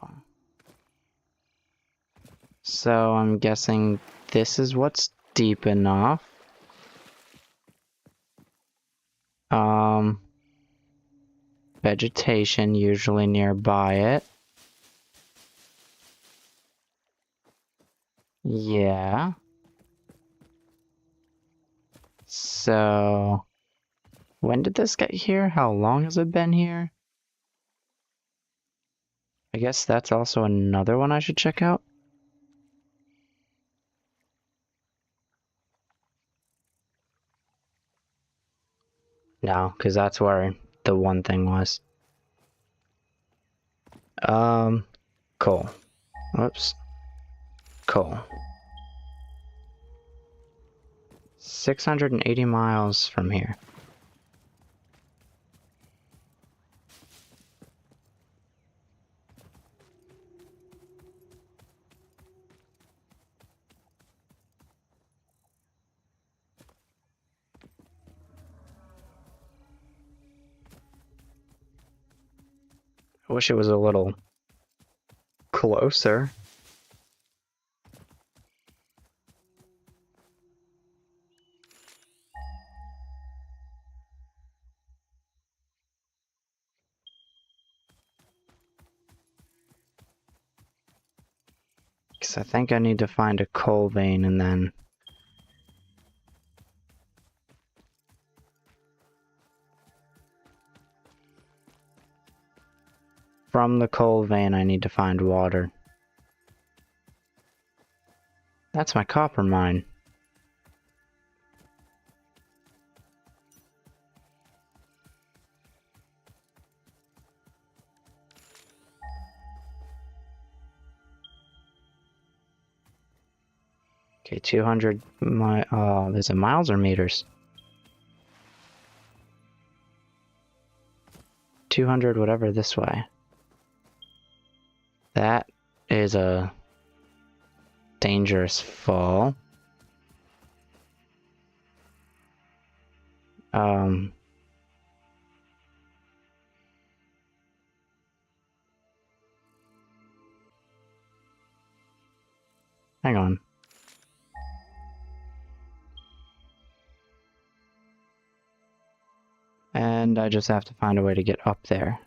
So I'm guessing this is what's deep enough. Vegetation usually nearby it. Yeah. So... when did this get here? How long has it been here? I guess that's also another one I should check out. No, because that's where the one thing was. Cool. Whoops. Cool. 680 miles from here. I wish it was a little closer. Because I think I need to find a coal vein and then... From the coal vein, I need to find water. That's my copper mine. Okay, 200 is it miles or meters? 200 whatever this way. That is a dangerous fall. Hang on. And I just have to find a way to get up there.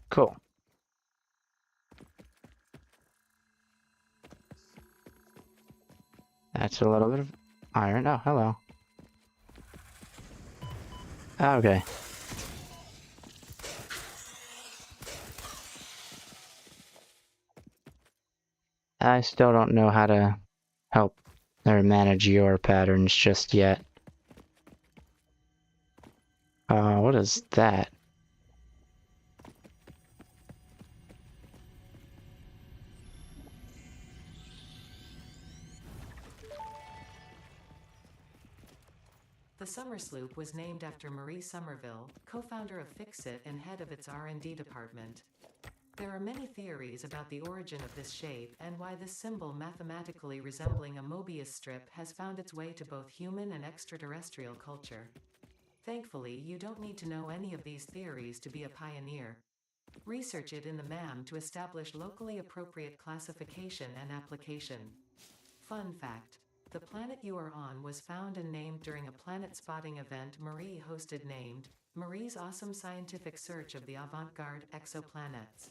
Cool. That's a little bit of iron. Oh, hello. Okay. I still don't know how to help or manage your patterns just yet. What is that? The Summer Sloop was named after Marie Somerville, co-founder of Fixit and head of its R&D department. There are many theories about the origin of this shape and why this symbol mathematically resembling a Mobius strip has found its way to both human and extraterrestrial culture. Thankfully, you don't need to know any of these theories to be a pioneer. Research it in the MAM to establish locally appropriate classification and application. Fun fact: the planet you are on was found and named during a planet spotting event Marie hosted named Marie's Awesome Scientific Search of the Avant-Garde Exoplanets.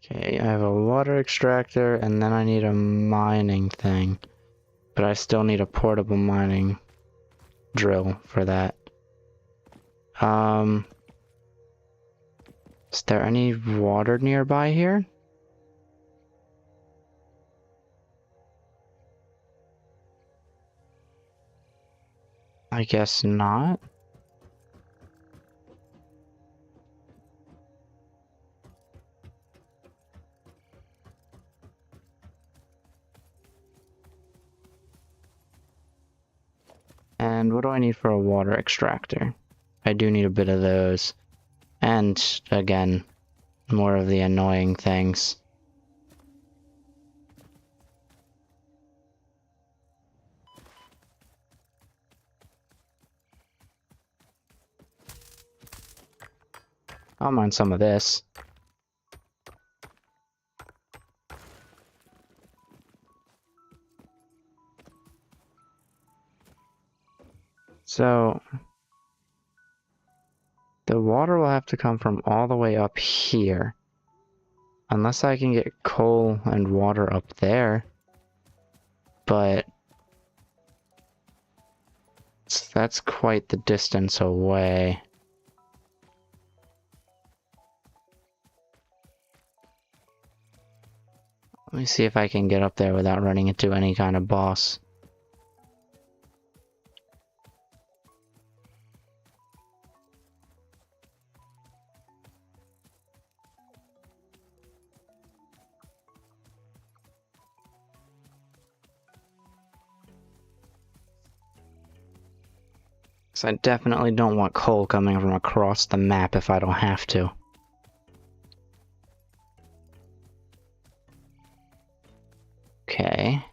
Okay, I have a water extractor and then I need a mining thing. But I still need a portable mining drill for that. Is there any water nearby here? I guess not. And what do I need for a water extractor? I do need a bit of those. And, again, more of the annoying things. I'll mine some of this. So, the water will have to come from all the way up here. Unless I can get coal and water up there. But That's quite the distance away. Let me see if I can get up there without running into any kind of boss. So I definitely don't want coal coming from across the map if I don't have to. Okay.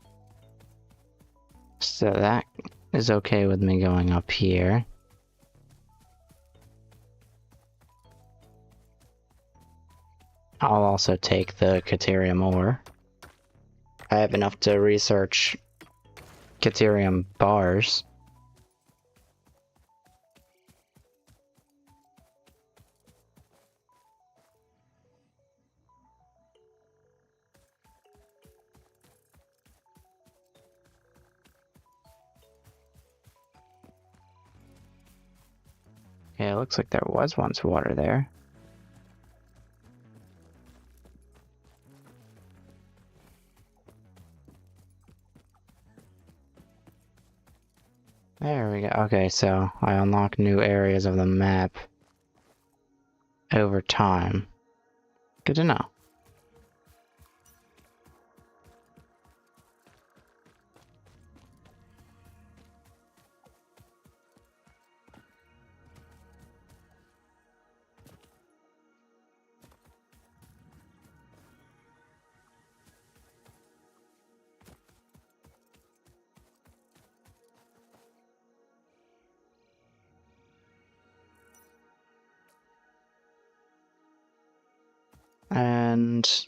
So that is okay with me going up here. I'll also take the Caterium ore. I have enough to research Caterium bars. Yeah, it looks like there was once water there. There we go. Okay, so I unlock new areas of the map over time. Good to know. And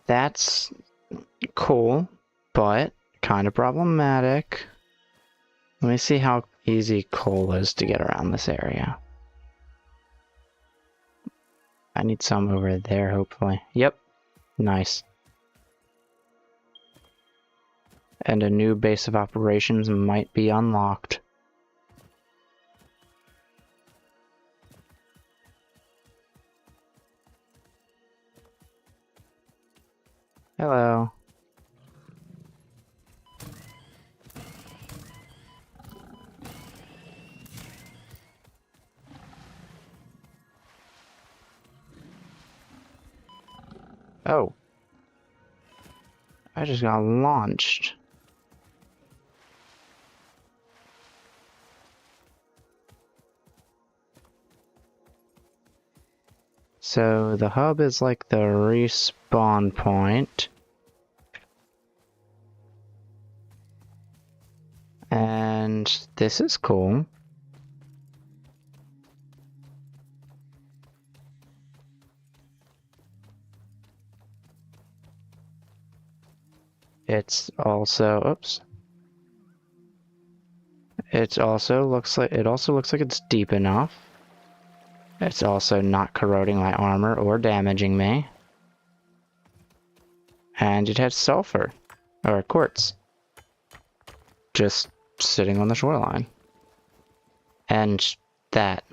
that's cool, but kind of problematic. Let me see how easy coal is to get around this area. I need some over there, hopefully. Yep, nice. And a new base of operations might be unlocked. Hello. Oh. I just got launched. So the hub is like the respawn point. And this is cool. It's also, oops. It also looks like it's deep enough. It's also not corroding my armor or damaging me. And it has sulfur, or quartz, just sitting on the shoreline. And that.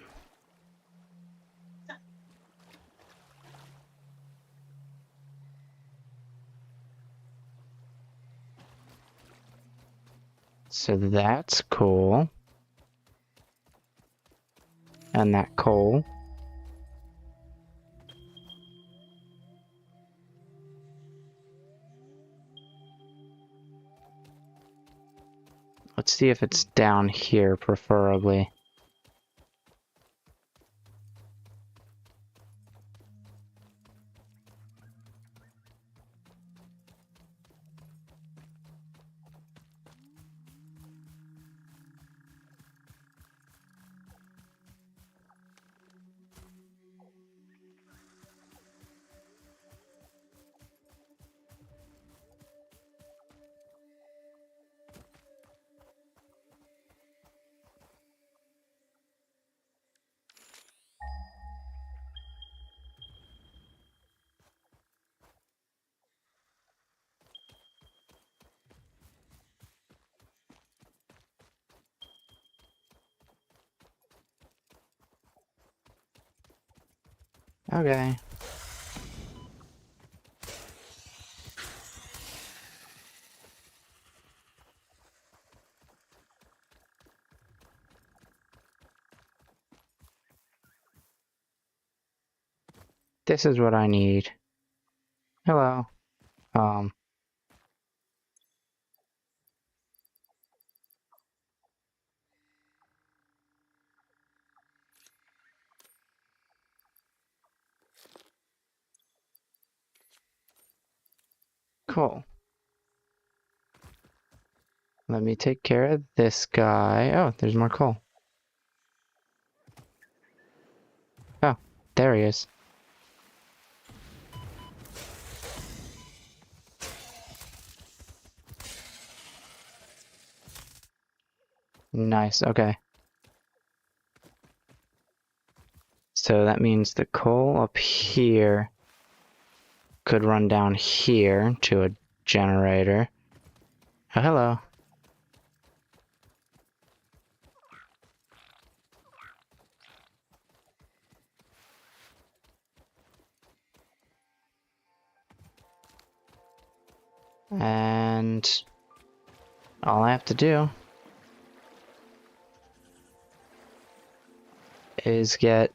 So that's cool. And that coal. Let's see if it's down here, preferably. Okay. This is what I need. Hello. Cool. Let me take care of this guy. Oh, there's more coal. Oh, there he is. Nice, okay. So that means the coal up here could run down here to a generator. Oh, hello. And all I have to do is get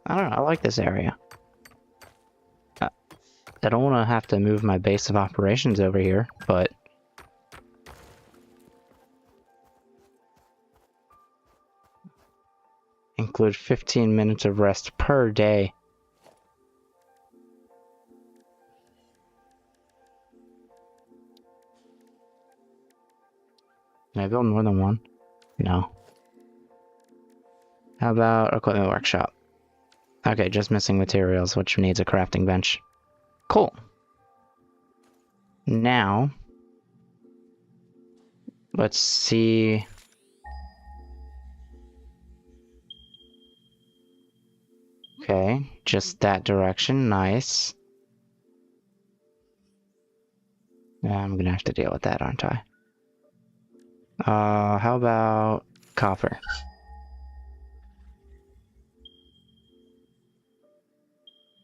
I don't know, I like this area. I don't want to have to move my base of operations over here, but include 15 minutes of rest per day. Can I build more than one? No. How about equipment workshop? Okay, just missing materials, which needs a crafting bench. Cool. Now, let's see. Okay, just that direction, nice. I'm gonna have to deal with that, aren't I? How about copper?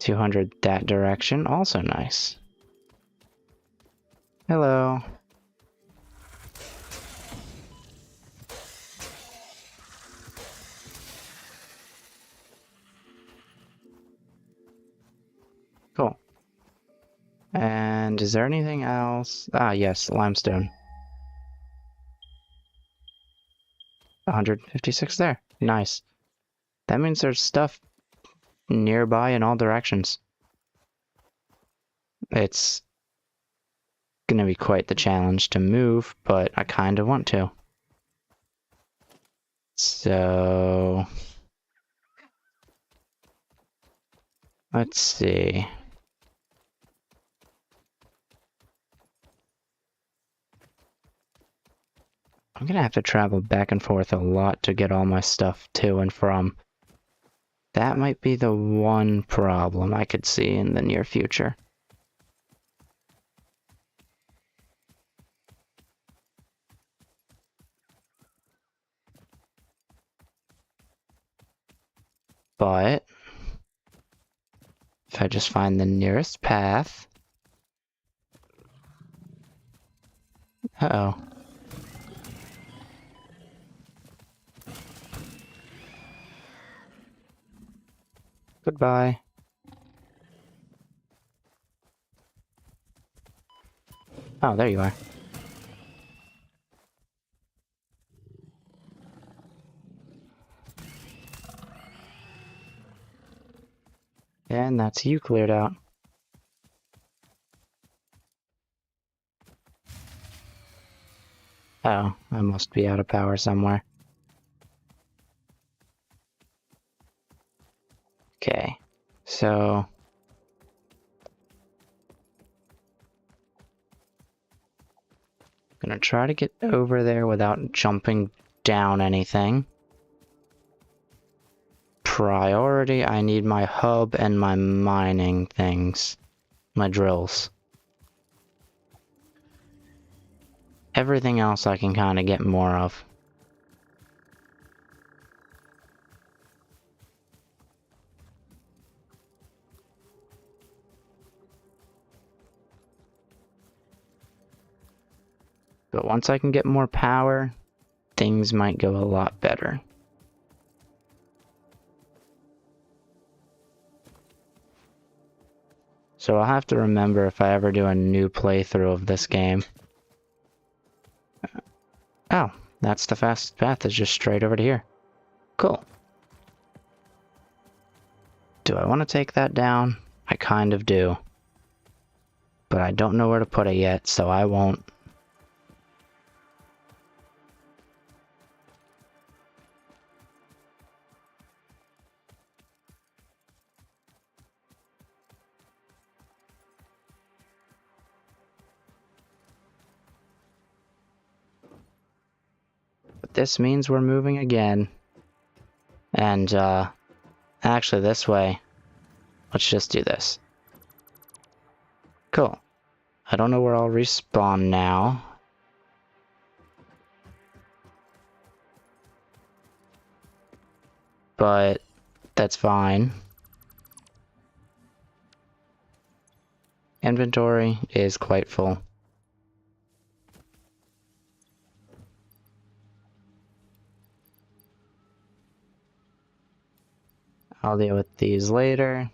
$200 that direction, also nice. Hello. Cool. And is there anything else? Ah, yes, limestone. 156 there. Nice. That means there's stuff nearby in all directions. It's gonna be quite the challenge to move, but I kind of want to. So let's see. I'm gonna have to travel back and forth a lot to get all my stuff to and from. That might be the one problem I could see in the near future. But if I just find the nearest path. Uh-oh. Goodbye. Oh, there you are. And that's you cleared out. Oh, I must be out of power somewhere. Okay, so I'm gonna try to get over there without jumping down anything. Priority, I need my hub and my mining things. My drills. everything else I can kind of get more of. But once I can get more power, things might go a lot better. So I'll have to remember if I ever do a new playthrough of this game. Oh, that's the fastest path, is just straight over to here. Cool. Do I want to take that down? I kind of do. But I don't know where to put it yet, so I won't. But this means we're moving again. And, actually this way. Let's just do this. Cool. I don't know where I'll respawn now. But that's fine. Inventory is quite full. I'll deal with these later.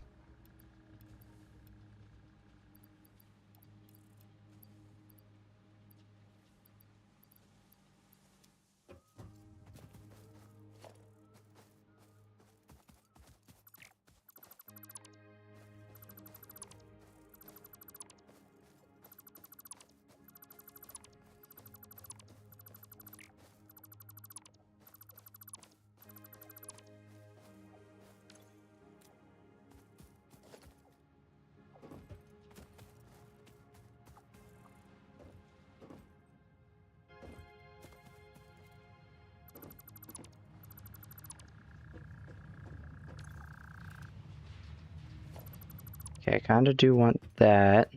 Okay, I kind of do want that.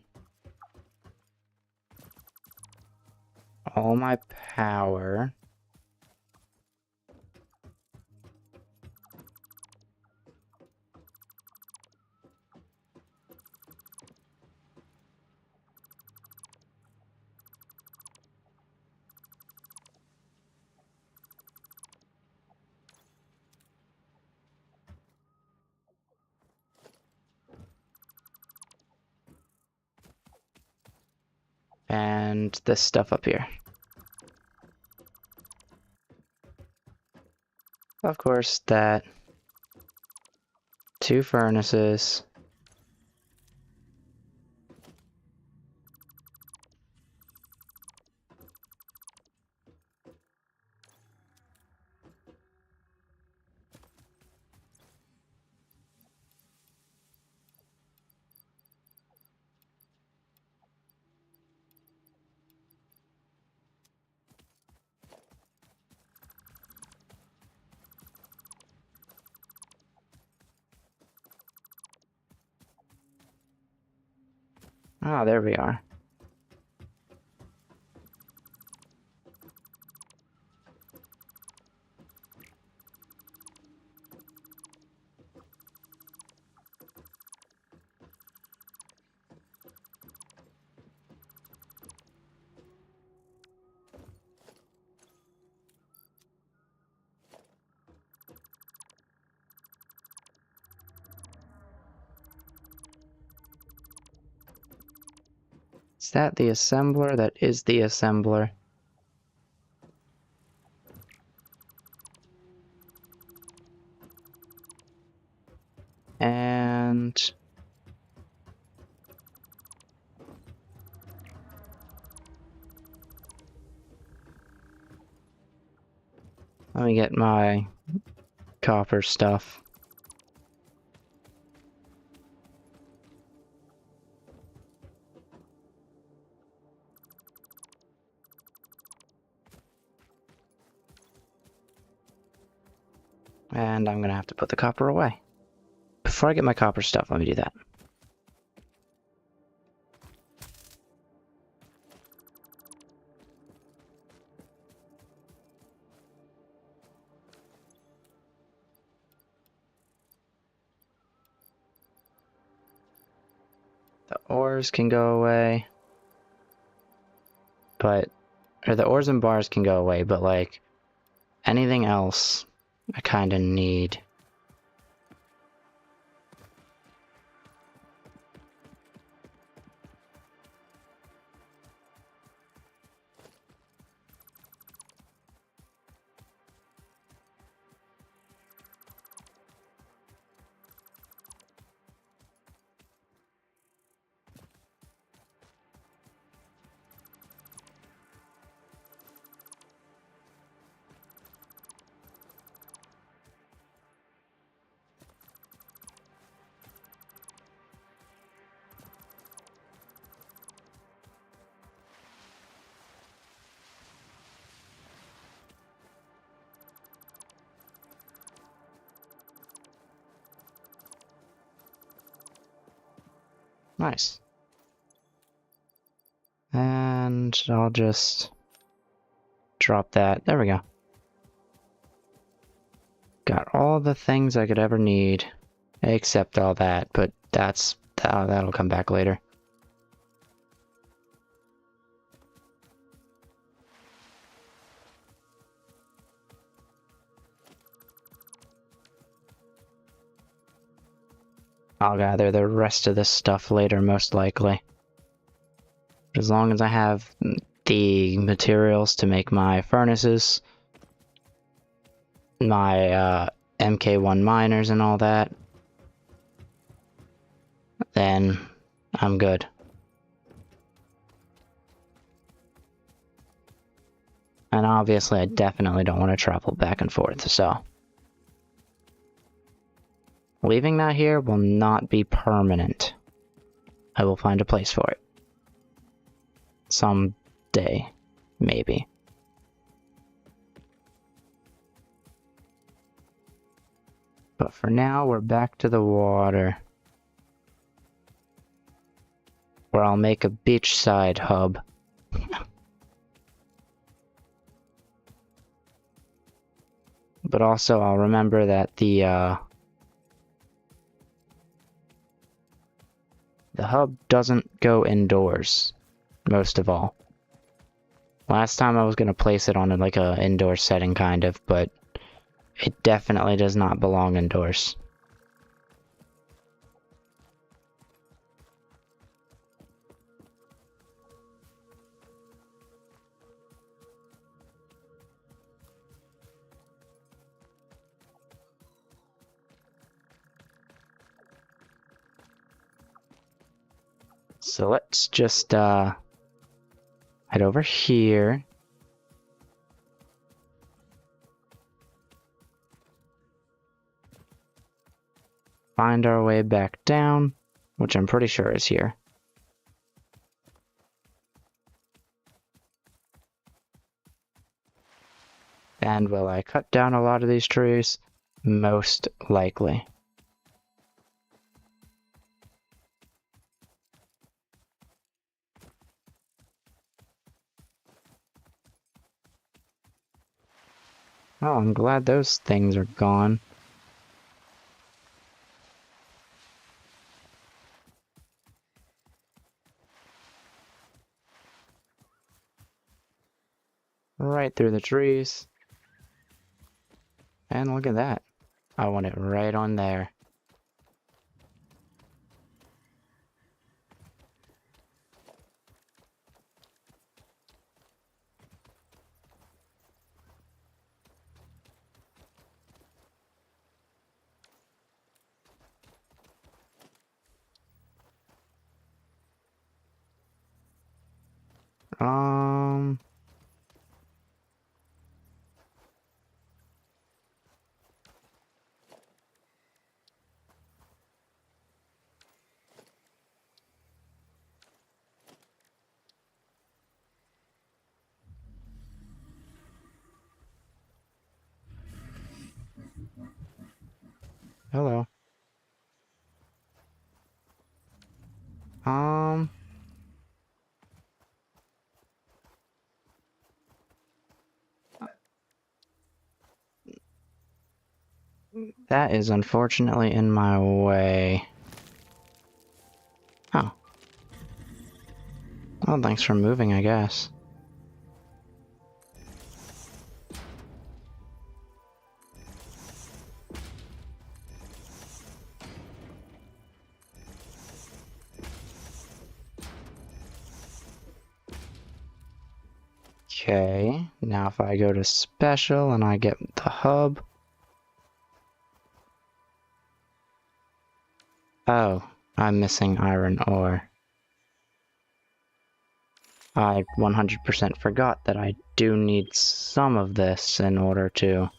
All my power. And this stuff up here. Of course, that. 2 furnaces. Ah, there we are. Is that the assembler? That is the assembler. And let me get my copper stuff. And I'm gonna have to put the copper away. Before I get my copper stuff, let me do that. The ores can go away. But, or the ores and bars can go away, but like, anything else I kinda need. Nice. And I'll just drop that. There we go. Got all the things I could ever need, except all that, but that'll come back later. I'll gather the rest of this stuff later, most likely. As long as I have the materials to make my furnaces, my MK1 miners and all that, then I'm good. And obviously I definitely don't want to travel back and forth, so leaving that here will not be permanent. I will find a place for it. Someday, maybe. But for now, we're back to the water, where I'll make a beachside hub. But also, I'll remember that the hub doesn't go indoors, most of all. Last time I was going to place it on like a indoor setting kind of, but it definitely does not belong indoors. So let's just head over here. Find our way back down, which I'm pretty sure is here. And will I cut down a lot of these trees? Most likely. Oh, I'm glad those things are gone. Right through the trees. And look at that. I want it right on there. Um... Hello. That is unfortunately in my way. Oh, Well, thanks for moving, I guess. Okay, now if I go to special and I get the hub. Oh, I'm missing iron ore. I 100% forgot that I do need some of this in order to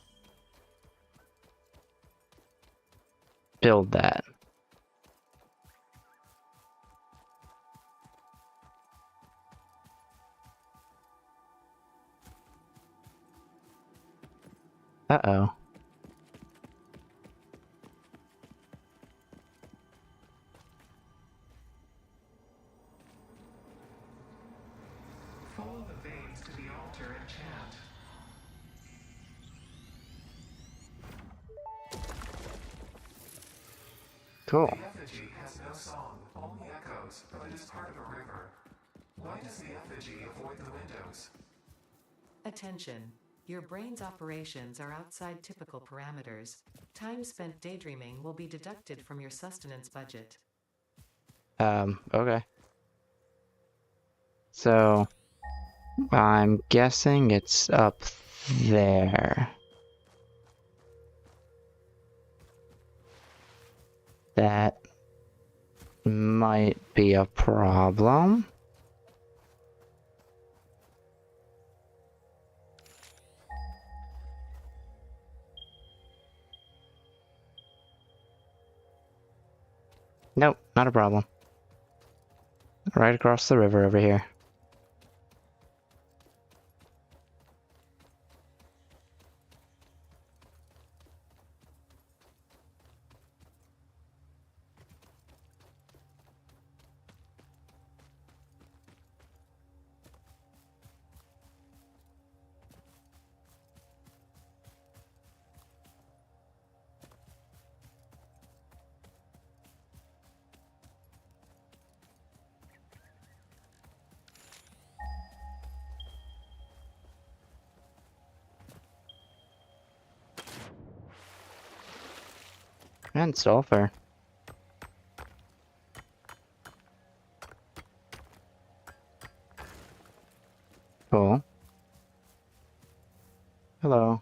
build that. Uh-oh. Follow the veins to the altar and chant. Cool. The effigy has no song, only echoes, but it is part of a river. Why does the effigy avoid the windows? Attention. Your brain's operations are outside typical parameters. Time spent daydreaming will be deducted from your sustenance budget. Okay. So, I'm guessing it's up there. That might be a problem. Nope, not a problem. Right across the river over here. And sulfur. Cool. Hello.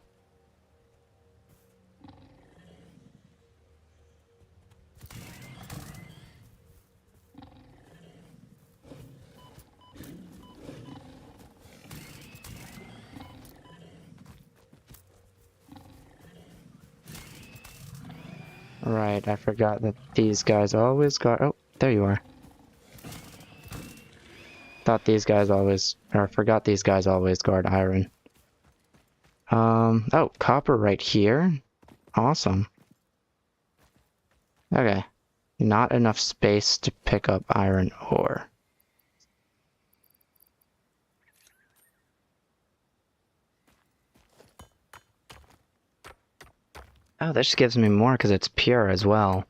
Right, I forgot that these guys always guard. Oh, there you are. Thought these guys always, or forgot these guys always guard iron. Oh, copper right here? Awesome. Okay. Not enough space to pick up iron ore. Oh, this gives me more because it's pure as well.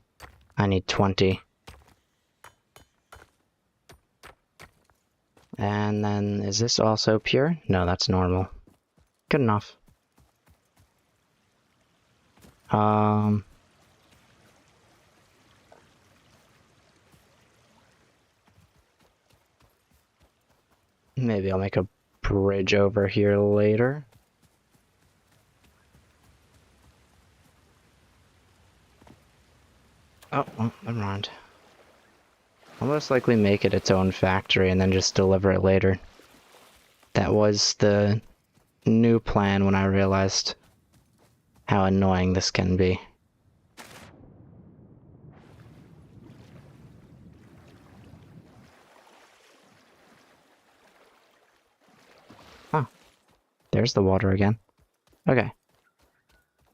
I need 20. And then, is this also pure? No, that's normal. Good enough. Maybe I'll make a bridge over here later. Oh, well, never mind. I'll most likely make it its own factory and then just deliver it later. That was the new plan when I realized how annoying this can be. Huh. There's the water again. Okay.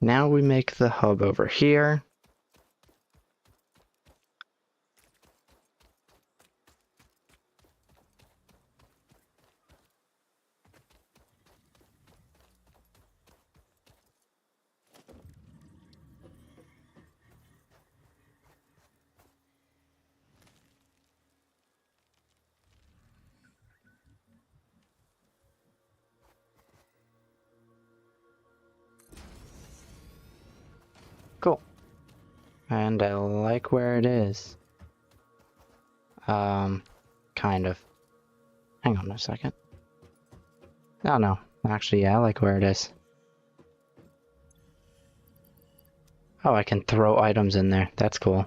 Now we make the hub over here. Cool. And I like where it is. Kind of. Hang on a second. Oh no, actually yeah, I like where it is. Oh, I can throw items in there. That's cool.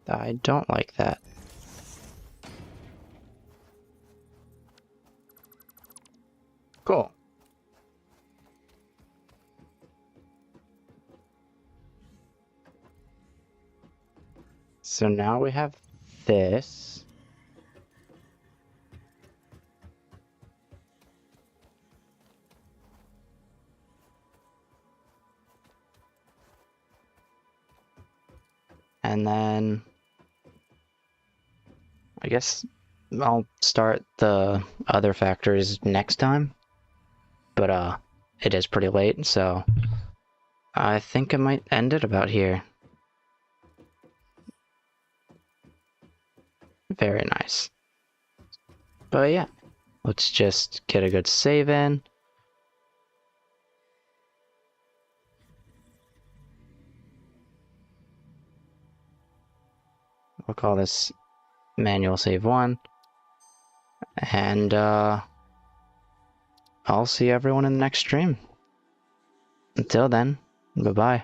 I don't like that. Cool. So now we have this. And then I guess I'll start the other factories next time. But it is pretty late, so I think I might end it about here. Very nice. But yeah, let's just get a good save in. We'll call this manual save 1. And I'll see everyone in the next stream. Until then, bye-bye.